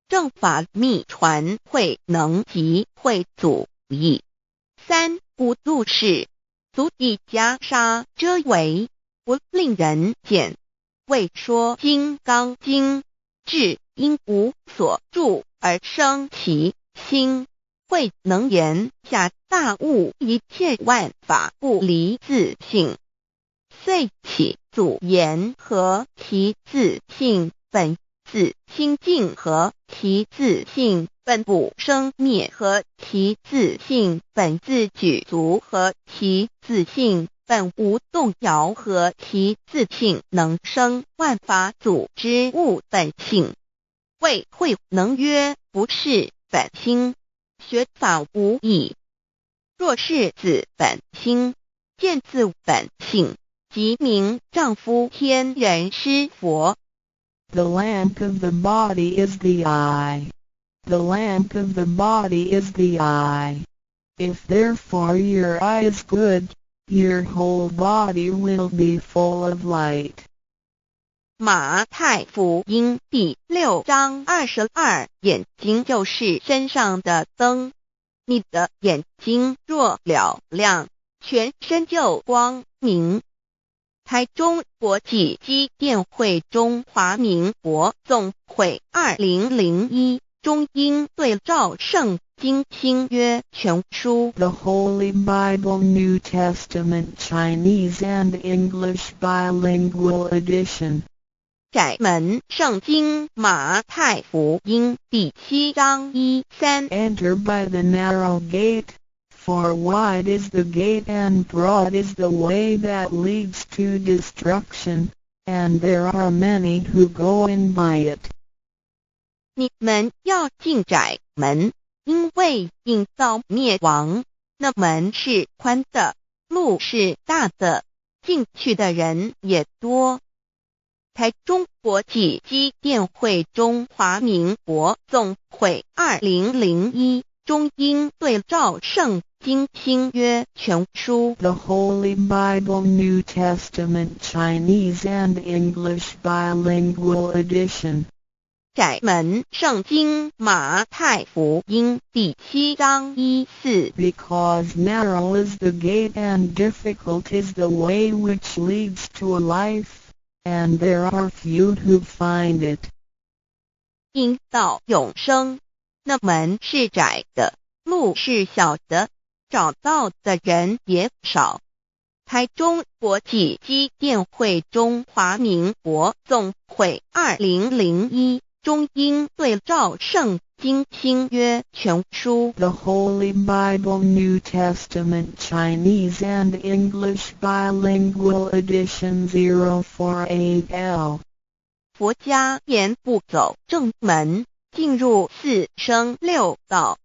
正法密传会能及会祖义。3无度世，足以袈裟遮为，不令人见。为说金刚经，至因无所住而生其心，会能言下大悟一切万法不离自性。遂起祖言和其自性本自清净和其自性本不生灭和其自性本自具足和其自性本无动摇和其自性能生万法组之物本性。谓会能曰：不是本心，学法无益。若是自本心，见自本性，即名丈夫天人师佛。The lamp of the body is the eye. The lamp of the body is the eye. If therefore your eye is good, your whole body will be full of light. 马太福音第6章22，眼睛就是身上的灯。你的眼睛若了亮，全身就光明。台中国际机电会中华民国总会2001中英对照圣经新约全书 The Holy Bible New Testament Chinese and English Bilingual Edition. 窄门圣经马太福音第7章1-3 Enter by the narrow gate, for wide is the gate and broad is the way that leads to destruction, and there are many who go in by it. 你们要进窄门，因为引到灭亡，那门是宽的，路是大的，进去的人也多。台中国际机电会中华民国总会2001中英对照圣经新约全书 The Holy Bible New Testament Chinese and English Bilingual Edition. 窄门圣经马太福音第7章1-4 Because narrow is the gate and difficult is the way which leads to life, and there are few who find it. 因到永生，那门是窄的，路是小的，找到的人也少。台中国际机电会中华民国总会2001中英对照圣经新约全书 The Holy Bible New Testament Chinese and English Bilingual Edition 048L. 佛家言不走正门，进入4生6道。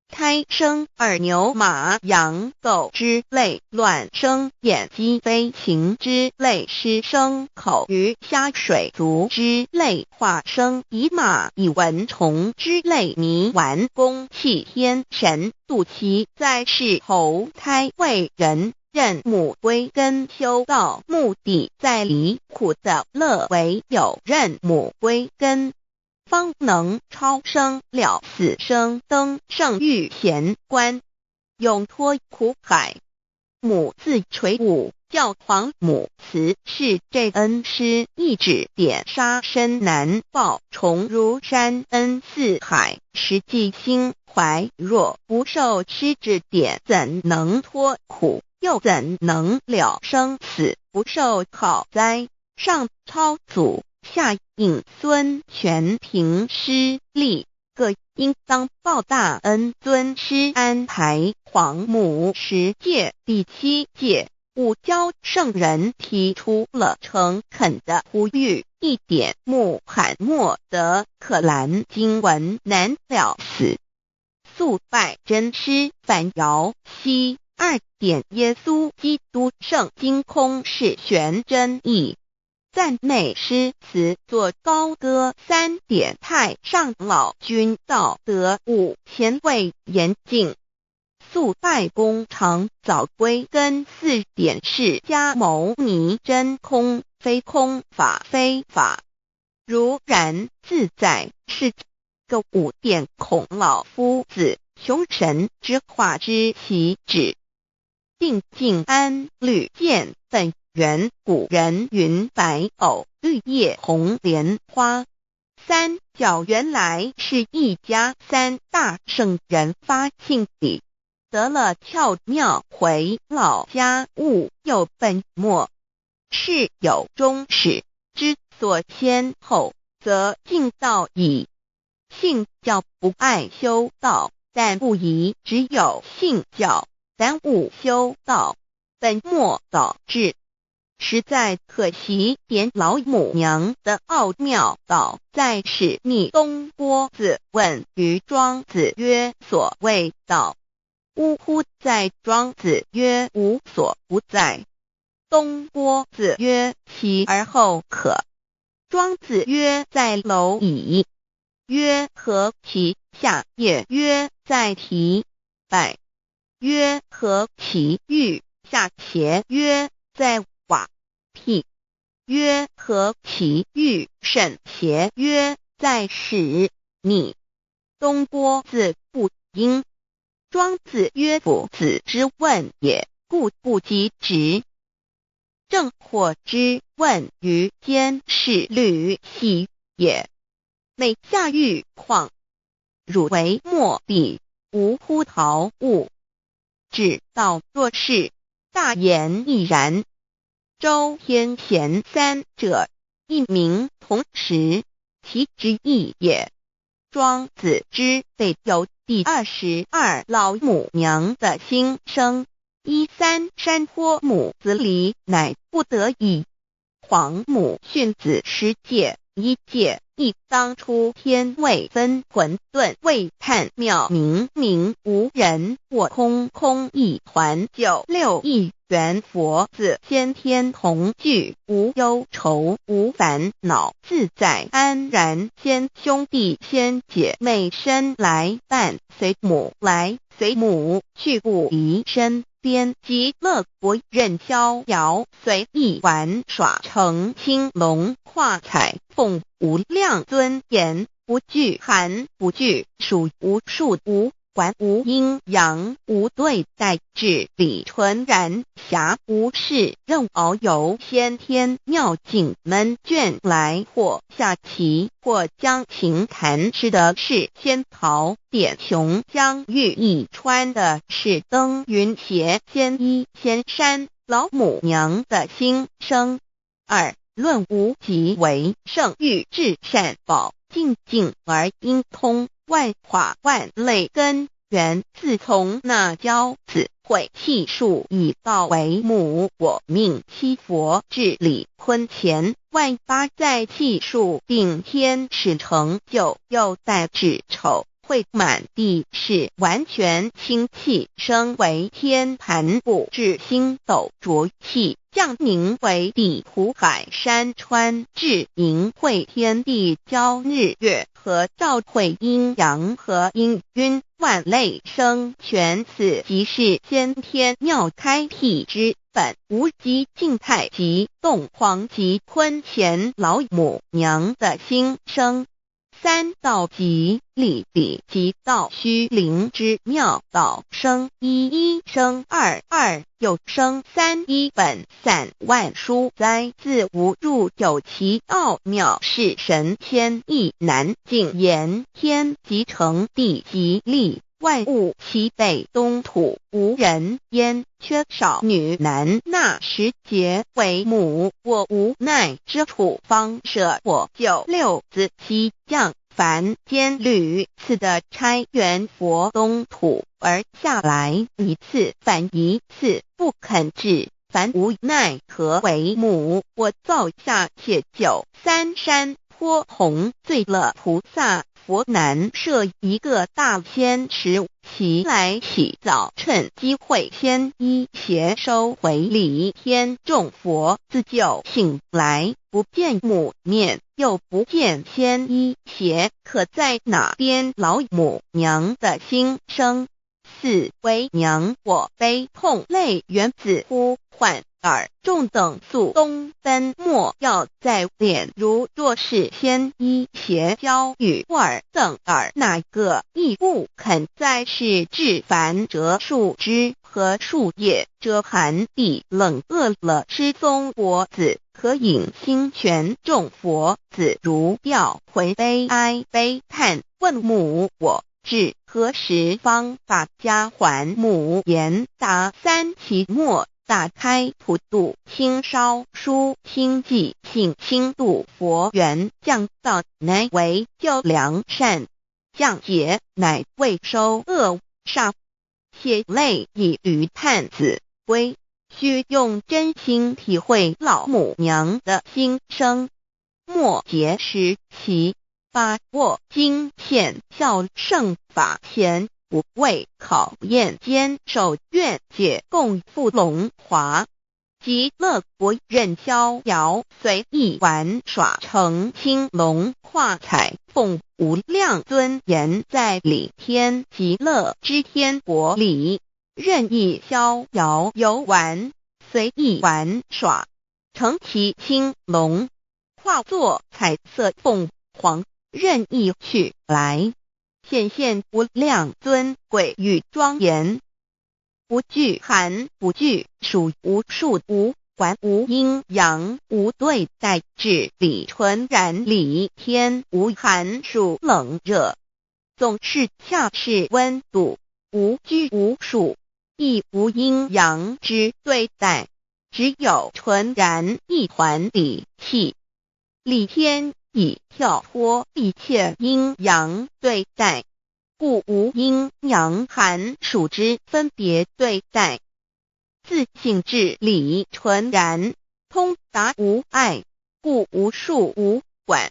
胎生耳牛马羊狗之类，卵生眼鸡飞禽之类，湿生口鱼虾水族之类，化生以马以蚊虫之类，泥丸公气天神度其在世投胎为人，任母归根修道，目的在离苦的乐，唯有任母归根，方能超生了死生登圣域贤官，永脱苦海。母自垂武，教皇母慈是这恩师，一指点杀身难报，重如山恩似海，实际心怀若不受师指点，怎能脱苦？又怎能了生死？不受好灾，上超祖，下引孙，全凭师力，各应当报大恩。尊师安排皇母10届，第7届五教圣人提出了诚恳的呼吁，一点穆罕默德可兰经文难了死。肃拜真师反摇西2点耶稣基督圣经空是玄真义。赞美诗词作高歌3点太上老君道德5前卫严谨。肃拜功常早归根4点释迦牟尼真空非空法非法如然自在是个5点孔老夫子雄神之化之其旨。定静安律见本源古人云白藕绿叶红莲花。三角原来是一家3大圣人发庆礼，得了巧妙回老家务有本末，是有终始，之所先后，则敬道矣。信教不爱修道，但不宜只有信教，耽误修道，本末倒置。实在可惜，点老母娘的奥妙道在使逆东郭子问于庄子曰：所谓道，呜呼！在庄子曰：无所不在。东郭子曰：其而后可。庄子曰：在蝼蚁。曰：何其下也？曰：在蹄。百。曰：何其欲下且？曰：在瓦辟。曰：何其欲甚且？曰：在使逆。东郭子不应。庄子曰：夫子之问也，故不及直。正火之问于监视律系也。每下欲况，汝为莫必，无乎陶物。指道若是，大言亦然。周天贤3者，一名同时，其之义也。庄子之备有第22老母娘的心声，13山坡母子礼乃不得已。皇母训子10戒1戒，亦当初天未分混沌未探妙明明无人我空空一团96亿元佛子先天同具，无忧愁无烦恼，自在安然。先兄弟先姐妹生来伴随母来随母去，不离身边。极乐国任逍遥随意玩耍，成青龙画彩凤，无量尊严，不惧寒不惧暑，无数无管无阴阳，无对待，至理纯然，暇无事任遨游先天妙境门卷来，或下棋，或将琴弹，吃的是仙桃，点琼将玉一穿的是登云鞋，仙衣仙衫。老母娘的心声。2论无极为圣域至善宝，静静而应通，万化万类根源。自从那教子会气数以道为母，我命七佛治理坤乾，万八在气数定天使成就，又待至丑会满地是完全清气，升为天盘部，至星斗浊气，降凝为地湖海山川，至凝会天地交日月和照会阴阳和阴晕，万类生全。此即是先天妙开辟之本，无极静态及动黄及坤乾老母娘的心声。3道即理比及道虚灵之妙道生一生二又生3一本散万殊哉，自无入有其奥妙，是神天意难尽言。天即成地即立，万物其北东土，无人焉，缺少女男纳10节为母，我无奈之处，方舍我96子七将凡间屡次的差援佛东土，而下来一次反一次，不肯至，凡无奈何为母，我造下且就三山坡洪罪了菩萨。佛南设一个大仙池，其来洗澡，趁机会先衣邪收回礼天众佛自救醒来，不见母面，又不见仙衣邪，可在哪边老母娘的心声？四为娘我悲痛泪源自呼唤耳众等速东奔，莫要再敛。如若是仙衣邪教与耳等耳，哪个亦不肯在世至凡折树枝和树叶，遮寒地冷，饿了失踪佛子，可引心泉众佛子如吊魂悲哀悲叹，问母我至何时方把家还？母言答三期末，打开普度清烧书心记，信清度佛缘，降道乃为救良善，降劫乃为收恶煞，血泪以于叹子归，须用真心体会老母娘的心声。末节时期，把握经现效圣法前，不为考验坚守愿解共赴龙华，极乐国任逍遥随意玩耍，成青龙化彩凤，无量尊严在里天极乐之天国里，任意逍遥游玩，随意玩耍，成其青龙，化作彩色凤凰，任意去来，显现无量尊贵与庄严，不惧寒不惧暑，无数无管无阴阳，无对待至理纯然理天，无寒暑冷热，总是恰是温度，无拘无束，亦无阴阳之对待，只有纯然一团理气。理天以跳脱一切阴阳对待，故无阴阳寒暑之分别对待，自性至理纯然，通达无碍，故无束无管，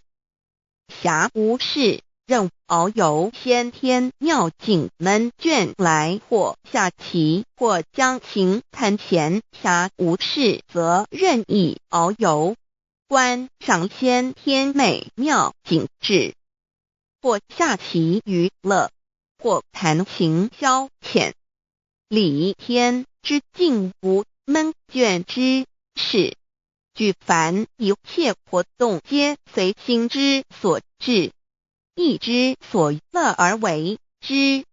暇无事，任遨游先天妙境门卷来，或下棋，或将琴弹弦，暇无事则任意遨游，观赏先天美妙景致，或下棋娱乐，或弹琴消遣。理天之境无闷倦之事，举凡一切活动皆随心之所至，意之所乐而为之。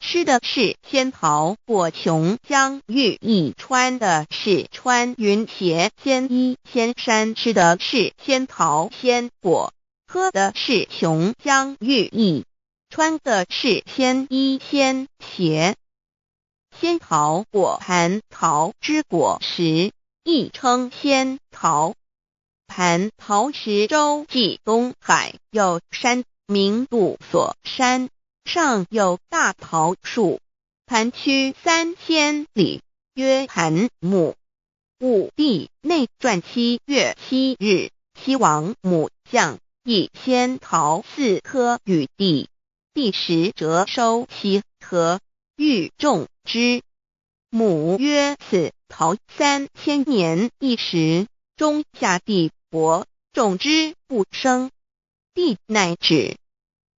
吃的是仙桃果琼浆玉液，穿的是穿云鞋仙衣仙衫，吃的是仙桃仙果，喝的是琼浆玉液，穿的是仙衣仙鞋。仙桃果蟠桃之果实，亦称仙桃。蟠桃实洲际东海有山名杜所山，上有大桃树，盘曲3000里，曰盘木。武帝内传7月7日，西王母降，以仙桃4颗与帝，帝时折收其核，欲种之。母曰：此桃3000年一时，中下地薄，种之不生。帝乃止。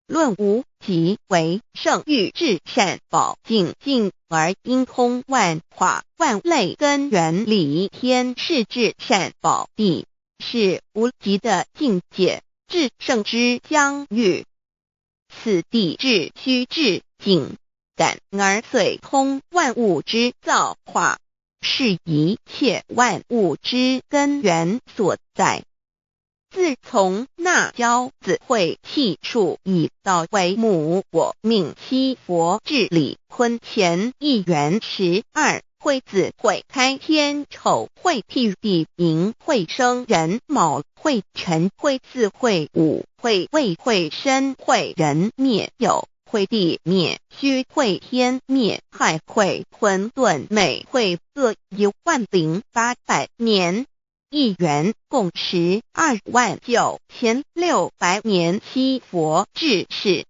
论无极为圣欲至善宝净净而应通万化万类根源理天是至善宝地，是无极的境界，至圣之疆域。此地至虚至境感而遂通万物之造化，是一切万物之根源所在。自从那骄子会气数以道为母，我命七佛治理坤乾一元12，会子会开天丑，会替地寅，会生人卯，会辰，会巳，会午，会未，会申，会人灭酉，会地灭，虚会天灭，亥会混沌每会各10800年。1元共129600年。西佛至是。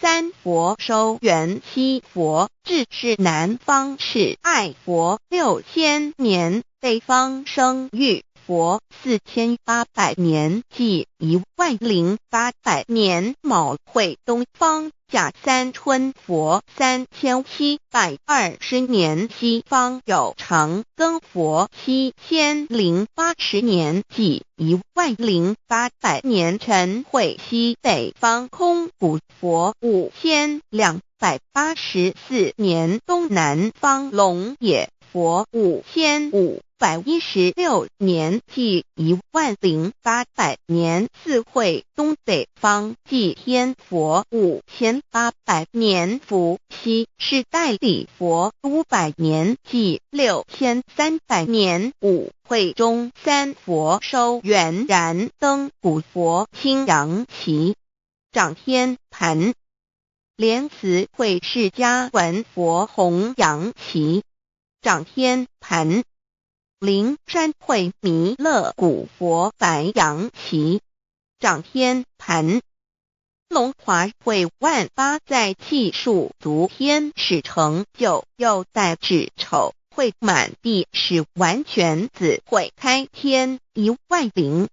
3佛收元西佛至是南方是爱佛6000年，北方生玉佛4800年，即10800年。卯会东方甲三春佛3720年，西方有长庚佛7080年，即10800年。辰会西北方空谷佛5284年，东南方龙野佛5516年，即10800年。四会东北方祭天佛5800年，伏羲是代理佛500年，即6300年。五会中三佛收元燃灯古佛青阳旗，掌天盘。莲慈会释迦文佛红阳旗，掌天盘。灵山会弥勒古佛白羊旗，掌天盘。龙华会万八在气数足天使成就，又代指丑会满地是完全子会开天10800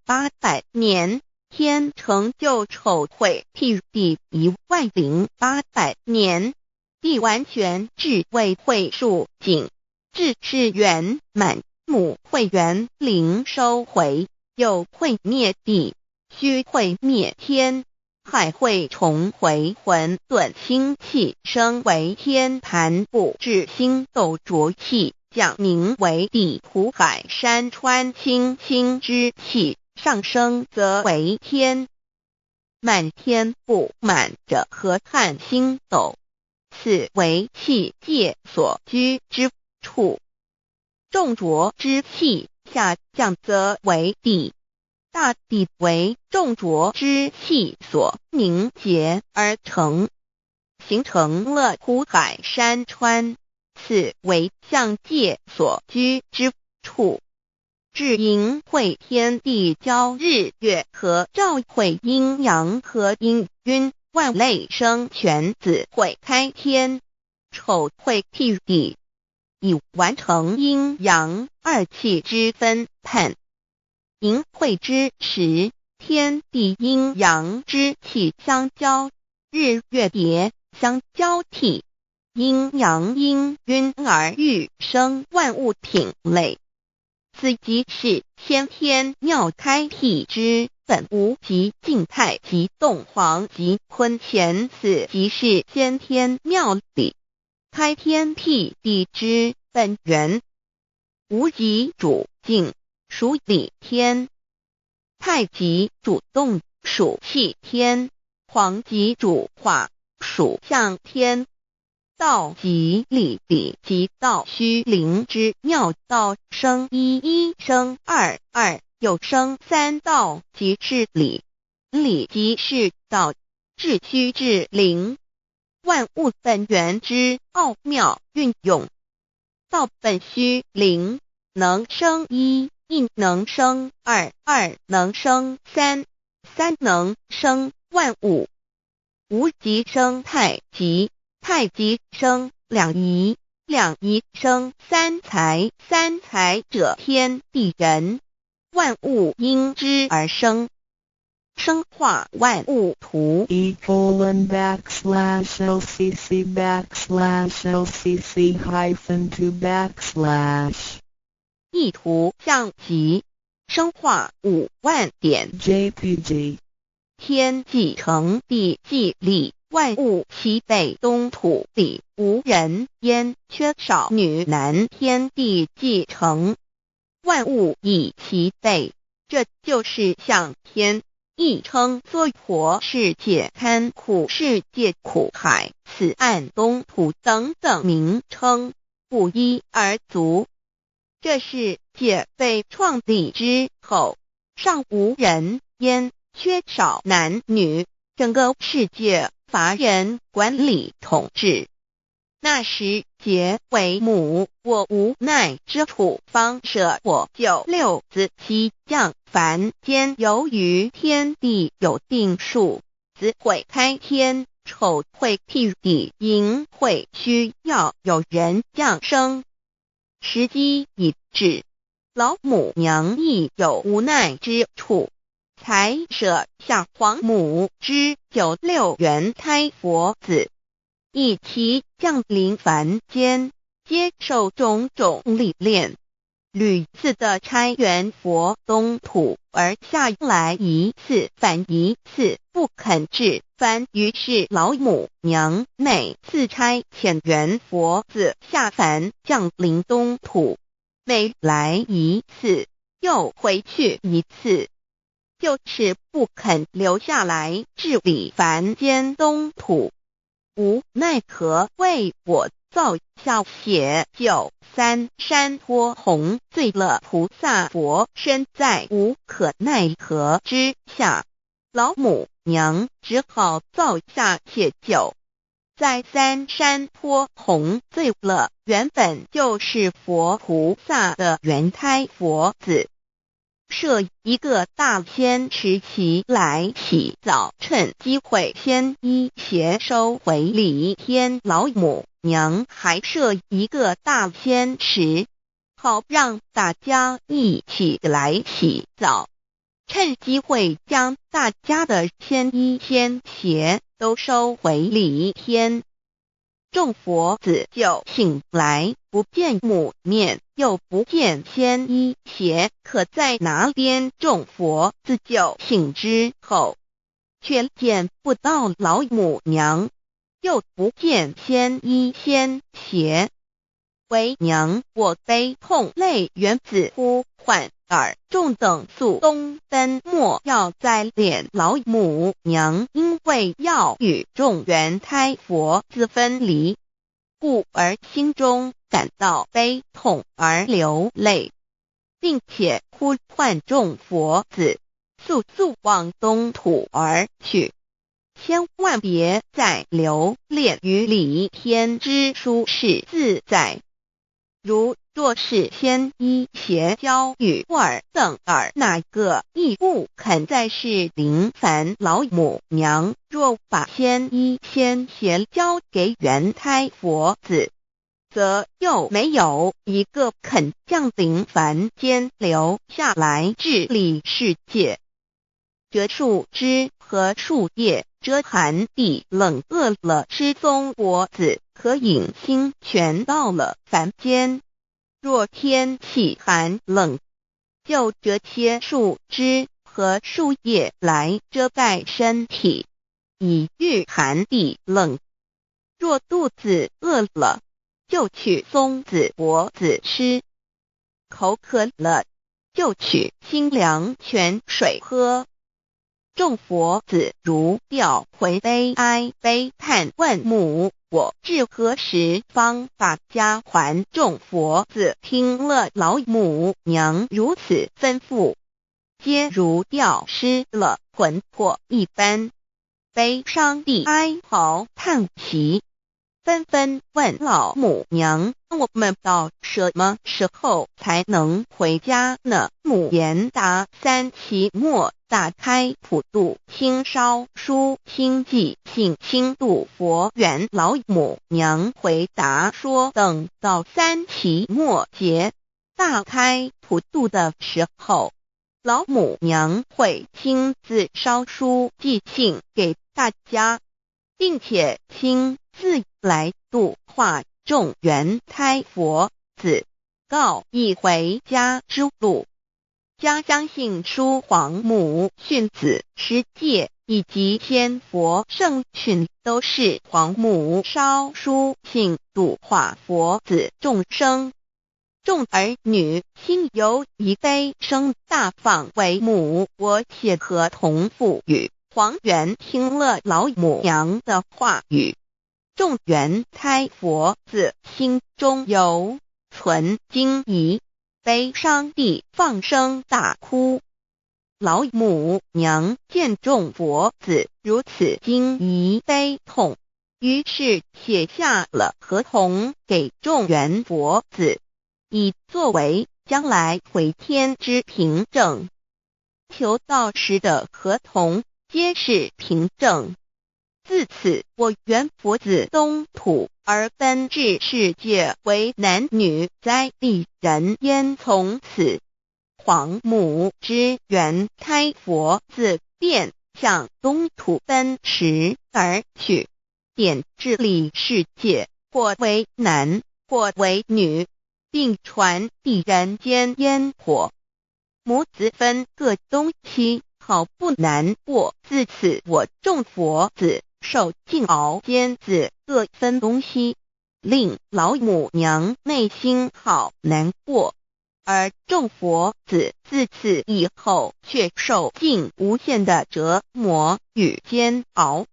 年，天成就丑会譬地10800年，地完全至为会数景，至是圆满。母会元灵收回，又会灭地，虚会灭天，亥会重回混沌星气，生为天盘部至星斗浊气，降名为地土海山川清清之气，上升则为天。满天不满者河汉星斗，此为气界所居之处。重浊之气下降则为地，大地为重浊之气所凝结而成，形成了土海山川，此为象界所居之处。至寅会天地交日月和，照会阴阳和阴晕，万类生全子会开天，丑会替地，以完成阴阳二气之分判。寅会之时，天地阴阳之气相交，日月叠相交替，阴阳阴晕而欲生万物品类。此即是先天妙开辟之本无极静态即动黄即坤乾，此即是先天妙理开天辟地之本源。无极主静，属理天；太极主动，属气天；黄极主化，属象天。道即理理即道虚灵之妙道，生一一生二二，又生三道，即是理。理即是道，至虚至灵，万物本源之奥妙运用。道本虚灵，能生一，一能生二，二能生三，三能生万物。无极生太极，太极生两仪，两仪生三才，三才者天地人，万物因之而生，生化万物图。e://LCC_LCC_2/ 意图象极，生化5万点 JPG。天既成地既立，万物其北东土里无人焉，缺少女男，天地既成，万物以其北，这就是象天。亦称娑婆世界、堪苦世界、苦海、此岸东土等等名称，不一而足。这世界被创立之后，尚无人焉，缺少男女，整个世界乏人管理统治。那时桀为母，我无奈之处，方舍我9六子妻降凡间。由于天地有定数，子会开天，丑会辟地，寅会需要有人降生。时机已至，老母娘亦有无奈之处，才舍下皇母之9六元胎佛子，一齐降临凡间，接受种种历练，屡次的差援佛东土，而下来一次反一次不肯至凡。于是老母娘每次差遣援佛子下凡降临东土，每来一次又回去一次，就是不肯留下来治理凡间东土。无奈何为我造下血救3山托洪罪了菩萨佛，身在无可奈何之下，老母娘只好造下血救。在3山托洪罪了原本就是佛菩萨的原胎佛子，设一个大仙池其来洗澡，趁机会先一邪收回礼天。老母娘还设一个大仙池，好让大家一起来洗澡，趁机会将大家的仙衣仙鞋都收回礼天。众佛子就醒来，不见母面，又不见仙衣鞋，可在哪边？众佛子就醒之后，却见不到老母娘，又不见仙衣仙鞋。为娘我悲痛泪源子呼唤耳，众等速东奔，莫要再敛。老母娘因为要与众原胎佛子分离，故而心中感到悲痛而流泪，并且呼唤众佛子速速往东土而去，千万别再留恋于礼天之舒适自在。若是仙衣鞋交与尔等儿，哪个亦不肯再是临凡老母娘？若把仙衣仙鞋交给原胎佛子，则又没有一个肯降临凡间留下来治理世界。折树枝和树叶遮寒地冷，饿了吃松果子，可饮清泉到了凡间。若天气寒冷，就折些树枝和树叶来遮盖身体，以御寒地冷。若肚子饿了，就取松子果子吃；口渴了，就取清凉泉水喝。众佛子如吊魂悲哀悲叹，问母我至何时方把家还？众佛子听了老母娘如此吩咐，皆如吊失了魂魄一般，悲伤地哀嚎叹息，纷纷问老母娘：我们到什么时候才能回家呢？母言答：3期末打开普度清烧书清寂信清度佛缘。老母娘回答说，等到3期末节大开普度的时候，老母娘会亲自烧书寄信给大家，并且亲自来度化众原胎佛子，告一回家之路。将相信书皇母训子十戒以及天佛圣训，都是皇母烧书信度化佛子众生。众儿女心由以悲生大放为母，我且合同赋予。皇元听了老母娘的话语，众原胎佛子心中有存惊疑，悲伤地放声大哭。老母娘见众佛子如此惊疑悲痛，于是写下了合同给众缘佛子，以作为将来回天之凭证。求道时的合同皆是凭证。自此，我缘佛子东土而奔至世界为男女灾地人焉。从此，黄母之缘开佛子便向东土奔驰而去，便治理世界，或为男，或为女，并传递人间烟火。母子分各东西，好不难过。自此，我众佛子受尽熬煎子各分东西，令老母娘内心好难过。而众佛子自此以后却受尽无限的折磨与煎熬。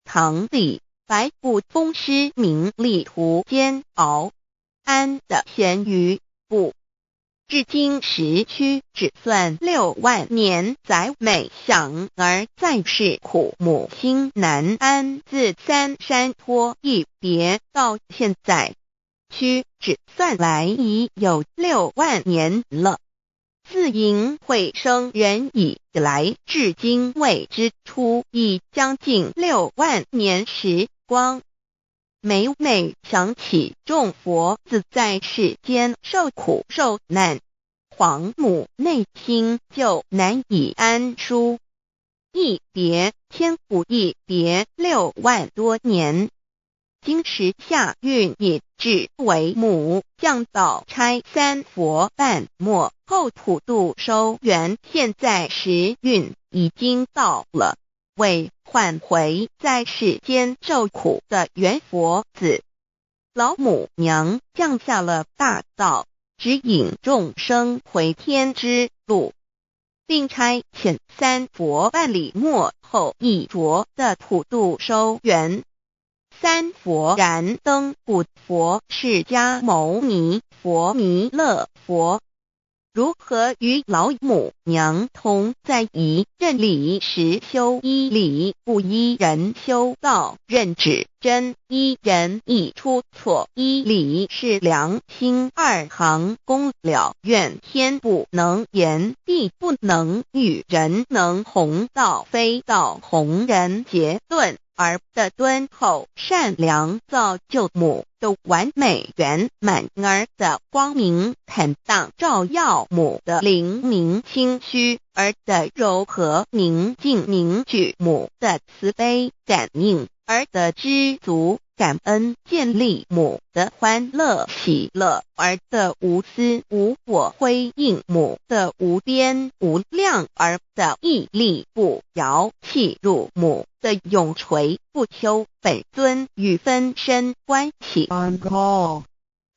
唐李白骨风师名利图煎熬，安的咸鱼不。至今时区只算6万年载美享而在世苦母心难安。自三山托一别到现在，区只算来已有6万年了。自寅会生人以来至今未知出，已将近6万年时光。每每想起众佛子在世间受苦受难，黄母内心就难以安舒。一别千古，一别6万多年。今时下运也至为母降道差三佛半末后普度收圆，现在时运已经到了，为唤回在世间受苦的缘佛子，老母娘降下了大道，指引众生回天之路，并差遣三佛半里末后一着的普度收圆。三佛燃灯古佛、释迦牟尼佛、弥勒佛，如何与老母娘同在一任理时修一理，不依人修道，任指真一人一出错，一理是良心二行功了，愿天不能言，地不能喻，人能弘道，非道弘人。结论而的敦厚善良，造就母的完美圆满，儿的光明坦荡，照耀母的灵明清虚，儿的柔和宁静凝聚母的慈悲感应，儿的知足感恩建立母的欢乐喜乐，儿的无私无我辉映母的无边无量，儿的屹立不摇弃入母的永垂不朽。本尊与分身关系。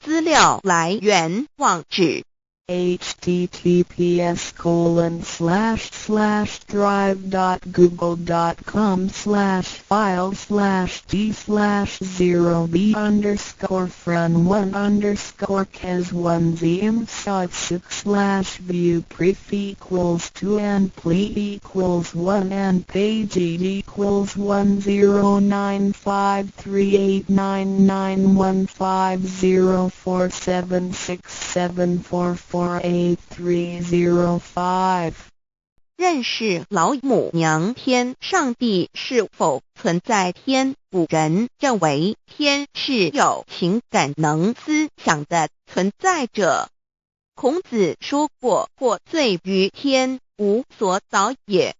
资料来源网址https://drive.google.com/files/d/0b_cas1z_imshot6/view pref equals 2 and plea equals 1 and page equals 10953899194764744833053. 认识老母娘天上帝是否存在？天古人认为天是有情感能思想的存在者。孔子说过，或罪于天，无所导也。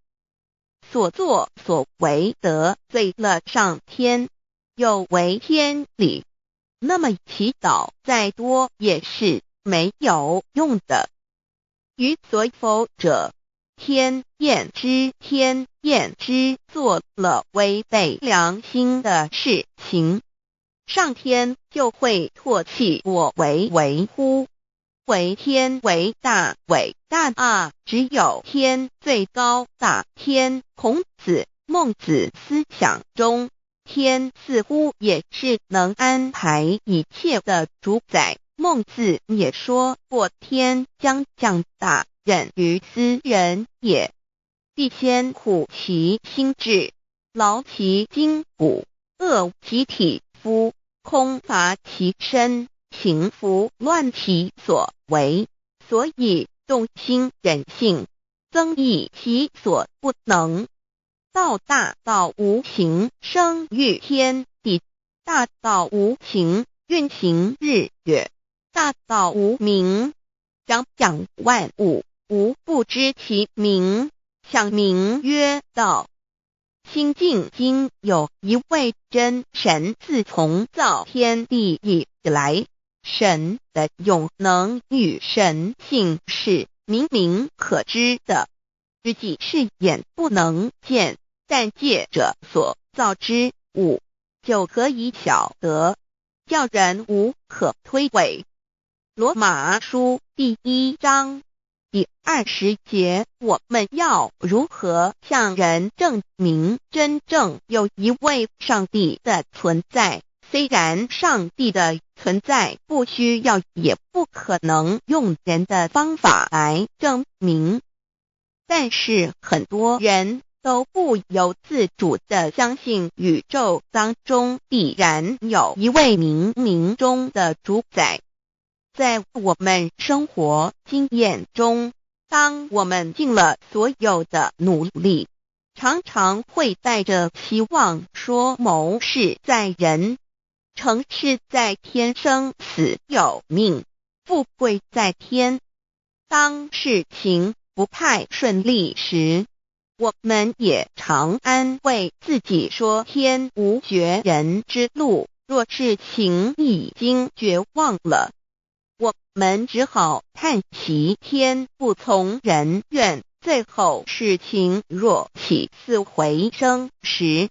所作所为得罪了上天，有违天理，那么祈祷再多也是没有用的。于所否者，天厌之，天厌之，做了违背良心的事情，上天就会唾弃我为乎。为天为大，伟大啊！只有天最高大。天，孔子、孟子思想中，天似乎也是能安排一切的主宰。孟子也说过，天将降大任于斯人也。必先苦其心志，劳其筋骨，饿其体肤，空乏其身，行拂乱其所为，所以动心忍性，增益其所不能。道大道无形，生育天地；大道无形，运行日月；大道无名，张讲万物，无不知其名，想名曰道。心静经有一位真神，自从造天地以来，神的永能与神性是明明可知的，实际是眼不能见，但借着所造之物，就可以晓得，叫人无可推诿。罗马书第1章第20节，我们要如何向人证明真正有一位上帝的存在？虽然上帝的存在不需要也不可能用人的方法来证明，但是很多人都不由自主地相信宇宙当中必然有一位冥冥中的主宰。在我们生活经验中，当我们尽了所有的努力，常常会带着期望说谋事在人，成事在天，生死有命，富贵在天。当事情不太顺利时，我们也常安慰自己说天无绝人之路，若事情已经绝望了，我们只好叹息天不从人愿。最后事情若起死回生时，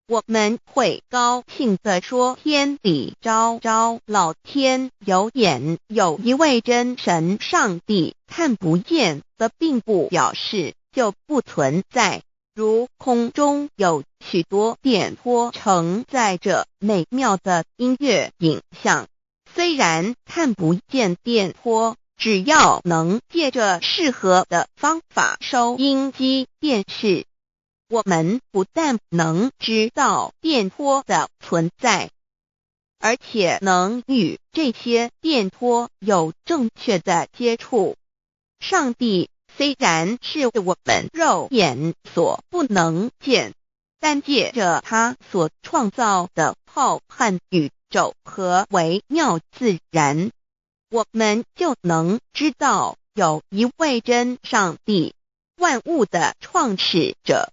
我们会高兴地说天理昭昭，老天有眼，有一位真神上帝，看不见的并不表示就不存在。如空中有许多电波承载着美妙的音乐影像，虽然看不见电波，只要能借着适合的方法收音机电视，我们不但能知道电波的存在，而且能与这些电波有正确的接触。上帝虽然是我们肉眼所不能见，但借着他所创造的浩瀚宇宙和微妙自然，我们就能知道有一位真上帝，万物的创始者，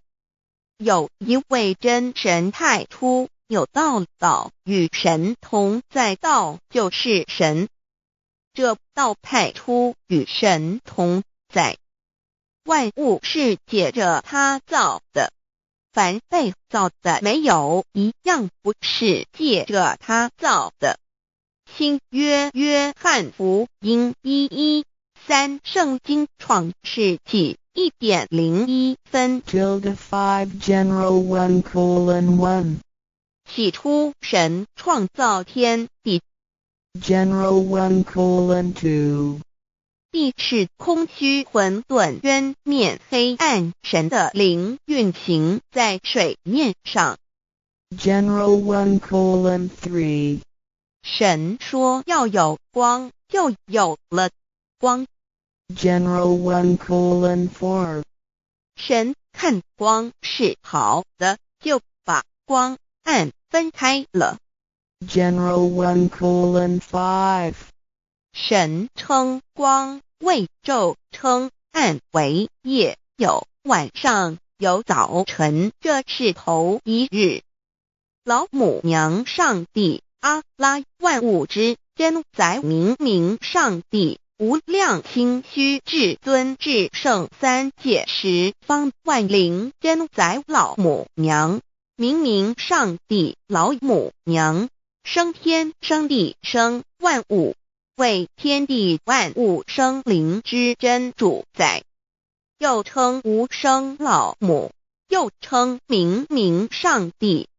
有一位真神太初有道，道与神同在，道就是神，这道太初与神同在。万物是借着他造的，凡被造的没有一样不是借着他造的。新约约翰福音1:13，圣经创世纪1.01分 5 General 1:1 起初神创造天地， General 1:2地是空虚混沌渊面黑暗，神的灵运行在水面上。 General 1:3 神说要有光，就有了光。 General 1:4 神看光是好的，就把光暗分开了。 General 1:5 神称光为昼，称暗为夜，有晚上，有早晨，这是头一日。老母娘上帝阿拉，万物之真宰，明明上帝，无量清虚至尊至圣三界十方万灵真宰，老母娘明明上帝，老母娘生天生地生万物，为天地万物生灵之真主宰，又称无生老母，又称明明上帝。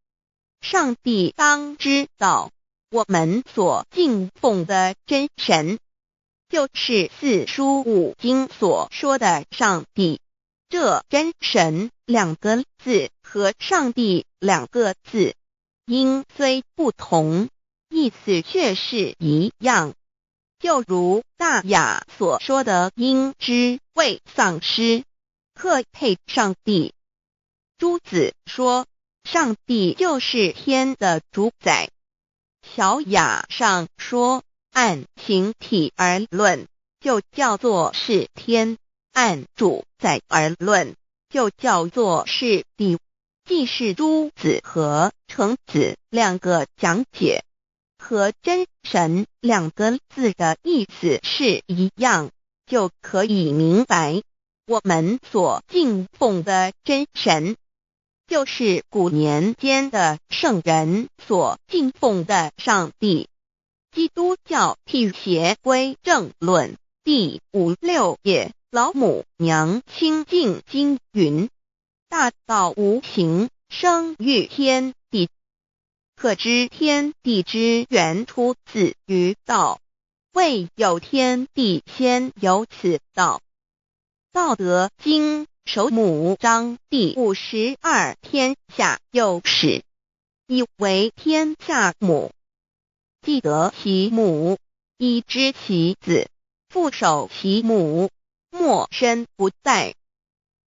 上帝当知道，我们所敬奉的真神，就是四书五经所说的上帝，这真神两个字和上帝两个字，音虽不同，意思却是一样。就如大雅所说的因之谓丧失，克配上帝。朱子说，上帝就是天的主宰。小雅上说，按形体而论，就叫做是天；按主宰而论，就叫做是地。既是朱子和程子两个讲解，和真神两个字的意思是一样，就可以明白，我们所敬奉的真神，就是古年间的圣人所敬奉的上帝。基督教辟邪归正论第56页，老母娘清净经云：大道无形，生育天地。可知天地之源出自于道，未有天地，先有此道。道德经首母章第52，天下有始，以为天下母。既得其母，以知其子，父守其母，莫身不在。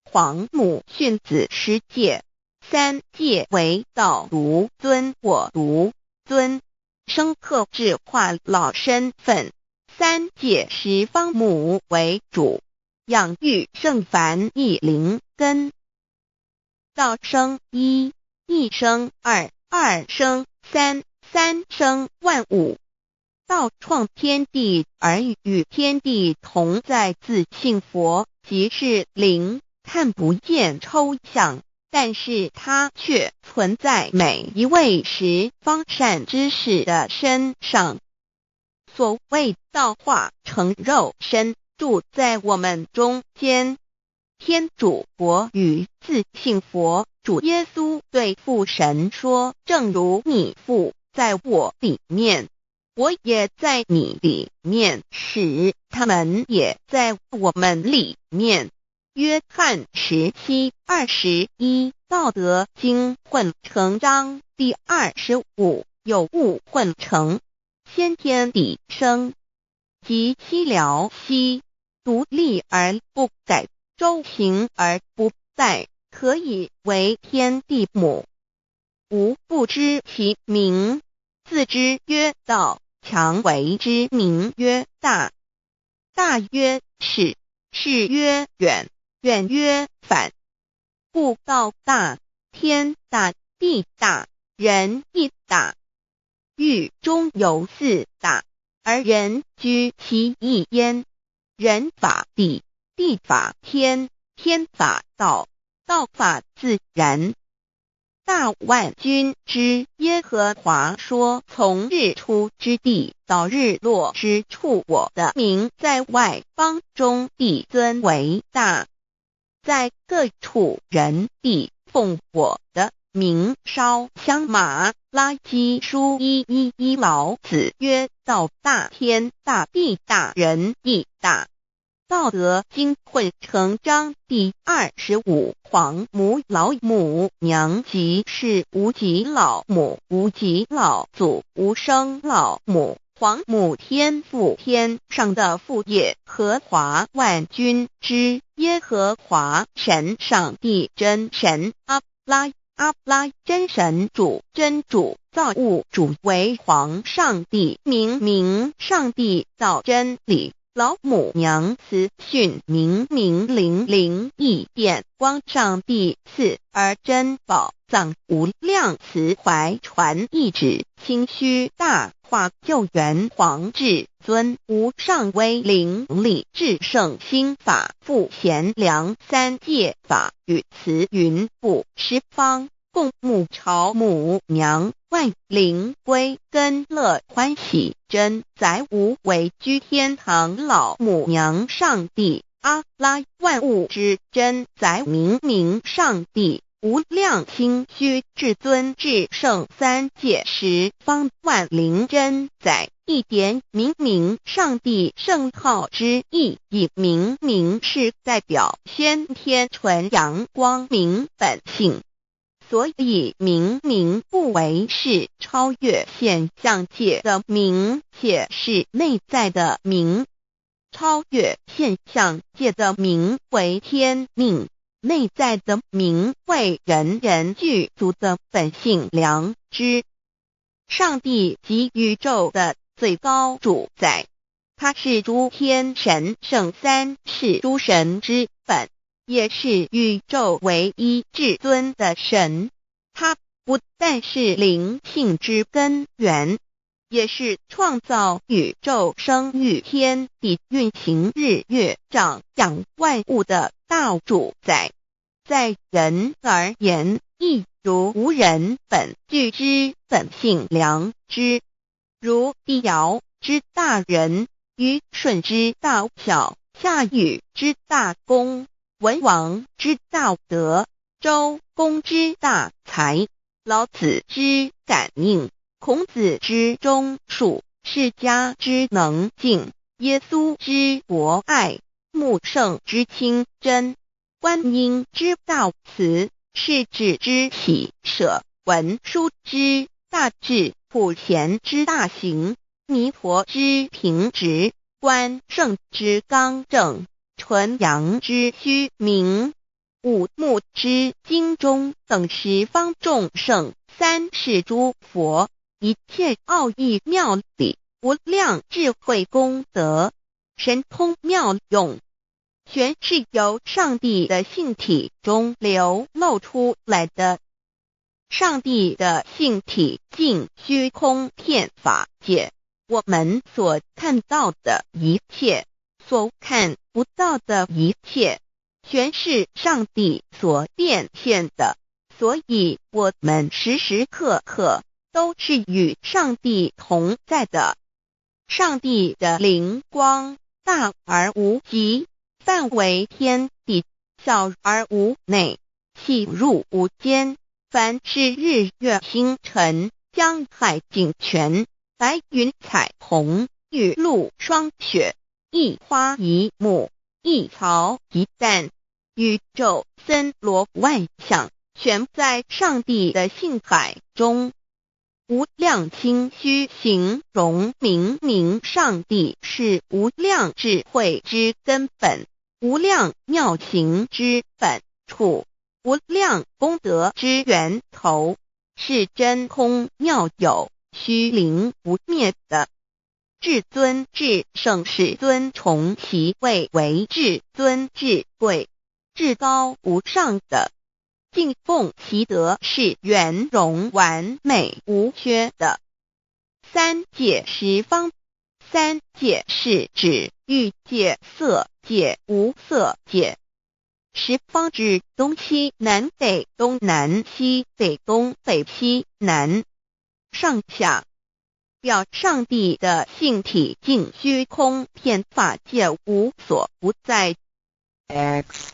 皇母训子10戒，3戒为道独尊我独尊，生克制化老身份。3戒十方母为主，养育圣凡一灵根。道生一，一生二，二生三，三生万物。道创天地而与天地同在，自性佛，即是灵，看不见抽象，但是它却存在每一位十方善知识的身上。所谓道化成肉身，住在我们中间。天主佛与自性佛主耶稣对父神说，正如你父在我里面，我也在你里面，使他们也在我们里面。约翰17:21，道德经混成章第25，有物混成，先天地生，即七辽息，独立而不改，周行而不殆，可以为天地母。吾不知其名，自之曰道，强为之名曰大。大曰始，始曰远，远曰反。故道大，天大，地大，人亦大。欲中有四大，而人居其一焉。人法地，地法天，天法道，道法自然。大万军之耶和华说，从日出之地到日落之处，我的名在外邦中必尊为大。在各处人必奉我的名烧香马拉基书1:11，老子曰：道大，天大，地大，人亦大。道德经混成章第25，皇母老母娘，即是无极老母，无极老祖，无生老母。皇母天父，天上的父，耶和华万军之耶和华神，上帝真神，阿拉真神主，真主，造物主，为皇上帝，明上帝，道真理。老母娘慈训明灵义电光，上帝赐而珍宝藏，无量慈怀传一旨，清虚大化救援皇至尊，无上威灵力至圣心法，复贤良三界法，与慈云布十方，共沐朝母娘，万灵归根乐欢喜，真载无为居天堂，老母娘上帝，阿拉万物之真载明上帝，无量心虚至尊至圣三界十方万灵真载，一点明明上帝圣号之意，以明明是代表先天纯阳光明本性。所以明明不为是超越现象界的明，且是内在的明。超越现象界的明为天命，内在的明为人人具足的本性良知。上帝即宇宙的最高主宰，他是诸天神圣三世诸神之本，也是宇宙唯一至尊的神。他不但是灵性之根源，也是创造宇宙生育天地运行日月长养万物的大主宰。在人而言，亦如无人本具之本性良知，如帝尧之大仁，虞舜之大巧，夏禹之大功，文王之大德，周公之大才，老子之感应，孔子之忠恕，释迦之能静，耶稣之博爱，穆圣之清真，观音之大慈，世子之喜舍，文殊之大智，普贤之大行，弥陀之平直，观圣之刚正，纯阳之虚明，五目之精中等十方众圣，三世诸佛，一切奥义妙理，无量智慧功德，神通妙用，全是由上帝的性体中流露出来的。上帝的性体尽虚空遍法界，我们所看到的一切，所看不到的一切，全是上帝所变现的，所以我们时时刻刻都是与上帝同在的。上帝的灵光大而无极，范围天地，小而无内，细入无间。凡是日月星辰，江海井泉，白云彩虹，雨露霜雪，一花一木，一草一蛋，宇宙森罗万象，全在上帝的性海中。无量心虚形容明明上帝是无量智慧之根本，无量妙行之本处，无量功德之源头，是真空妙有，虚灵不灭的。至尊至圣世尊崇其位为至尊至贵，至高无上的，敬奉其德是圆融完美无缺的。三界十方，三界是指欲界、色界、无色界。十方指东西南北东南西北东北西南上下，表上帝的性体尽虚空遍法界无所不在。 X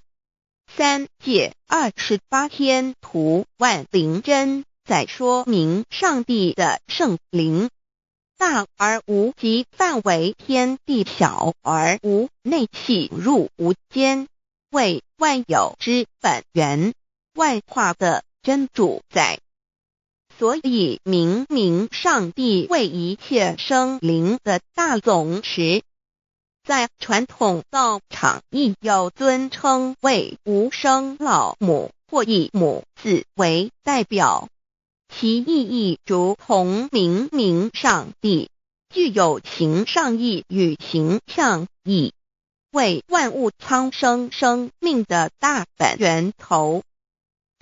三界28天图万灵真在说明上帝的圣灵大而无极，范围天地，小而无内，细入无间，为万有之本源，万化的真主宰。所以明明上帝为一切生灵的大总持，在传统道场亦有尊称为无生老母，或以母字为代表，其意义如同明明上帝具有形上义与形象义，为万物苍生生命的大本源头。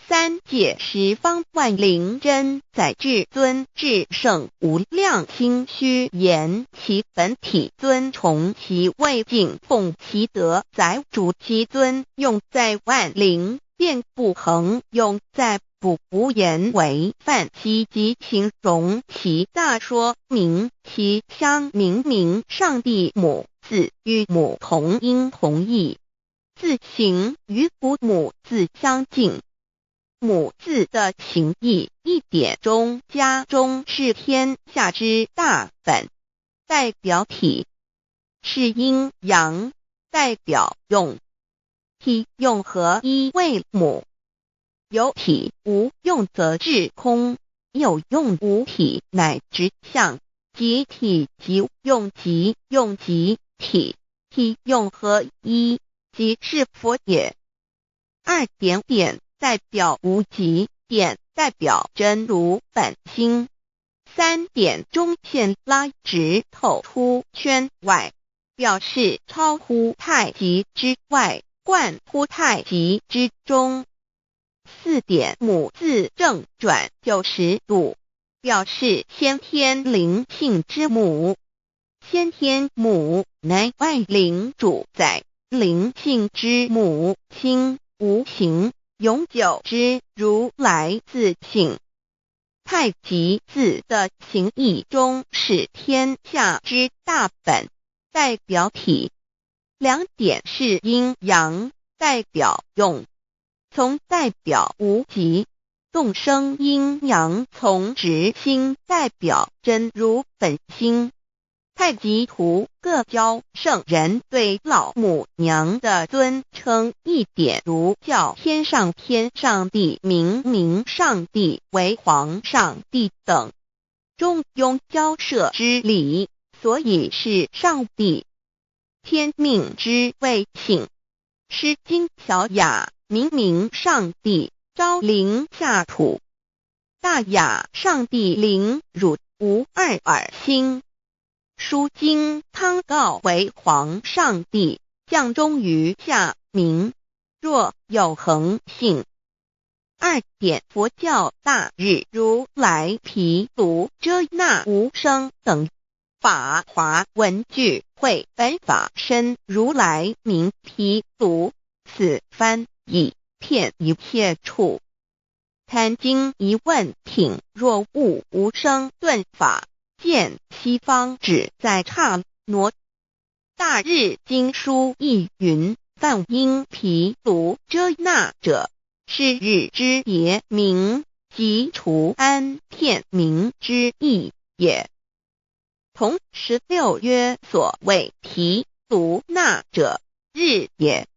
三界十方万灵真在至尊至圣无量心虚言其本体尊崇其位，敬奉其德，载主其尊，用在万灵遍不恒，用在不无言为范其及形容其大，说明其相明明上帝母字与母同音同义，字形与父母字相近。母字的情义，一点中加中是天下之大本，代表体是阴阳，代表用，体用合一为母。有体无用则至空，有用无体乃直相，即体即用即用即体，体用合一，即是佛也。二点点代表无极，点代表真如本心。三点中线拉直透出圈外，表示超乎太极之外，贯乎太极之中。四点母字正转90度，表示先天灵性之母。先天母乃外灵主宰，灵性之母亲无形永久之如来自性。太极字的形义中是天下之大本，代表体。两点是阴阳，代表用，从代表无极，动生阴阳从直心代表真如本心。太极图各教圣人对老母娘的尊称，一点如叫天上帝、明上帝为皇上帝等，中庸交涉之礼，所以是上帝。天命之谓性，诗经小雅明上帝昭灵下土，大雅上帝灵汝无二耳心。书经汤告为皇上帝，降忠于下民，若有恒性。二点佛教大日如来毗卢遮那无生等法华文具会本法身如来名毗卢，此翻译遍一切处。坛经一问品，若悟无生顿法，见西方只在刹那。大日经书亦云，梵音毗卢遮那者，是日之别名，即除安片名之意也。同16曰，所谓毗卢那者，日也。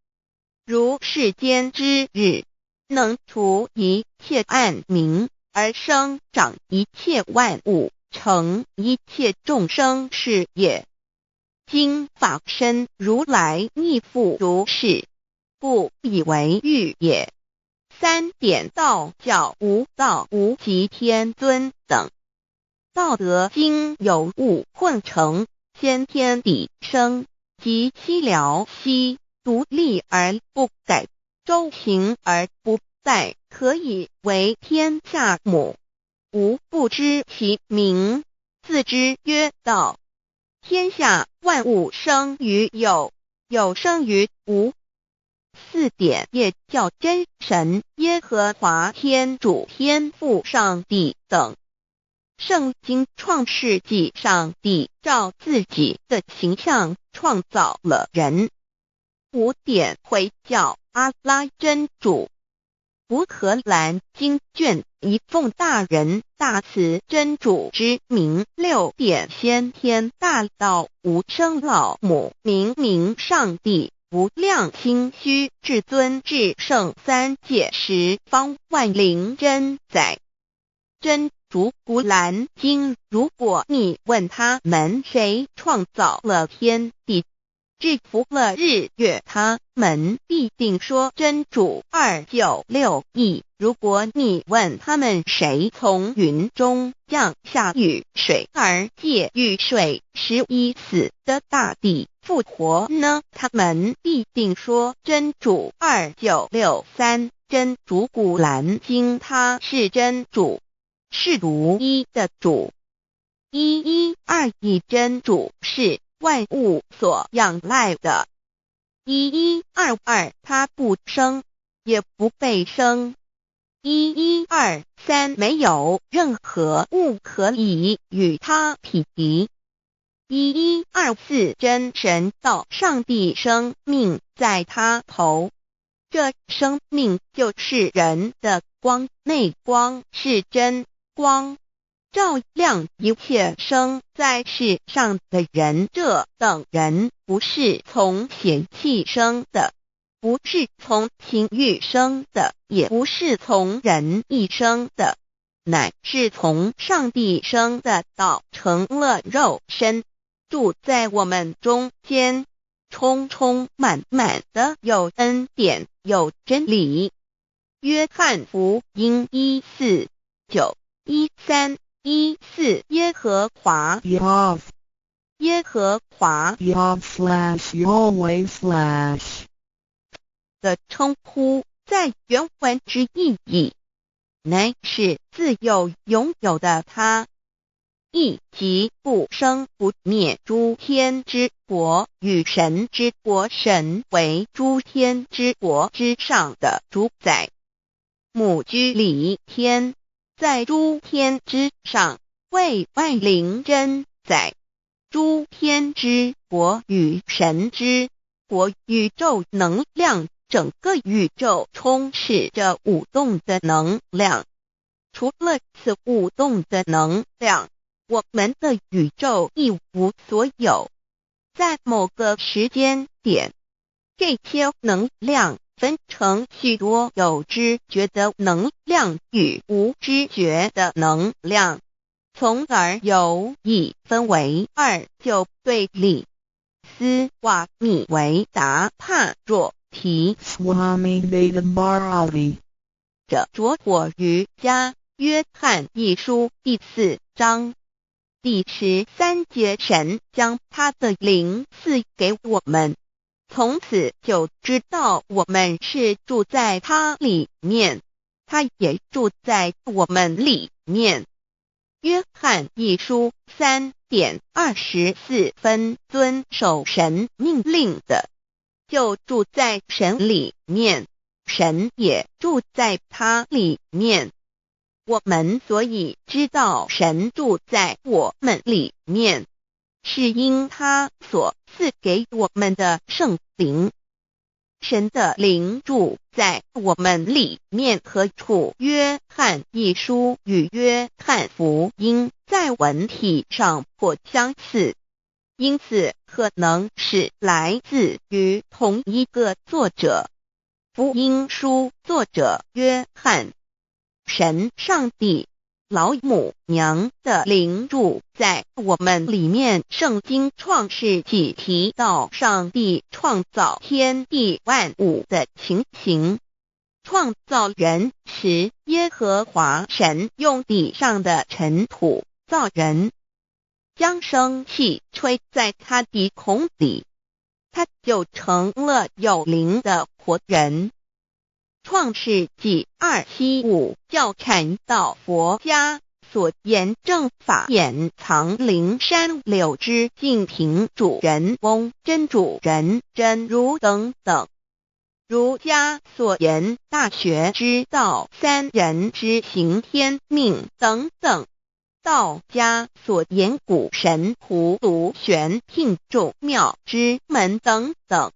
如世间之日，能除一切暗明，而生长一切万物，成一切众生是也。今法身如来亦复如是，故以为喻也。三点道教无道无极天尊等。道德经有物混成，先天地生，即西辽西，独立而不改，周行而不殆，可以为天下母。吾不知其名，自之曰道。天下万物生于有，有生于无。四点也叫真神、耶和华天主、天父上帝等。圣经创世纪，上帝照自己的形象创造了人。五点回教阿拉真主。乌克兰经卷一奉大人大慈真主之名。六点先天大道无生老母明上帝无量心虚至尊至圣三界十方万灵真载。真主古兰经，如果你问他们谁创造了天地，制服了日月，他们必定说真主296亿。如果你问他们谁从云中降下雨水而借雨水使已死的大地复活呢，他们必定说真主2963。真主古兰经，他是真主，是独一的主。112真主是万物所仰赖的。1122他不生，也不被生。1123没有任何物可以与他匹敌。1124真神道上帝生命在他头，这生命就是人的光，内光是真光，照亮一切生在世上的人。这等人不是从血气生的，不是从情欲生的，也不是从人意生的，乃是从上帝生的，道成了肉身，住在我们中间，充充满满的有恩典有真理。约翰福音1:4-9、1:3-1:4耶和华 Yav, 耶和华 Yav/Yahweh/ 的称呼，在原文之意义，乃是自有拥有的他，亦即不生不灭诸天之国与神之国，神为诸天之国之上的主宰，母居里天，在诸天之上，为万灵真宰。诸天之国与神之国，宇宙能量，整个宇宙充斥着舞动的能量。除了此舞动的能量，我们的宇宙一无所有。在某个时间点，这些能量分成许多有知觉的能量与无知觉的能量，从而有一分为二，就对立。斯瓦米维达帕若提 Swami Vedabharati 着着火于家，约翰一书第4章第13节，神将他的灵赐给我们，从此就知道我们是住在他里面，他也住在我们里面。约翰一书3:24，遵守神命令的，就住在神里面，神也住在他里面。我们所以知道神住在我们里面，是因他所赐给我们的圣灵。神的灵住在我们里面何处？约翰一书与约翰福音在文体上颇相似，因此可能是来自于同一个作者。福音书作者约翰，神上帝老母娘的灵住在我们里面。圣经创世纪提到上帝创造天地万物的情形，创造人时，耶和华神用地上的尘土造人，将生气吹在他鼻孔里，他就成了有灵的活人。创世纪2:7-5教阐到佛家所言正法掩藏灵山柳之净瓶主人翁真主人真如等等。儒家所言大学之道三人之行天命等等。道家所言古神荼毒玄牝众妙之门等等。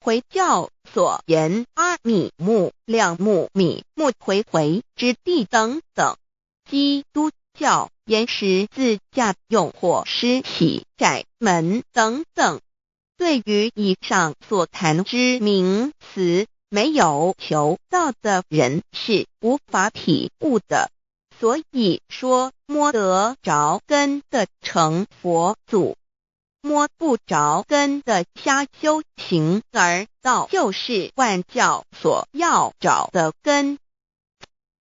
回教所言阿米木、亮木、米木回回之地等等。基督教言十字架、用火施洗、窄门等等。对于以上所谈之名词，没有求道的人是无法体悟的。所以说，摸得着根的成佛祖，摸不着根的瞎修行，而道就是万教所要找的根。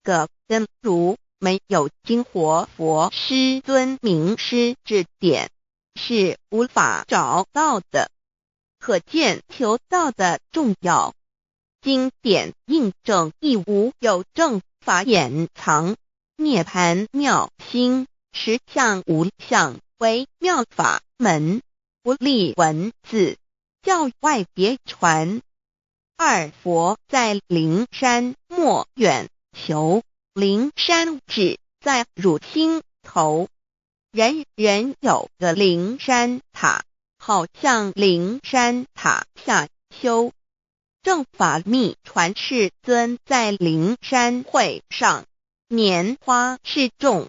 个根如没有经活佛师尊名师指点，是无法找到的。可见求道的重要。经典印证亦无有正法掩藏，涅盘妙心，实相无相，为妙法门，不立文字，教外别传。二佛在灵山莫远求，灵山只在汝心头。人人有个灵山塔，好像灵山塔下修，正法秘传世尊在灵山会上，拈花示众，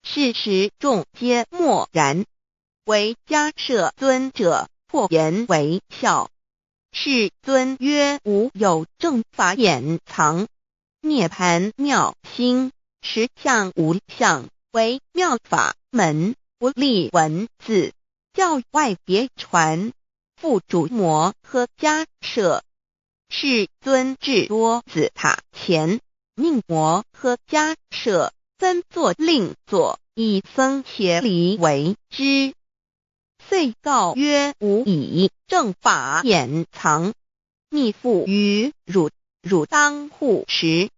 是时众皆默然，唯迦摄尊者破颜为笑。世尊曰：吾有正法掩藏，涅盘妙心，实相无相，为妙法门，不立文字，教外别传，复主摩诃迦摄。世尊至多子塔前，命摩诃迦摄分座令座，以僧伽梨为之。遂告曰：吾以正法掩藏，密付于汝，汝当护持。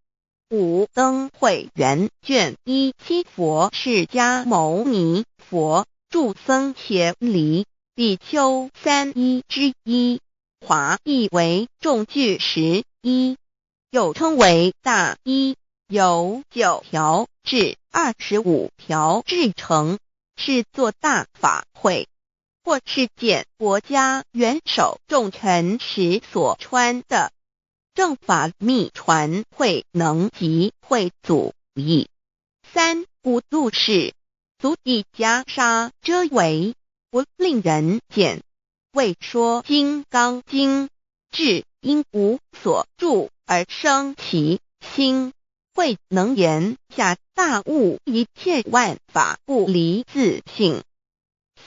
五灯会元卷17佛释迦牟尼佛著僧伽梨比丘31之一，华译为众句11，又称为大一，由9条至25条制成，是作大法会，或是见国家元首重臣时所穿的。正法密传会能及会祖义。3. 五度士，足以袈裟遮为，不令人见。为说金刚经，至因无所住而生其心，会能言下大悟一切万法不离自性。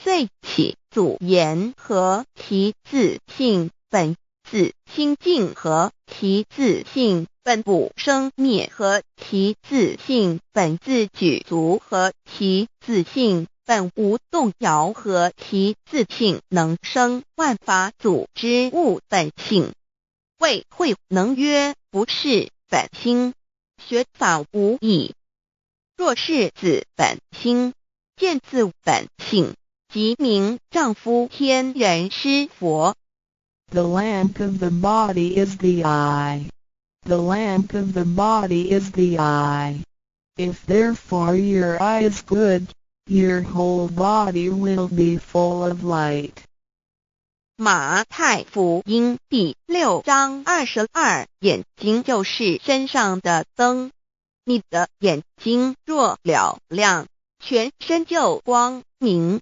遂起祖言和其自性本自清净和其自性本不生灭和其自性本自具足和其自性本无动摇和其自性能生万法组之物本性。谓会能曰：不是本心，学法无益。若是自本心，见自本性，即名丈夫天人师佛。The lamp of the body is the eye. The lamp of the body is the eye. If therefore your eye is good, your whole body will be full of light. 马太福音第6章22，眼睛就是身上的灯。你的眼睛若了亮，全身就光明。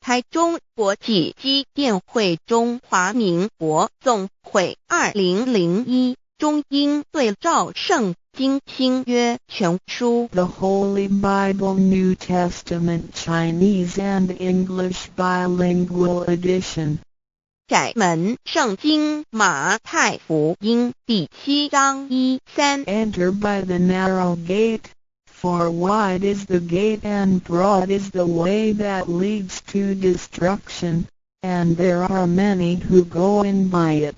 台中国际机电会中华民国总会2001中英对照圣经新约全书 The Holy Bible New Testament Chinese and English Bilingual Edition. 窄门圣经马太福音第7章1-3 Enter by the narrow gate, for wide is the gate and broad is the way that leads to destruction, and there are many who go in by it.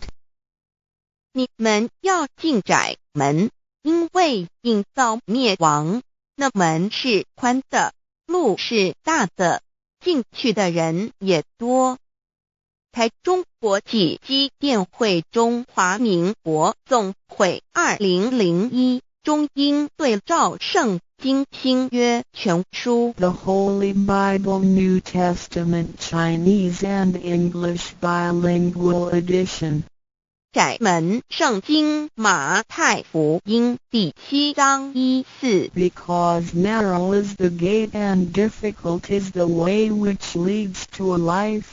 你们要进窄门，因为引到灭亡。那门是宽的，路是大的，进去的人也多。台中国际机电会中华民国总会2001中英对照圣经新约全书 The Holy Bible New Testament Chinese and English Bilingual Edition. 窄门圣经马太福音第7章1-4 Because narrow is the gate and difficult is the way which leads to life,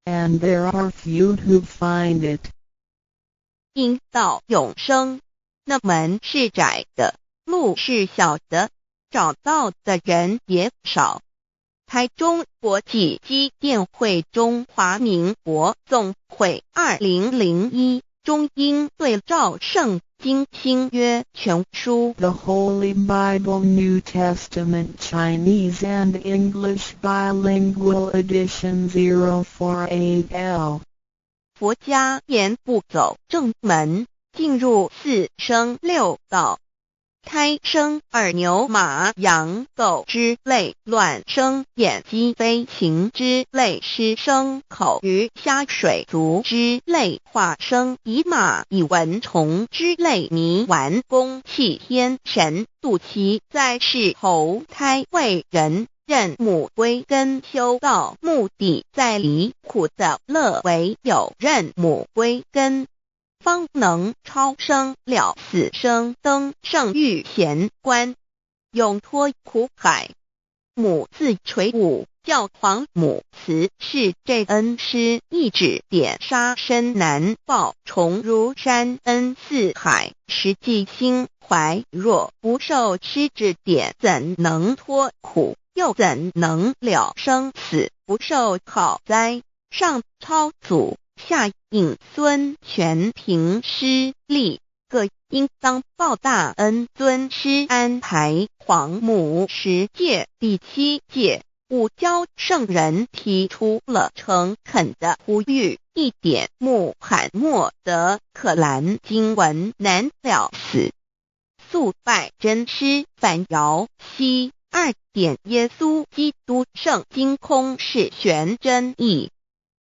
and there are few who find it. 因到永生，那门是窄的，路是小的，找到的人也少。台中国际机电会中华民国总会2001中英对照圣经新约全书 The Holy Bible New Testament Chinese and English Bilingual Edition 048L. 佛家言不走正门，进入四生六道。胎生耳牛马羊狗之类，卵生眼鸡飞禽之类，湿生口鱼虾水族之类，化生以马以蚊虫之类，迷顽公气天神度其在世投胎为人，任母归根修道，目的在离苦的乐为有任母归根。方能超生了死生，登圣域贤官，永脱苦海。母自垂武，教皇母慈是这恩师，一指点杀身难报，重如山恩四海，实际心怀。若不受师指点，怎能脱苦？又怎能了生死？不受好哉！上超祖，下应孙权，凭师力，各应当报大恩。尊师安排，皇母10诫，第7诫，武教圣人提出了诚恳的呼吁，一点穆罕默德可兰经文难了死，肃拜真师反摇息。2点耶稣基督圣经空是玄真义，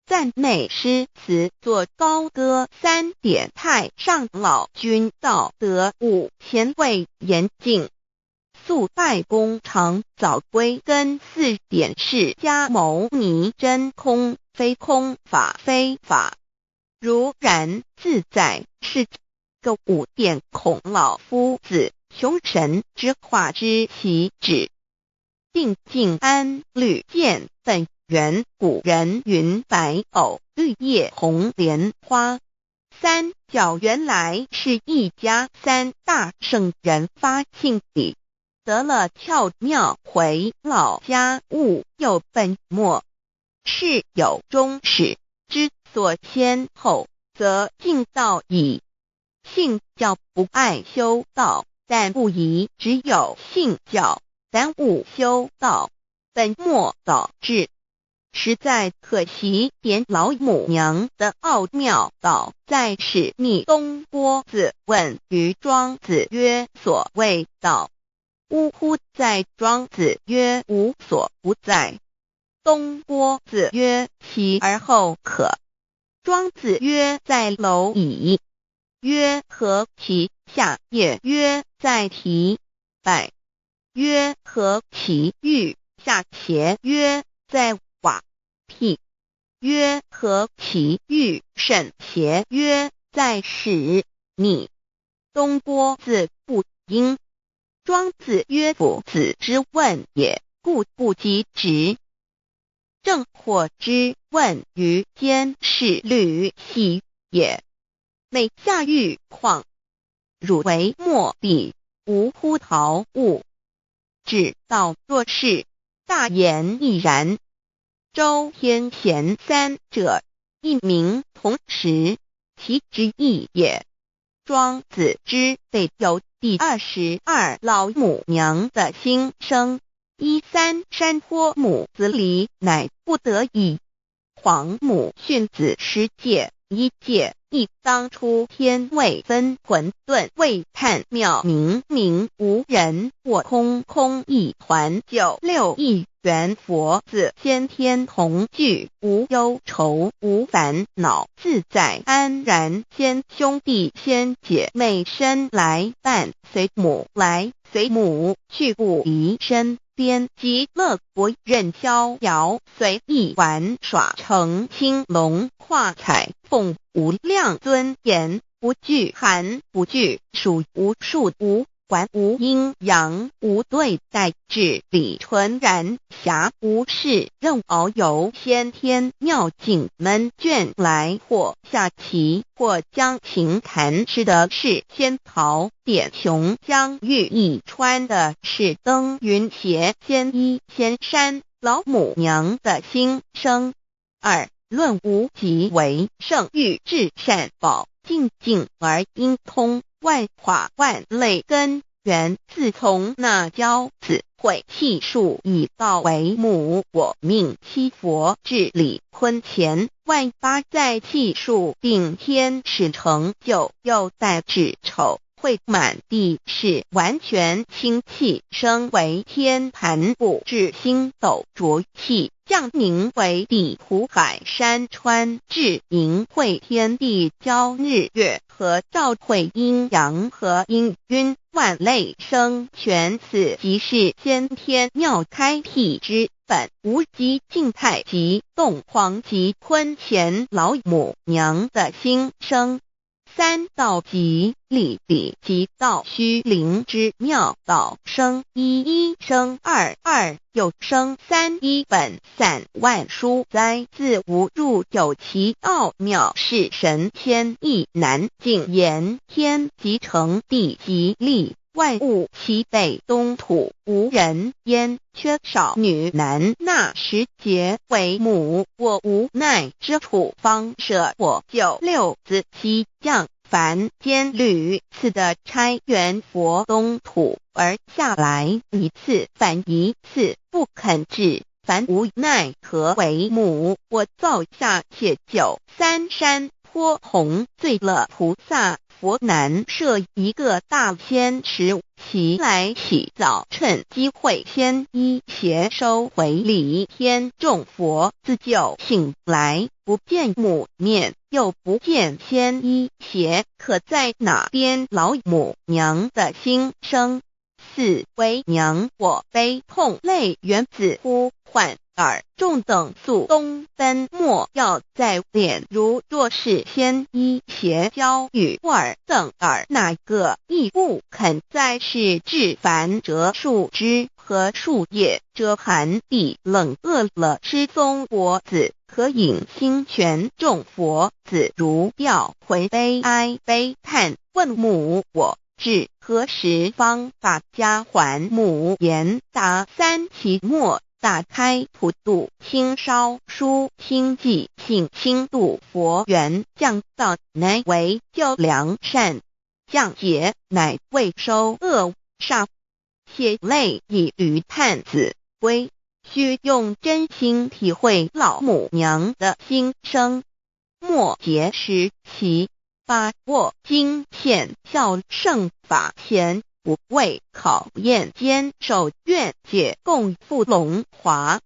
赞美诗词作高歌。3点太上老君道德。5前卫严谨，肃拜公常早归根。4点释迦牟尼真空，非空法非法，如然自在是个。5点孔老夫子穷神之化之其旨，定静安律见本源。古人云白藕绿叶红莲花。3教原来是一家3大圣人发庆礼，得了窍妙，回老家务有本末，事有终始，之所先后，则敬道矣。信教不爱修道，但不宜只有信教，耽误修道，本末倒置，实在可惜。点老母娘的奥妙道在使逆东郭子问于庄子曰：所谓道，呜呼！在庄子曰：无所不在。东郭子曰：其而后可？庄子曰：在蝼蚁。曰：何其下也？曰：在蹄。百。曰：何其欲下邪？曰：在瓦辟。曰：何其欲甚邪？曰：在使逆。东郭子不应。庄子曰：夫子之问也，故不及直。正火之问于监视律系也，每下狱况，汝为莫彼，无乎陶物。指道若是，大言亦然。周天贤3者，一名同时，其之义也。庄子之备有第22老母娘的心声。3山坡母子礼，乃不得已。皇母训子10诫，1诫，亦当初天未分，混沌未探，妙明明无人，我空空一团。96亿元佛子，先天同具，无忧愁无烦恼，自在安然。先兄弟先姐妹身来伴，随母来随母去，不离身边。极乐国任逍遥，随意玩耍，乘青龙跨彩凤，无量尊严，不惧寒不惧暑，无数无管，无阴阳，无对待，至理纯然，暇无事任遨游。先天妙境门卷来，或下棋，或将琴弹，吃的是仙桃，点琼浆玉一穿的是登云鞋。仙衣仙山，老母娘的心声。2论无极为圣域至善宝，静静而应通，万法万类根源，自从那骄子会气数以道为母，我命七佛治理坤乾，万八在气数并天使成就，又待至丑会满地是完全清气，升为天盘部，至星斗浊气，降凝为地土海山川，至明会天地交日月和照会阴阳和阴晕，万类生全。此即是先天妙开辟之本，无极静态及动黄及坤乾老母娘的心声。三道即理理即道虚灵之妙道生一一生二二又生三一本散万殊哉，自无入有其奥妙，是神仙亦难尽言。天即成地即立，万物其北东土，无人焉，缺少女男，纳十节为母。我无奈之处，方舍我九六子七将凡间屡次的差援佛东土而下来一次反一次不肯至，凡无奈何为母。我造下且九三山颇弘罪了菩萨，佛南设一个大仙池，其来洗澡，趁机会先一邪收回礼。天众佛自救醒来，不见母面，又不见仙一邪，可在哪边？老母娘的心生。四为娘，我悲痛泪源自呼唤尔众等速东奔，莫要再敛。如若是先一邪教与尔等尔，哪个亦不肯再是至凡折树枝和树叶，遮寒地冷，饿了吃松果子，可引心泉众佛子如调回悲哀悲叹，问母我至何时方把家还母？言答三期末，打开普度清烧书清寂信清度佛缘，降道乃为救良善，降劫乃为收恶煞。血泪以于叹子归，须用真心体会老母娘的心声，莫结识其把握经现效圣法前，不为考验坚守愿解共赴龙华，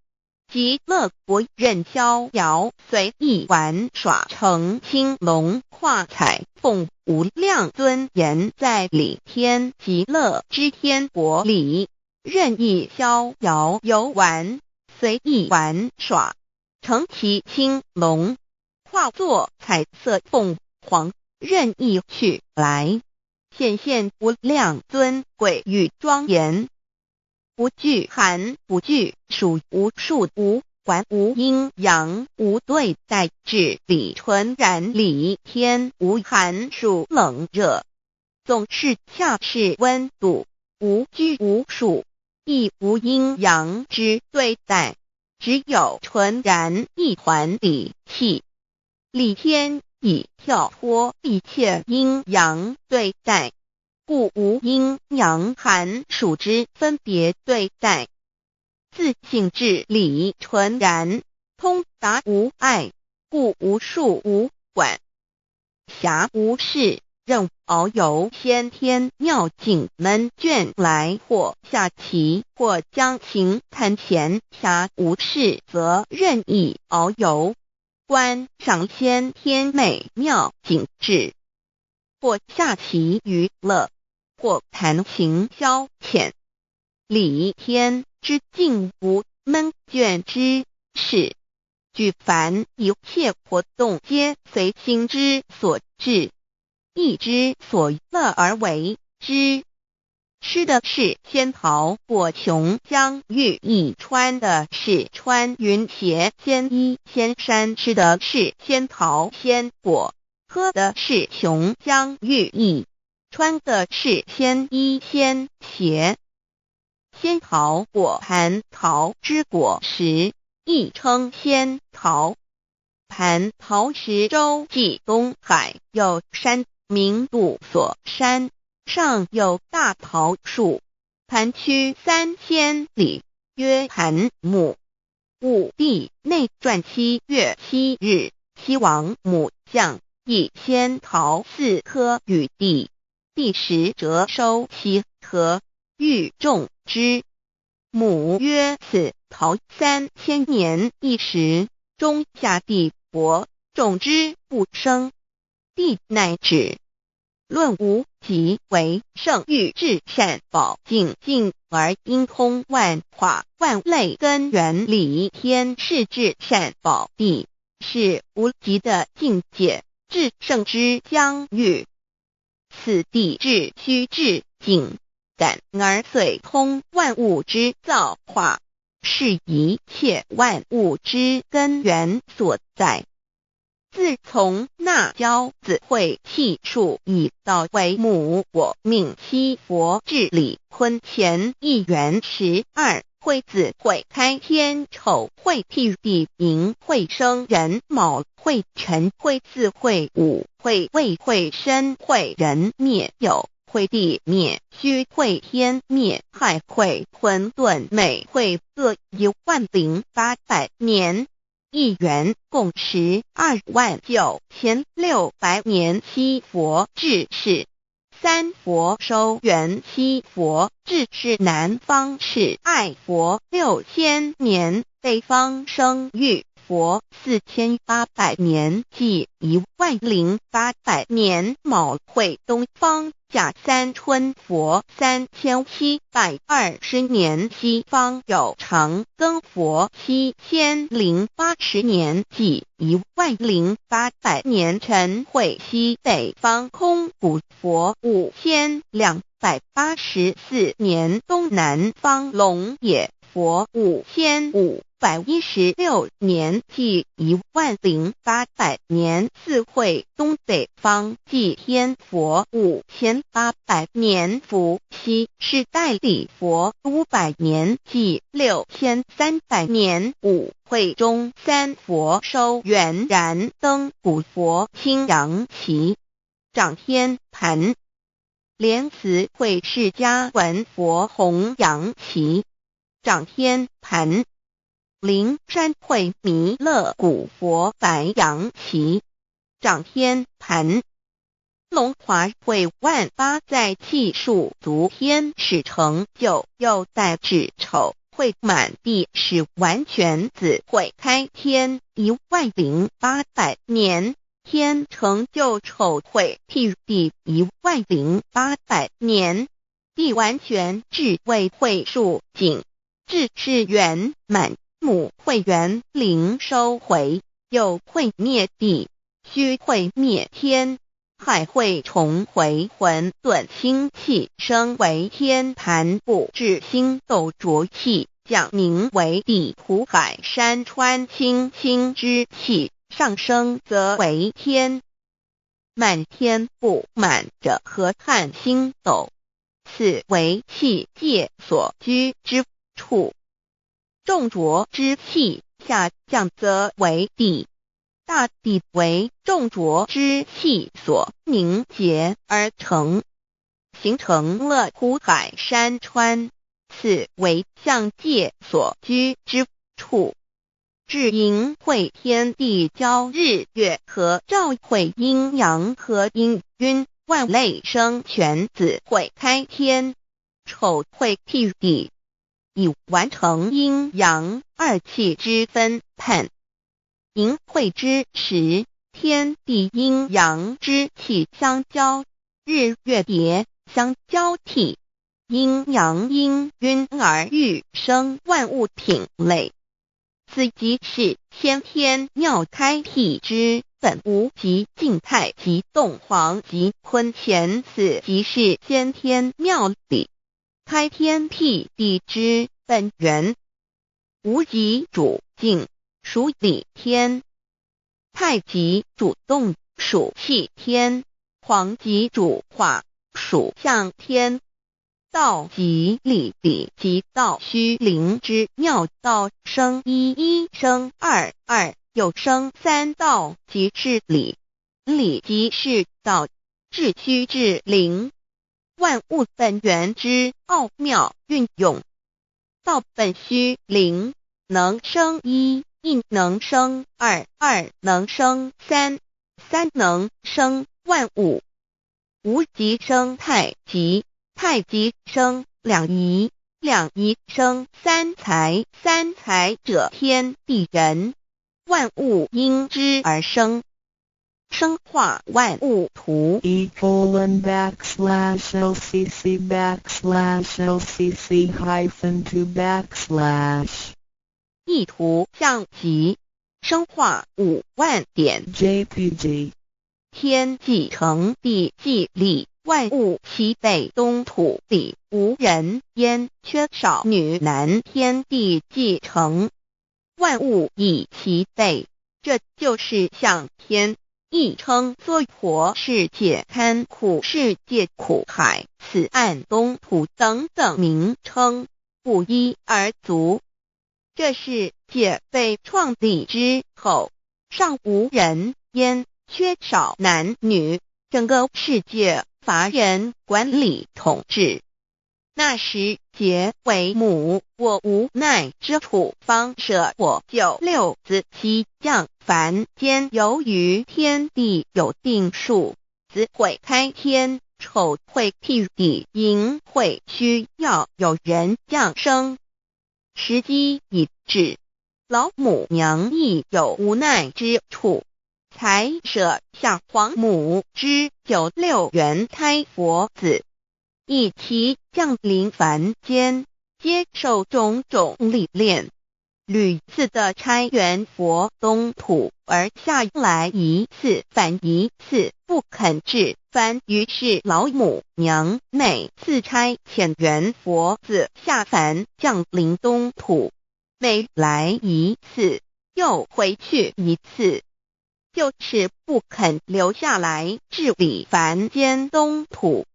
极乐国任逍遥随意玩耍，成青龙化彩凤，无量尊严在里天极乐之天国里，任意逍遥游玩，随意玩耍，成其青龙，化作彩色凤凰，任意去来，显现无量尊贵与庄严，不惧寒，不惧暑，无数无管，无阴阳，无对待，至理纯然理天，无寒暑冷热，总是恰是温度，无拘无束，亦无阴阳之对待，只有纯然一环理气。理天以跳脱一切阴阳对待，故无阴阳寒暑之分别对待，自性至理纯然，通达无碍，故无束无管，暇无事，任遨游先天妙境门卷来，或下棋，或将琴弹弦，暇无事则任意遨游，观赏先天美妙景致，或下棋娱乐，或弹琴消遣。理天之境无闷倦之事，举凡一切活动皆随心之所至，意之所乐而为之。吃的是仙桃果琼浆玉液，穿的是穿云鞋仙衣仙衫，吃的是仙桃仙果，喝的是琼浆玉液，穿的是仙衣仙鞋。仙桃果蟠桃之果实，亦称仙桃。蟠桃实洲际东海有山，名度所山，上有大桃树，盘曲3千里，曰盘木。武帝内传7月7日，西王母降，以仙桃4颗与帝，帝时折收其核，欲种之。母曰：此桃3000年一时，中下地薄，种之不生。帝乃止。论无极为圣欲至善宝净净而应通万化万类根源理天是至善宝地，是无极的境界，至圣之将欲。此地至虚至景，感而遂通万物之造化，是一切万物之根源所在。自从那骄子会气数以道为母，我命七佛治理坤乾一元12，会子会开天，丑会替地，寅会生人，卯会辰，会巳会午，会未会申，会人灭酉，会地灭戌，会天灭亥，会混沌，每会各10800年。一元共129600年。七佛治世，三佛收元，七佛治世南方是爱佛6000年，北方生玉佛4800年，即10800年。卯会东方甲三春佛3720年，西方有长庚佛7080年，即10800年。辰会西北方空谷佛5284年，东南方龙野佛5516年，即10800年。四会东北方祭天佛5800年，伏羲是代理佛500年，即6300年。五会中三佛收元，燃灯古佛青阳旗，掌天盘。莲慈会释迦文佛红阳旗，掌天盘。灵山会弥勒古佛白阳旗，掌天盘。龙华会万八在气数足天使成就，又代指丑会满地是完全子会开天10800年，天成就丑会替地10800年，地完全至为会数景，至是圆满。母会元灵收回，又会灭地，戌会灭天，亥会重回混沌星气，生为天盘部，至星斗浊气，降名为地土海山川清清之气，上升则为天。满天不满者河汉星斗，此为气界所居之处。重浊之气下降则为地，大地为重浊之气所凝结而成，形成了土海山川，此为象界所居之处。至寅会天地交日月和照会阴阳和阴晕，万类生全子会开天，丑会替地，以完成阴阳二气之分判。寅会之时，天地阴阳之气相交，日月叠相交替，阴阳阴晕而育生万物品类。此即是先天妙开辟之本无极静态及动黄及坤乾，此即是先天妙理开天辟地之本源。无极主静，属理天；太极主动，属气天；黄极主化，属象天。道即理，理即道虚灵之妙道，生一，生二，又生三道，即是理。理即是道，至虚至灵，万物本源之奥妙运用。道本虚灵，能生一，能生二，能生三，能生万物。无极生太极，太极生两仪，两仪生三才，三才者天地人，万物因之而生，生化万物图。e://lcc_lcc_2/ 意图象极，生化5万点 JPG 天既成地既立，万物其北东土里无人焉，缺少女男，天地既成，万物以其北。这就是向天，亦称娑婆世界、堪苦世界、苦海、此岸、东土等等名称，不一而足。这世界被创立之后，尚无人焉，缺少男女，整个世界乏人管理统治。那时桀为母，我无奈之处，方舍我9六子妻降凡间。由于天地有定数，子会开天，丑会辟地，寅会需要有人降生。时机已至，老母娘亦有无奈之处，才舍下皇母之9六元胎佛子，以其降临凡间，接受种种历练，屡次的差援佛东土，而下来一次反一次不肯至凡。于是老母娘每次差遣援佛子下凡降临东土，每来一次又回去一次，就是不肯留下来治理凡间东土。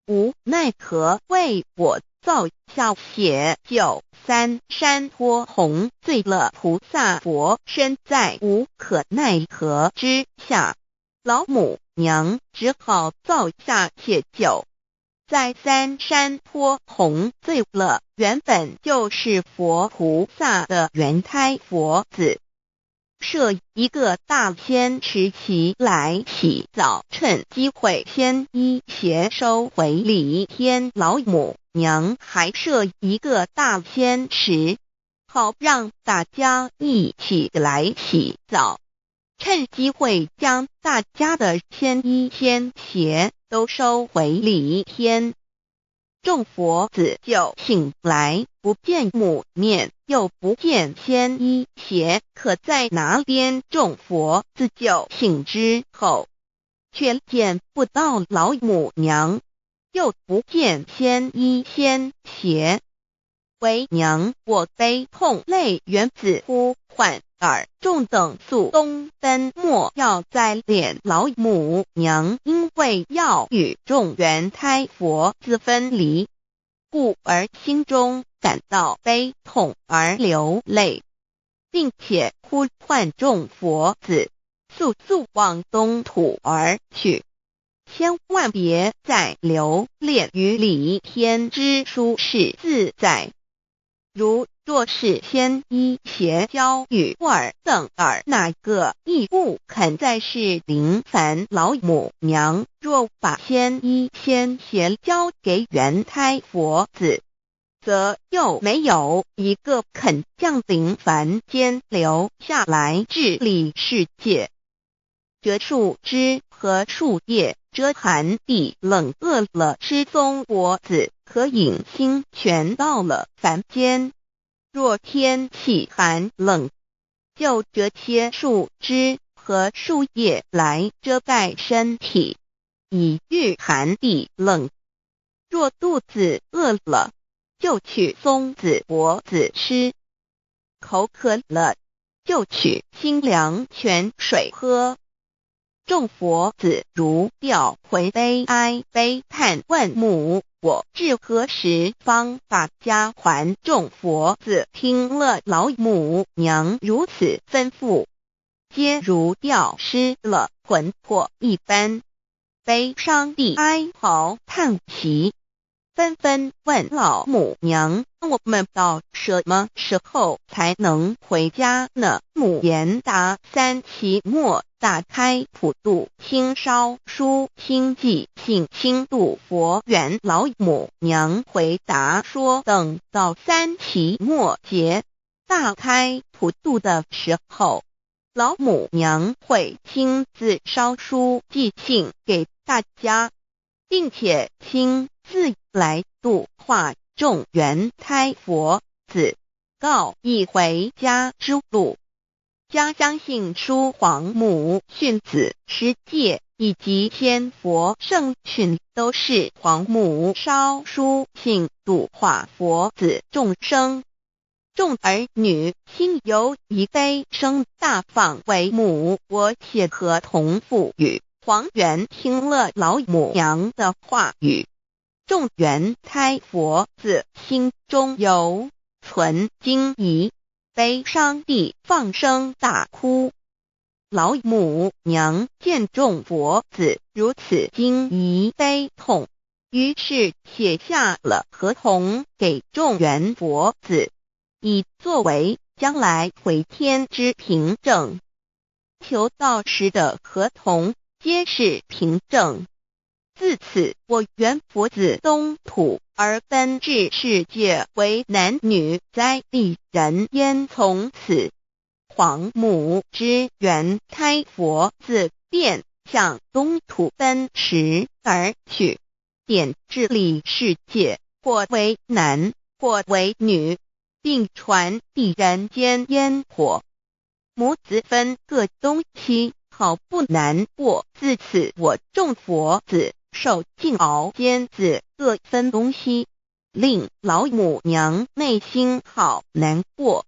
无奈何为我造下血救3山托洪罪了菩萨佛，身在无可奈何之下，老母娘只好造下血救。在3山托洪罪了原本就是佛菩萨的原胎佛子，设一个大仙池其来洗澡，趁机会先一邪收回礼天。老母娘还设一个大仙池，好让大家一起来洗澡，趁机会将大家的仙衣仙鞋都收回礼天。众佛子就醒来，不见母面，又不见仙衣鞋可在哪边。众佛子就醒之后，却见不到老母娘，又不见仙衣仙鞋。为娘我悲痛泪源自呼唤耳，众等速东奔，莫要再敛。老母娘因为要与众原胎佛子分离，故而心中感到悲痛而流泪，并且呼唤众佛子速速往东土而去，千万别再留恋于礼天之舒适自在。如若是仙衣鞋交与尔等尔，哪个亦不肯再是临凡老母娘。若把仙衣仙鞋交给原胎佛子，则又没有一个肯降临凡间留下来治理世界。这树枝和树叶遮寒地冷，饿了吃松果子，可饮清泉到了凡间。若天气寒冷，就折些树枝和树叶来遮盖身体，以御寒地冷。若肚子饿了，就取松子果子吃；口渴了，就取清凉泉水喝。众佛子如调回悲哀悲叹，问母我至何时方把家还？众佛子听了老母娘如此吩咐，皆如吊失了魂魄一般，悲伤地哀嚎叹息，纷纷问老母娘：我们到什么时候才能回家呢？母言答：3期末打开普度清烧书清寂信清度佛缘。老母娘回答说，等到3期末节大开普度的时候，老母娘会亲自烧书寄信给大家，并且亲自来度化众原胎佛子，告一回家之路。家相信书皇母训子师戒以及仙佛圣训都是皇母烧书信度化佛子众生。众儿女心有一悲生大放为母，我且合同赋予。黄元听了老母娘的话语，众元胎佛子心中有存惊疑，悲伤地放声大哭。老母娘见众佛子如此惊疑悲痛，于是写下了合同给众元佛子，以作为将来回天之凭证。求道时的合同皆是凭证。自此，我元佛子东土而奔至世界为男女在地人焉。从此，皇母之元胎佛子便向东土奔驰而去，点治理世界，或为男，或为女，并传递人间烟火。母子分各东西，好不难过。自此，我众佛子受尽熬煎子各分东西，令老母娘内心好难过。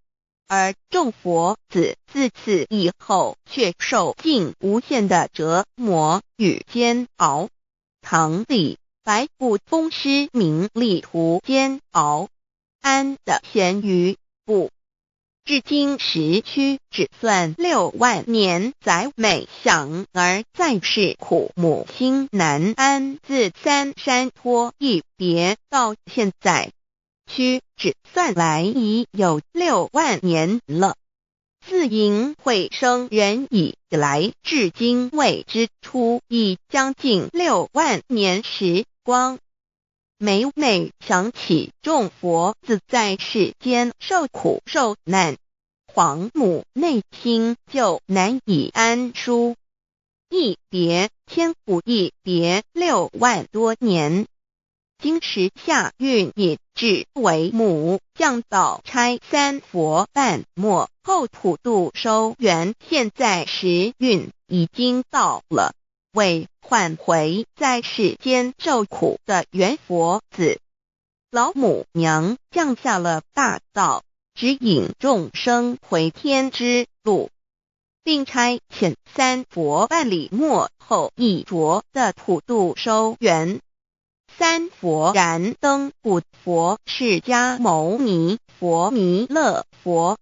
而众佛子自此以后却受尽无限的折磨与煎熬。唐李白骨风师名利图煎熬，安得闲于不？至今时区只算6万年，载每想而在世苦母心难安。自三山托一别到现在，屈指算来已有6万年了。自寅会生人以来，至今未知出，已将近6万年时光。每每想起众佛子在世间受苦受难，皇母内心就难以安舒。一别千古，一别6万多年。今时夏运也至为母，降道差三佛半末，后普度收圆。现在时运已经到了，为唤回在世间受苦的元佛子，老母娘降下了大道，指引众生回天之路，并差遣三佛办理末后一着的普度收圆。三佛燃灯古佛、释迦牟尼佛、弥勒佛，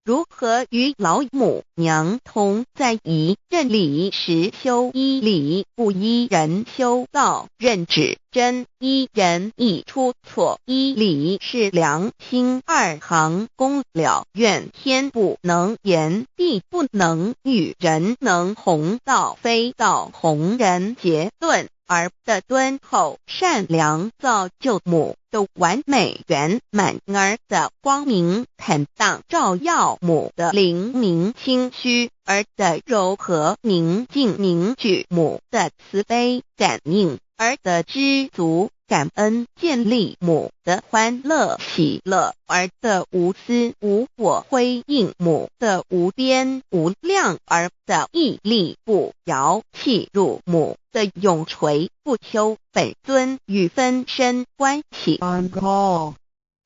如何与老母娘同在一任理时修一理，不依人修道，任指真一人一出错，一理是良心二行公了，愿天不能言，地不能喻，人能弘道，非道弘人。结论而的敦厚善良，造就母的完美圆满，儿的光明坦荡，照耀母的灵明清虚，儿的柔和宁静凝聚，母的慈悲感应，儿的知足感恩建立，母的欢乐喜乐，儿的无私无我辉映，母的无边无量，儿的屹立不摇弃入，母的永垂不朽。本尊与分身关系。On call.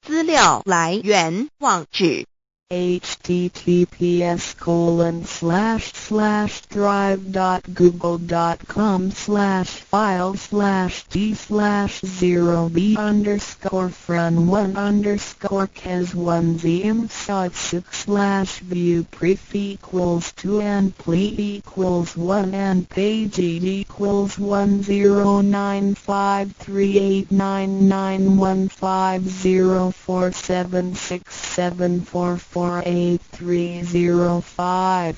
资料来源网址https://drive.google.com/file/d/0b__front1_score_view prefix=2 and page =10935945476774483005。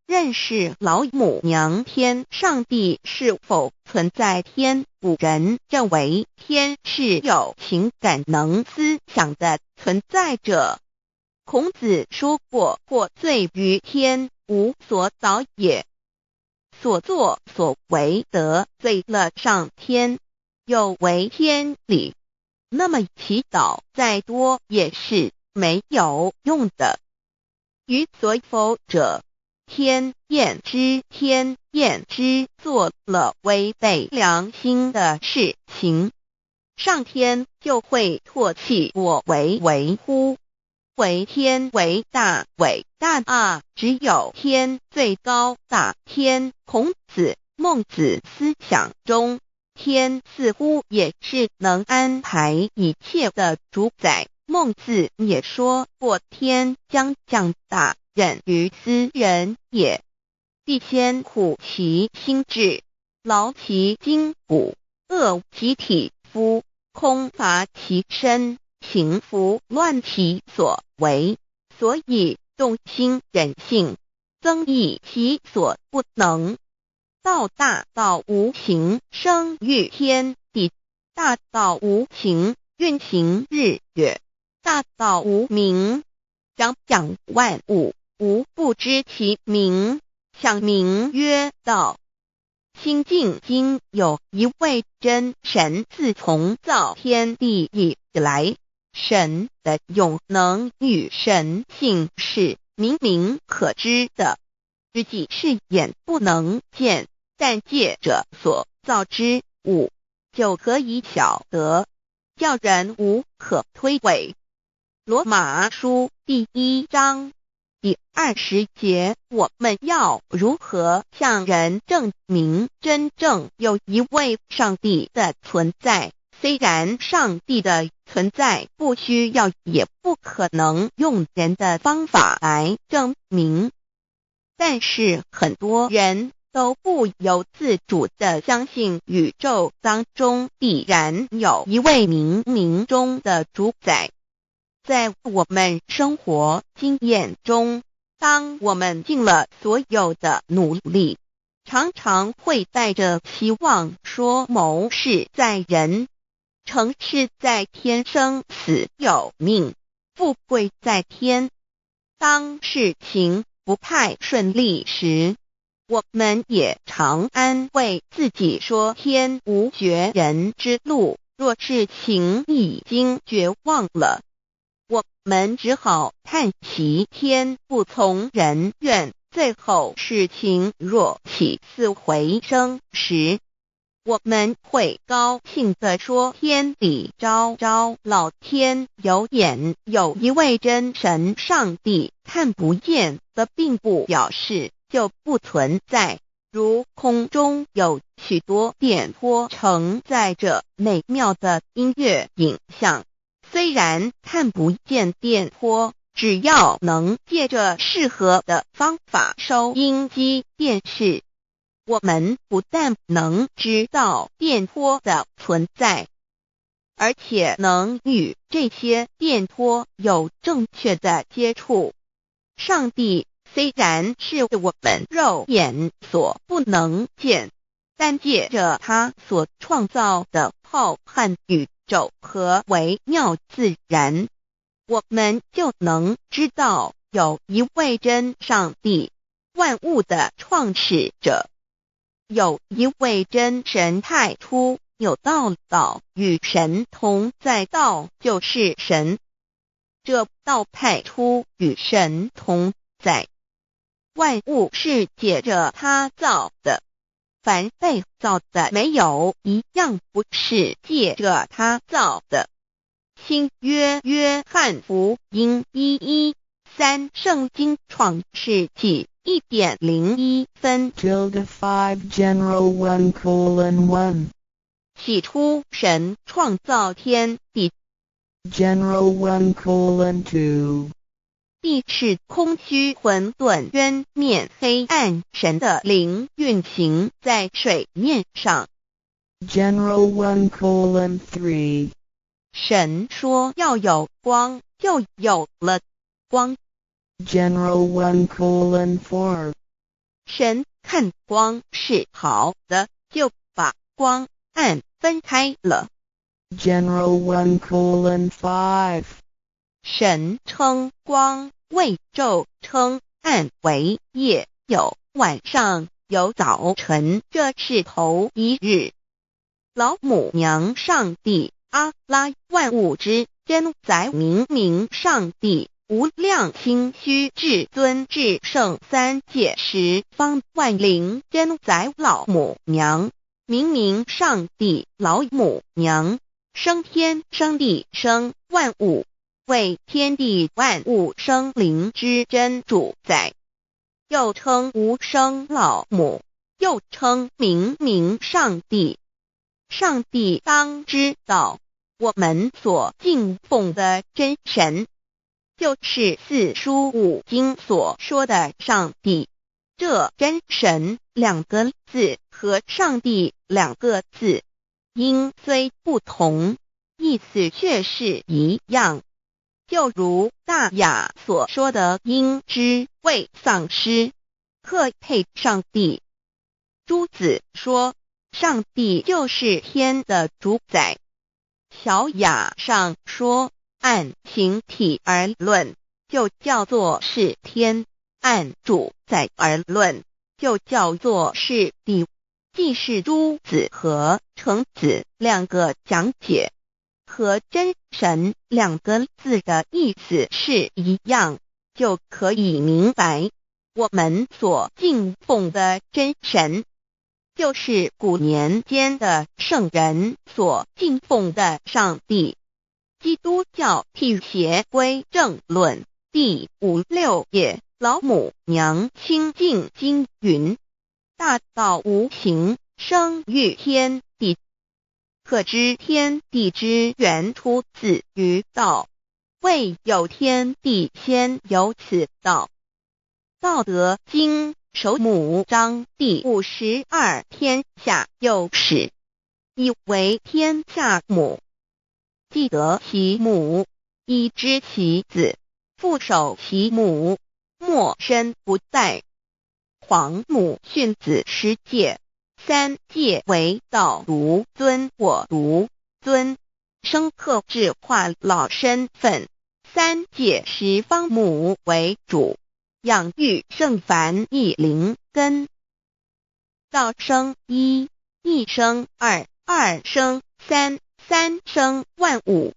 认识老母娘。天上帝是否存在天？古人认为天是有情感能思想的存在者。孔子说过，或罪于天，无所导也。所作所为得罪了上天，有违天理，那么祈祷再多也是没有用的。于所否者，天厌之，天厌之，做了违背良心的事情，上天就会唾弃我为乎？为天为大，伟大啊！只有天最高大。天，孔子、孟子思想中，天似乎也是能安排一切的主宰。孟子也说过，天将降大任于斯人也，必先苦其心志，劳其筋骨，饿其体肤，空乏其身，行拂乱其所为，所以动心忍性，增益其所不能。道大道无形，生育天地；大道无形，运行日月；大道无名，掌养万物，无不知其名，想名曰道。新晋经有一位真神，自从造天地以来，神的永能与神性是明明可知的，实际是眼不能见，但借着所造之物，就可以晓得，叫人无可推诿。罗马书第1章第20节，我们要如何向人证明真正有一位上帝的存在？虽然上帝的存在不需要也不可能用人的方法来证明，但是很多人都不由自主地相信宇宙当中必然有一位冥冥中的主宰。在我们生活经验中，当我们尽了所有的努力，常常会带着期望说谋事在人，成事在天，生死有命，富贵在天。当事情不太顺利时，我们也常安慰自己说天无绝人之路，若事情已经绝望了，我们只好叹息天不从人愿。最后事情若起死回生时，我们会高兴地说天理昭昭，老天有眼，有一位真神上帝，看不见的并不表示就不存在。如空中有许多电波承载着美妙的音乐影像，虽然看不见电波，只要能借着适合的方法收音机电视，我们不但能知道电波的存在，而且能与这些电波有正确的接触。上帝虽然是我们肉眼所不能见，但借着他所创造的浩瀚宇宙和微妙自然，我们就能知道有一位真上帝，万物的创始者，有一位真神太初有道，道与神同在，道就是神，这道太初与神同在。万物是借着他造的，凡被造的没有一样不是借着他造的。新约约翰福音1:13，圣经创世纪1.01分 5 general 1:1 起初神创造天地， general 1:2 地是空虚混沌渊面黑暗，神的灵运行在水面上。 general 1:3 神说要有光，就有了光。 general 1:4 神看光是好的，就把光暗分开了。 general 1:5 神称光为昼，称暗为夜，有晚上，有早晨，这是头一日。老母娘上帝阿拉，万物之真宰明明上帝，无量心虚至尊至圣三界十方万灵真宰老母娘，明明上帝老母娘，生天生地生万物，为天地万物生灵之真主宰，又称无生老母，又称明明上帝。上帝当知道，我们所敬奉的真神，就是四书五经所说的上帝。这真神两个字和上帝两个字，音虽不同，意思却是一样。就如大雅所说的鹰之谓丧尸，克配上帝。朱子说，上帝就是天的主宰。小雅上说，按形体而论，就叫做是天；按主宰而论，就叫做是地。既是朱子和程子两个讲解，和真神两个字的意思是一样，就可以明白，我们所敬奉的真神，就是古年间的圣人所敬奉的上帝。基督教辟邪归正论第56页，老母娘清净经云：大道无形，生育天地，可知天地之源出自于道，未有天地，先有此道。道德经首母章第52，天下有始，以为天下母。既得其母，以知其子，父守其母，莫身不在。皇母训子十戒，三戒为道如尊我如尊，生克制化老身份。三戒十方母为主，养育圣凡一灵根。道生一，一生二，二生三，三生万物。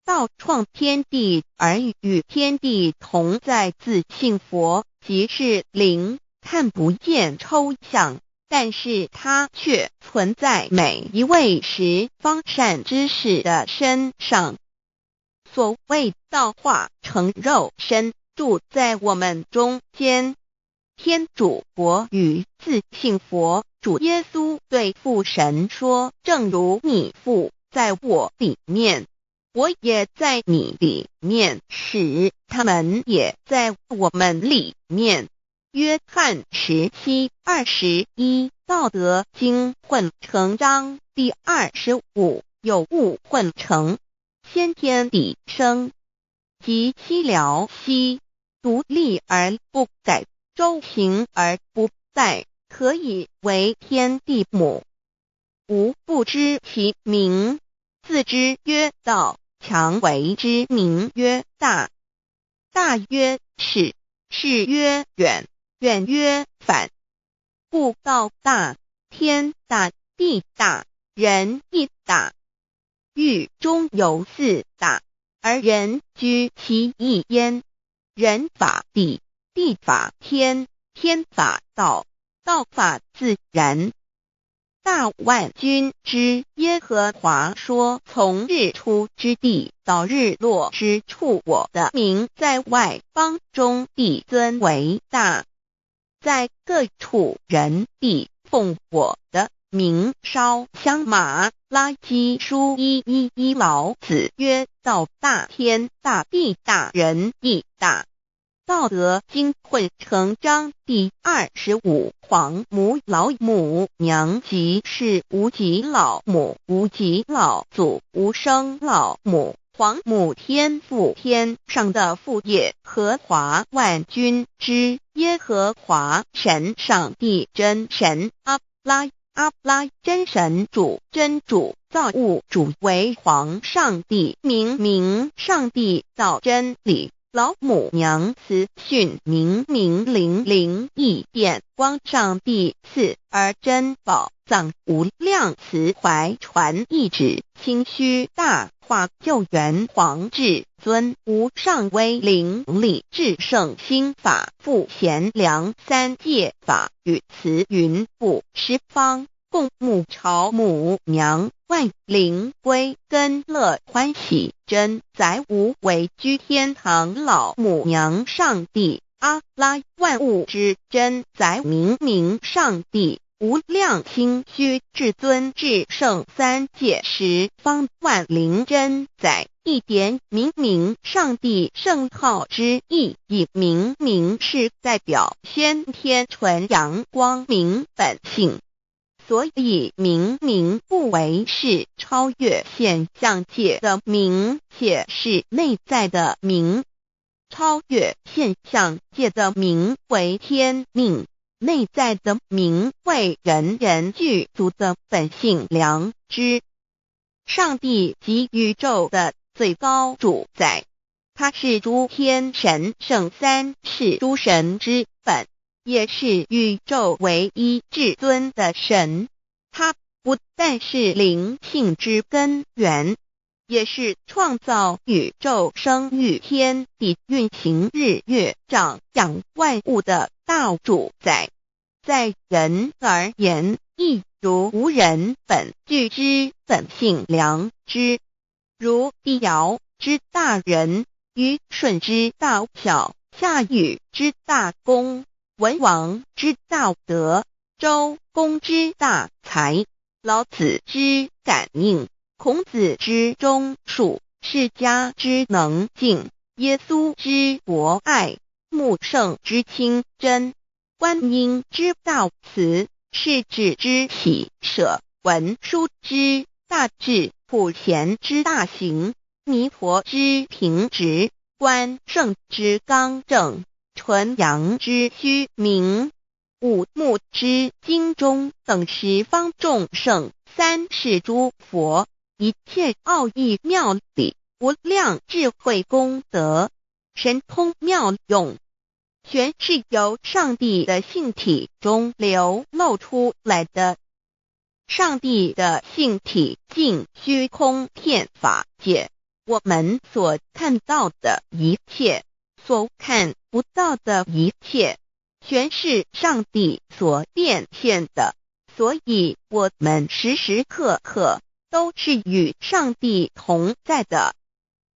道创天地而与天地同在，自性佛，即是灵，看不见抽象，但是它却存在每一位十方善知识的身上。所谓道化成肉身，住在我们中间。天主佛与自性佛主耶稣对父神说，正如你父在我里面，我也在你里面，使他们也在我们里面。约翰17:21，道德经混成章第25，有物混成，先天地生，即西辽西，独立而不改，周行而不殆，可以为天地母。吾不知其名，自之曰道，强为之名曰大。大曰始，始曰远，远曰反。故道大，天大，地大，人亦大。域中有四大，而人居其一焉。人法地，地法天，天法道，道法自然。大万军之耶和华说，从日出之地到日落之处，我的名在外邦中必尊为大。在各处人必奉我的名烧香马拉基书1:1，老子曰：道大，天大，地大，人亦大。道德经混成章第25，皇母老母娘即是无极老母、无极老祖、无生老母。皇母天父，天上的父耶和华万军之耶和华神，上帝真神，阿拉真神主，真主造物主，为皇上帝，明明上帝造真理。老母娘慈训明明灵灵异变光，上帝赐而真宝藏无量慈怀传一指，清虚大化救援黄至尊无上威灵力至圣心法复贤良三界法语慈云布十方共沐朝母娘万灵归根乐欢喜真载无为居天堂老母娘上帝阿拉万物之真载明明上帝无量清虚至尊至圣三界十方万灵真载一点明明上帝圣号之意以明明是代表先天纯阳光明本性，所以明明不为是超越现象界的明，且是内在的明。超越现象界的明为天命，内在的明为人人具足的本性良知。上帝即宇宙的最高主宰，他是诸天神圣三世诸神之本，也是宇宙唯一至尊的神。他不但是灵性之根源，也是创造宇宙生育天地运行日月长养万物的大主宰。在人而言，亦如无人本具之本性良知，如帝尧之大仁，虞舜之大巧，夏禹之大功，文王之大德，周公之大才，老子之感应，孔子之忠恕，释迦之能静，耶稣之博爱，穆圣之清真，观音之大慈，世子之喜舍，文殊之大智，普贤之大行，弥陀之平直，观圣之刚正，纯阳之虚明，五目之精中等十方众圣，三世诸佛，一切奥义妙理，无量智慧功德，神通妙用，全是由上帝的性体中流露出来的。上帝的性体尽虚空遍法界，我们所看到的一切，所看不到的一切，全是上帝所变现的，所以我们时时刻刻都是与上帝同在的。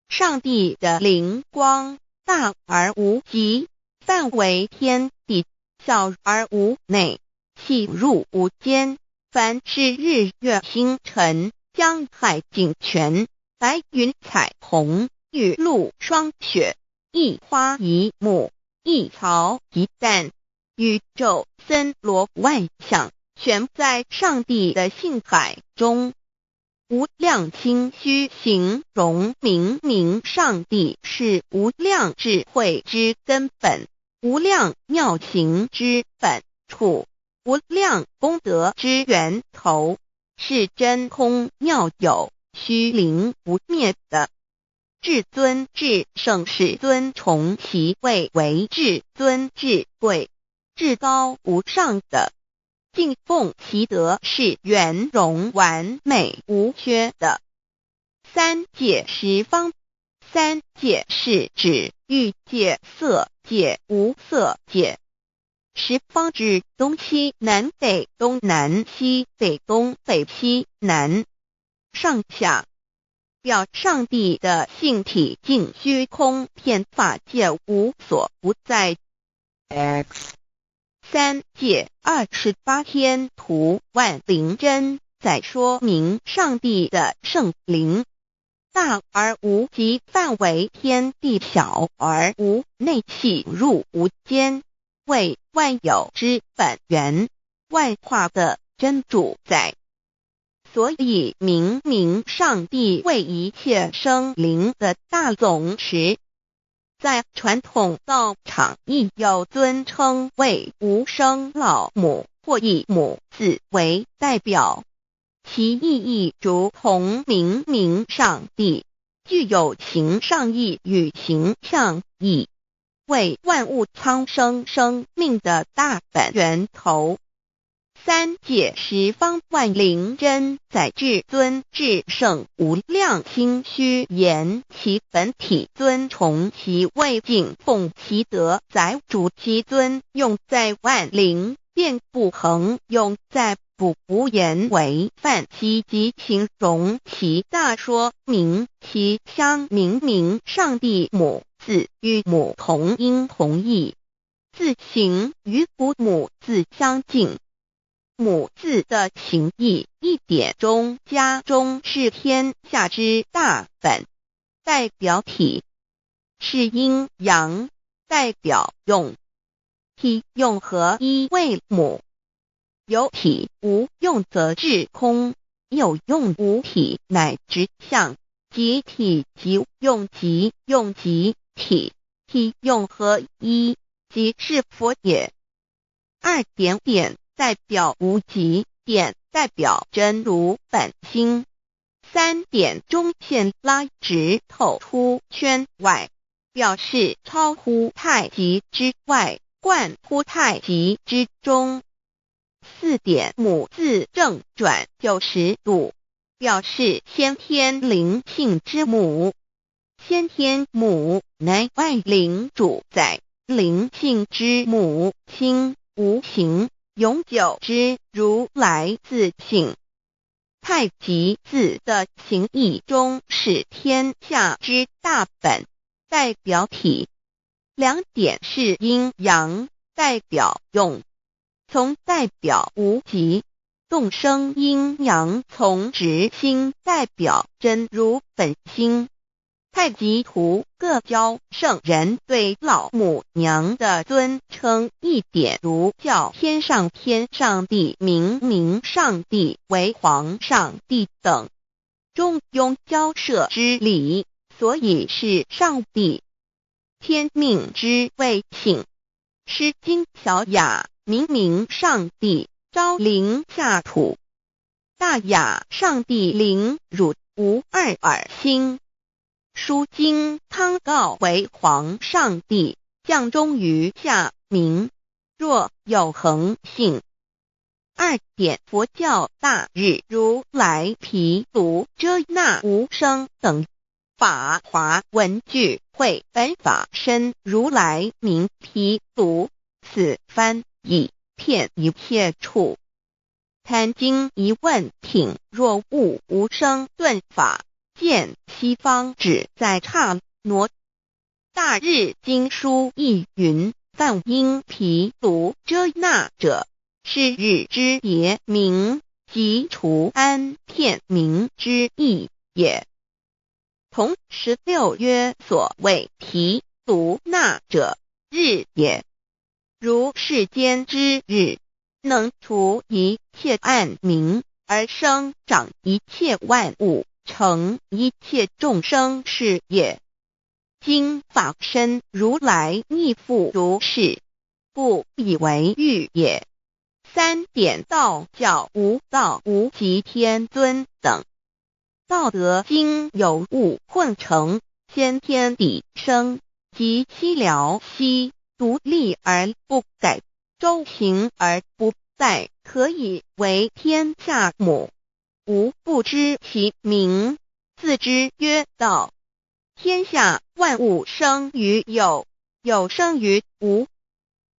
上帝的灵光大而无极，范围天地，小而无内，细入无间。凡是日月星辰，江海景泉，白云彩虹，雨露霜雪，一花一木，一草一蛋，宇宙森罗万象，全在上帝的性海中。无量清虚形容明明上帝是无量智慧之根本，无量妙行之本处，无量功德之源头，是真空妙有，虚灵不灭的。至尊至圣世尊崇其位为至尊至贵，至高无上的，敬奉其德是圆融完美无缺的。三界十方，三界是指欲界、色界、无色界。十方指东西南北东南西北东北西南上下，表上帝的性体尽虚空遍法界无所不在。 X 三界28天图万灵真在说明上帝的圣灵大而无极，范围天地，小而无内，细入无间，为万有之本源，万化的真主宰。所以明明上帝为一切生灵的大总持，在传统道场亦有尊称为无生老母或以母字为代表，其意义如同明明上帝具有形上义与形象义，为万物苍生生命的大本源头。三界十方万灵真在，至尊至圣无量心虚言，其本体尊崇，其位敬奉，其德载主，其尊用在万灵，便不恒用在不无言为范，其即形容，其大说明，其相明明。上帝母字与母同音同义，字形与父母字相近。母字的形义一点中加中，是天下之大本，代表体；是阴阳，代表用。体用合一为母。有体无用则至空，有用无体乃直相，即体即用即用即体，体用合一，即是佛也。二点点代表无极，点代表真如本心。三点中线拉直透出圈外，表示超乎太极之外，贯乎太极之中。四点母字正转90度，表示先天灵性之母。先天母乃万灵主宰，灵性之母心无形，永久之如来自性。太极字的形义中是天下之大本，代表体。两点是阴阳，代表用。从代表无极，动生阴阳从直心，代表真如本心。太极图各教圣人对老母娘的尊称，一点如叫天上天上帝、明上帝为皇上帝等，中庸交涉之理，所以是上帝。天命之谓请，诗经小雅明上帝昭灵下土，大雅上帝灵汝无二耳心。书经汤告为皇上帝，降中于下民，若有恒性。二点佛教大日如来毗卢遮那无生等法华文具会本法身如来名毗卢，此翻以骗一切处。贪经一问挺，若悟无生顿法，见西方只在刹那。大日经书亦云，梵音毗卢遮那者，是日之别名，即除安片名之意也。同16曰，所谓毗卢那者，日也。如世间之日，能除一切暗明，而生长一切万物，成一切众生是也。今法身如来亦复如是，不以为喻也。三点道教无道无极天尊等，道德经有物混成，先天地生，即悉了悉，独立而不改，周行而不殆，可以为天下母。吾不知其名，自之曰道。天下万物生于有，有生于无。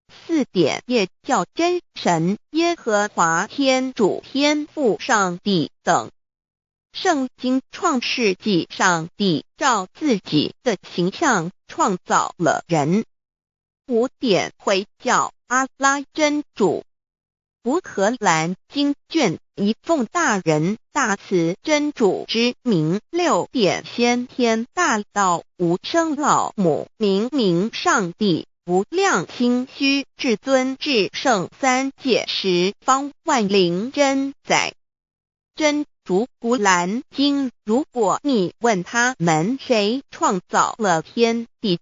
四点也叫真神、耶和华天主、天父上帝等。圣经创世纪，上帝照自己的形象创造了人。五点回教阿拉真主。乌克兰经卷一奉大人大慈真主之名。六点先天大道无生老母明上帝无量心虚至尊至圣三界十方万灵真在。真主古兰经，如果你问他们谁创造了天地，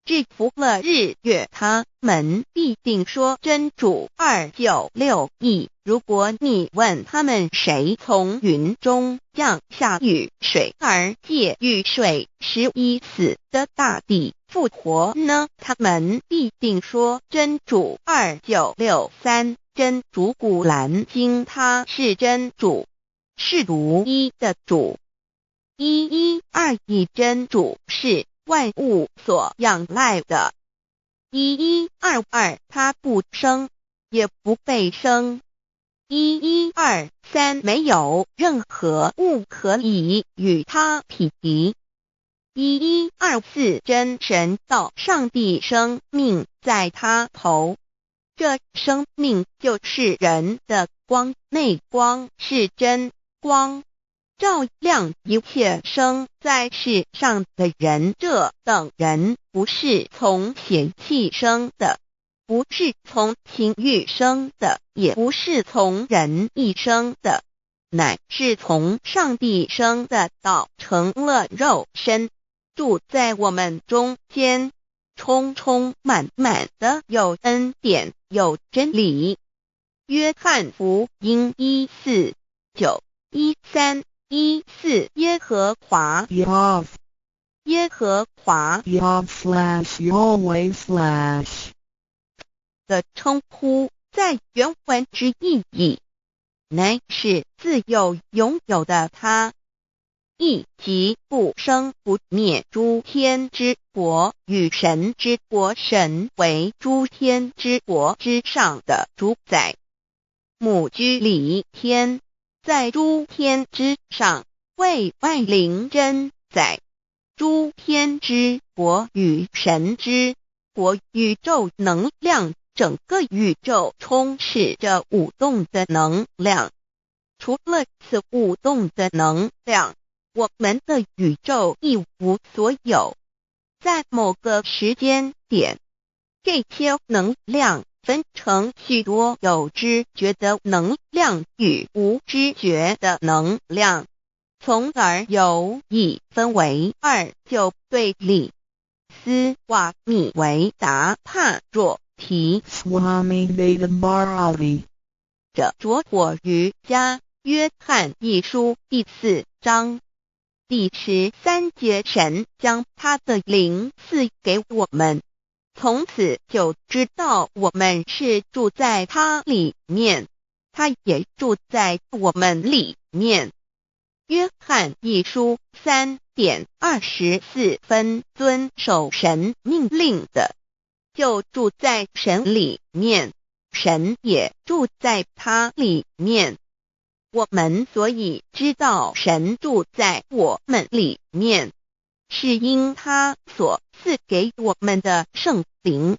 制服了日月，他们必定说真主296亿。如果你问他们谁从云中降下雨水而借雨水使已死的大地复活呢？他们必定说真主2963。真主古兰经，他是真主，是独一的主。112真主是万物所仰赖的。1122他不生，也不被生。1123没有任何物可以与他匹敌。1124真神道上帝生命在他头，这生命就是人的光，内光是真光，照亮一切生在世上的人。这等人不是从血气生的，不是从情欲生的，也不是从人意生的，乃是从上帝生的道成了肉身，住在我们中间，充充满满的有恩典有真理。约翰福音1491314耶和华 Yav 耶和华 Yav/Yahweh/ 的称呼，在原文之意义乃是自有拥有的他，亦即不生不灭诸天之国与神之国，神为诸天之国之上的主宰，母居里天，在诸天之上，为万灵真宰。诸天之国与神之国，宇宙能量，整个宇宙充斥着舞动的能量。除了此舞动的能量，我们的宇宙一无所有。在某个时间点，这些能量分成许多有知觉的能量与无知觉的能量，从而有一分为二，就对立。斯瓦米维达帕若提 Swami Vedabharati 者着火于家约翰一书第4章第13节，神将他的灵赐给我们，从此就知道我们是住在他里面，他也住在我们里面。约翰一书3:24遵守神命令的，就住在神里面，神也住在他里面。我们所以知道神住在我们里面，是因他所赐给我们的圣灵。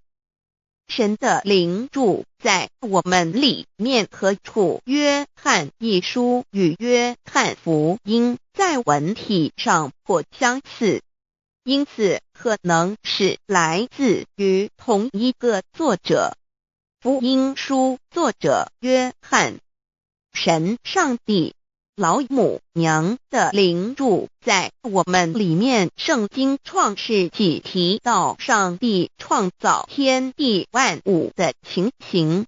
神的灵住在我们里面何处？约翰一书与约翰福音在文体上颇相似，因此可能是来自于同一个作者。福音书作者约翰，神上帝老母娘的灵住在我们里面。圣经创世纪提到上帝创造天地万物的情形，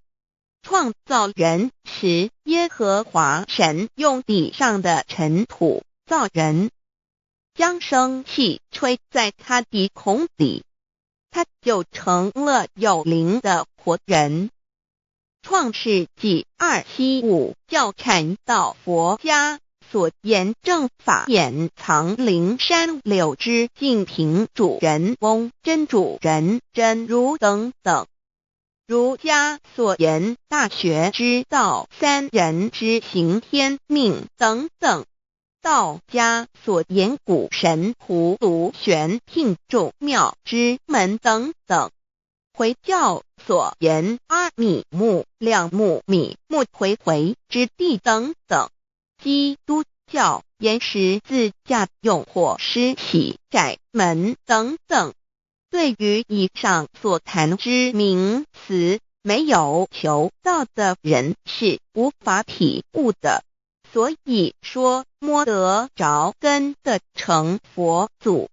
创造人时，耶和华神用地上的尘土造人，将生气吹在他鼻孔里，他就成了有灵的活人。创世纪275教传道佛家所言正法掩藏灵山柳之净瓶主人翁真主人真如等等。儒家所言大学之道三人之行天命等等。道家所言古神葫芦玄牝众妙之门等等。回教所言阿米木两木米木回回之地等等。基督教言十字架用火施洗窄门等等。对于以上所谈之名词，没有求道的人是无法体悟的。所以说摸得着根的成佛祖，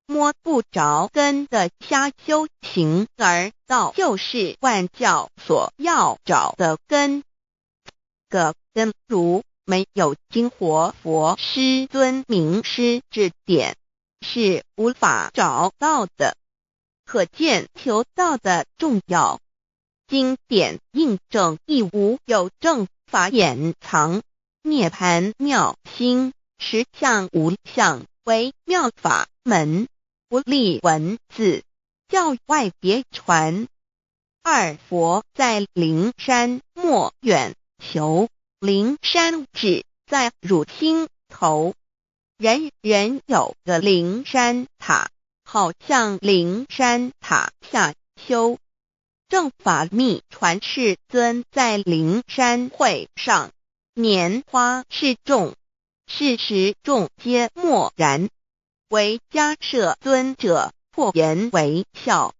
摸不着根的瞎修行，而道就是万教所要找的根。个根如没有经活佛师尊名师指点，是无法找到的。可见求道的重要。经典印证亦无有正法掩藏，涅盘妙心，实相无相，为妙法门，不立文字，教外别传。二佛在灵山莫远求，灵山只在汝心头。人人有个灵山塔，好像灵山塔下修。正法密传世尊在灵山会上，拈花示众，是时众皆默然，唯迦摄尊者破颜为笑。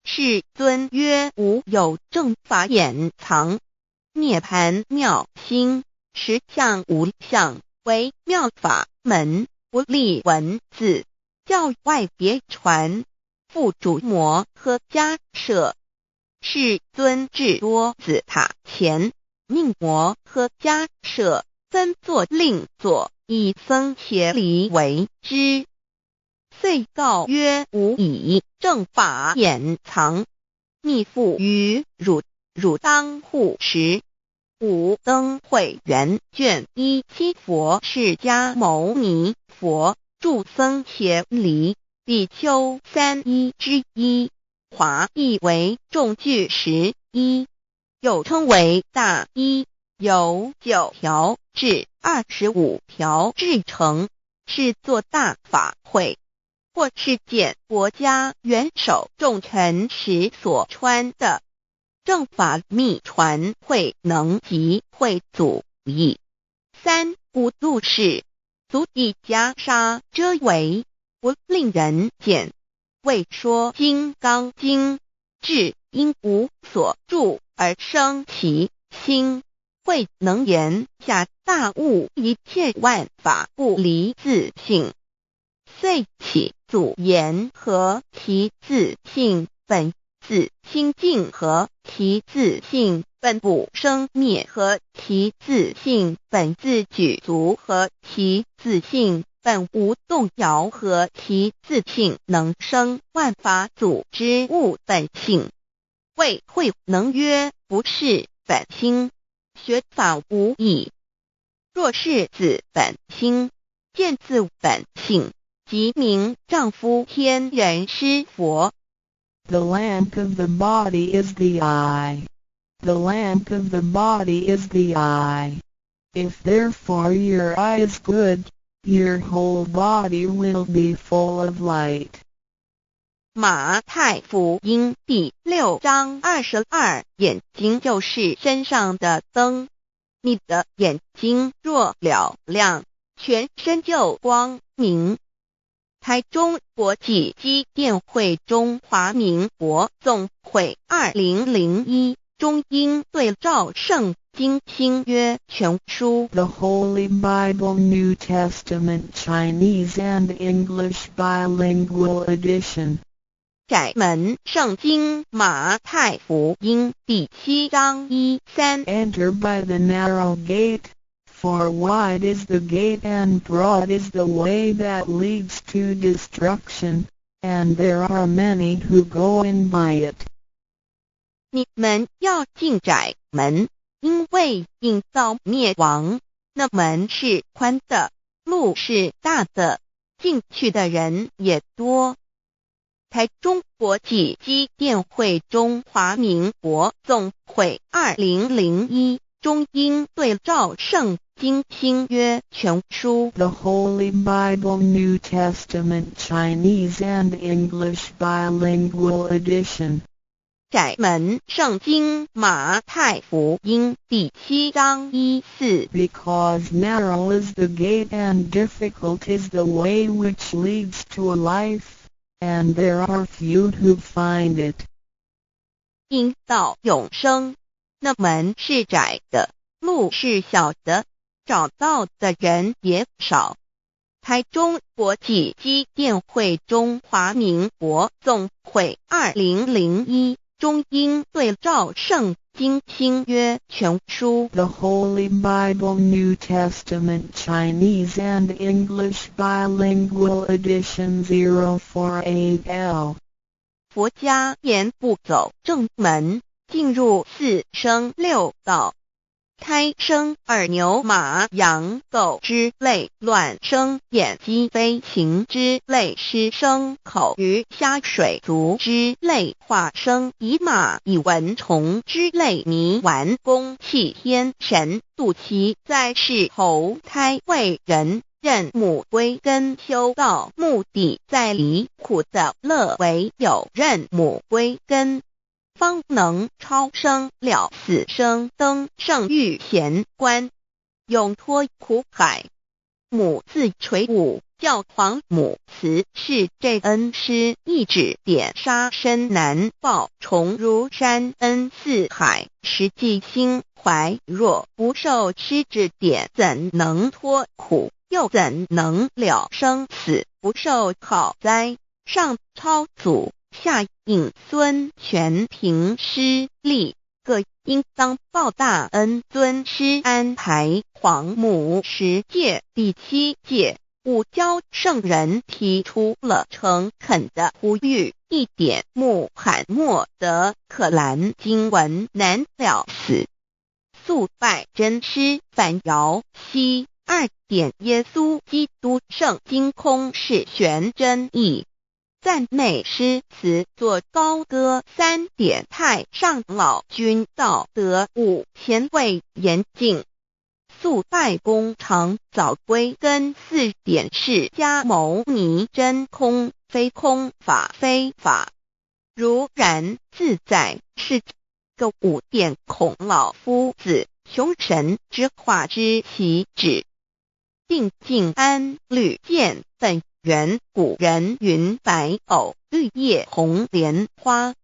世尊曰：无有正法掩藏，涅盘妙心，实相无相，为妙法门，不立文字，教外别传。复主摩诃迦摄。世尊至多子塔前，命摩诃迦摄分座令座，以僧伽梨为之。遂告曰：吾以正法掩藏，密付于汝，汝当护持。五灯会元卷17佛释迦牟尼佛著僧伽梨比丘31之一，华译为众句11，又称为大一，由9条至25条制成，是作大法会，或是见国家元首重臣时所穿的。正法密传会能及会祖义。三无度世，足以袈裟遮为，不令人见。为说金刚经，至因无所住而生其心，慧能言下大悟一切万法不离自性。遂起祖言和其自性本自清净和其自性本不生灭和其自性本自具足和其自性本无动摇和其自性能生万法组之物本性。谓慧能曰：不是本心，学法无益。若是自本心，见自本性，即名丈夫天人师佛。The lamp of the body is the eye. The lamp of the body is the eye. If therefore your eye is good, your whole body will be full of light. 马太福音第6章22，眼睛就是身上的灯。你的眼睛若了亮，全身就光明。台中国际机电会中华民国总会2001中英对照圣经新约全书 The Holy Bible New Testament Chinese and English Bilingual Edition. 窄门圣经马太福音第7章1-3 Enter by the narrow gate, for wide is the gate and broad is the way that leads to destruction, and there are many who go in by it. 你们要进窄门，因为引到灭亡。那门是宽的，路是大的，进去的人也多。台中国际机电会中华民国总会2001中英对照圣经新约全书 The Holy Bible New Testament Chinese and English Bilingual Edition. 窄门圣经马太福音第7章1-4 Because narrow is the gate and difficult is the way which leads to life, and there are few who find it. 因到永生，那门是窄的，路是小的，找到的人也少。台中国际机电会中华民国总会2001中英对照圣经新约全书 The Holy Bible New Testament Chinese and English Bilingual Edition 048L. 佛家言不走正门，进入4生6道。胎生二牛马羊狗之类，卵生眼鸡飞禽之类，湿生口鱼虾水族之类，化生以马以蚊虫之类，泥丸公气天神，度其在世投胎为人，任母归根修道，目的在离苦的乐为有任母归根，方能超生了死生，登圣域贤官，永脱苦海。母自垂武，教皇母慈是这恩师，一指点杀身难报，重如山恩似海，实际心怀若不受师指点，怎能脱苦，又怎能了生死，不受考灾。上超祖，下应孙权凭师力，各应当报大恩。尊师安排皇母10戒，第7戒，武教圣人提出了诚恳的呼吁，一点穆罕默德可兰经文难了死，速拜真师反摇西。2点耶稣基督圣经空是玄真义，赞美诗词作高歌。3点太上老君道德5前卫严谨，速拜公常早归根。4点释迦牟尼真空，非空法非法，如然自在是个。5点孔老夫子求神之化之其旨，定静安律见本源。古人云白藕绿叶红莲花。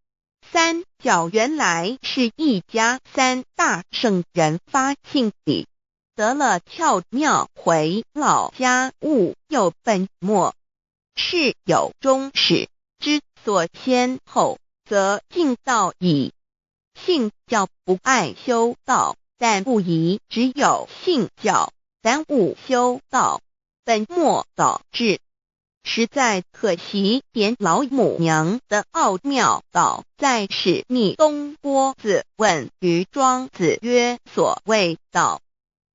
3角原来是一家3大圣人发庆礼，得了窍妙，回老家务又本末，事有终始，之所先后，则敬道矣。信教不爱修道，但不宜只有信教，耽误修道，本末倒置，实在可惜。点老母娘的奥妙道在使逆东郭子问于庄子曰：所谓道，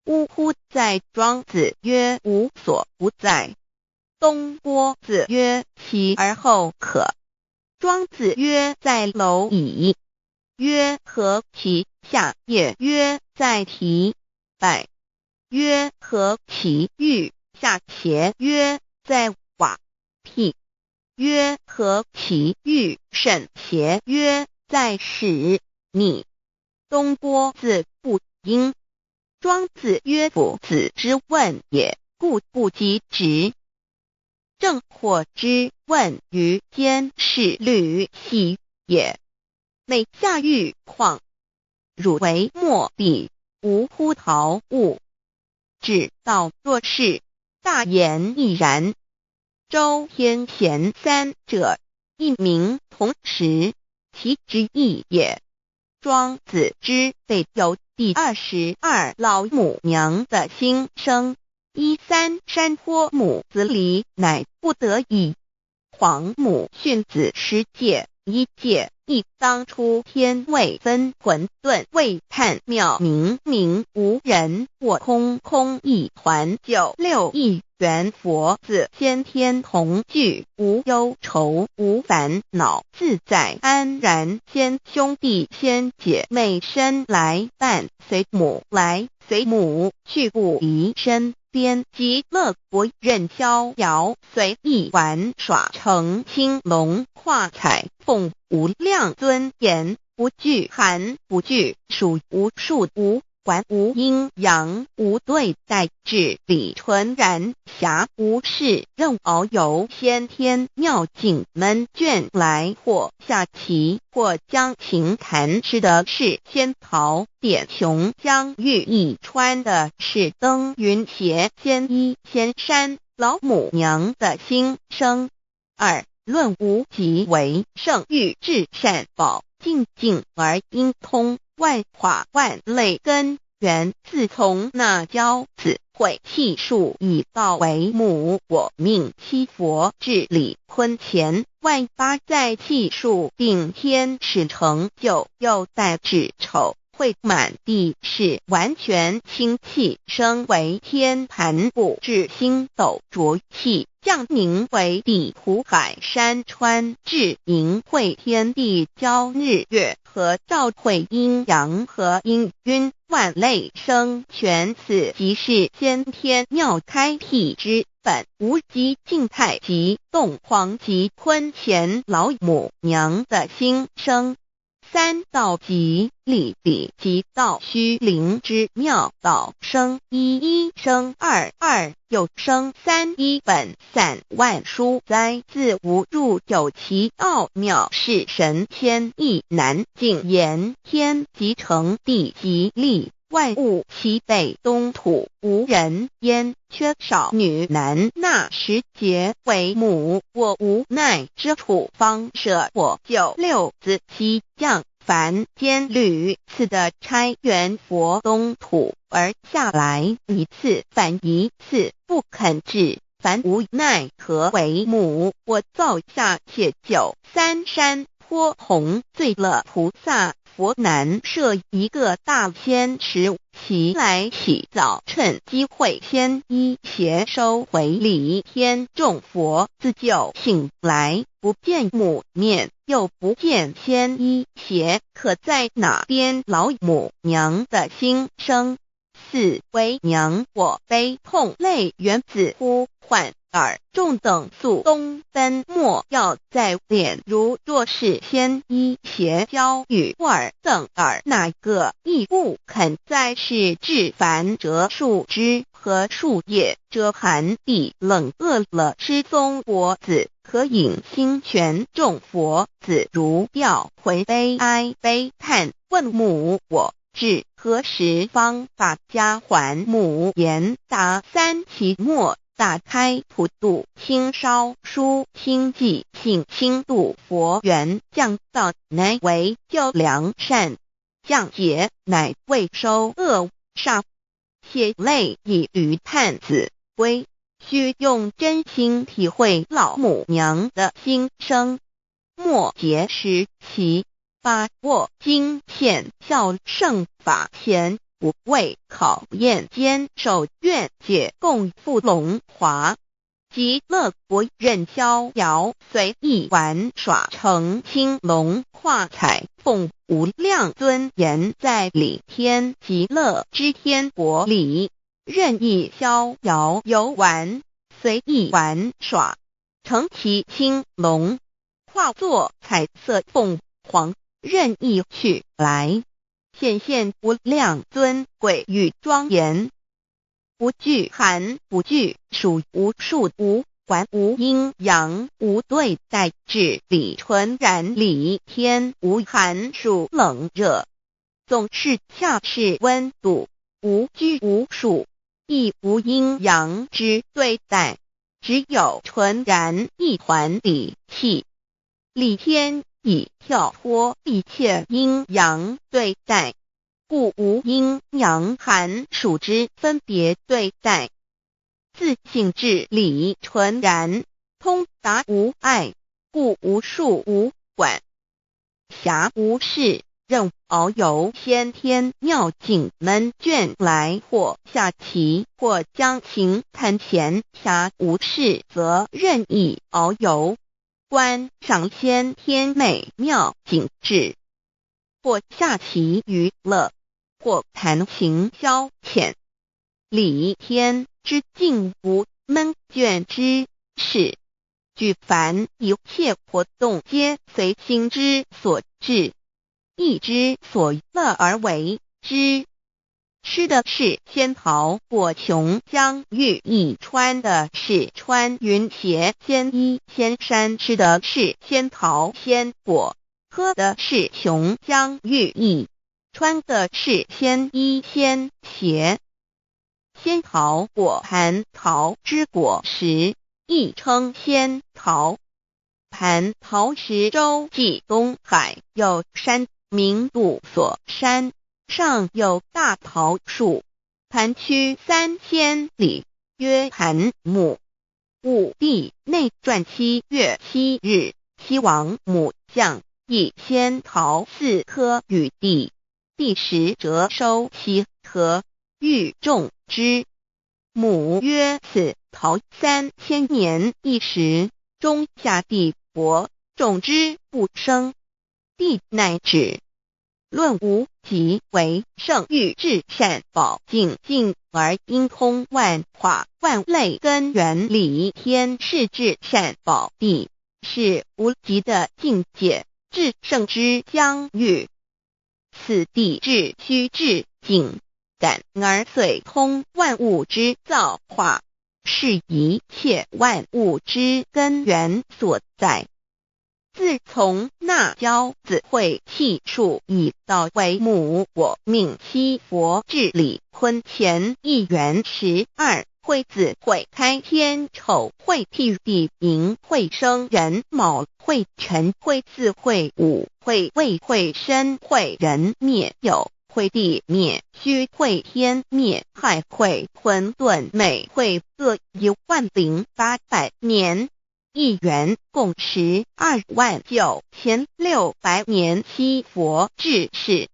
呜呼！在庄子曰：无所不在。东郭子曰：其而后可。庄子曰：在蝼蚁。曰：何其下也？曰：在蹄。百。曰：何其欲下且？曰：在瓦辟。曰：何其欲甚且？曰：在使逆。东郭子不应。庄子曰：夫子之问也，故不及直。正或之问于间，是履喜也。每下欲况，汝为莫彼，无乎陶物。指道若是，大言亦然。周天贤3者，一名同时，其之义也。庄子之备有第22老母娘的心声，13山坡母子礼，乃不得已。皇母训子10戒，1戒亦当初天未分，混沌未探妙明明无人，我空空一团。96亿元佛子先天同具，无忧愁无烦恼，自在安然。先兄弟先姐妹身来伴，随母来随母去，不离身边。极乐国任逍遥，随意玩耍，成青龙画彩凤，无量尊严，不惧寒不惧暑，无数无管，无阴阳，无对待，至理纯然，暇无事任遨游。先天妙境门卷来，或下棋，或将琴弹，吃的是仙桃点琼浆玉一穿的是登云鞋，仙衣仙山。老母娘的心声。2论无极为圣域至善宝，静静而应通，万法万类根，源自从那骄子会气数以道为母，我命七佛治理坤乾，万八在气数定天始成就，又在子丑会满地是完全清气，升为天盘部，至星斗浊气，降凝为地土海山川，至营会天地交日月和照会阴阳和阴晕，万类生全，此即是先天妙开辟之本，无极静态及动黄及坤乾老母娘的心生。三道即理即道虚灵之妙道生一生二又生三，一本散万殊哉，自无入有其奥妙，是神天意难尽言。天即成，地即立，万物其北东土，无人焉，缺少女男，纳时节为母，我无奈之处，方舍我九六子七将凡间屡次的差援佛东土而下来一次反一次，不肯治，凡无奈何为母，我造下且九三山颇弘罪乐菩萨佛南设一个大仙池，其来洗澡，趁机会先一邪收回礼，天众佛自救醒来，不见母面，又不见先一邪，可在哪边老母娘的心生？四为娘，我悲痛泪源自呼唤耳众等宿东奔，莫要在脸，如若是先一邪教与尔等耳，哪个亦不肯在世至凡折树枝和树叶，遮寒地冷，饿了吃松果子，可饮清泉，众佛子如调回悲哀悲叹，问母我至何时方把家还母？言答三期末，打开普度清烧书清寂性清度佛缘，降道乃为救良善，降劫乃为收恶煞，血泪以于叹子归，须用真心体会老母娘的心声。末节时期，把握经现效圣法前，不畏考验，坚守愿解，共赴龙华极乐国，任逍遥随意玩耍，成青龙化彩凤，无量尊严在里天极乐之天国里，任意逍遥游玩，随意玩耍，成其青龙，化作彩色凤凰，任意去来，显现无量尊贵与庄严，不惧寒，不惧暑，无数无还，无阴阳，无对待，至理纯然理天，无寒暑冷热，总是恰是温度，无拘无束，亦无阴阳之对待，只有纯然一环理气。理天以跳脱一切阴阳对待，故无阴阳寒暑之分别对待，自性至理纯然，通达无碍，故无数无管辖无事，任遨游先天妙境门卷来，或下棋，或将琴弹弦暇无事，则任意遨游，观赏先天美妙景致，或下棋娱乐，或弹琴消遣。理天之境无闷倦之事，举凡一切活动皆随心之所至，意之所乐而为之。吃的是仙桃果琼浆玉液，穿的是穿云鞋仙衣仙衫，吃的是仙桃仙果，喝的是琼浆玉液，穿的是仙衣仙鞋。仙桃果蟠桃之果实，亦称仙桃。蟠桃实洲即东海有山，名度所山，上有大桃树，盘曲3000里，曰盘木。武帝内传7月7日，西王母将以仙桃4颗与地，第10折收其核，欲种之。母曰：此桃3000年一时，中下地薄，种之不生。帝乃止。论无极为圣域至善宝净尽而因空万化万类根源理天是至善宝地，是无极的境界，至圣之疆域。此地至虚至静，感而遂通万物之造化，是一切万物之根源所在。自从那骄子会气数以道为母，我命西佛治理坤乾一元12，会子会开天丑会辟地寅会生人卯会辰会巳会午会未会申会人灭酉会地灭戌会天灭亥会混沌每会各10800年。一元共129600年。西佛治世，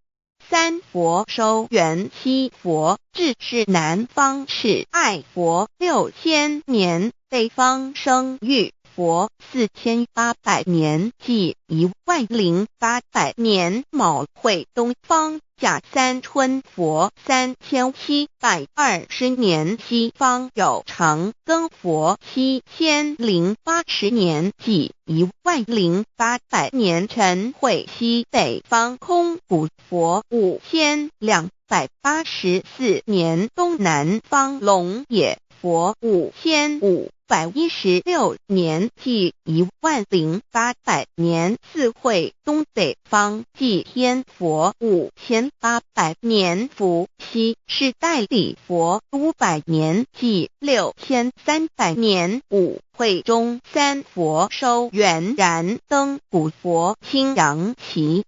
三佛收元。西佛治世南方是爱佛6000年，北方生玉佛4800年，即10800年。卯会东方甲三春佛3720年，西方有长庚佛7080年，即10800年。辰会西北方空谷佛5284年，东南方龙野佛5516年，即10800年。四会东北方祭天佛5800年，伏羲是代理佛500年，即6300年。五会中三佛收元然灯古佛青阳旗，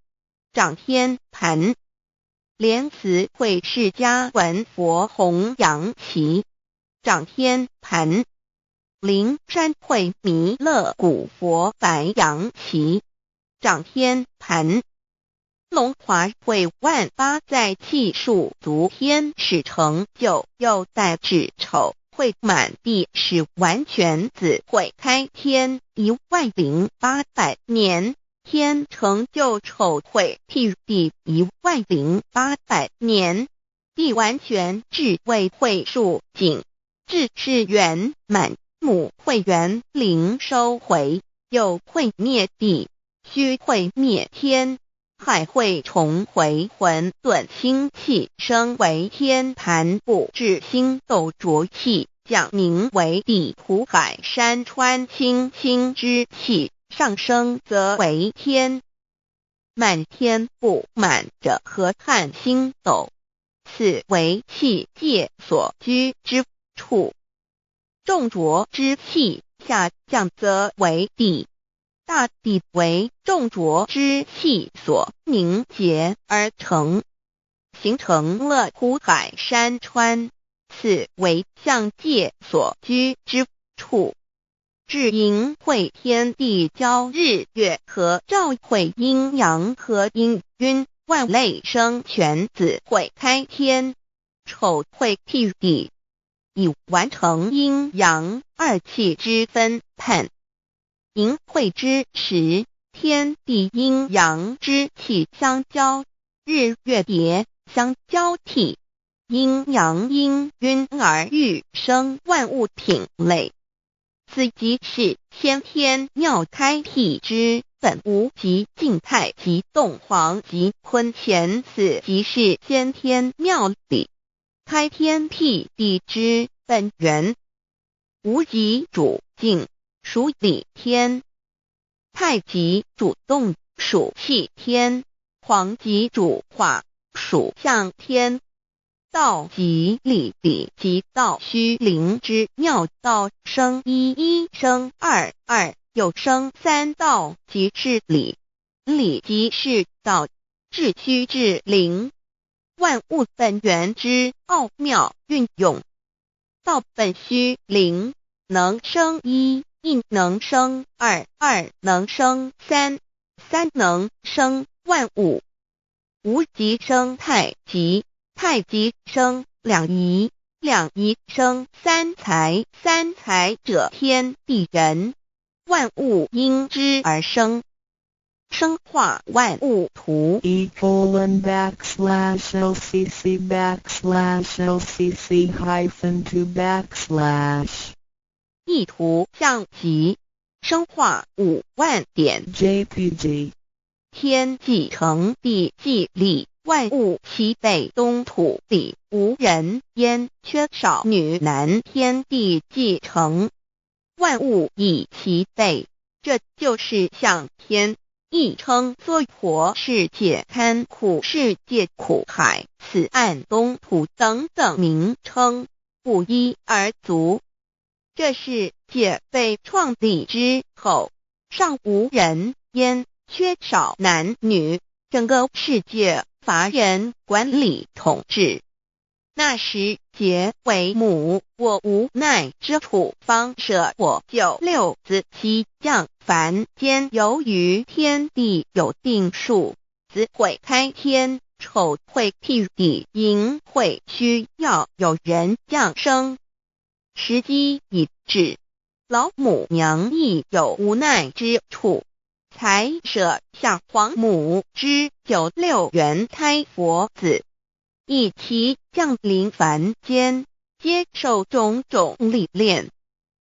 掌天盘。莲慈会释迦文佛红阳旗，掌天盘。灵山会弥勒古佛白阳旗，掌天盘。龙华会万八在气数足天使成就，又代指丑会满地是完全子会开天10800年，天成就丑会辟地10800年，地完全至为会数尽，至是圆满。母会元灵收回，又会灭地，戌会灭天，亥会重回混沌星气，生为天盘部，至星斗浊气，降名为地土海山川清清之气，上升则为天。满天不满者何叹星斗，此为气界所居之处。重浊之气下降则为地，大地为重浊之气所凝结而成，形成了土海山川，此为象界所居之处。至寅会天地交日月合，照会阴阳合阴晕，万类生全子会开天，丑会辟地，以完成阴阳二气之分判。寅会之时，天地阴阳之气相交，日月叠相交替，阴阳氤氲而育生万物品类。此即是先天妙开辟之本无极静态及动黄及坤乾，此即是先天妙理开天辟地之本源。无极主静，属理天；太极主动，属气天；黄极主化，属象天。道即理，理即道虚灵之妙道，生一，一生二，二又生三道，即是理。理即是道，至虚至灵。万物本源之奥妙运用。道本虚灵，能生一，一能生二，二能生三，三能生万物。无极生太极，太极生两仪，两仪生三才，三才者天地人，万物因之而生。生化万物图://LCC_LCC-2 意图象集，生化5万点 JPG 天既成地既立，万物其备，东土里无人焉，缺少女男，天地既成，万物以其备。这就是向天，亦称娑婆世界、堪苦世界、苦海、此岸、东土等等名称，不一而足。这世界被创立之后，尚无人焉，缺少男女，整个世界乏人管理统治。那时桀为母，我无奈之处，方舍我9六子期降凡间。由于天地有定数，子会开天，丑会辟地，寅会需要有人降生。时机已至，老母娘亦有无奈之处，才舍下皇母之9六元胎佛子，一起降临凡间，接受种种历练，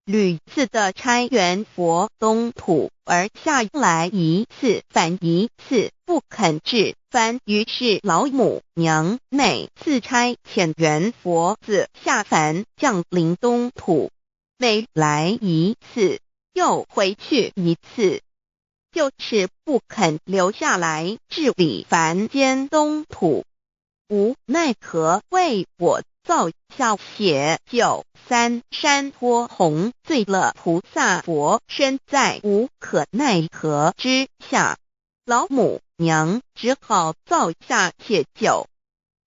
屡次的差援佛东土而下来一次反一次不肯至凡，于是老母娘每次差遣援佛子下凡降临东土，每来一次又回去一次，就是不肯留下来治理凡间东土。无奈何为我造下血救3山托洪罪了菩萨佛，身在无可奈何之下，老母娘只好造下血救，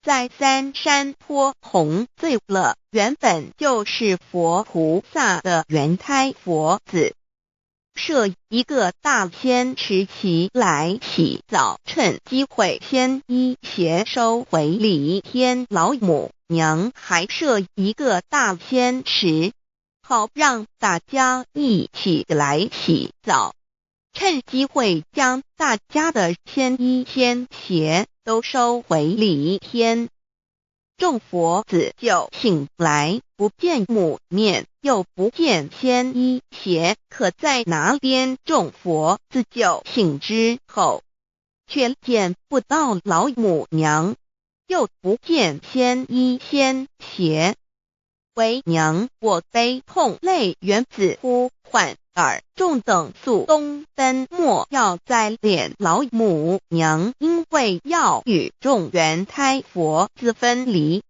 在3山托洪罪了原本就是佛菩萨的原胎佛子，设一个大仙池其来洗澡，趁机会先一邪收回礼天。老母娘还设一个大仙池，好让大家一起来洗澡，趁机会将大家的仙衣仙鞋都收回礼天。众佛子就醒来，不见母面，又不见仙衣鞋可在哪边。众佛子就醒之后，却见不到老母娘，又不见仙衣仙鞋。为娘我悲痛泪源自呼唤耳，众等速东奔，莫要再怜老母娘，因为要与众原胎佛子分离，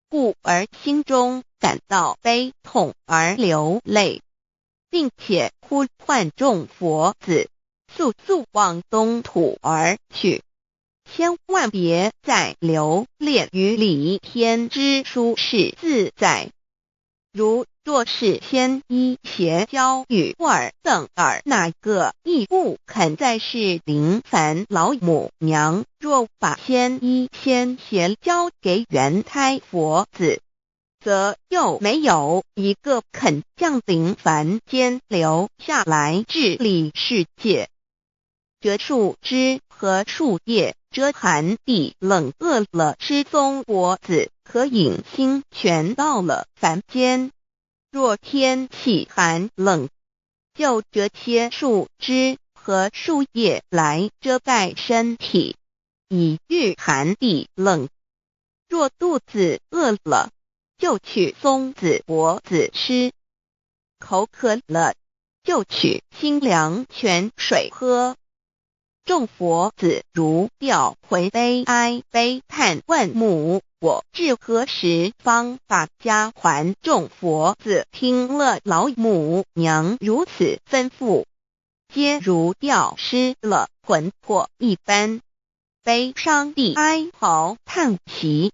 故而心中感到悲痛而流泪，并且呼唤众佛子速速往东土而去，千万别再留恋于礼天之舒适自在。若是仙衣鞋交与尔等尔，哪个亦不肯再是临凡老母娘？若把仙衣仙鞋交给原胎佛子，则又没有一个肯降临凡间留下来治理世界。这树枝和树叶遮寒地冷，饿了吃松果子，可饮清泉，到了凡间。若天气寒冷，就折些树枝和树叶来遮盖身体，以御寒地冷。若肚子饿了，就取松子果子吃；口渴了，就取清凉泉水喝。众佛子如调回悲哀悲叹，问母我至何时方把家还？众佛子听了老母娘如此吩咐，皆如吊失了魂魄一般，悲伤地哀嚎叹息，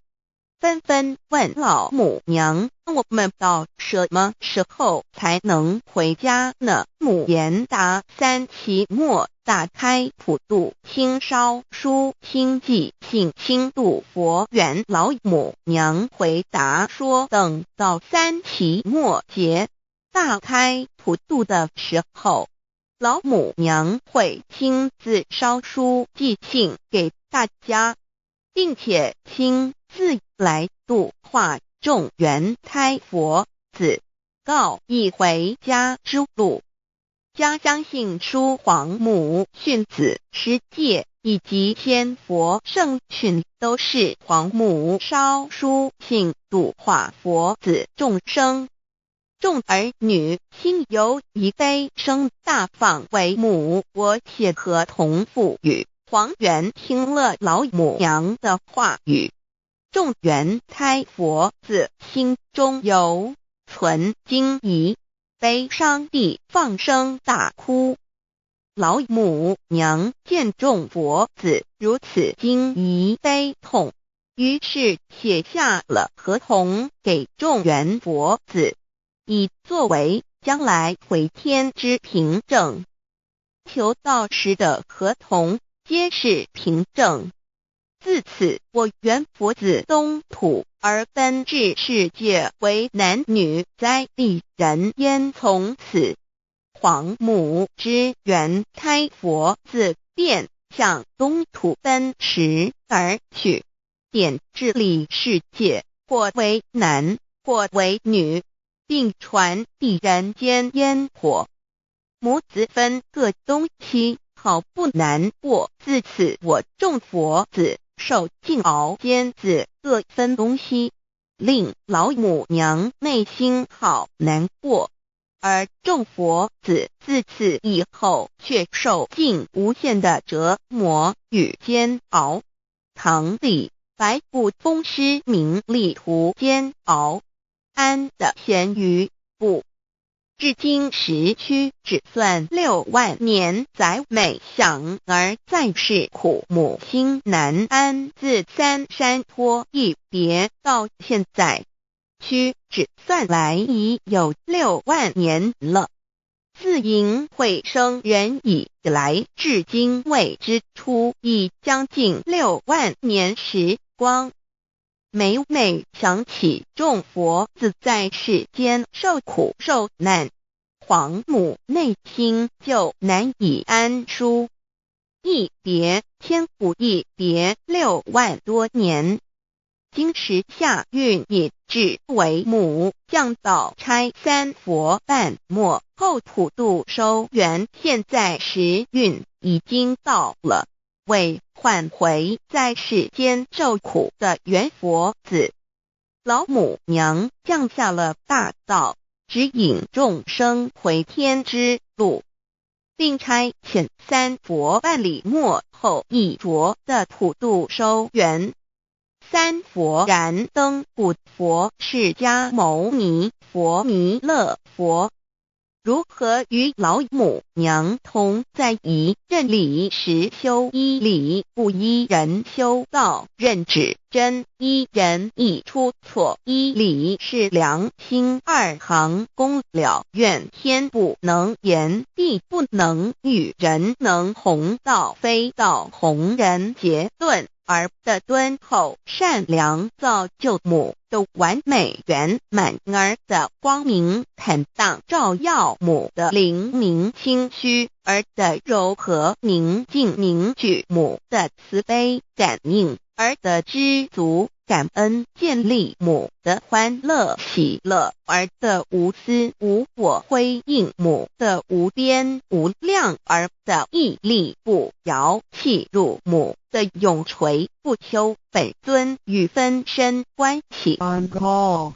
纷纷问老母娘：我们到什么时候才能回家呢？母言答：3期末打开普渡心烧书心记信心度佛缘。老母娘回答说，等到3期末节大开普渡的时候，老母娘会亲自烧书寄信给大家，并且亲自来度化众缘胎佛子，告一回家之路。家相信书皇母训子师戒以及仙佛圣训都是皇母烧书信度化佛子众生。众儿女心由一悲生大放为母，我且合同赋予。皇元听了老母娘的话语，众缘胎佛子心中犹存惊疑，悲伤地放声大哭。老母娘见众佛子如此惊疑悲痛，于是写下了合同给众缘佛子，以作为将来回天之凭证。求道时的合同皆是凭证。自此，我缘佛子东土而奔至世界为男女在地人焉。从此，皇母之缘胎佛子便向东土奔驰而去，点治理世界，或为男，或为女，并传递人间烟火。母子分各东西，好不难过。自此，我众佛子受尽熬煎子各分东西，令老母娘内心好难过。而众佛子自此以后却受尽无限的折磨与煎熬。唐李白骨风师名利图煎熬，安的咸鱼不。至今时区只算6万年，载每想而在世苦母心难安。自三山托一别到现在，区只算来已有6万年了。自寅会生人以来，至今未知出，已将近6万年时光。每想起众佛子在世间受苦受难，皇母内心就难以安舒。一别千古，一别6万多年。今时下运引至为母，降道差3佛半末后普渡收圆，现在时运已经到了。为唤回在世间受苦的缘佛子，老母娘降下了大道，指引众生回天之路，并差遣3佛办理末后一着的普渡收圆。3佛燃灯古佛、释迦牟尼佛、弥勒佛，如何与老母娘同在一任理时修一理，不依人修道，任指真一人一出错，一理是良心2行公了愿，天不能言，地不能语，人能弘道，非道弘人。结论而的敦厚善良，造就母的完美圆满，儿的光明坦荡，照耀母的灵明清虚，儿的柔和宁静凝聚，母的慈悲感应，儿的知足感恩建立，母的欢乐喜乐，儿的无私无我辉映，母的无边无量，儿的屹立不摇弃入，母的永垂不朽。本尊与分身关系。On call.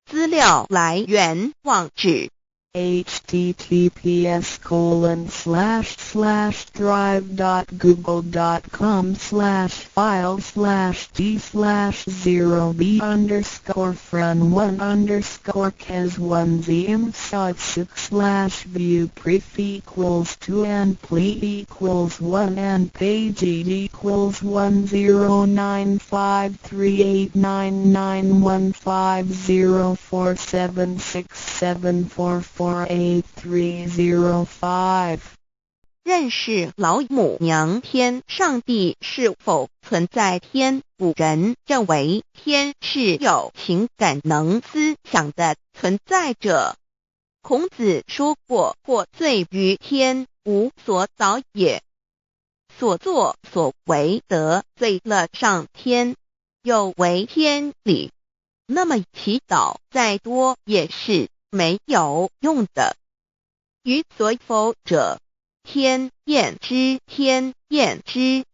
资料来源网址 https://drive.google.com/files/d/0b_friend_1_care_view pref=2 and page8=1095389915047674483005认识老母娘天上帝是否存在。天古人认为天是有情感能思想的存在者。孔子说过，或罪于天，无所导也。所作所为得罪了上天，有违天理，那么祈祷再多也是没有用的。于所否者，天厌之，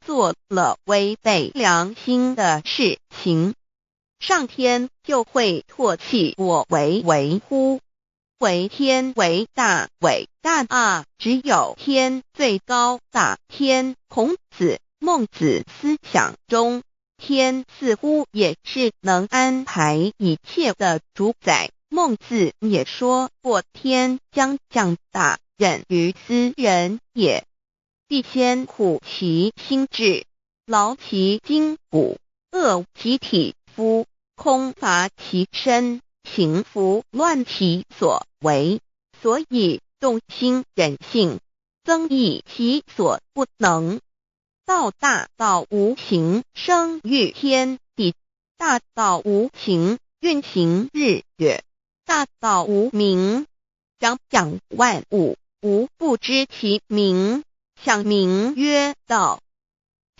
做了违背良心的事情，上天就会唾弃我为乎？为天为大，伟大啊！只有天最高大。天，孔子、孟子思想中，天似乎也是能安排一切的主宰。孟子也说过，天将降大任于斯人也，必先苦其心志，劳其筋骨，饿其体肤，空乏其身，行拂乱其所为，所以动心忍性，增益其所不能。道大道无形，生育天地；大道无形，运行日月；大道无名，掌养万物，无不知其名，想名曰道。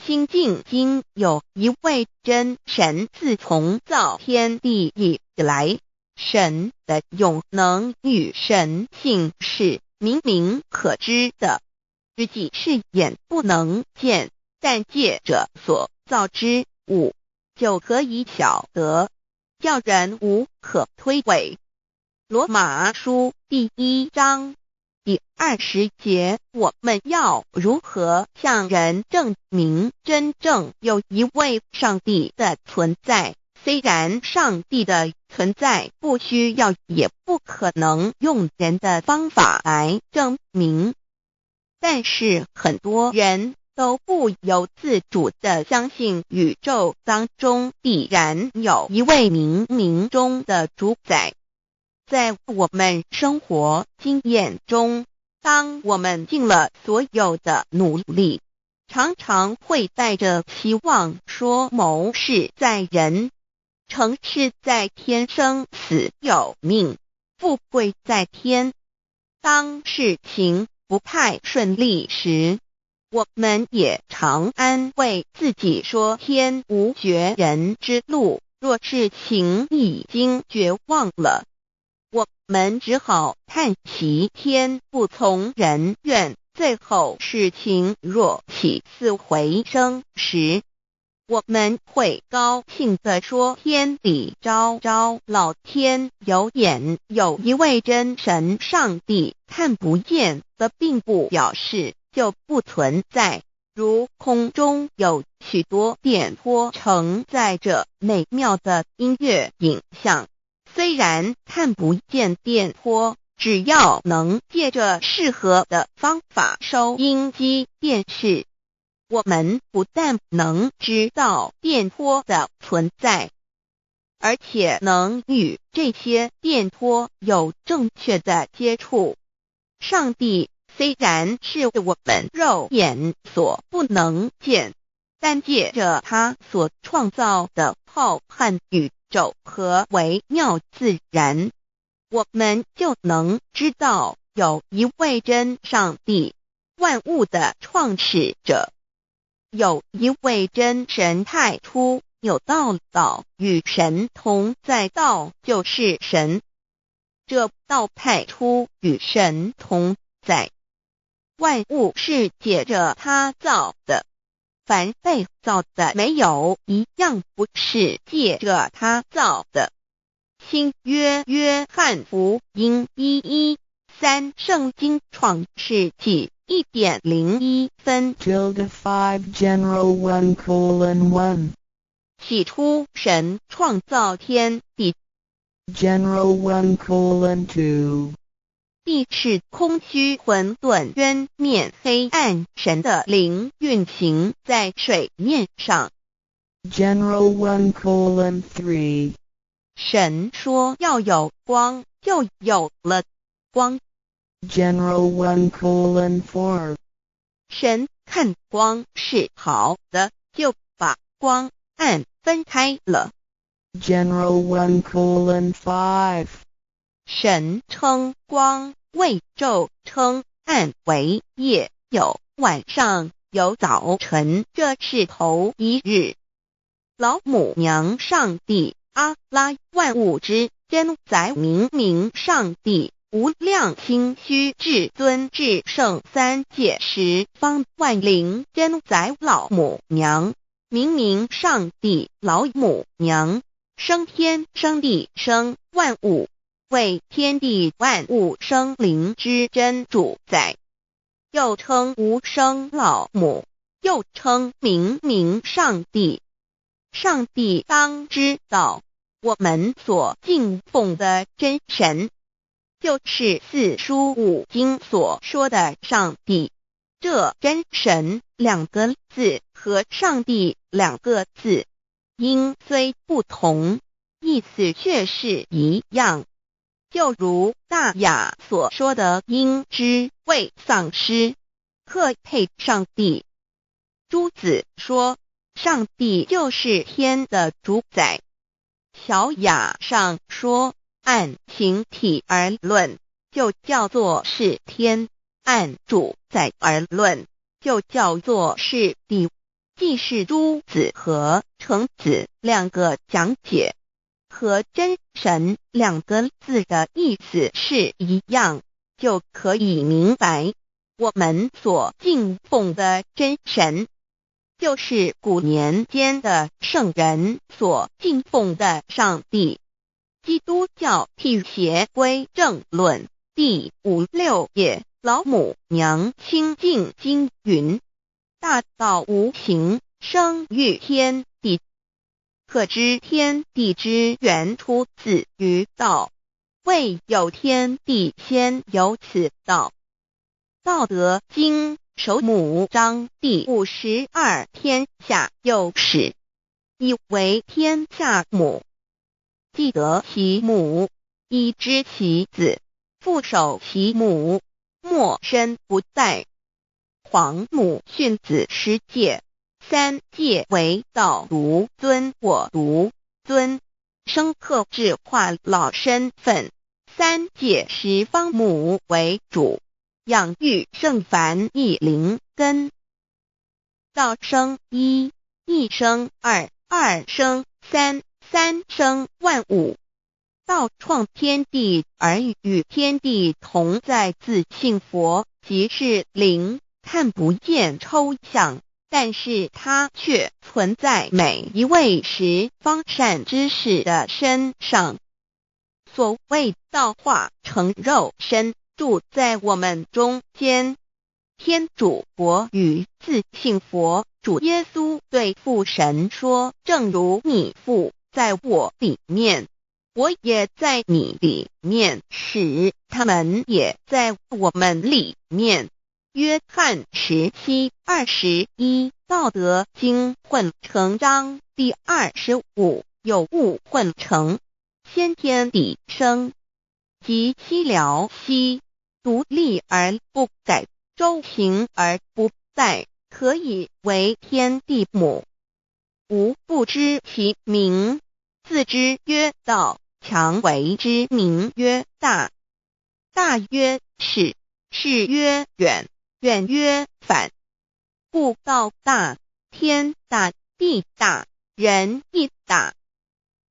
心经经有一位真神，自从造天地以来，神的永能与神性是明明可知的，自己是眼不能见，但借着所造之物，就可以晓得，叫人无可推诿。罗马书第1章第20节，我们要如何向人证明真正有一位上帝的存在？虽然上帝的存在不需要也不可能用人的方法来证明，但是很多人都不由自主地相信宇宙当中必然有一位冥冥中的主宰。在我们生活经验中，当我们尽了所有的努力，常常会带着希望说谋事在人，成事在天，生死有命，富贵在天。当事情不太顺利时，我们也常安慰自己说天无绝人之路，若事情已经绝望了，我们只好叹息天不从人愿。最后事情若起死回生时，我们会高兴地说天理昭昭，老天有眼，有一位真神上帝，看不见的并不表示就不存在。如空中有许多电波承载着美妙的音乐影像，虽然看不见电波，只要能借着适合的方法收音机电视，我们不但能知道电波的存在，而且能与这些电波有正确的接触。上帝虽然是我们肉眼所不能见，但借着他所创造的浩瀚宇宙和微妙自然，我们就能知道有一位真上帝，万物的创始者，有一位真神太初有道，道与神同在，道就是神，这道太初与神同在。万物是借着他造的，凡被造的没有一样不是借着他造的。新约约翰福音11 3圣经创世纪 1.01 分 5 General 1:1 起初神创造天地， General 1:2 地是空虚混沌渊面黑暗，神的灵运行在水面上。 General 1:3 神说要有光，就有了光。 General 1:4 神看光是好的，就把光暗分开了。 General 1:5 神称光为昼，称暗为夜，有晚上，有早晨，这是头一日。老母娘上帝阿拉，万物之真宰明明上帝，无量心虚至尊至圣三界十方万灵真宰老母娘，明明上帝老母娘，生天生地生万物，为天地万物生灵之真主宰，又称无生老母，又称明明上帝。上帝当知道，我们所敬奉的真神，就是四书五经所说的上帝。这真神2个字和上帝2个字，音虽不同，意思却是一样。就如大雅所说的音之谓丧失，克配上帝。朱子说上帝就是天的主宰。小雅上说按形体而论，就叫做是天；按主宰而论，就叫做是地。既是朱子和程子2个讲解，和真神2个字的意思是一样，就可以明白，我们所敬奉的真神，就是古年间的圣人所敬奉的上帝。基督教辟邪归正论第56页，老母娘清净经云：大道无形，生育天地，可知天地之源出自于道，未有天地，先有此道。道德经首母章第52，天下有始，以为天下母。既得其母，以知其子，父守其母，莫身不殆。皇母训子10戒，3戒为道如尊我如尊，生克制化老身份。3戒十方母为主，养育圣凡一灵根。道生一，一生二，二生三，三生万物。道创天地而与天地同在，自性佛，即是灵，看不见抽象，但是它却存在每一位十方善知识的身上。所谓道化成肉身，住在我们中间。天主国与自性佛主耶稣对父神说：正如你父在我里面，我也在你里面，使他们也在我们里面。约翰17:21，道德经混成章第25，有物混成，先天地生，即西辽西，独立而不改，周行而不殆，可以为天地母。吾不知其名，自之曰道，强为之名曰大。大曰始，始曰远，远曰反。故道大，天大，地大，人亦大。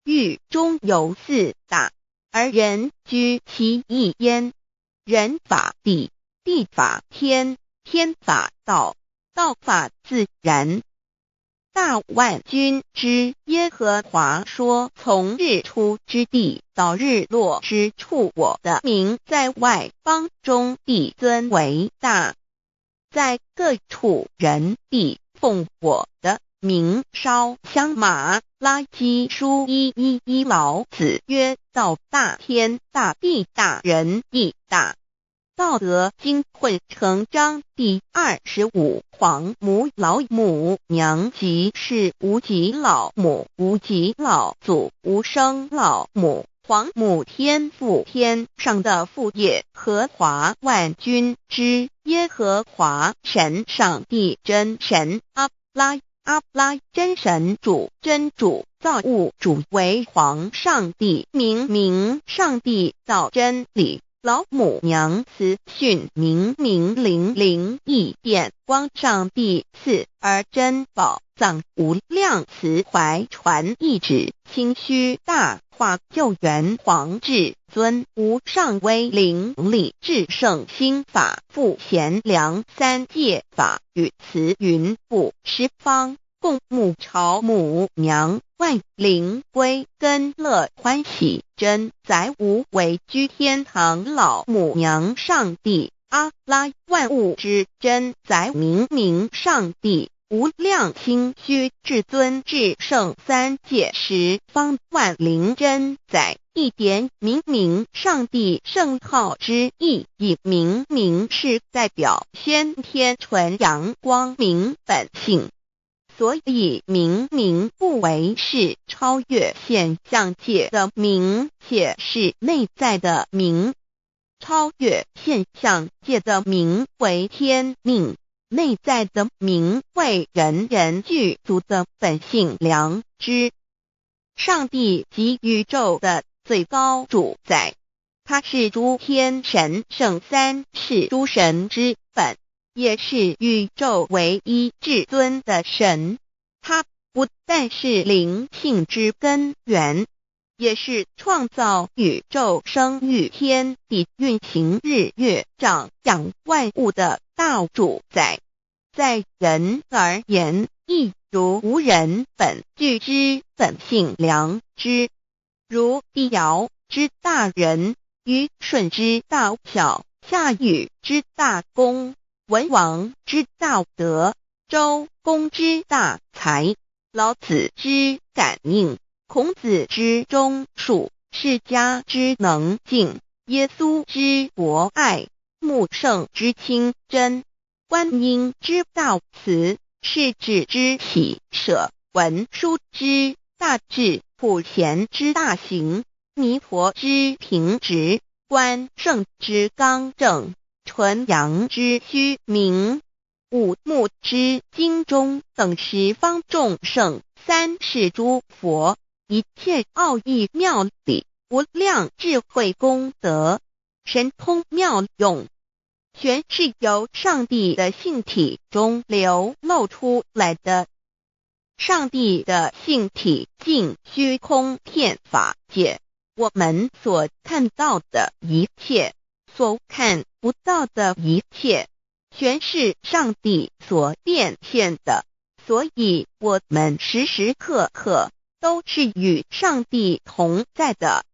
狱中有4大，而人居其一焉。人法地，地法天，天法道，道法自然。大万军之耶和华说，从日出之地到日落之处，我的名在外邦中必尊为大，在各处人必奉我的名烧香。马拉基书1:1老子曰：道大天大，地大人亦大。道德经混成章第25。黄母老母娘即是无极老母，无极老祖，无生老母。黄母天父，天上的父，耶和华万军之耶和华神，上帝真神，阿拉真神主，真主造物主，为皇上帝，明上帝造真理。老母娘慈训明灵义电光，上帝赐而真宝藏，无量慈怀传一旨，清虚大化救援皇至尊，无上威灵力至圣心法，复贤良三界法，与慈云布十方，共沐朝母娘，万灵归根乐欢喜，真载无为居天堂。老母娘上帝，阿拉万物之真载，明上帝，无量清虚至尊至圣三界十方，万灵真载，一点明上帝圣号之意义。明是代表先天纯阳光明本性，所以明不为是超越现象界的明，且是内在的明。超越现象界的明为天命，内在的明为人具足的本性良知。上帝即宇宙的最高主宰，他是诸天神圣三世诸神之本，也是宇宙唯一至尊的神。他不但是灵性之根源，也是创造宇宙生育天地运行日月长养万物的大主宰。在人而言，亦如无人本具之本性良知，如帝尧之大仁，虞舜之大巧，夏禹之大功，文王之大德，周公之大才，老子之感应，孔子之忠恕，释迦之能静，耶稣之博爱，穆圣之清真，观音之大慈，世子之喜舍，文殊之大智，普贤之大行，弥陀之平直，关圣之刚正，纯阳之虚明，五目之精中，等十方众圣，三世诸佛，一切奥义妙理，无量智慧功德，神通妙用，全是由上帝的性体中流露出来的。上帝的性体尽虚空遍法界，我们所看到的一切，所看不到的一切，全是上帝所变现的，所以我们时时刻刻都是与上帝同在的。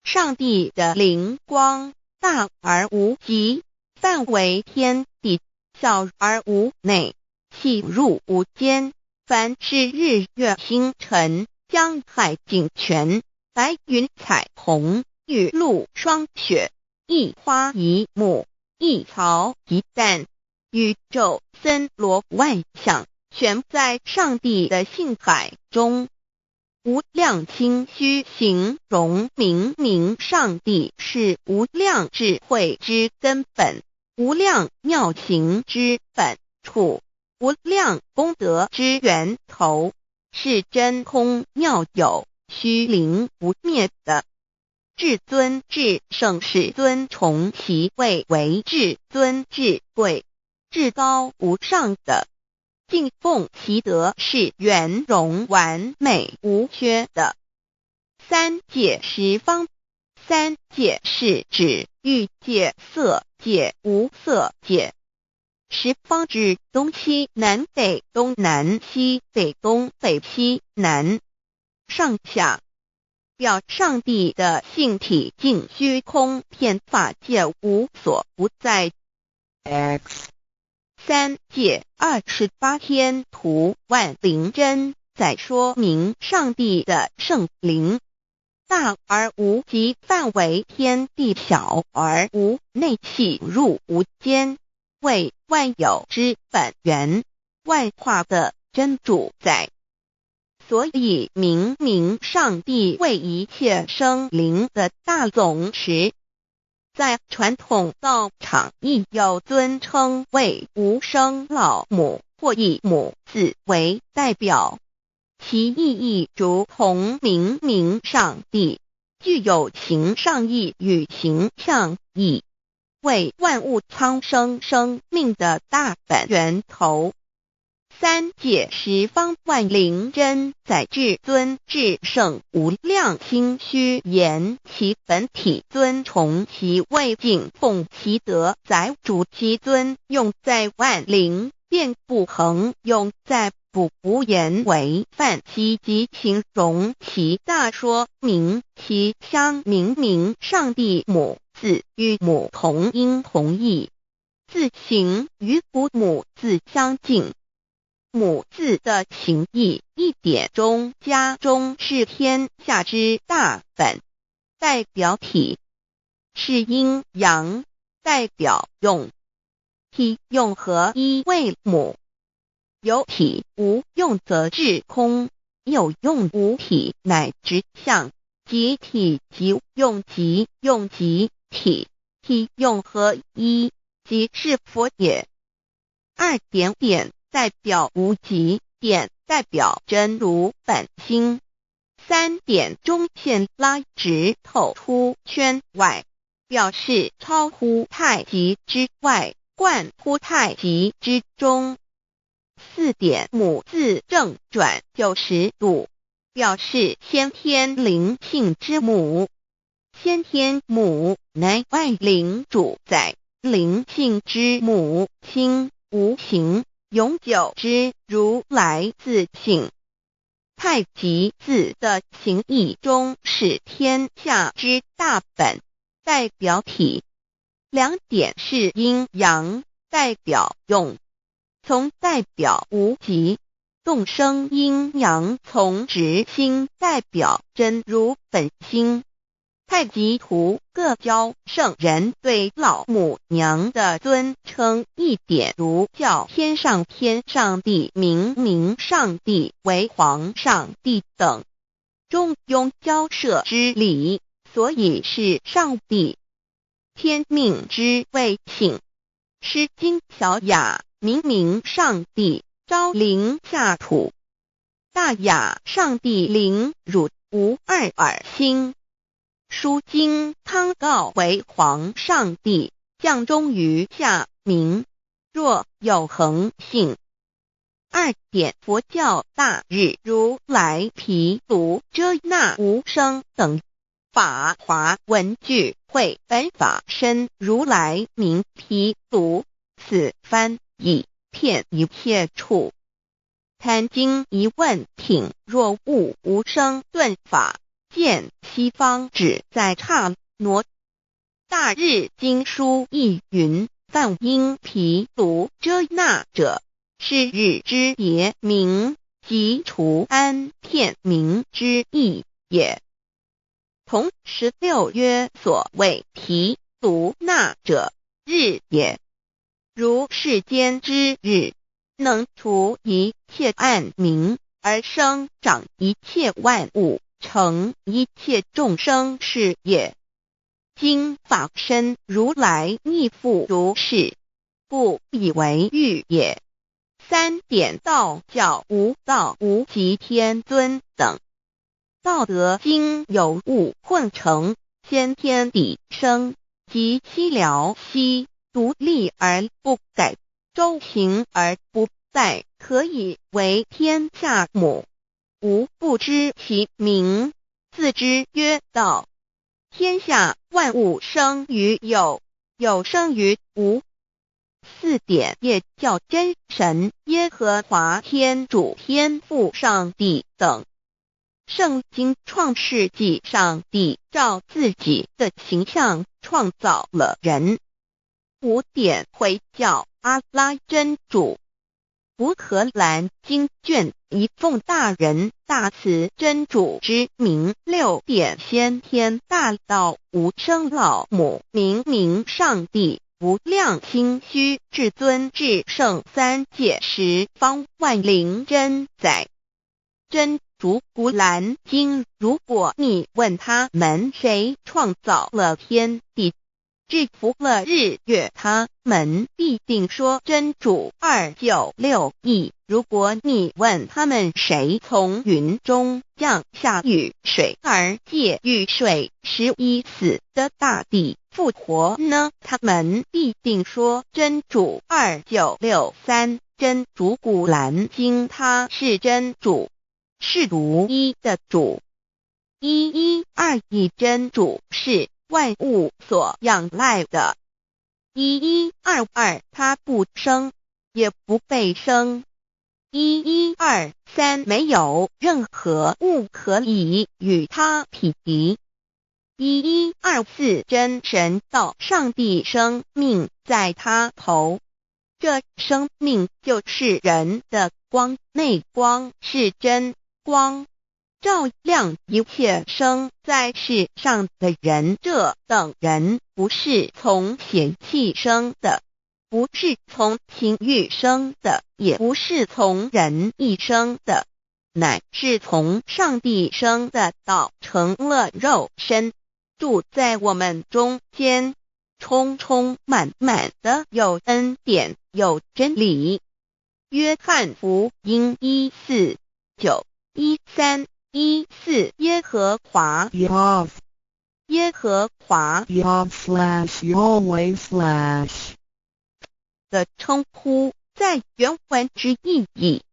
上帝的灵光大而无极，范围天地，小而无内，细入无间。凡是日月星辰，江海井泉，白云彩虹，雨露霜雪，一花一木，一草一蛋，宇宙森罗万象，全在上帝的性海中。无量清虚形容明上帝是无量智慧之根本，无量妙行之本处，无量功德之源头，是真空妙有，虚灵不灭的。至尊至圣世尊崇其位为至尊至贵，至高无上的，敬奉其德是圆融完美无缺的。三界十方，三界是指欲界、色界、无色界。十方指东西南北东南西北东北西南上下，表上帝的性体尽虚空遍法界无所不在。 X 三界28天图万灵真在说明上帝的圣灵大而无极范围，天地小而无内细入无间，为万有之本源，万化的真主宰。所以明明上帝为一切生灵的大总持，在传统道场亦有尊称为无生老母或以母字为代表，其意义如同明明上帝具有形上义与形象义，为万物苍生生命的大本源头。三界十方万灵真在至尊至圣无量心虚言其本体尊崇其位敬奉其德载主其尊，用在万灵便不恒用在不无言为范其及形容其大说明其相明明上帝母字与母同音同义，字形与父母字相近。母字的情义一点中家中是天下之大本，代表体是阴阳，代表用体用合一为母，有体无用则至空，有用无体乃直相，即体即用即用即体，体用合一即是佛也。二点点代表无极，点代表真如本心，三点中线拉直透出圈外，表示超乎太极之外，贯乎太极之中。四点母字正转90度，表示先天灵性之母，先天母乃万灵主宰，灵性之母心无形永久之如来自性。太极字的形义中是天下之大本，代表体，两点是阴阳，代表用，从代表无极，动生阴阳从直心代表真如本心。太极图各教圣人对老母娘的尊称一点如叫天上天上帝明明上帝为皇上帝等，中庸交涉之理，所以是上帝。天命之谓性，诗经小雅明明上帝昭灵下土，大雅上帝灵汝无二耳心。书经汤告为皇上帝降中于下民，若有恒性。二点佛教大日如来毗卢遮那无生等法华文具会本法身如来名毗卢，此翻译片一切处。贪经一问品若悟无生顿法，见西方只在刹那。大日经书亦云，梵音毗卢遮那者，是日之别名，即除安片名之意也。同16曰所谓毗卢那者，日也。如世间之日，能除一切暗明，而生长一切万物，成一切众生是也。今法身如来亦复如是，故以为喻也。三点道教无道无极天尊等，道德经有物混成，先天地生，即悉了悉，独立而不改，周行而不殆，可以为天下母。吾不知其名，自之曰道。天下万物生于有，有生于无。4点也叫真神、耶和华天主、天父上帝等。圣经创世纪，上帝照自己的形象创造了人。5点会叫阿拉真主。乌克兰经卷一奉大人大慈真主之名。6点先天大道无生老母明明上帝无量心虚至尊至圣三界十方万灵真在。真主古兰经，如果你问他们谁创造了天地，制服了日月，他们必定说真主296亿。如果你问他们谁从云中降下雨水而借雨水使已死的大地复活呢，他们必定说真主2963。真主古兰经，他是真主，是独一的主。112真主是万物所仰赖的。1122他不生，也不被生。1123没有任何物可以与他匹敌。1124真神道上帝生命在他头，这生命就是人的光，内光是真光，照亮一切生在世上的人。这等人不是从血气生的，不是从情欲生的，也不是从人意生的，乃是从上帝生的道成了肉身，住在我们中间，充充满满的有恩典有真理。约翰福音1491314耶和华 Yav 耶和华 Yav/Yahweh/ 的称呼，在原文之意义，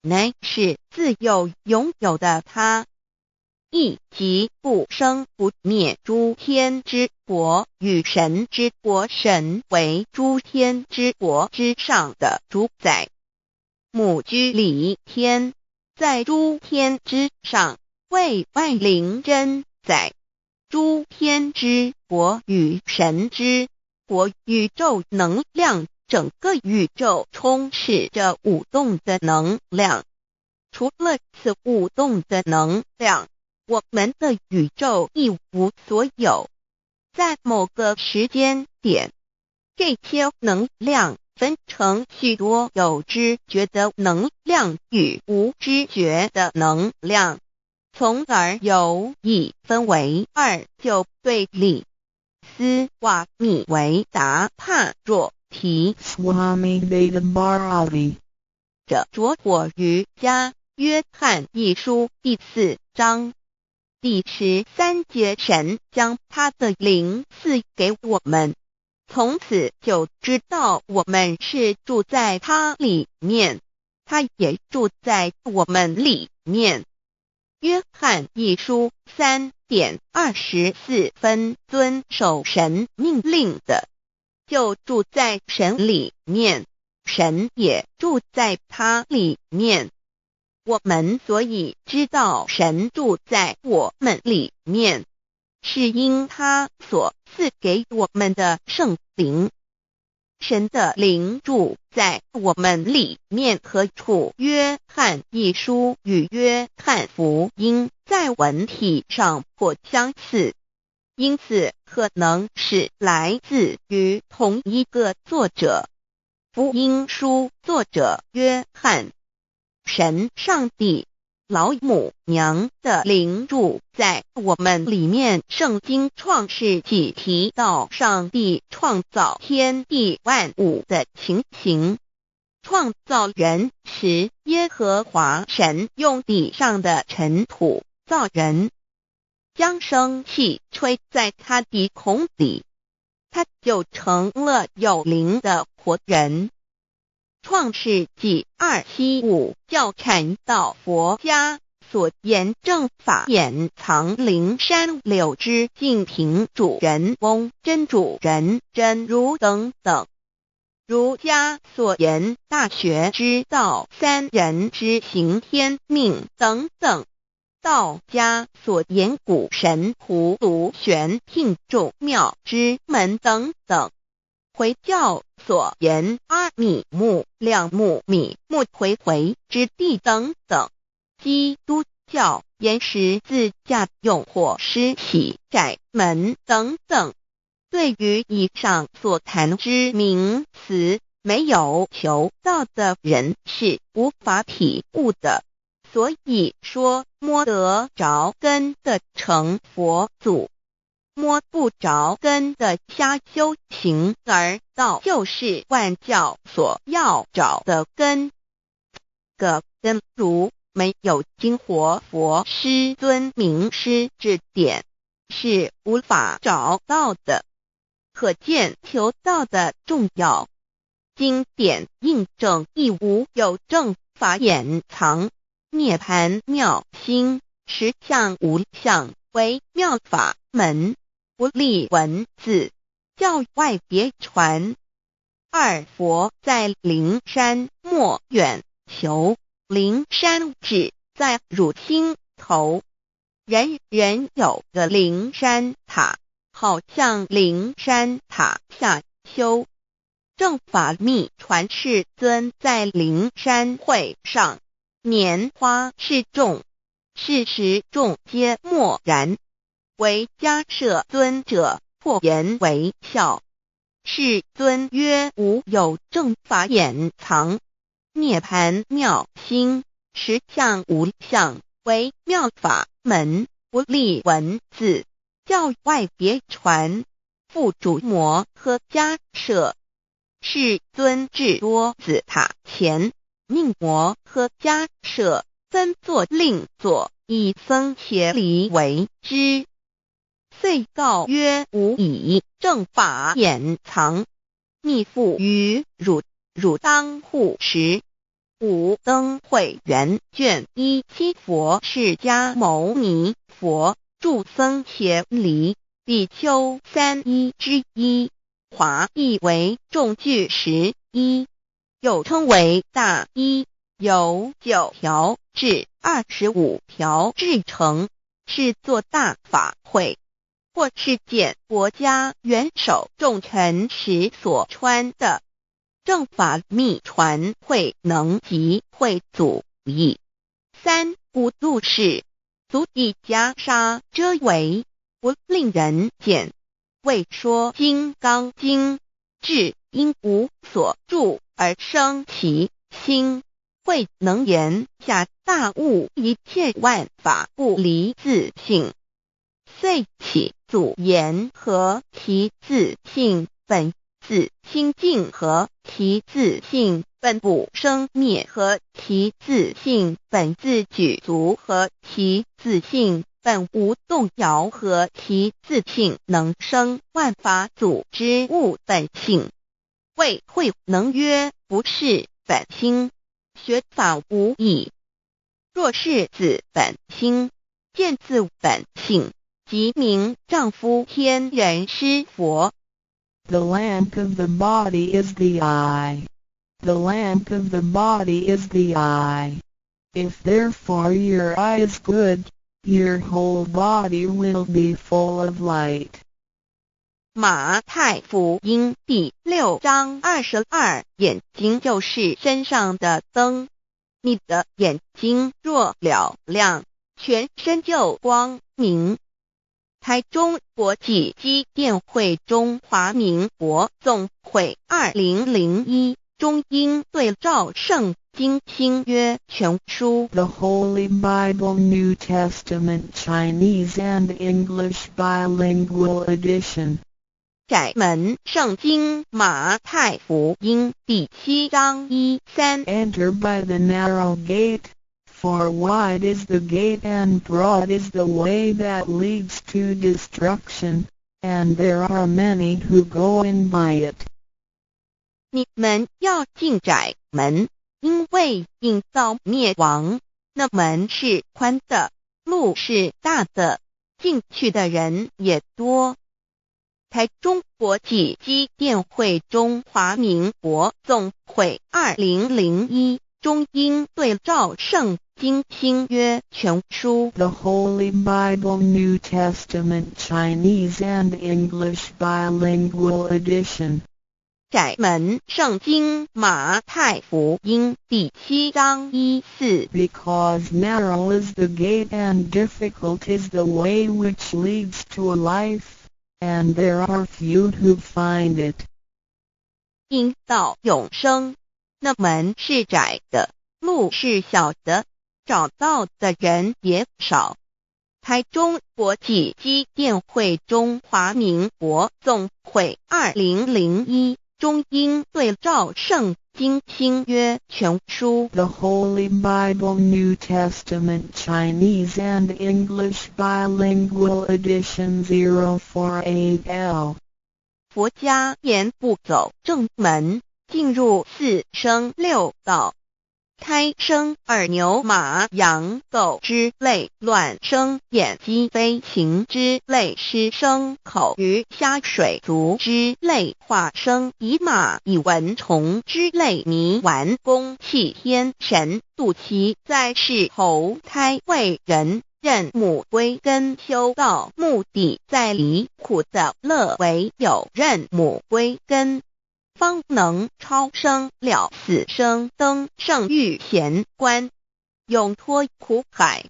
乃是自有拥有的他，亦即不生不灭诸天之国与神之国，神为诸天之国之上的主宰，母居里天，在诸天之上，为万灵真在。诸天之国与神之国，宇宙能量，整个宇宙充斥着舞动的能量。除了此舞动的能量，我们的宇宙一无所有。在某个时间点，这些能量分成许多有知觉的能量与无知觉的能量，从而有意分为2就对立。斯瓦米维达帕若提 Swami Vedambharati 者着火于家约翰一书第4章第13节，神将他的灵赐给我们，从此就知道我们是住在他里面，他也住在我们里面。约翰一书3:24遵守神命令的，就住在神里面，神也住在他里面。我们所以知道神住在我们里面，是因他所赐给我们的圣灵。神的灵住在我们里面何处？约翰一书与约翰福音在文体上颇相似，因此可能是来自于同一个作者。福音书作者约翰，神上帝老母娘的灵住在我们里面。圣经创世纪提到上帝创造天地万物的情形，创造人时，耶和华神用地上的尘土造人，将生气吹在他鼻孔里，他就成了有灵的活人。创世纪275教阐到佛家所言正法掩藏灵山柳枝净瓶主人翁真主人真如等等。儒家所言大学之道，三人之行天命等等，道家所言谷神葫芦玄牝众妙之门等等，回教所言阿米木亮木米木回回之地等等，基督教言十字架用火施洗窄门等等。对于以上所谈之名词，没有求道的人是无法体悟的。所以说摸得着根的成佛祖，摸不着根的瞎修行，而道就是万教所要找的根。个根如没有经活佛师尊名师指点，是无法找到的。可见求道的重要。经典印证亦无有正法掩藏，涅盘妙心，实相无相，为妙法门，不立文字，教外别传。二佛在灵山莫远求，灵山只在汝心头，人人有个灵山塔，好像灵山塔下修。正法密传世尊在灵山会上，拈花示众，是时众皆默然，唯迦摄尊者破颜为笑。世尊曰：无有正法掩藏，涅盘妙心，实相无相，为妙法门，不立文字，教外别传。复主摩诃迦摄。世尊至多子塔前，命摩诃迦摄分作另作，以僧伽梨为之。遂告曰：吾以正法掩藏，密付于汝，汝当护持。五灯会元卷17佛释迦牟尼佛著僧伽梨比丘31之一，华译为众句11，又称为大一，由9条至25条制成，是作大法会，或是见国家元首重臣时所穿的。正法密传会能及会祖义。三无度世，足以袈裟遮为，不令人见。为说金刚经，至因无所住而生其心，慧能言下大悟一切万法不离自性。遂起祖言和其自性本自清净和其自性本不生灭和其自性本自具足和其自性本无动摇和其自性能生万法组之物本性。谓慧能曰：不是本心，学法无益。若是自本心，见自本性，即名丈夫天人师佛。The lamp of the body is the eye. The lamp of the body is the eye. If therefore your eye is good, your whole body will be full of light. 马太福音第6章22，眼睛就是身上的灯。你的眼睛若了亮，全身就光明。台中国际机电会中华民国总会2001中英对照圣经新约全书 The Holy Bible New Testament Chinese and English Bilingual Edition. 窄门圣经马太福音第7章1-3 Enter by the narrow gate, for wide is the gate and broad is the way that leads to destruction, and there are many who go in by it. 你们要进窄门，因为引到灭亡，那门是宽的，路是大的，进去的人也多。台中国际机电会中华民国总会2001中英对照圣经新约全书 The Holy Bible New Testament Chinese and English Bilingual Edition. 窄门圣经马太福音第7章14 Because narrow is the gate and difficult is the way which leads to life, and there are few who find it. 因到永生，那门是窄的，路是小的，找到的人也少。台中国际机电会中华民国总会2001中英对照圣经新约全书 The Holy Bible New Testament Chinese and English Bilingual Edition 048L. 佛家言不走正门，进入4生6道。胎生耳牛马羊狗之类，卵生眼鸡飞禽之类，湿生口鱼虾水族之类，化生以马以蚊虫之类，泥丸公气天神，度其在世投胎为人，任母归根修道，目的在离苦的乐，唯有任母归根，方能超生了死生，登圣域贤官，永脱苦海。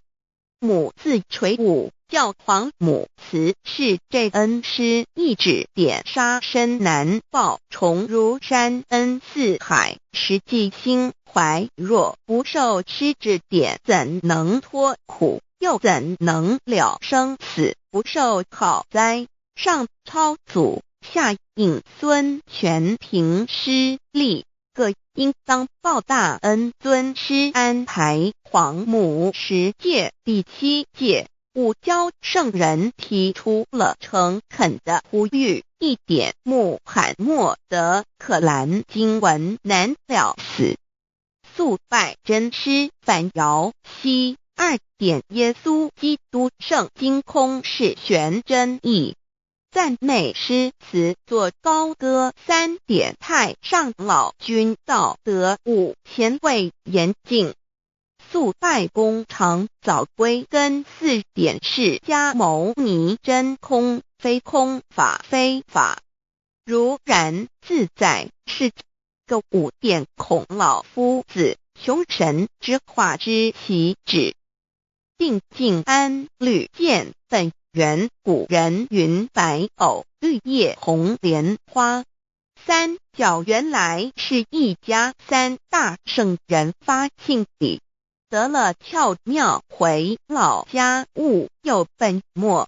母自垂武，教皇母慈是这恩师，一指点杀身难报，重如山恩似海，实际心怀若不受师指点，怎能脱苦？又怎能了生死？不受考灾，上超祖，下引孙全凭师力，各应当报大恩。尊师安排皇母10诫，第7诫，五教圣人提出了诚恳的呼吁，一点穆罕默德可兰经文难了死，素拜真师反摇西。2点耶稣基督圣经空是玄真义，赞美诗词作高歌。3点太上老君道德5前卫严谨，素拜公常早归根。4点释迦牟尼真空非空，法非法，如然自在，是个5点孔老夫子雄神之化之习指，定静安律见本源。古人云白藕绿叶红莲花。3角原来是一家3大圣人发庆礼，得了窍妙，回老家务有本末，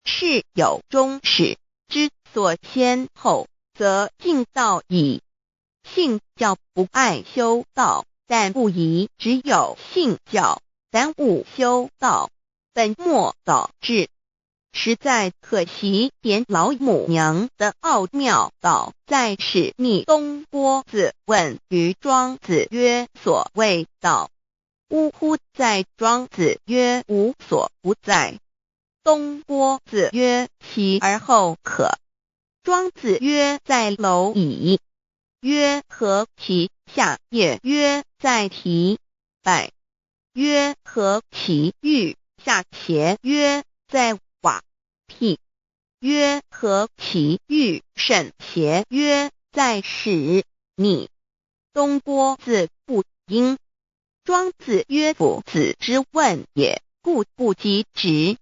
是有终始，之所先后，则敬道矣。信教不爱修道，但不宜只有信教，耽误修道，本末倒置，实在可惜。点老母娘的奥妙道在使密东郭子问于庄子曰：所谓道，呜呼！在庄子曰：无所不在。东郭子曰：其而后可。庄子曰：在蝼蚁。曰：何其？下也曰：在蹄。百曰：何其欲？下且曰：在瓦辟。曰：何其欲？甚且曰：在使逆。东郭子不应。庄子曰：夫子之问也，故不及直。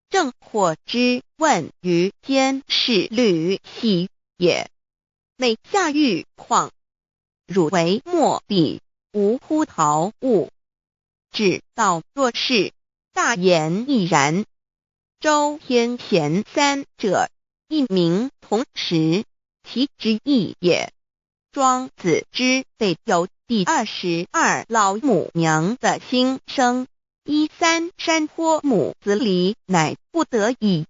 正火之问于监视律系也，每下狱况，汝为莫彼，无乎陶物。指道若是，大言亦然。周天贤3者，一名同时，其之义也。庄子之备有第22老母娘的心声。3山坡母子礼，乃不得已。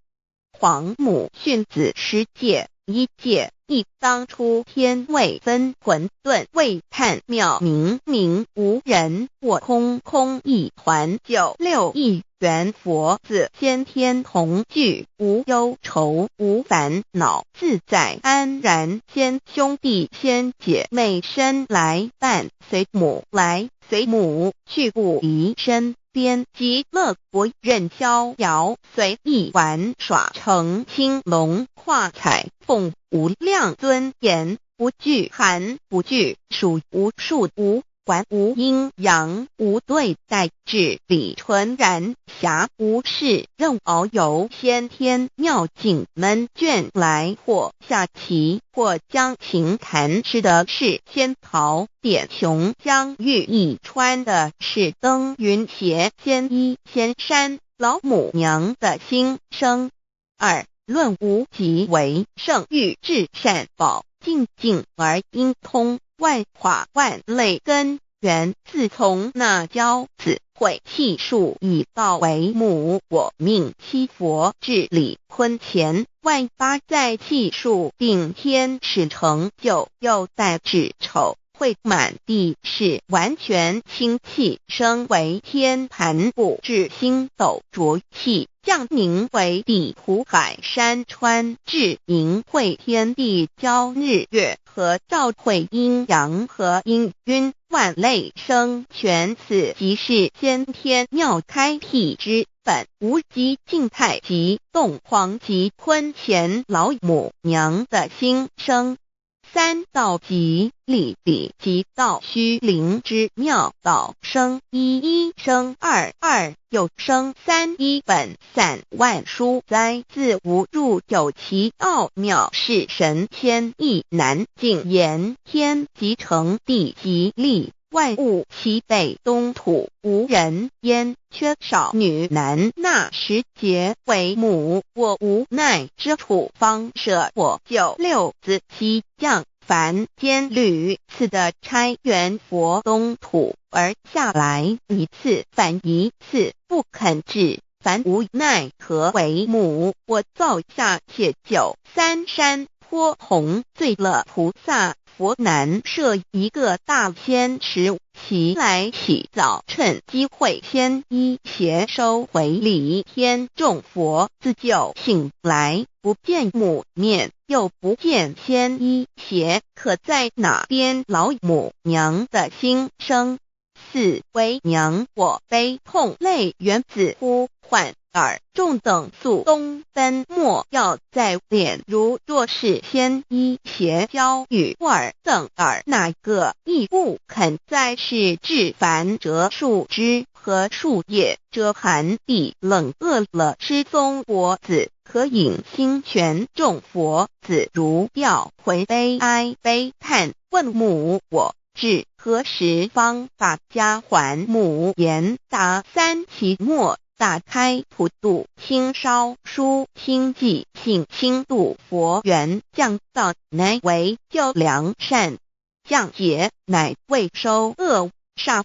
皇母训子10诫，1诫亦当初天未分，混沌未探，妙明明无人，我空空一团。96亿元佛子，先天同聚，无忧愁无烦恼，自在安然。先兄弟先姐妹生来伴，随母来随母去，不离身边。极乐国任逍遥，随意玩耍，成青龙化彩凤，无量尊严，不惧寒不惧暑，无数无管无阴阳，无对待，至理纯然，暇无事任遨游。先天妙境门卷来，或下棋，或将琴弹，吃的是仙桃点琼浆，玉一穿的是登云鞋，仙衣仙衫，老母娘的心声。2论无极为圣域，至善宝，静静而应通，万法万类根源。自从那教子会气数以道为母，我命七佛治理坤乾，万八在气数定天使成就，又待至丑会满地是完全清气，升为天盘部，至星斗浊气，降凝为地湖海山川，至凝会天地交日月和照会阴阳和阴晕，万类生全。此即是先天妙开辟之本，无极静态及动黄及坤乾老母娘的心声。3道即理理即道虚灵之妙道，生一生二又生三，一本散万殊哉，自无入有其奥妙，是神千亿难尽言。天即成，地即立，万物其北东土，无人焉，缺少女男。那时节为母，我无奈之处，方舍我96子西降凡间屡次的差援佛东土，而下来一次反一次，不肯至，凡无奈何为母。我造下且93山颇弘罪了菩萨，佛南设一个大仙池，其来洗澡，趁机会先一邪收回礼。天众佛自救醒来，不见母面，又不见先一邪，可在哪边？老母娘的心声。4为娘，我悲痛泪源自呼唤耳，众等速东奔，莫要再敛。如若是先一邪教与我等耳，哪个亦不肯再是至凡折树枝和树叶，遮寒地冷，饿了吃松果子，可饮清泉。众佛子如吊回悲哀悲叹，问母我至何时方把家还母？言答3期末，打开普度清烧书清寂，信清度佛缘，降道乃为救良善，降劫乃为收恶煞。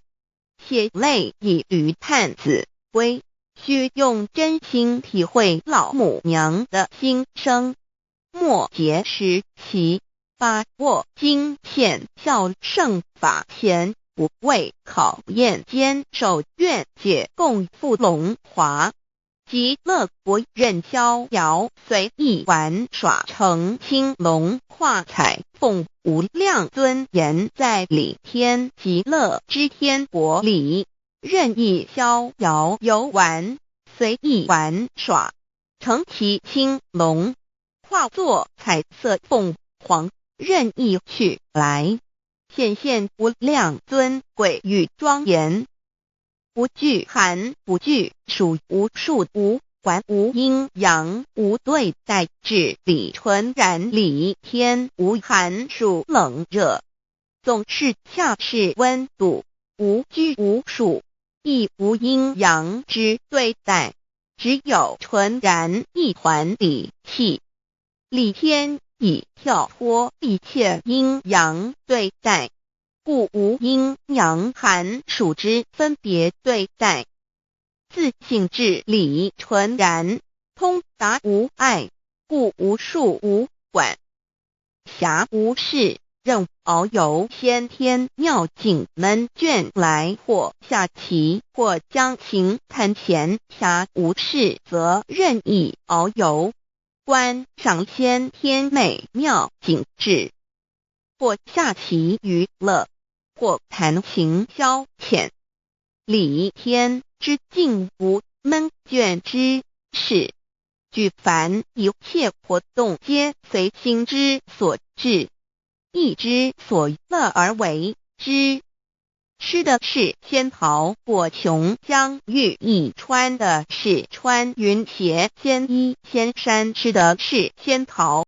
血泪以于叹子归，须用真心体会老母娘的心声。末节时期，把握经现效圣法前，不畏考验，坚守愿解，共赴龙华。极乐国任逍遥，随意玩耍，成青龙化彩凤，无量尊严，在理天极乐之天国里，任意逍遥游玩，随意玩耍，成其青龙，化作彩色凤凰，任意去来，显现无量尊贵与庄严，不惧寒不惧暑，无数无管无阴阳，无对待，至理纯然，理天无寒暑冷热，总是恰是温度，无拘无束，亦无阴阳之对待，只有纯然一团理气。理天以跳脱一切阴阳对待，故无阴阳寒暑之分别对待，自性至理纯然，通达无碍，故无束无管。暇无事，任遨游先天妙境门卷来，或下棋，或将琴弹弦，暇无事则任意遨游，观赏先天美妙景致，或下棋娱乐，或弹琴消遣，理天之境无闷倦之事，举凡一切活动皆随心之所至，意之所乐而为之。吃的是仙桃果琼浆玉液，穿的是穿云鞋仙衣仙衫，吃的是仙桃